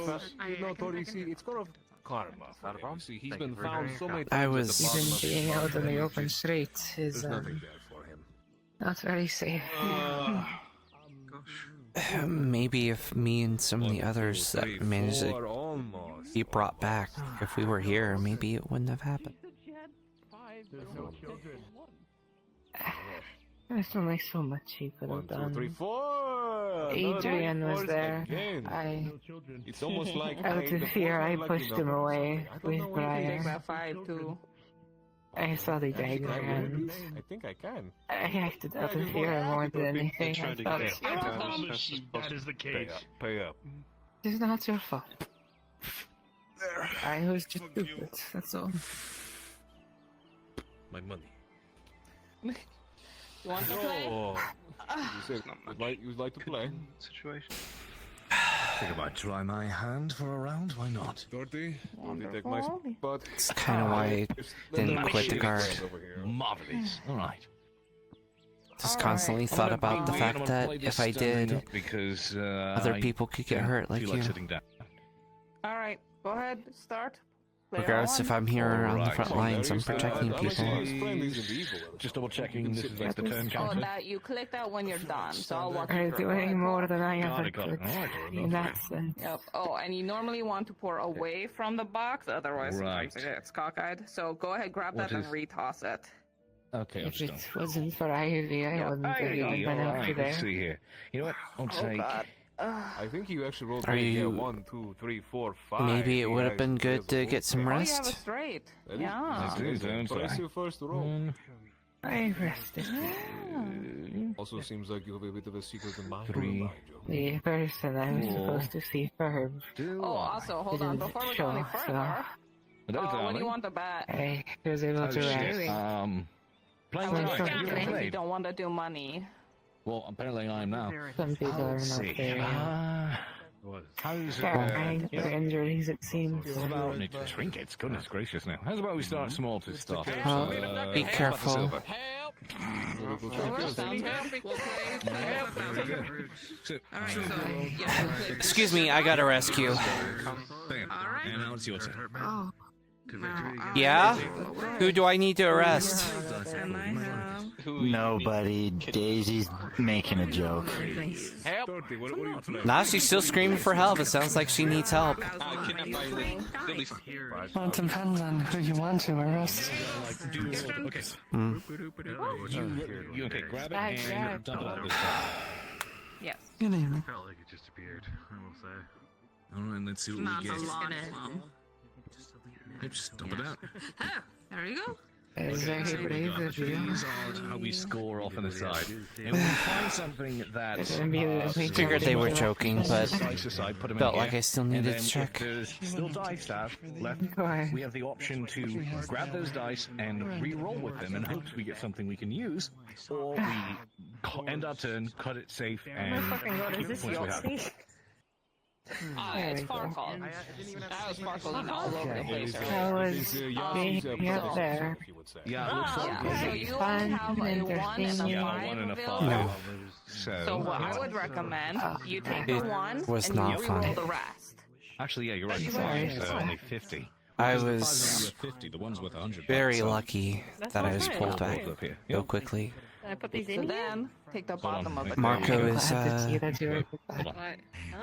it's kind of karma. See, he's been found so many times. I at the was- bottom Even of the being pile. out in the open streets is There's nothing there for him. not very safe. Maybe if me and some of the others that managed to Almost. be brought back, if we were here, maybe it wouldn't have happened. There's no children. There's only so much he could have 1, 2, 3, done. 4. Adrian Another was force there. again. It's almost like Out the of fear, force I is lucky pushed him numbers. away I don't with know what it Brian. is. That 5-2. I saw the dagger and I think I can. I acted out of fear more than anything. I thought, That is the case. Pay up. it's not your fault. I was just stupid, that's all. My money. You want to play? Oh. You said you'd like to play. Situation. Think about try my hand for a round. Why not? Dorothy, take my spot. It's kind of why I didn't quit the guard. Marvelous. All right. Just constantly thought about the fact that if I did, because other people could get hurt like you. sitting down. All right, go ahead. Start. Regardless if I'm here or on the front lines, I'm protecting people. Just double checking. This is like the turn Oh, counter. that you click that when you're done. So I'll walk Are you through. doing more than I Got ever it, got could. it. In that sense. Yep. Oh, and you normally want to pour away from the box, otherwise sometimes Right. it's cockeyed. So go ahead, grab What that and is- retoss it. Okay, I'm If just it wasn't for Ivy, I wouldn't have Ivy, even been out Alright, there. let's see here. You know what? I'll Oh take. God. I think you actually rolled Are right here. you- 1, 2, 3, 4, 5. Maybe it would have been good to get some Oh, you have a rest. straight. That is- Yeah. Let's do it, But it's your first roll. 1, I rested. Also seems like you have a bit of a secret in mind. The person I was supposed to see first. Oh, also, hold on, before we go any further, what do you want to bet? I was able to rest. I would if you don't want to do money. Well, apparently I'm now. Some people are not there. How's for injuries, it seems. What about trinkets? Goodness gracious now. How's about we start small to start? Be careful. Excuse me, I got a rescue. And now it's your turn. Oh. Yeah? Who do I need to arrest? Nobody. Daisy's making a joke. Nah, she's still screaming for help. It sounds like she needs help. Well, it depends on who you want to arrest. You okay? Grab it and dump it out this side. Yes. Good evening. Felt like it just appeared, I will say. Alright, let's see what Not we get. a lot of them. Just dump it out. There you go. Is there So a we brave got of you? these are how we score off on the side. And when we find something that Figured they were joking, but dice aside, put them felt in like here. I still And needed then to check. If there's still dice left, we have the option to grab those dice and re-roll with them in hopes we get something we can use, or we end our turn, cut it safe, and keep the points we have. It's Farkle. That was Farkle all over the place. I was being up there. So you have a 1 and a 5 available. No. So what I would recommend, you take the It 1 was and not you fun. reroll the rest. Actually, yeah, you're right. 5, so only 50. I Because the was 5 50, the one's worth 100 very bucks, so- lucky that I was pulled back so quickly. I put these in then take the bottom of the Marco is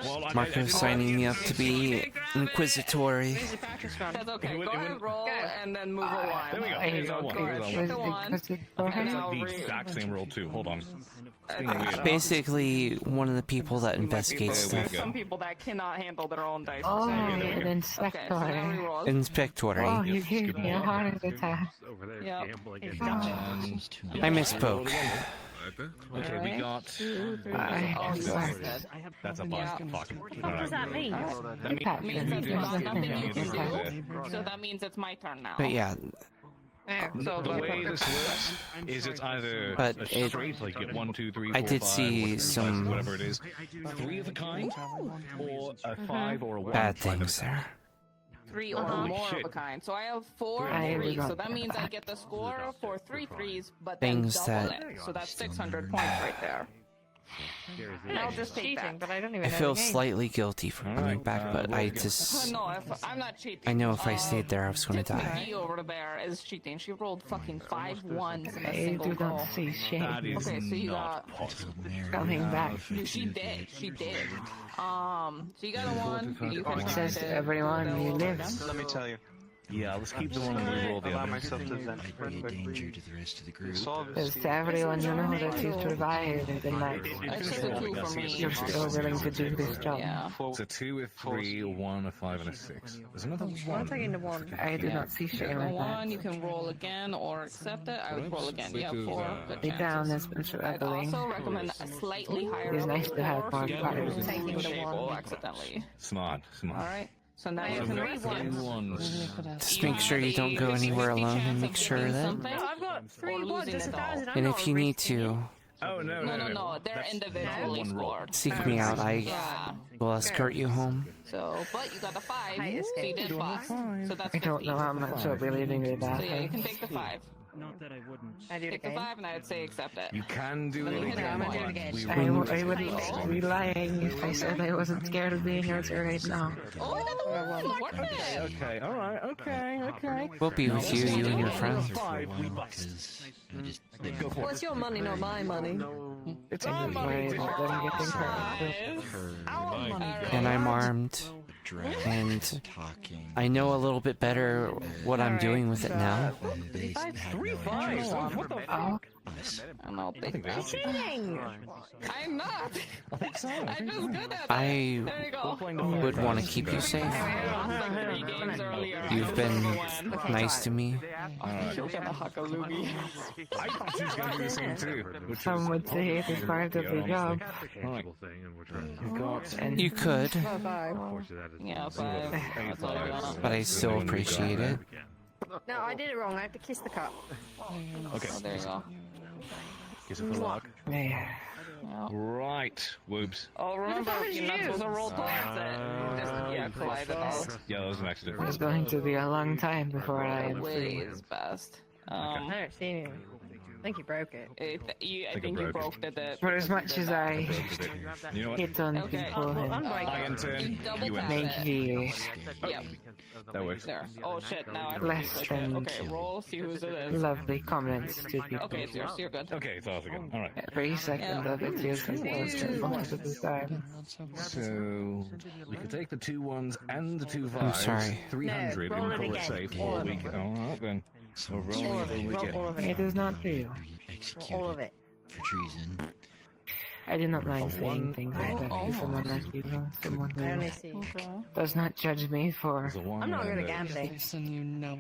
What? Marco's signing me up to be inquisitory. That's okay. Go ahead and roll and then move a 1. There we go. Here's our one. Here's our one. Take the 1. It's the exact same roll too. Hold on. It's being weird. Basically, one of the people that investigates There's stuff. some people that cannot handle their own dice. Oh, Okay, an inspector. so now reroll. Inspectory. Oh, you gave me a heart attack. Yep. I misspoke. Okay, we got. That's a bust. Fuck. What does that mean? That means that there's nothing you can do. So that means it's my turn now. But yeah, So The way this works is it's either But a it- straight, like you get 1, 2, 3, I 4, did 5, see whatever, some whatever it is, 3 of a kind, or a 5 or a 1. bad things there. 3 or more of a kind. So I have 4 I threes. got So that means I get the score for 3 threes, but then Things double that- it. So that's 600 points right there. And I'll just take that. but I don't even I know feel the game. slightly guilty for coming back, but I just. No, I'm not cheating. I know if I stayed there, I was gonna die. Nikki over there is cheating. She rolled fucking 5 1s in a I single do roll. not see shame. Okay, so you got. Coming back. She did. She did. So you got a 1. You can It says mark it. everyone you live. Let me tell you. Yeah, let's keep the one and re-roll the Allow other. myself to vent perfectly. Says to everyone you know that you survived in the night. It's just a 2 for me. You're still willing to do this job. Yeah. It's a 2, a 3, a 1, a 5, and a 6. There's another 1. I'm taking the 1. I do not see You shame got in that. 1. You can roll again or accept it. I would roll again. You have 4. Good The down chances. has been I'd struggling. also recommend a slightly higher It's level nice to have score more for you cards. to move the table accidentally. Smart. Alright, so now you can read 1s. Just make sure you don't go anywhere alone and make sure that. I've got 3 1s, it's 1,000. And if you need to, Oh, no, No, they're individually scored. seek me out. I Yeah. will escort you home. So, but you got a 5, so you did bust. So that's I don't know how much I'll be leaving with So that. yeah, you can take the 5. Not that I wouldn't. I do it Take the again. 5 and I'd say accept it. You can do Let it me hit again. that one. I wouldn't be lying if I said I wasn't scared of being out here right now. Oh, I got the 1! Worth it! Okay, alright, okay. We'll be with you, you and your friends. 5, we bust. Go for Well, it. it's your money, not my money. It's I our just money. worry about them getting hurt. And I'm armed. And I know a little bit better what I'm doing with it now. 3 5s. What the fuck? And I'll take that. Cheating! I'm not! I'm just good at it! I There you go. would want to keep you safe. You games earlier. You've been nice to me. You're gonna huck a loogie. I thought she was going to do the same too. Some would say it is part of the job. And you could, Yeah, but I still appreciate it. No, I did it wrong. I had to kiss the cup. Okay. Oh, there you go. Kiss it for luck. Right, whoops. Oh, remember, you're not supposed to roll towards it. Just, collide it all. Yeah, that was an accident. It's going to be a long time before I am Way free. is best. I don't see anything. I think you broke it. I think you broke it. For as much as I You know what? hit on people I and intend you make the Yep. That works. There. Oh shit, now I have to less click it. than Okay, roll, see whose it is. lovely comments to people. Okay, it's yours, you're good. Okay, it's all good. Alright. Every second of it feels like most of the time. So, we could take the 2 1s and the 2 5s. I'm sorry. 300 and call it safe. Or we can. Alright then. So roll it we get. It is not real. All of it. For treason. I do not mind saying things like that to someone like you, someone I only who see. does not judge me for. I'm not good at gambling. No,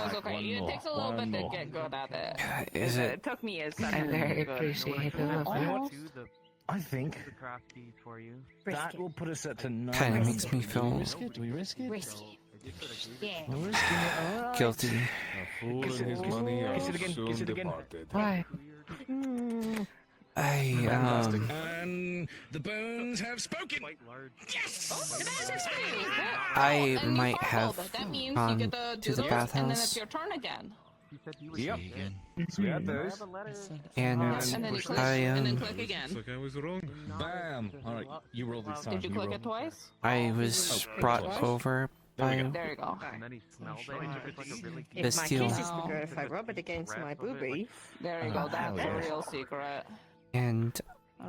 it's okay. It takes a little bit to get good at it. Is it? It took me a I'm second. very appreciative of that. I think that will put us at to 9. Kind of makes me feel Do we risk it? Risky. Yeah. We're risking it, alright. guilty. A fool and his money are Kiss it again, soon kiss it again. departed. Why? And the bones have spoken. Yes. I might have That means you gone get to to do the those, and then it's bathhouse your turn again. Yep. So we had those. and And then you click, I and then click again. Like I was wrong. Bam. Alright, you roll this time. Did you click it twice? I was brought over by There you go. If my Bastille. kisses were good, if I rub it against my boobie. There you go. That's the real secret. and Did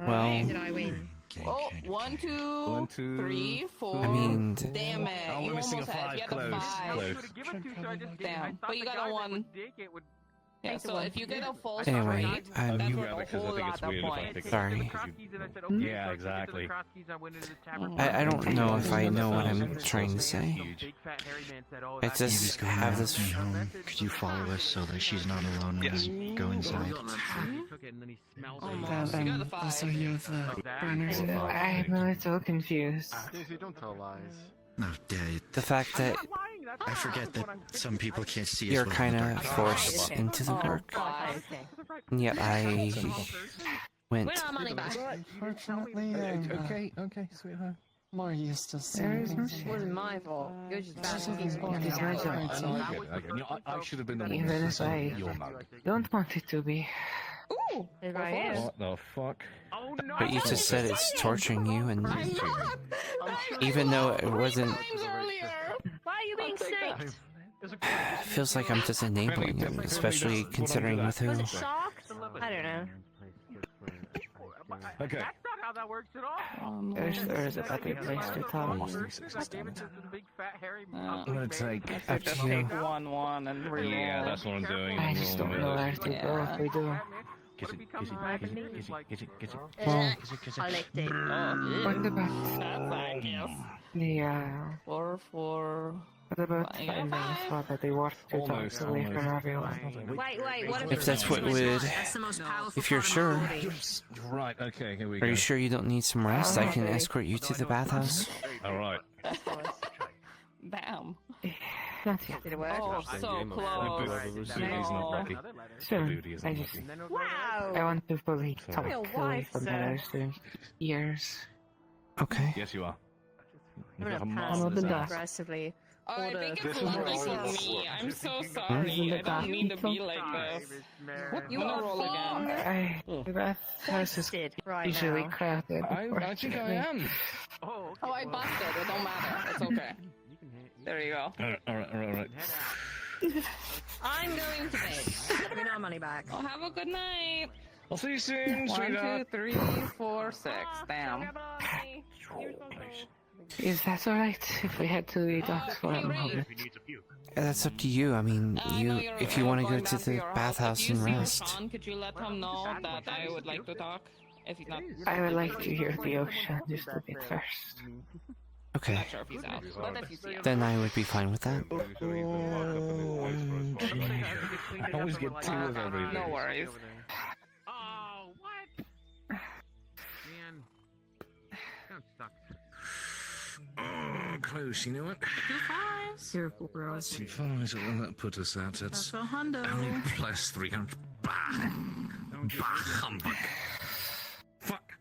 well, I win? Oh, 1, 2, 1, 2, 3, 4. I mean, Damn it! Oh, You we're missing a almost had. 5. You had a Close. 5. Close. Damn, but you got a 1. Yeah, so if you get a full Anyway, straight, I'm- that's You worth grab a it 'cause I whole think lot it's of weird if I points. pick it. Sorry. Yeah, exactly. I don't know if I know what I'm trying to say. I just have this. Could you follow us so that she's not alone when we go inside? Almost. You got a 5. So you the burners. I'm a little confused. Don't tell lies. No, yeah, The fact that I forget that some people can't see us. you're well in kind the of dark. forced into the work, Okay. and yet I went. Where's our money back? Fortunately, Okay, sweetheart. more used to There is no It wasn't my fault. You're just bad at It is my job. I get it. I should have been the one Even to if say I your mug. don't want it to be. Ooh! It right here. What the fuck? Oh no! But you just said it's torturing you, and I'm not! even though it wasn't, Why are you being snaked? it feels like I'm just enabling him, especially considering with who. Was it shocked? I don't know. Okay. That's not how that works at all. There is a better place to talk. I'm gonna take. Up to you. 1, 1, and reroll. Yeah, that's what I'm doing. I just don't know where to go if we do. Kiss it, kiss it, kiss it, kiss it, kiss it, kiss it. Well, I licked it. what about the 4, 4. what about finding a spot that they want to talk away from everyone? Wait, what If that's what would, That's the most powerful if you're part of sure, my body. Right, okay, here we are go. you sure you don't need some rest? I can escort you to the bathhouse. Alright. Damn. Not yet. Did it work? Oh, so close. He's not lucky. Soon. Duty isn't I just lucky. Wow. I want to fully talk Your away wife, from sir. others for years. Okay. Yes, you are. I'm You've got a gonna mark pass on this the ass. aggressively. I Order. think This it's is lucky what for me. I'm so Isn't sorry. I it don't mean to be people? like this. You I'm gonna are roll again. The bathhouse is busted right usually now. crowded. I think I am. Oh, I busted. It don't matter. It's okay. There you go. Alright. I'm going to bed. Give me our money back. Well, have a good night. I'll see you soon, 1, 2, sweetheart. 3, 4, 6. Damn. Is that alright if we head to the docks for a moment? That's up to you. I mean, I know you you're if you want to go going to back to the your house. bathhouse If you and see rest. Sean, could you let him know that I would like to talk? If he's not. I would like to hear the ocean just a bit first. Okay. Not sure if he's out, but if you see him. Then I would be fine with that. I always get two of everything. No worries. Oh, what? Man. That sucks. Oh, close. You know what? 2 5s. You're gross. 2 5s. What will that put us at? That's That's a hundo. only plus 300. Bah! Bah, humbug. Fuck.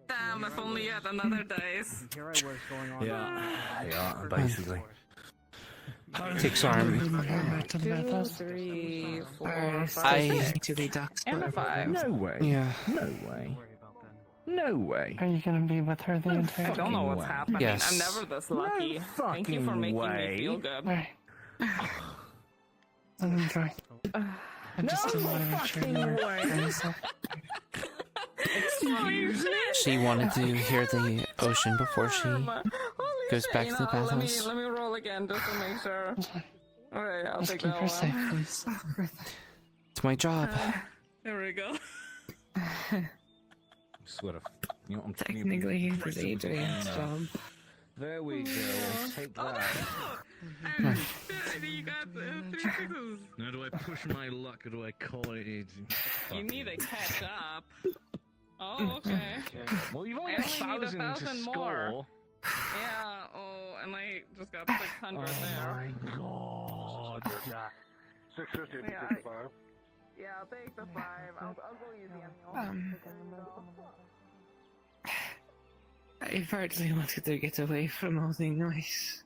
Damn, if only you had another dice. Here I was going on. Yeah, basically. Takes arm. 2, 3, 4, 5, I- 6, to the ducks. and a 5. No way. Yeah. No way. No way. Are you gonna be with her the entire I don't know what's way. happening. Yes. I'm never this lucky. Thank you for fucking making way. me feel good. Alright. I'm enjoying. I just didn't want to make sure you were She wanted to hear the ocean before she goes back to the bathhouse. Let me roll again just to make sure. Alright, I'll Just take keep that her safe, one. please. It's my job. There we go. Sort of. You know, I'm Technically, it is Adrian's job. There we go. Take that. You got 3 6s. Now, do I push my luck or do I call it? You need to catch up. Oh, okay. Well, you've only I got only need 1,000 to 1,000 more. score. Yeah, oh, and I just got 600 there. God. 650 to Yeah, 55. Yeah, I'll take the 5. I'll go easy on you. I partly wanted to get away from all the noise.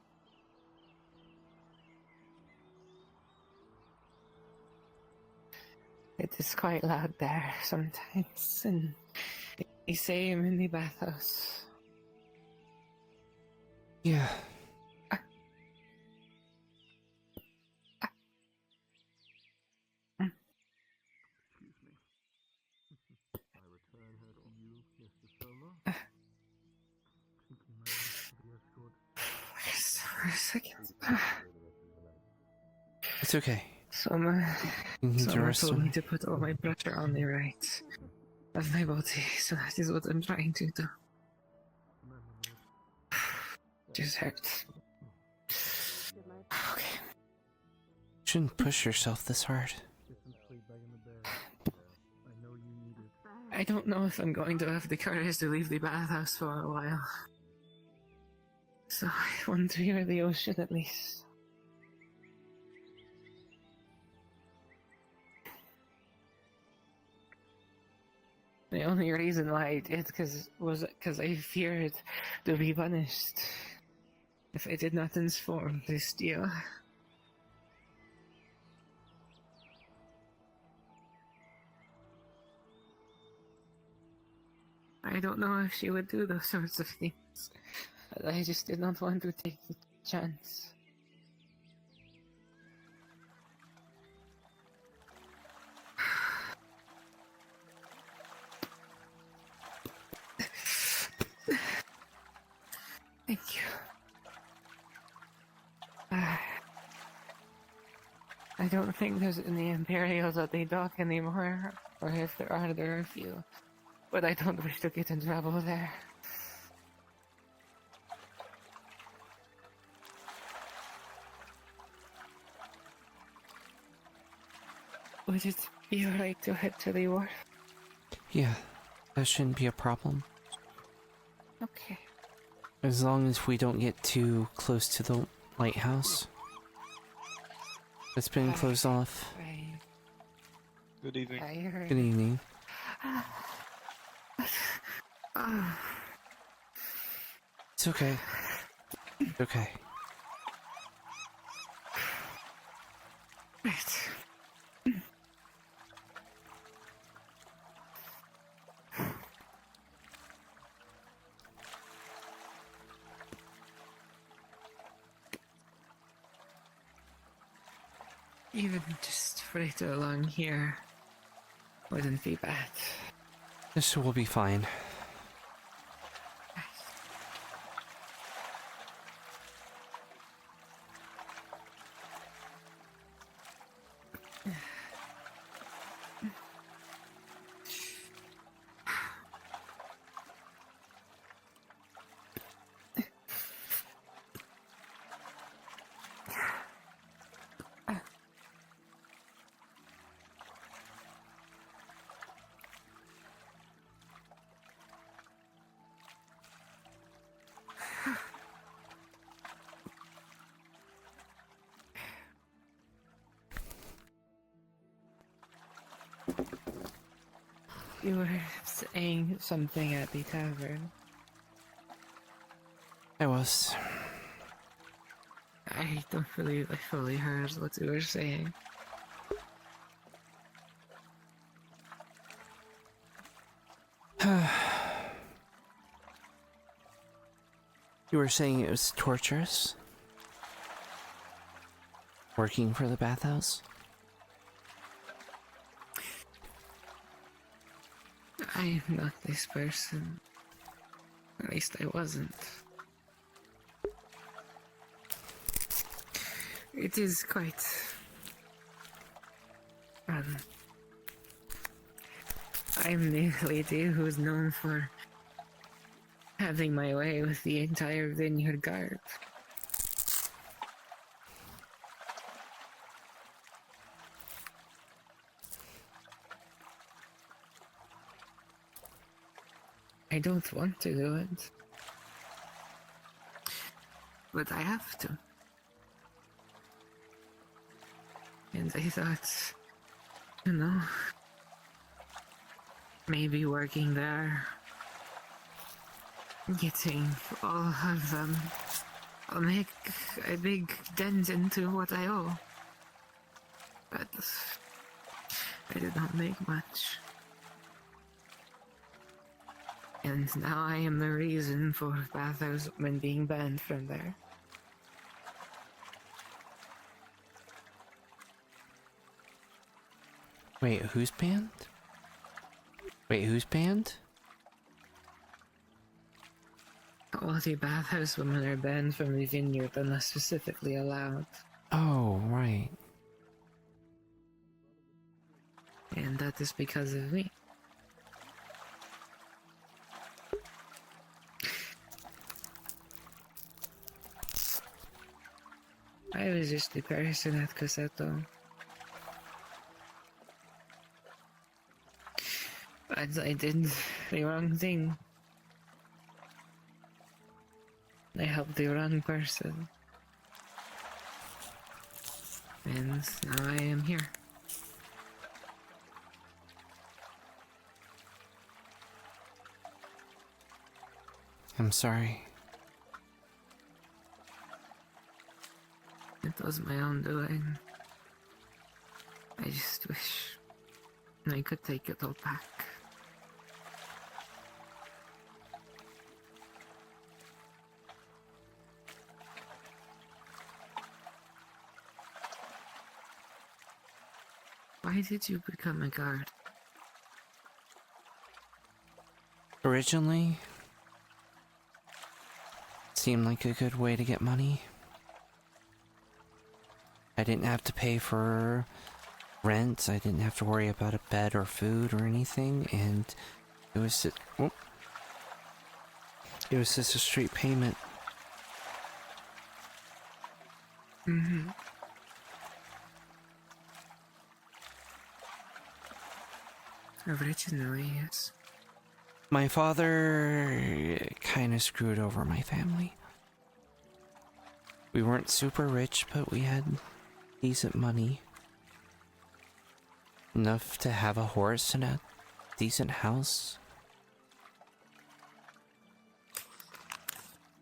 It is quite loud there sometimes, and the same in the bathhouse. Yeah. For a second. It's okay. Someone You need to rest. told me to put all my pressure on the right of my body, so that is what I'm trying to do. Just hurts. Okay. Shouldn't push yourself this hard. I don't know if I'm going to have the courage to leave the bathhouse for a while. So I want to hear the ocean at least. The only reason why I did was because I feared to be punished if I did not inform this deal. I don't know if she would do those sorts of things, but I just did not want to take the chance. Thank you. I don't think there's any Imperials at the dock anymore, or if there are a few. But I don't wish to get in trouble there. Would it be alright to head to the wharf? Yeah, that shouldn't be a problem. Okay. As long as we don't get too close to the lighthouse. It's been closed off. Good evening. Good evening. It's okay. It's okay. Right. Even just further along here wouldn't be bad. This will be fine. You were saying something at the tavern. I was. I don't believe I fully heard what you were saying. You were saying it was torturous? Working for the bathhouse? I'm not this person. At least I wasn't. It is quite... I'm the lady who's known for having my way with the entire vineyard guard. I don't want to do it, but I have to. And I thought, you know, maybe working there, getting all of them, I'll make a big dent into what I owe. But I did not make much. And now I am the reason for bathhouse women being banned from there. Wait, who's banned? Wait, who's banned? All the bathhouse women are banned from the vineyard unless specifically allowed. Oh, right. And that is because of me. I was just the person at Cosetto. But I did the wrong thing. I helped the wrong person. And now I am here. I'm sorry. It was my own doing. I just wish I could take it all back. Why did you become a guard? Originally, it seemed like a good way to get money. I didn't have to pay for rent, I didn't have to worry about a bed or food or anything, and it was just a straight payment. Mm-hmm. Originally, yes. My father kind of screwed over my family. We weren't super rich, but we had decent money. Enough to have a horse and a decent house.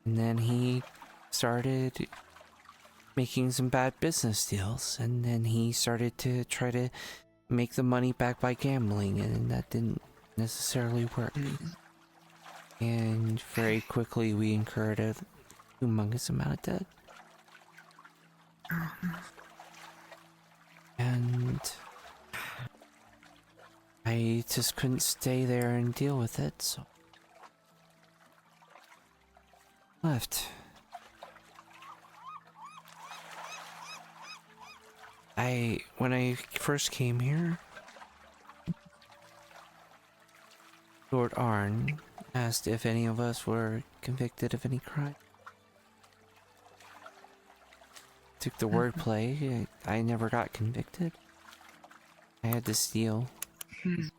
And then he started making some bad business deals, and then he started to try to make the money back by gambling, and that didn't necessarily work. And very quickly we incurred a humongous amount of debt. And I just couldn't stay there and deal with it, so left. When I first came here, Lord Arn asked if any of us were convicted of any crime. Took the wordplay. I never got convicted. I had to steal to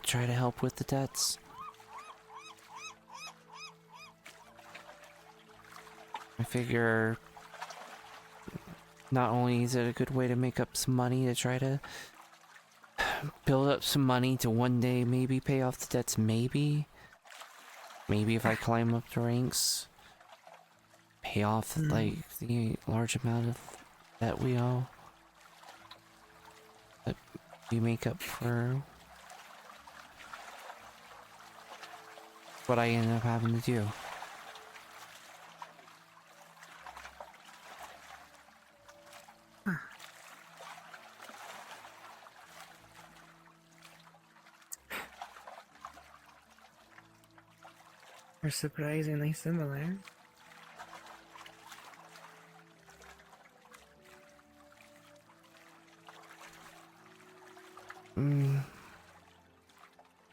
try to help with the debts. I figure not only is it a good way to make up some money to try to build up some money to one day maybe pay off the debts, maybe. Maybe if I climb up the ranks, pay off like the large amount of debt we owe. That we make up for what I ended up having to do. We're surprisingly similar.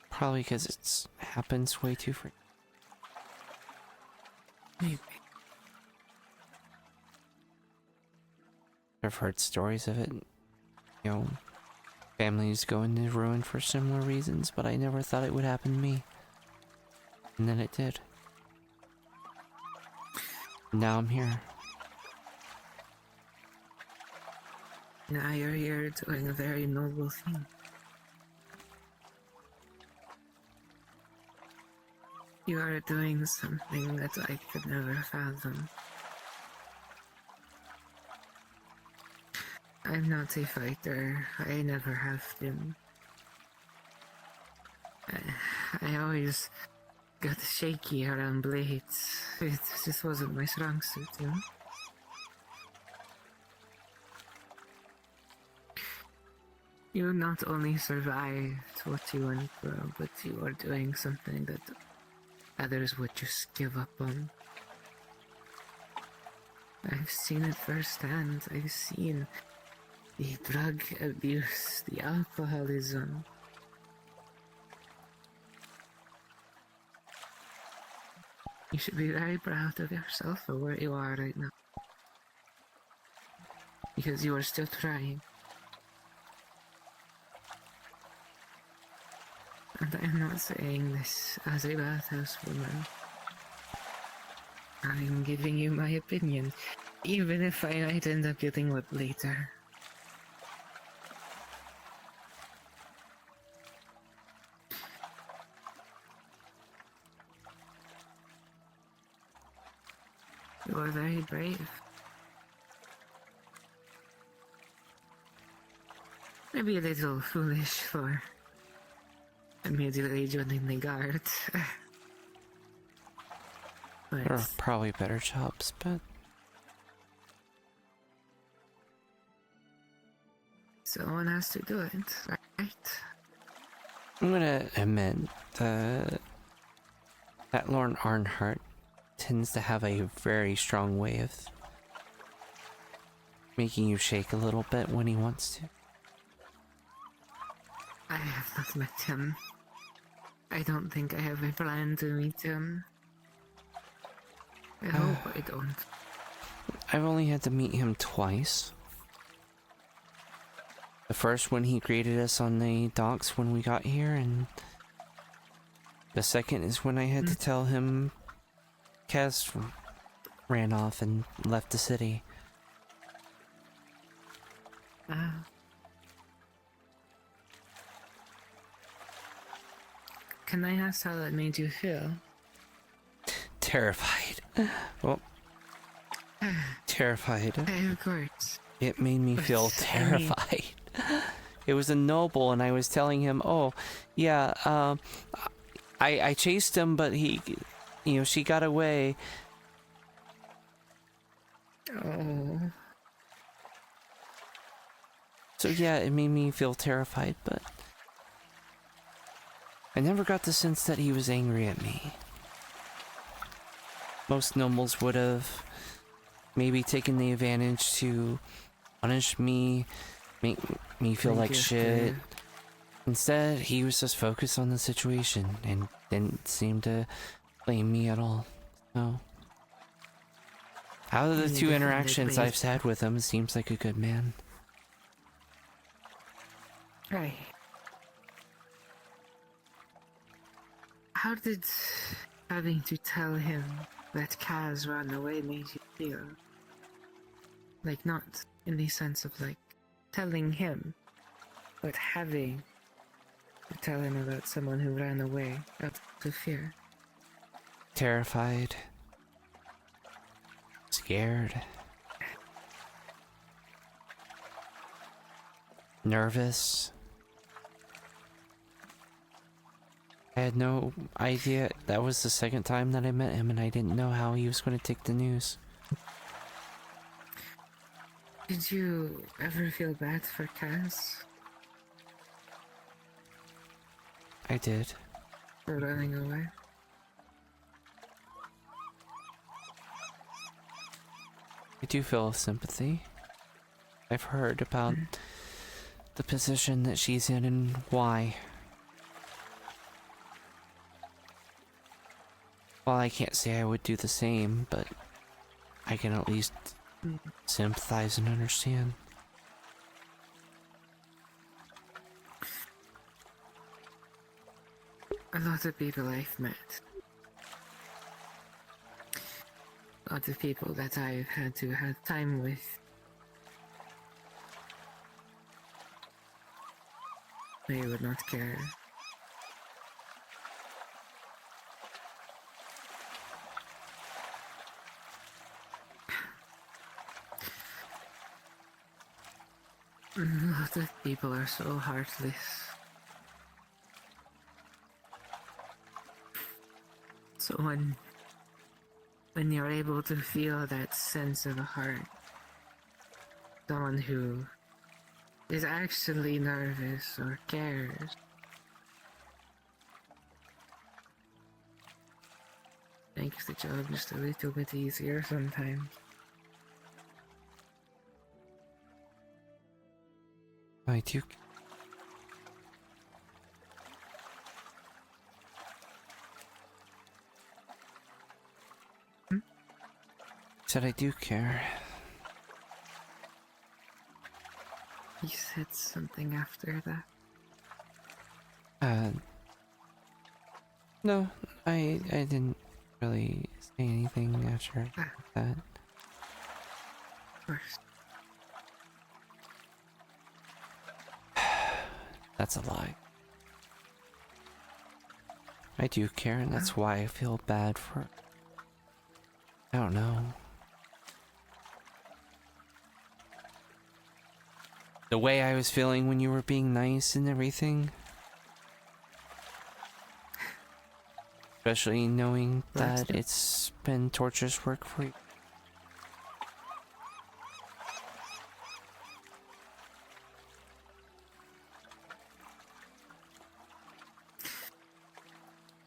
Probably because it happens way too frequently. Maybe. I've heard stories of it. You know, families go into ruin for similar reasons, but I never thought it would happen to me. And then it did. Now I'm here. Now you're here doing a very noble thing. You are doing something that I could never fathom. I'm not a fighter. I never have been. I always got shaky around blades. It just wasn't my strong suit, you know? You not only survived what you went through, but you are doing something that others would just give up on. I've seen it firsthand. I've seen the drug abuse, the alcoholism. You should be very proud of yourself for where you are right now. Because you are still trying. And I'm not saying this as a bathhouse woman. I'm giving you my opinion, even if I might end up getting whipped later. You are very brave. Maybe a little foolish for immediately joining the guard. But There are probably better jobs, but someone has to do it, right? I'm gonna admit that Lord Arnhart tends to have a very strong way of making you shake a little bit when he wants to. I have not met him. I don't think I have a plan to meet him. I hope I don't. I've only had to meet him twice. The first when he greeted us on the docks when we got here, and the second is when I had to tell him Kaz ran off and left the city. Can I ask how that made you feel? Terrified. Well, terrified. Of course. It made me feel terrified. It was a noble, and I was telling him, "Oh, yeah, I chased him, but she got away." Oh. So yeah, it made me feel terrified, but I never got the sense that he was angry at me. Most nobles would have maybe taken the advantage to punish me, make me feel like shit. Instead, he was just focused on the situation and didn't seem to blame me at all. So, out of the two interactions I've had with him, it seems like a good man. Right. How did having to tell him that Kaz ran away made you feel? Like, not in the sense of, like, telling him, but having to tell him about someone who ran away out of fear. Terrified. Scared. Nervous. I had no idea. That was the second time that I met him, and I didn't know how he was going to take the news. Did you ever feel bad for Cass? I did. For running away? I do feel sympathy. I've heard about the position that she's in and why. Well, I can't say I would do the same, but I can at least sympathize and understand. A lot of people I've met. A lot of people that I've had to have time with. They would not care. A lot of people are so heartless. So when you're able to feel that sense of a heart, someone who is actually nervous or cares, makes the job just a little bit easier sometimes. I do. Said I do care. He said something after that. No, I didn't really say anything after that. Of course. That's a lie. I do care, and that's why I feel bad for... I don't know. The way I was feeling when you were being nice and everything. Especially knowing that it's been torturous work for you.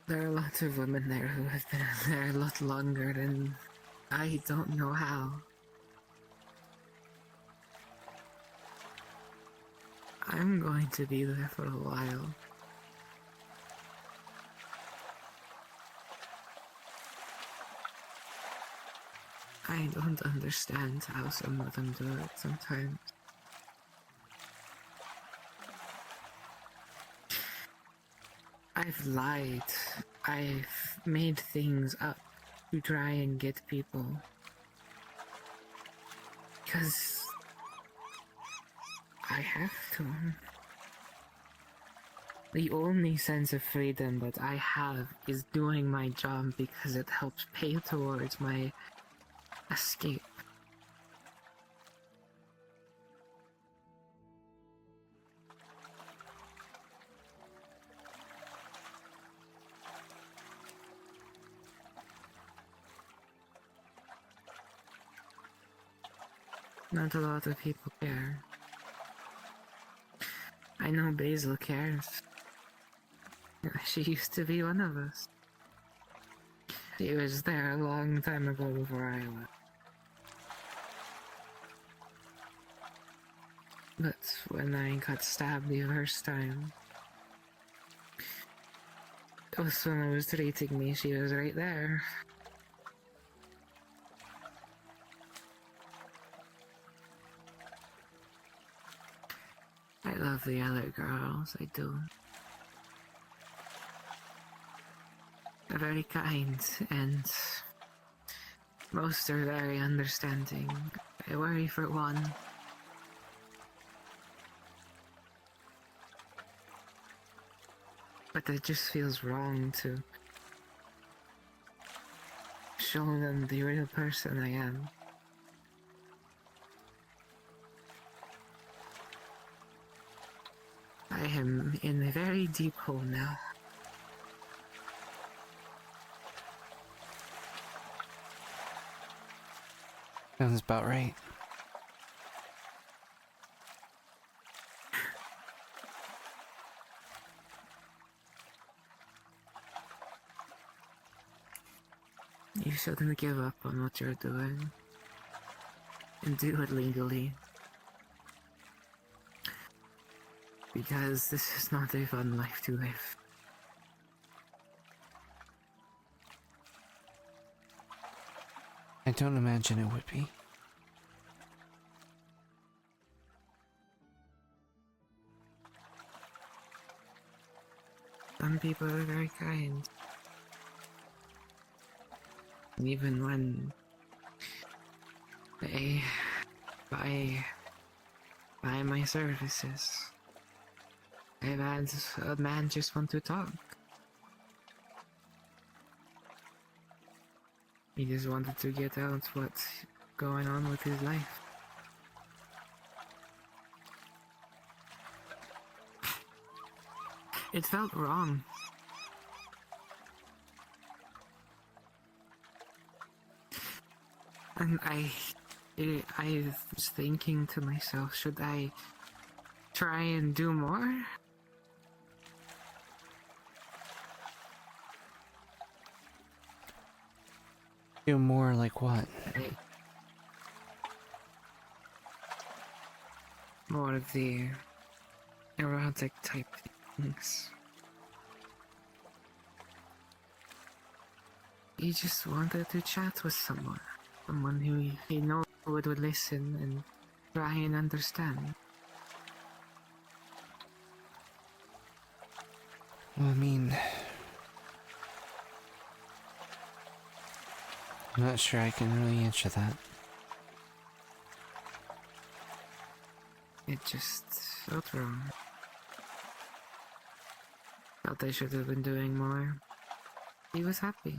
There are a lot of women there who have been there a lot longer, and I don't know how. I'm going to be there for a while. I don't understand how some of them do it sometimes. I've lied. I've made things up to try and get people. Because I have to. The only sense of freedom that I have is doing my job because it helps pay towards my escape. Not a lot of people care. I know Basil cares. She used to be one of us. She was there a long time ago before I left. But when I got stabbed the first time, when someone was treating me, she was right there. I love the other girls, I do. They're very kind, and most are very understanding. I worry for one. But it just feels wrong to show them the real person I am. I am in a very deep hole now. Sounds about right. You shouldn't give up on what you're doing. And do it legally. Because this is not a fun life to live. I don't imagine it would be. Some people are very kind. Even when they buy my services. I've had a man just want to talk. He just wanted to get out what's going on with his life. It felt wrong. And I was thinking to myself, should I try and do more? Do more like what? More of the erotic type things. He just wanted to chat with someone who he knows would listen and try and understand. Well, I mean, I'm not sure I can really answer that. It just felt wrong. Felt I should have been doing more. He was happy.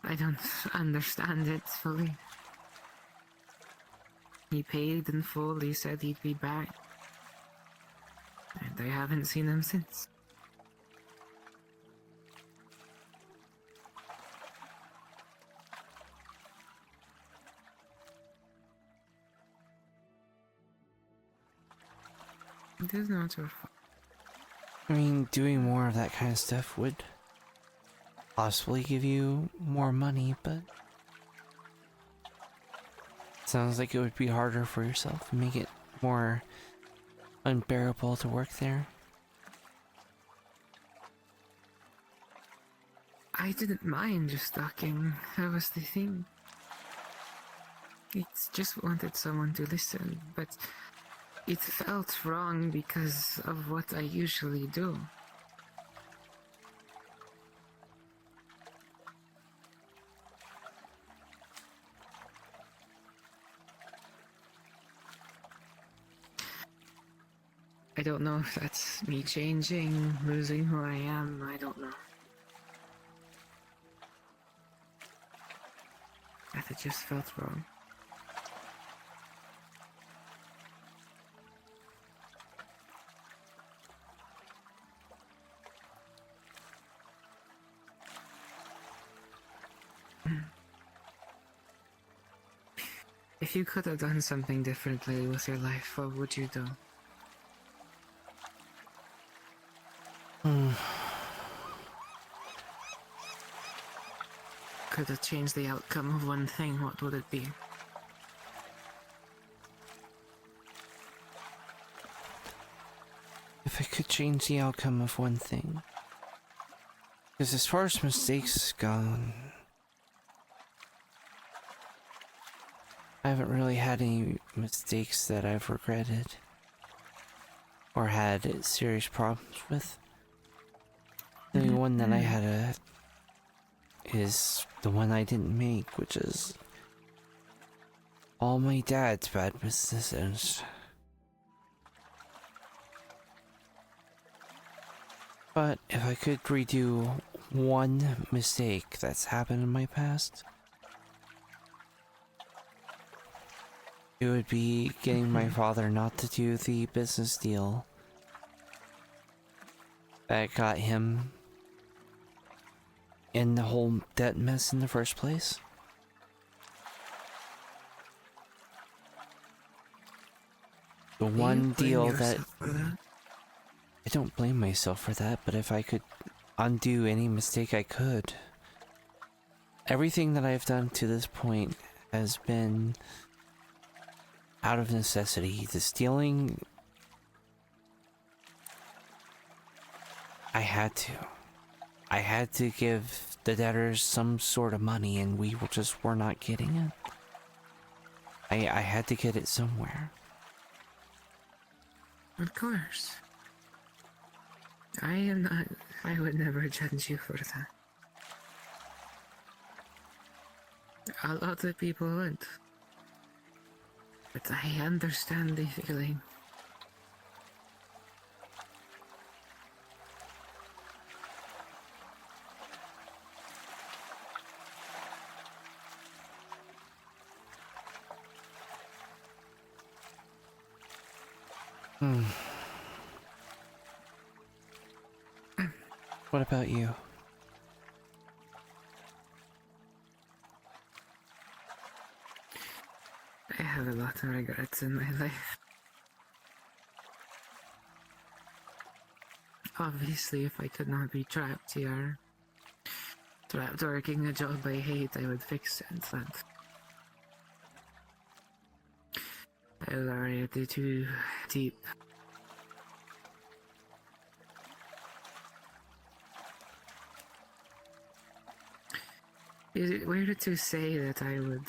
I don't understand it fully. He paid in full, he said he'd be back. And I haven't seen him since. It is not your fault. I mean, doing more of that kind of stuff would possibly give you more money, but sounds like it would be harder for yourself and make it more unbearable to work there. I didn't mind just talking. That was the thing. It just wanted someone to listen, but it felt wrong because of what I usually do. I don't know if that's me changing, losing who I am, I don't know. But it just felt wrong. If you could have done something differently with your life, what would you do? Could have changed the outcome of one thing, what would it be? If I could change the outcome of one thing. Because as far as mistakes go, I haven't really had any mistakes that I've regretted or had serious problems with. The only one that I had is the one I didn't make, which is all my dad's bad businesses. But if I could redo one mistake that's happened in my past, it would be getting my father not to do the business deal that got him in the whole debt mess in the first place. The one deal that... I don't blame myself for that, but if I could undo any mistake I could. Everything that I've done to this point has been out of necessity. The stealing... I had to. I had to give the debtors some sort of money and we just were not getting it. I had to get it somewhere. Of course. I would never judge you for that. A lot of people would. But I understand the feeling. What about you? I have a lot of regrets in my life. Obviously, if I could not be trapped here, trapped working a job I hate, I would fix it. But I was already too deep. Is it weird to say that I would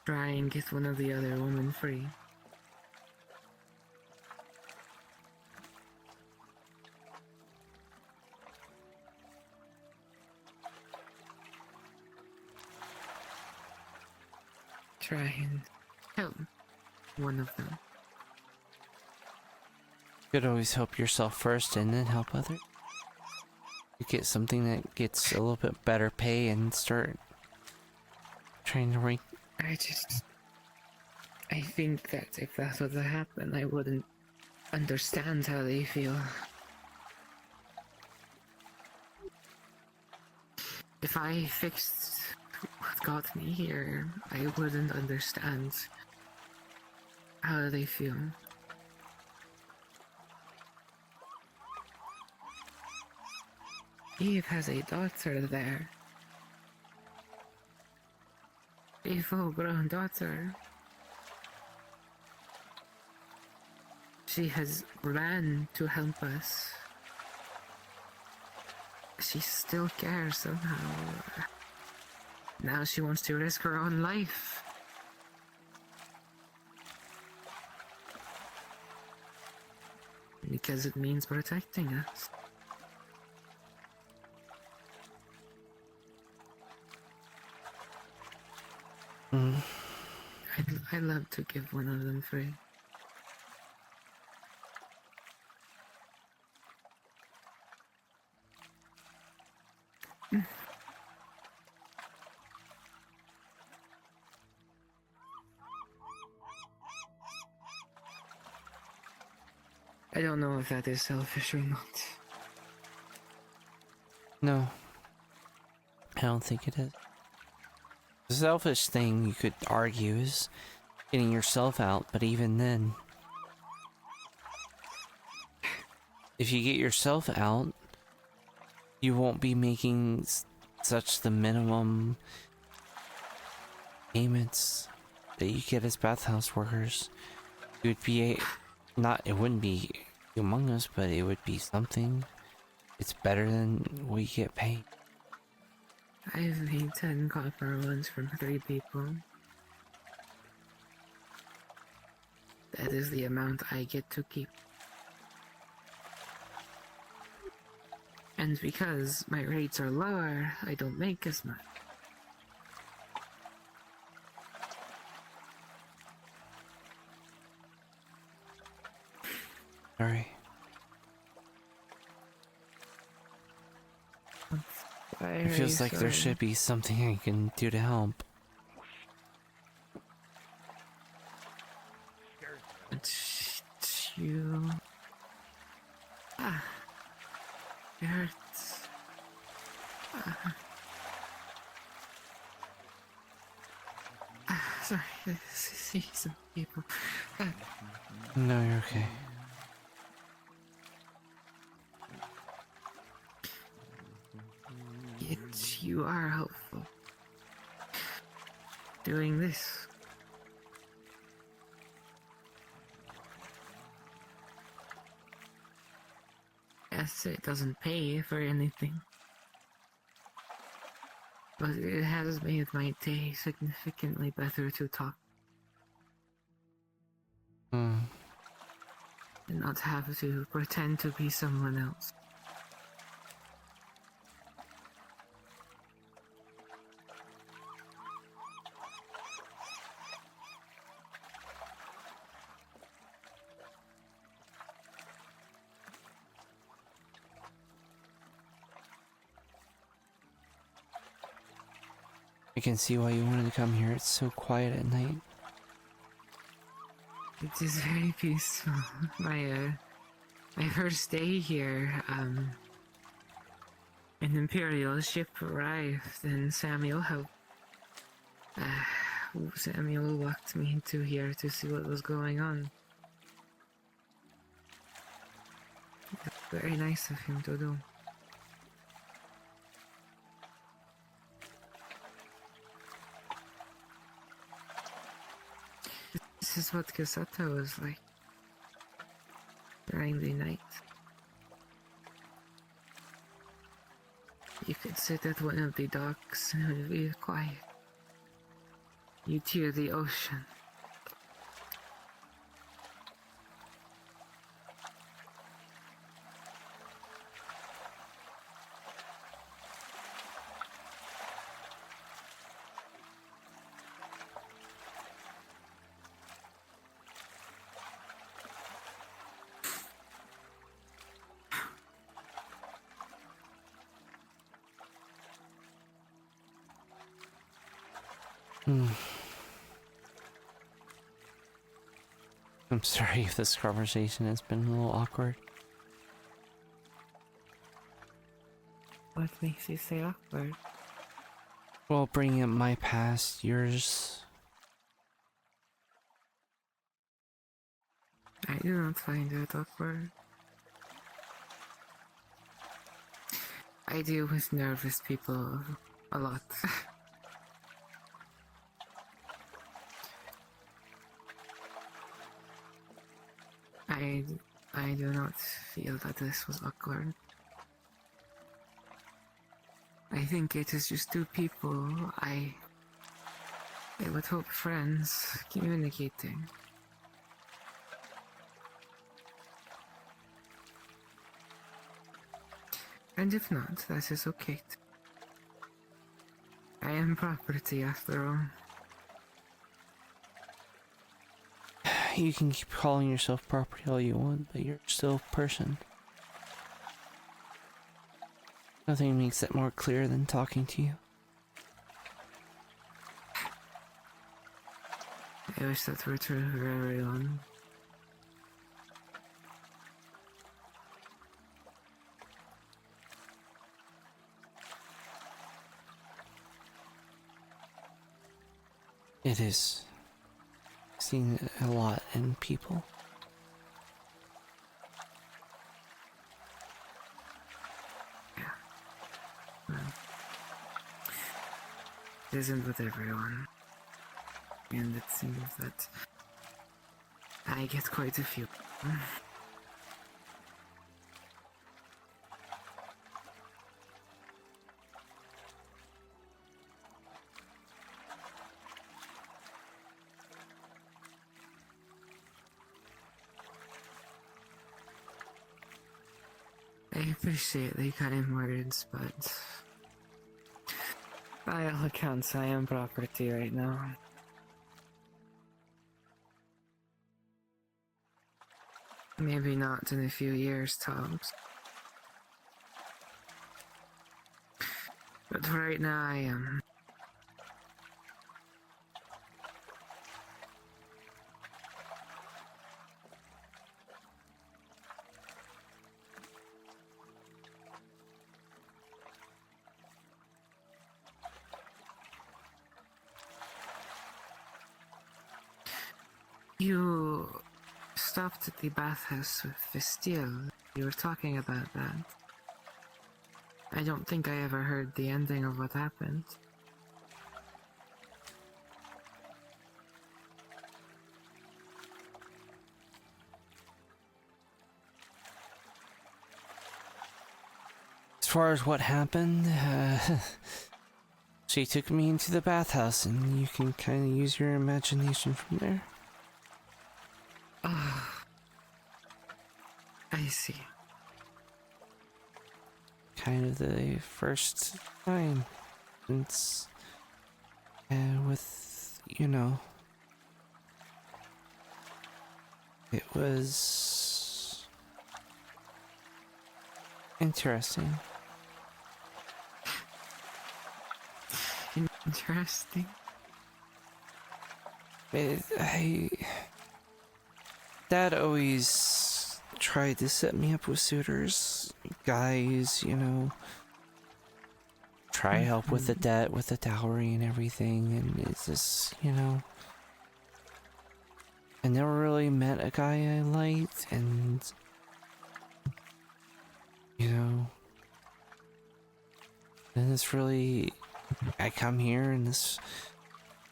try and get one of the other women free? Try and help one of them. You could always help yourself first and then help others. You get something that gets a little bit better pay and start trying to rank. I think that if that was to happen, I wouldn't understand how they feel. If I fixed what got me here, I wouldn't understand how they feel. Eve has a daughter there. A full-grown daughter. She has ran to help us. She still cares somehow. Now she wants to risk her own life. Because it means protecting us. I'd love to give one of them free. I don't know if that is selfish or not. No. I don't think it is. The selfish thing you could argue is getting yourself out, but even then, if you get yourself out, you won't be making such the minimum payments that you get as bathhouse workers. It would be it wouldn't be humongous, but it would be something. It's better than what you get paid. I've made 10 copper once from 3 people. That is the amount I get to keep. And because my rates are lower, I don't make as much. Sorry. It feels like there should be something I can do to help. It's you. Ah, it hurts. Sorry, I see some people. No, you're okay. You are helpful. Doing this. Yes, it doesn't pay for anything. But it has made my day significantly better to talk. And not have to pretend to be someone else. I can see why you wanted to come here. It's so quiet at night. It is very peaceful. My first day here, an Imperial ship arrived and Samuel helped. Samuel walked me into here to see what was going on. It was very nice of him to do. This is what Casata was like during the night. You could sit at one of the docks and it would be quiet. You'd hear the ocean. I'm sorry if this conversation has been a little awkward. What makes you say awkward? Well, bringing up my past, yours. I do not find it awkward. I deal with nervous people a lot. I do not feel that this was awkward. I think it is just two people, I would hope friends, communicating. And if not, that is okay. I am property after all. You can keep calling yourself property all you want, but you're still a person. Nothing makes that more clear than talking to you. I wish that were true for everyone. It is. I've seen it a lot in people. It isn't with everyone. And it seems that I get quite a few. I appreciate the kind words, but by all accounts, I am property right now. Maybe not in a few years, tops. But right now I am. You stopped at the bathhouse with Vestiel. You were talking about that. I don't think I ever heard the ending of what happened. As far as what happened, she took me into the bathhouse, and you can kind of use your imagination from there. Ah, I see. Kind of the first time since, with, you know, it was interesting. Interesting. Dad always tried to set me up with suitors, guys, you know, try help with the debt, with the dowry and everything, and it's just, you know, I never really met a guy I liked, and, you know, then this really, I come here and this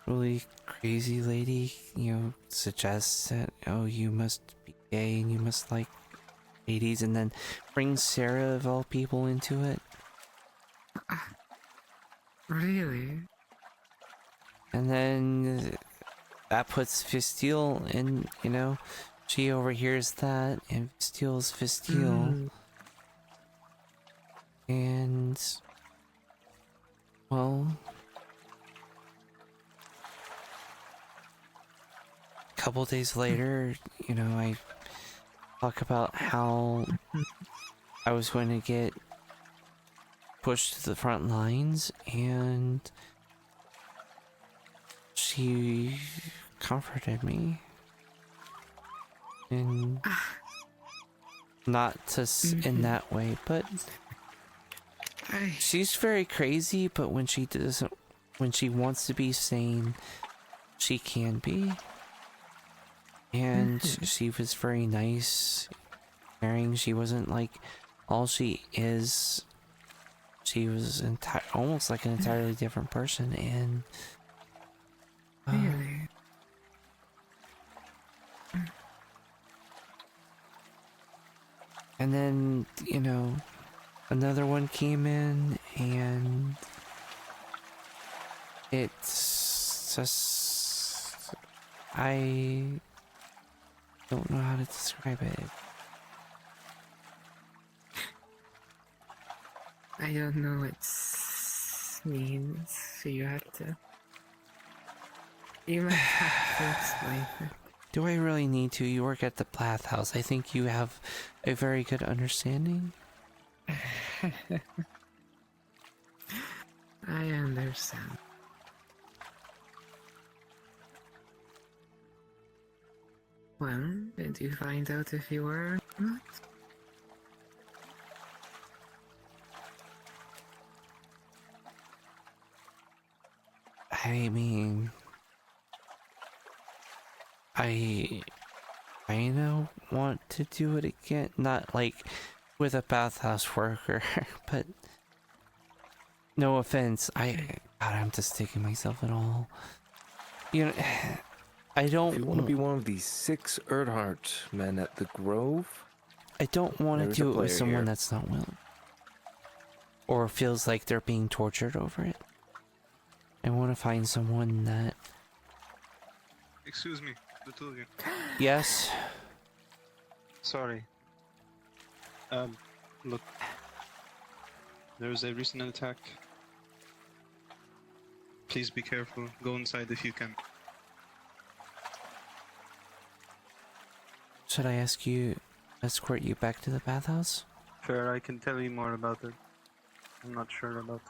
really crazy lady, you know, suggests that, oh, you must be gay and you must like ladies, and then brings Sarah of all people into it. Really? And then that puts Vestiel in, you know, she overhears that, and Vestiel's Vestiel. And, well, a couple days later, you know, I talk about how I was going to get pushed to the front lines, and she comforted me. And not to in that way, but she's very crazy, but when she doesn't, when she wants to be sane, she can be. And she was very nice, caring. She wasn't like all she is. She was almost like an entirely different person, and really? And then, you know, another one came in, and it's just, I don't know how to describe it. I don't know what means, so you have to... You might have to explain it. Do I really need to? You work at the bathhouse. I think you have a very good understanding. I understand. Well, did you find out if you were or not? I mean, I know want to do it again, not like with a bathhouse worker, but no offense, God, I'm just taking myself at all. You know, I don't. If you want to be one of these 6 Erdhart men at the Grove, I don't want to do it with someone that's not willing, or feels like they're being tortured over it. I want to find someone that. Excuse me, the two of you. Yes. Sorry. Look. There was a recent attack. Please be careful. Go inside if you can. Should I escort you back to the bathhouse? Fair, I can tell you more about it. I'm not sure about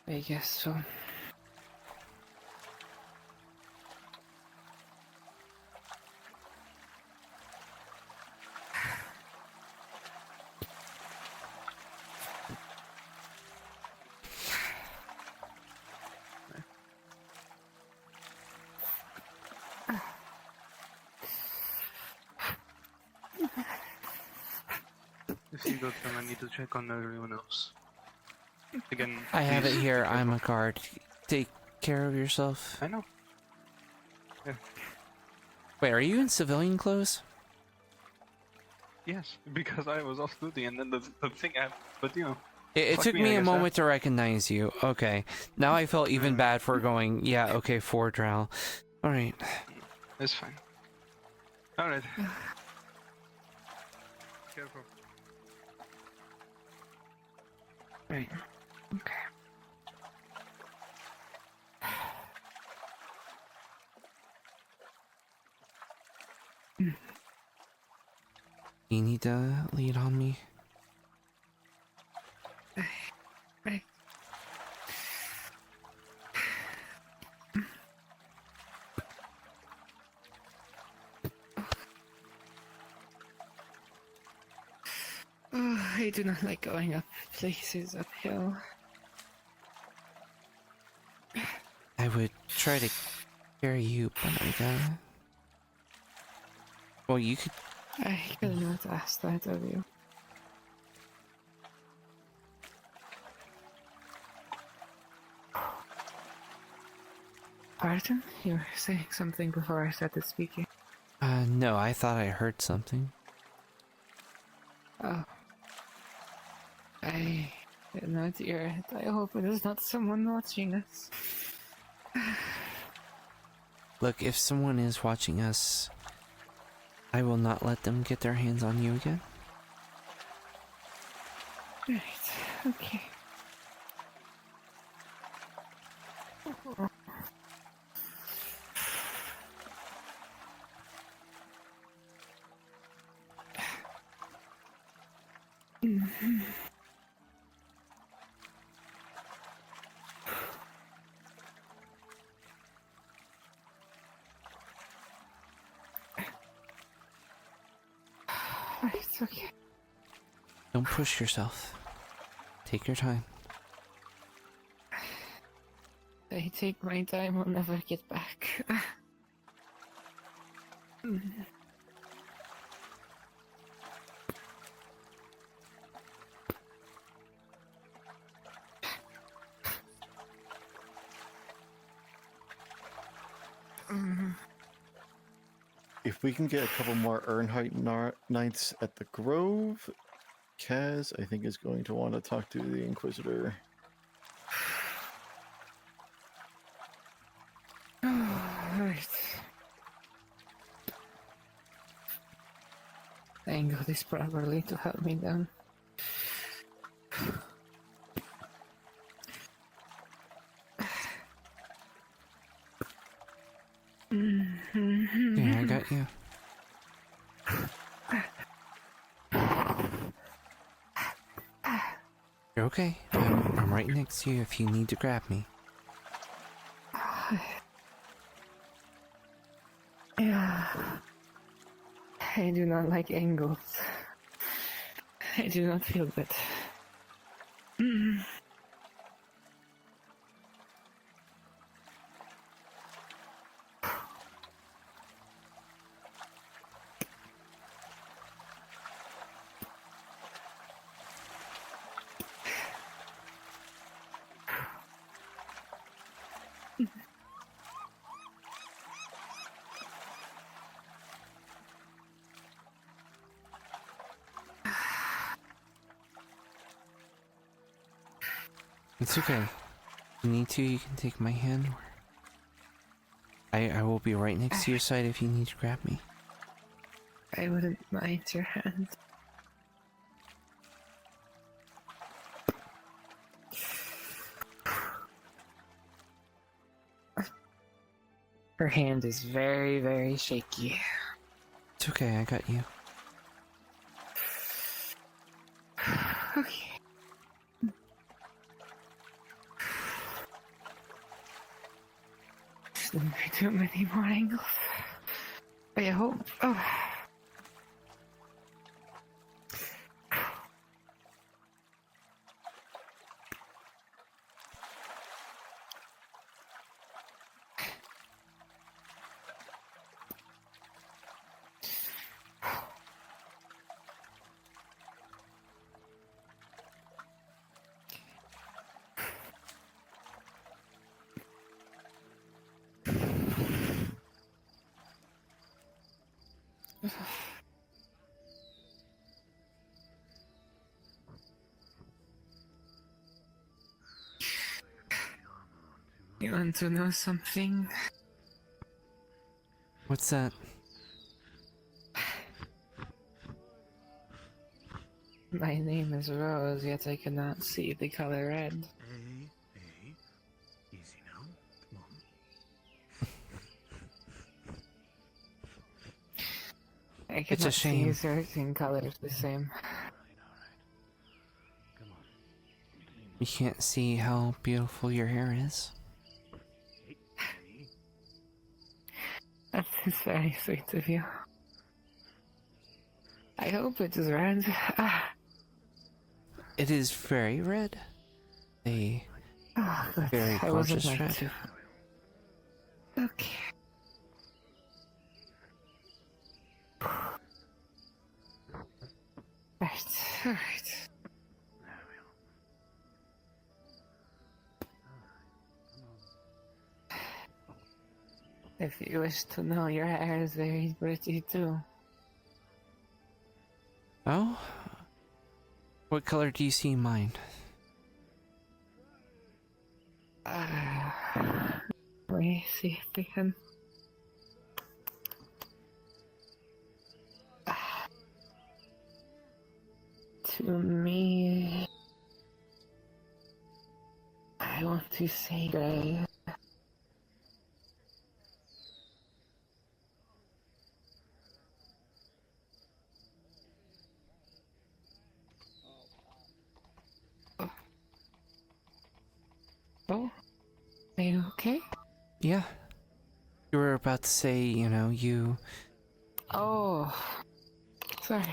I guess so. If you go to them, I need to check on everyone else. Again, I have it please here. be I'm careful. a guard. Take care of yourself. I know. Yeah. Wait, are you in civilian clothes? Yes, because I was off duty and then the thing happened. But you know. It fuck took I me a guess, moment to recognize you. Okay. Now I felt even bad for going, yeah, okay, for Drow. Alright. It's fine. Alright. Careful. Right. Okay. You need to lead on me. Right. Oh, I do not like going up places uphill. I would try to carry you, but I gotta... Well, you could... I could not ask that of you. Pardon? You were saying something before I started speaking. No, I thought I heard something. Oh. I did not hear it. I hope it is not someone watching us. Look, if someone is watching us, I will not let them get their hands on you again. Right, okay. It's okay. Don't push yourself. Take your time. I take my time, I'll never get back. If we can get a couple more Earnhardt Knights at the Grove, Kaz, I think, is going to want to talk to the Inquisitor. Right. Angle this properly to help me down. Yeah, I got you. You're okay. I'm right next to you if you need to grab me. Yeah. I do not like angles. I do not feel good. It's okay. If you need to, you can take my hand. I will be right next to your side if you need to grab me. I wouldn't mind your hand. Her hand is very, very shaky. It's okay, I got you. Okay. shouldn't be too many more angles. I hope. Oh. You want to know something? What's that? My name is Rose, yet I cannot see the color red. Easy now. Come on. I It's a cannot shame. see certain colors the same. You can't see how beautiful your hair is. That is very sweet of you. I hope it is red. It is very red. A Good. very I wasn't gorgeous like red. to. Okay. Alright. If you wish to know, your hair is very pretty too. Oh? What color do you see mine? Let me see if we can. To me, I want to say gray. Oh, are you okay? Yeah. You were about to say, you know, you... Oh, sorry.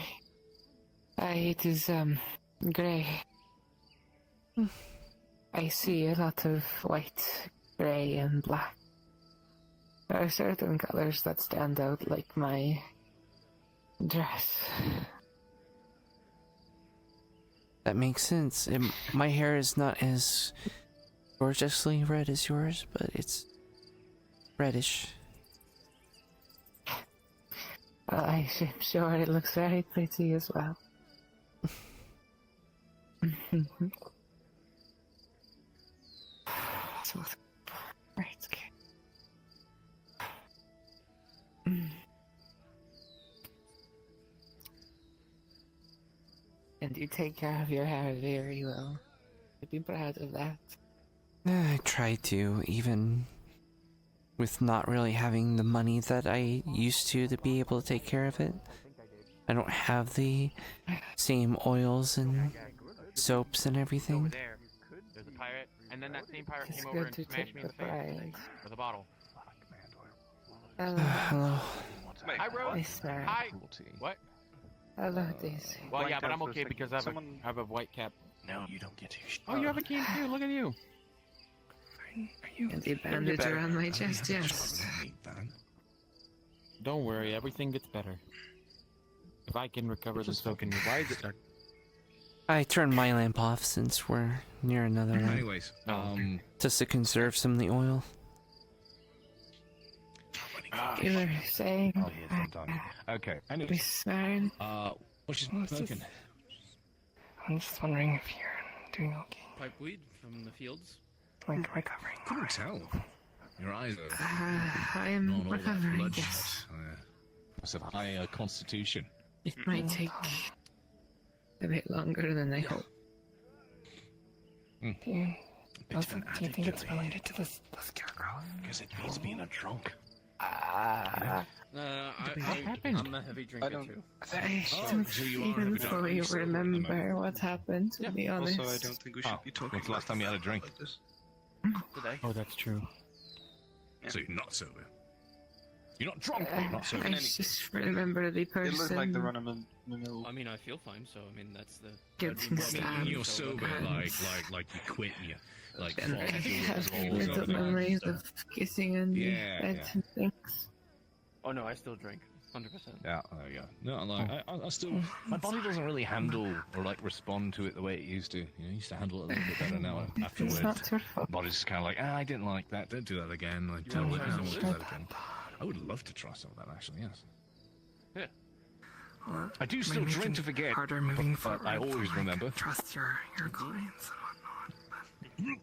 It is, gray. I see a lot of white, gray, and black. There are certain colors that stand out, like my dress. That makes sense. My hair is not as gorgeously red as yours, but it's reddish. Well, I'm sure it looks very pretty as well. So, right, okay. And you take care of your hair very well. I'd be proud of that. I try to, even with not really having the money that I used to be able to take care of it. I don't have the same oils and soaps and everything. There. There's a pirate, and then that same pirate It's came over good and to smashed take me in the the pride. face with a bottle. Hello. Hi, Rose. Miss Mary. Hi. What? Hello, Daisy. Well, yeah, but I'm okay because I have a white cap. No, you don't get to. Oh, you have a cane too. Look at you. And the bandage around my chest, yes. Don't worry, everything gets better. If I can recover this token, why is it dark? I turned my lamp off since we're near another one. Anyways, just to conserve some of the oil. You were saying. Oh, yes, I'm done. Okay. Anyways, Miss Marin. What's your smoking? I'm just wondering if you're doing okay. Pipeweed from the fields. Like recovering. Couldn't tell. Your eyes are I am not all that recovering, bloodshot. yes. Must have high constitution. It might take a bit longer than I hoped. Do you think it's related to the scarecrow? Because it means being a drunk. I'm a heavy drinker too. I don't even fully remember what happened, to be honest. Also, I don't think we should be talking. when's the last time you had a drink? Oh, that's true. So you're not sober. You're not drunk, but you're not sober. I just remember the person. It looked like the run-of-the-mill. I mean, I feel fine, so I mean, that's the. Getting stabbed. You're sober, like you quit and you like. And I have falls little over there. memories of kissing on the bed and things. Oh no, I still drink. 100%. Yeah, there you go. No, like I still, my body doesn't really handle or like respond to it the way it used to. You know, I used to handle it a little bit better now. Afterwards, It's not your fault. body's just kind of like, I didn't like that. Don't do that again. Like, don't do that again. I would love to try some of that, actually. Yes. Yeah. I do still drink to forget, harder moving but I always remember. Trust your clients and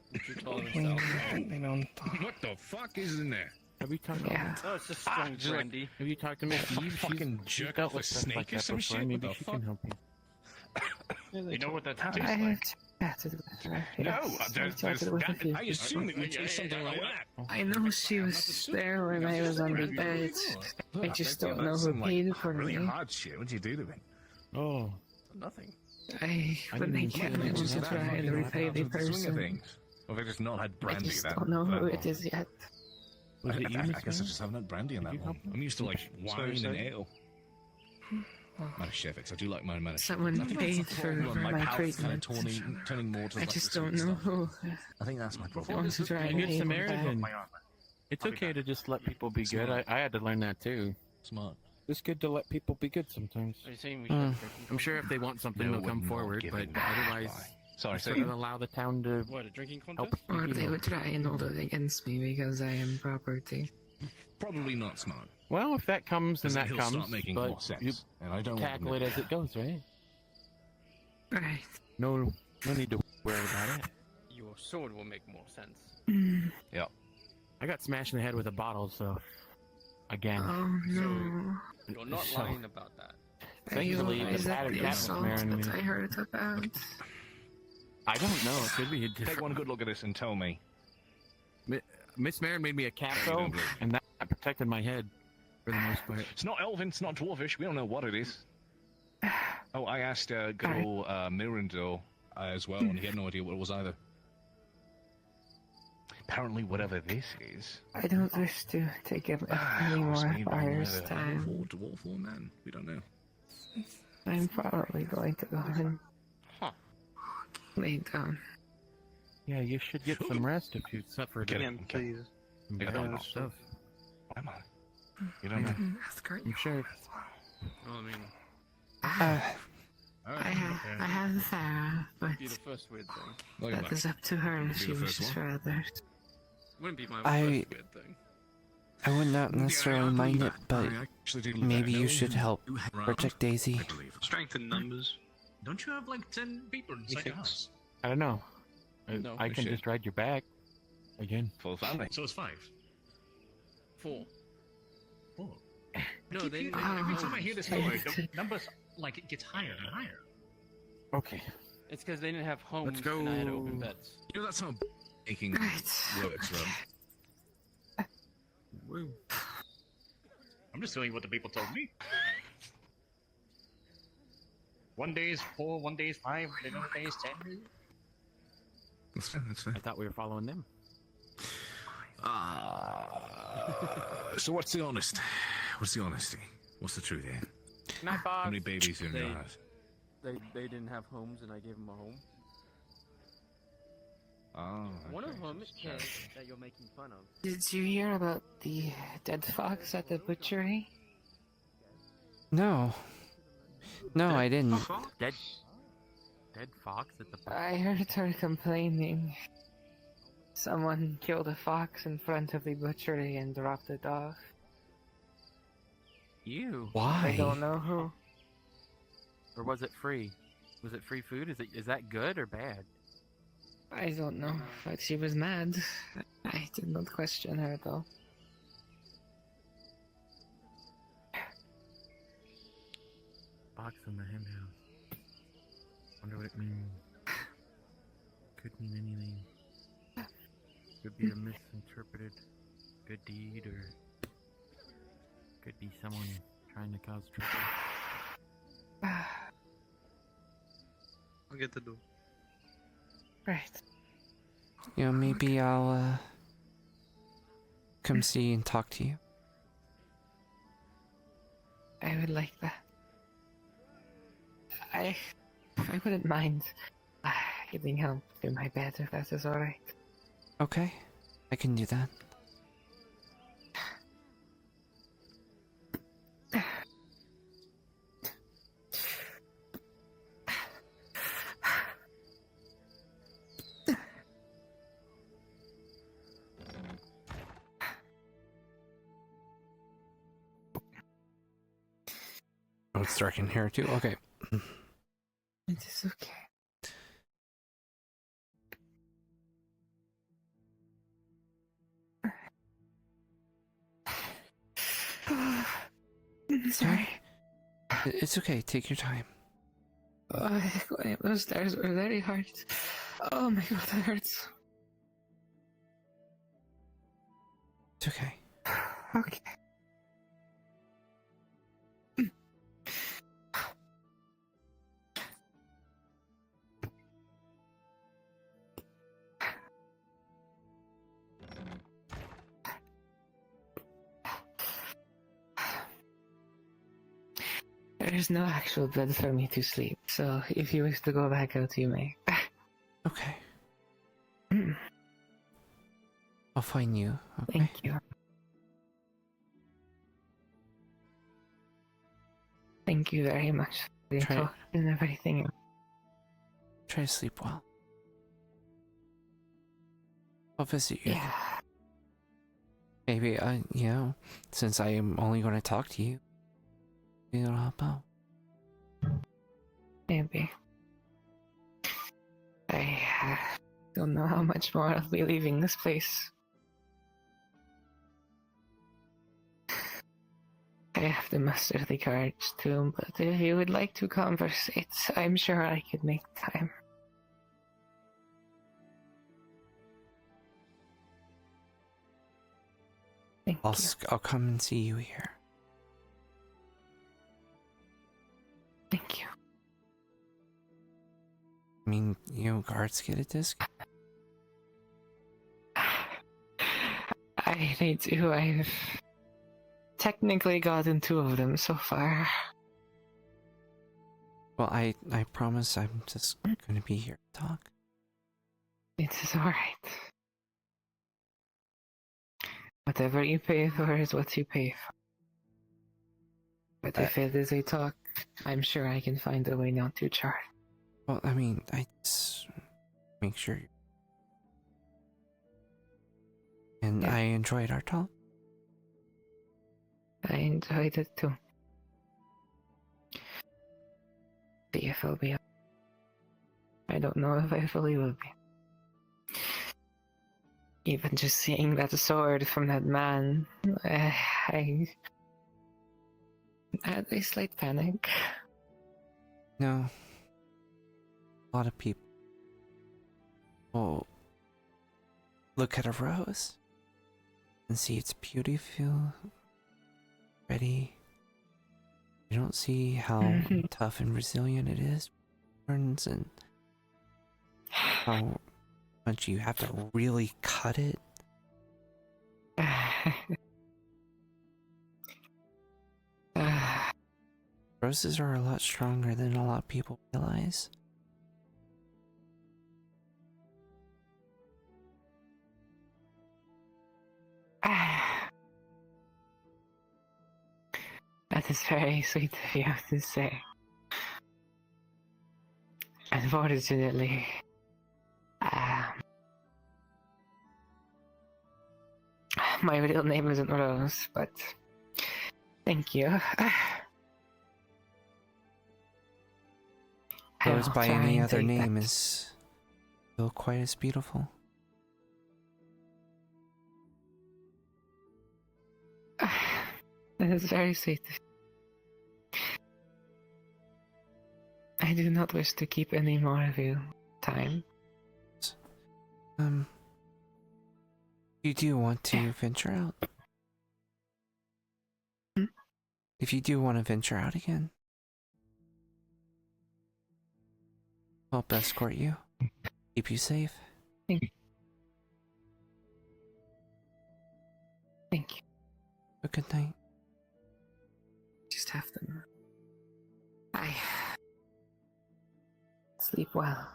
What the fuck is in there? Have you talked? Yeah. Oh, it's just strong brandy. Have you talked to Miss Eve? Fucking She's jerk dealt off a with stuff snake like or that some before. shit? Maybe What the she fuck? can help you. You know what that I tastes have like? chatted with her. No, Yes, I've chatted with a few I assume it would people. taste something like that. I know she was there when I was on the bed. I just don't know who paid for Really me. hard shit. What'd you do to it? Oh. Nothing. I would make him able to try to repay the person. Or have I just not had I brandy? just that, don't know that who long? it is yet. Was it you, I Miss guess I Mary? just haven't had brandy in that long. I'm used to like wine and ale. Manischewitz. I do like my Manischewitz. Someone I think paid that's the for problem. My my palate's kind of treatment. turning more to I like just the don't sweet know stuff. who. I think that's my problem. Wants to try A and good pay him Samaritan. back. It's okay to just let people be good. Smart. I had to learn that too. Smart. It's good to let people be good sometimes. Are you saying we should have drinking I'm sure if they want something, No, they'll come we're not forward, giving but that. otherwise, Sorry, say sort of allow the town to What, a drinking help. contest? Or they would try and hold it against me because I am property. probably not smart. Well, if that comes, then that He'll comes. start making but more sense, you and I don't want tackle them it to- as it goes, right? Right. No need to worry about it. Your sword will make more sense. Yeah. I got smashed in the head with a bottle, so again. Oh no. You're not So- lying about that. Thankfully, Is the that pattern the happened, assault Marin. that I heard about? I don't know. It could be a Take different. one good look at this and tell me. Miss Marin made me a cap, No, you though, don't believe. and that protected my head for the most part. It's not elven, it's not dwarvish, we don't know what it is. Oh, I asked good old Mirandil as well, and he had no idea what it was either. Apparently, whatever this is... I don't wish to take up any was more made by fire's either time. elf or dwarf or man. We don't know. I'm probably going to go and lay down. Yeah, you should get some rest if you suffered Get it. it. Please. Get it Bad on. stuff. Come on. You don't know. That's great. I'm sure. Well, I mean, I have Sarah, but be the first weird thing. Look at that is up to her if she wishes rather. Wouldn't be my I- first weird thing. I would not necessarily mind it, but maybe you should help Round. protect Daisy. Strength in numbers. Don't you have like 10 people inside your house? I don't know. No, I we can should. just ride your back again. Full family. So it's 5. 4. 4. No, they Every didn't. time I hear this story, the numbers like it gets higher and higher. Okay. It's because they didn't have homes Let's go. and I had open beds. You know that's how baking Right. works, though. I'm just doing what the people told me. One day is 4, one day is 5, another day is 10. That's fair, that's fair. I thought we were following them. So what's the honest? What's the honesty? What's the truth here? Night, How Bob. many babies are in your They- house? They didn't have homes and I gave them a home. Oh, One of okay. them is Kay that you're making fun of. Did you hear about the dead fox at the butchery? No. No, I didn't. Dead fox at the. I heard her complaining. Someone killed a fox in front of the butchery and dropped it off. You. Why? I don't know who. Or was it free? Was it free food? Is that good or bad? I don't know, but she was mad. I did not question her though. Fox in the hen house. Wonder what it means. Could mean anything. Could be a misinterpreted good deed, or could be someone trying to cause trouble. I'll get the door. Right. You know, maybe I'll come see and talk to you. I would like that. I wouldn't mind getting help in my bed if that is alright. Okay, I can do that. Oh, it's dark in here too. Okay. It is okay. Sorry. It's okay. Take your time. Those stairs were very hard. Oh my god, that hurts. It's okay. Okay. There is no actual bed for me to sleep, so if you wish to go back out, you may. Okay. I'll find you. Okay? Thank you. Thank you very much for your talk and everything. Try to sleep well. I'll visit you. Yeah. Maybe since I am only going to talk to you, it'll help out. Maybe. I don't know how much more I'll be leaving this place. I have to muster the courage to, but if you would like to conversate, I'm sure I could make time. I'll come and see you here. Thank you. I mean, guards get a discount. They do. I've technically gotten 2 of them so far. Well, I promise I'm just gonna be here to talk. It is alright. Whatever you pay for is what you pay for. But if it is a talk, I'm sure I can find a way not to charge. Well, I mean, I just make sure. And I enjoyed our talk. I enjoyed it too. See if I'll be. I don't know if I fully will be. Even just seeing that sword from that man, I had a slight panic. No. A lot of people will look at a rose and see its beautiful, ready. You don't see how tough and resilient it is, and how much you have to really cut it. Roses are a lot stronger than a lot of people realize. That is very sweet of you to say. Unfortunately, my real name isn't Rose, but thank you. Rose by any other name is still quite as beautiful. That is very sweet. I do not wish to keep any more of your time. You do want to venture out? If you do want to venture out again, I'll help escort you, keep you safe. Thank you. A good night. Just have them. I sleep well.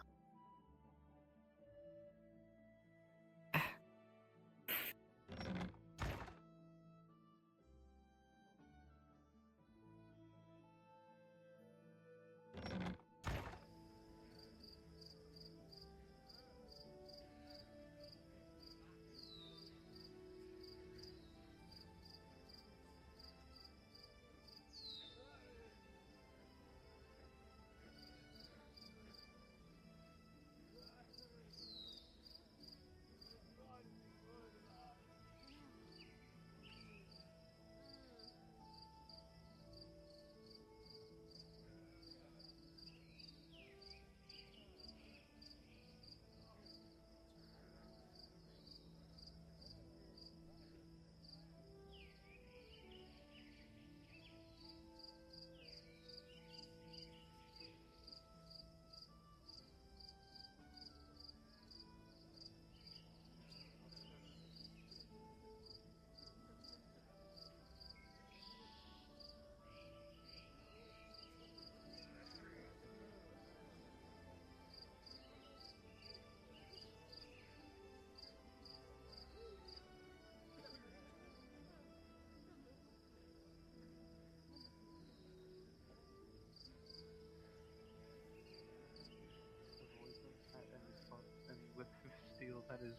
And with steel, that is,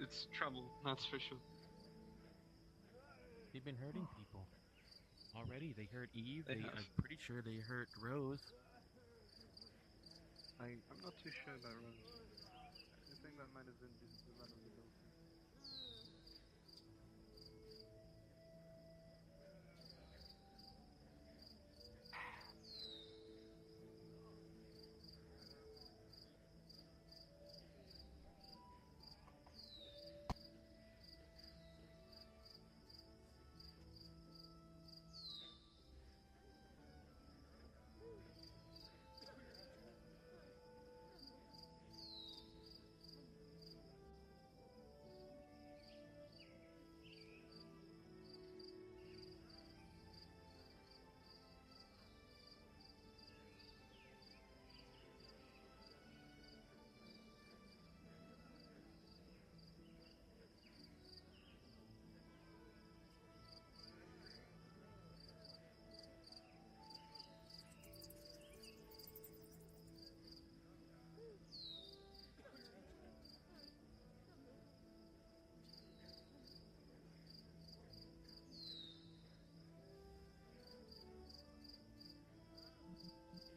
it's trouble. That's for sure. They've been hurting people already. They hurt Eve. They have. I'm pretty sure they hurt Rose. I'm not too sure about Rose. I think that might have been just the run of the mill.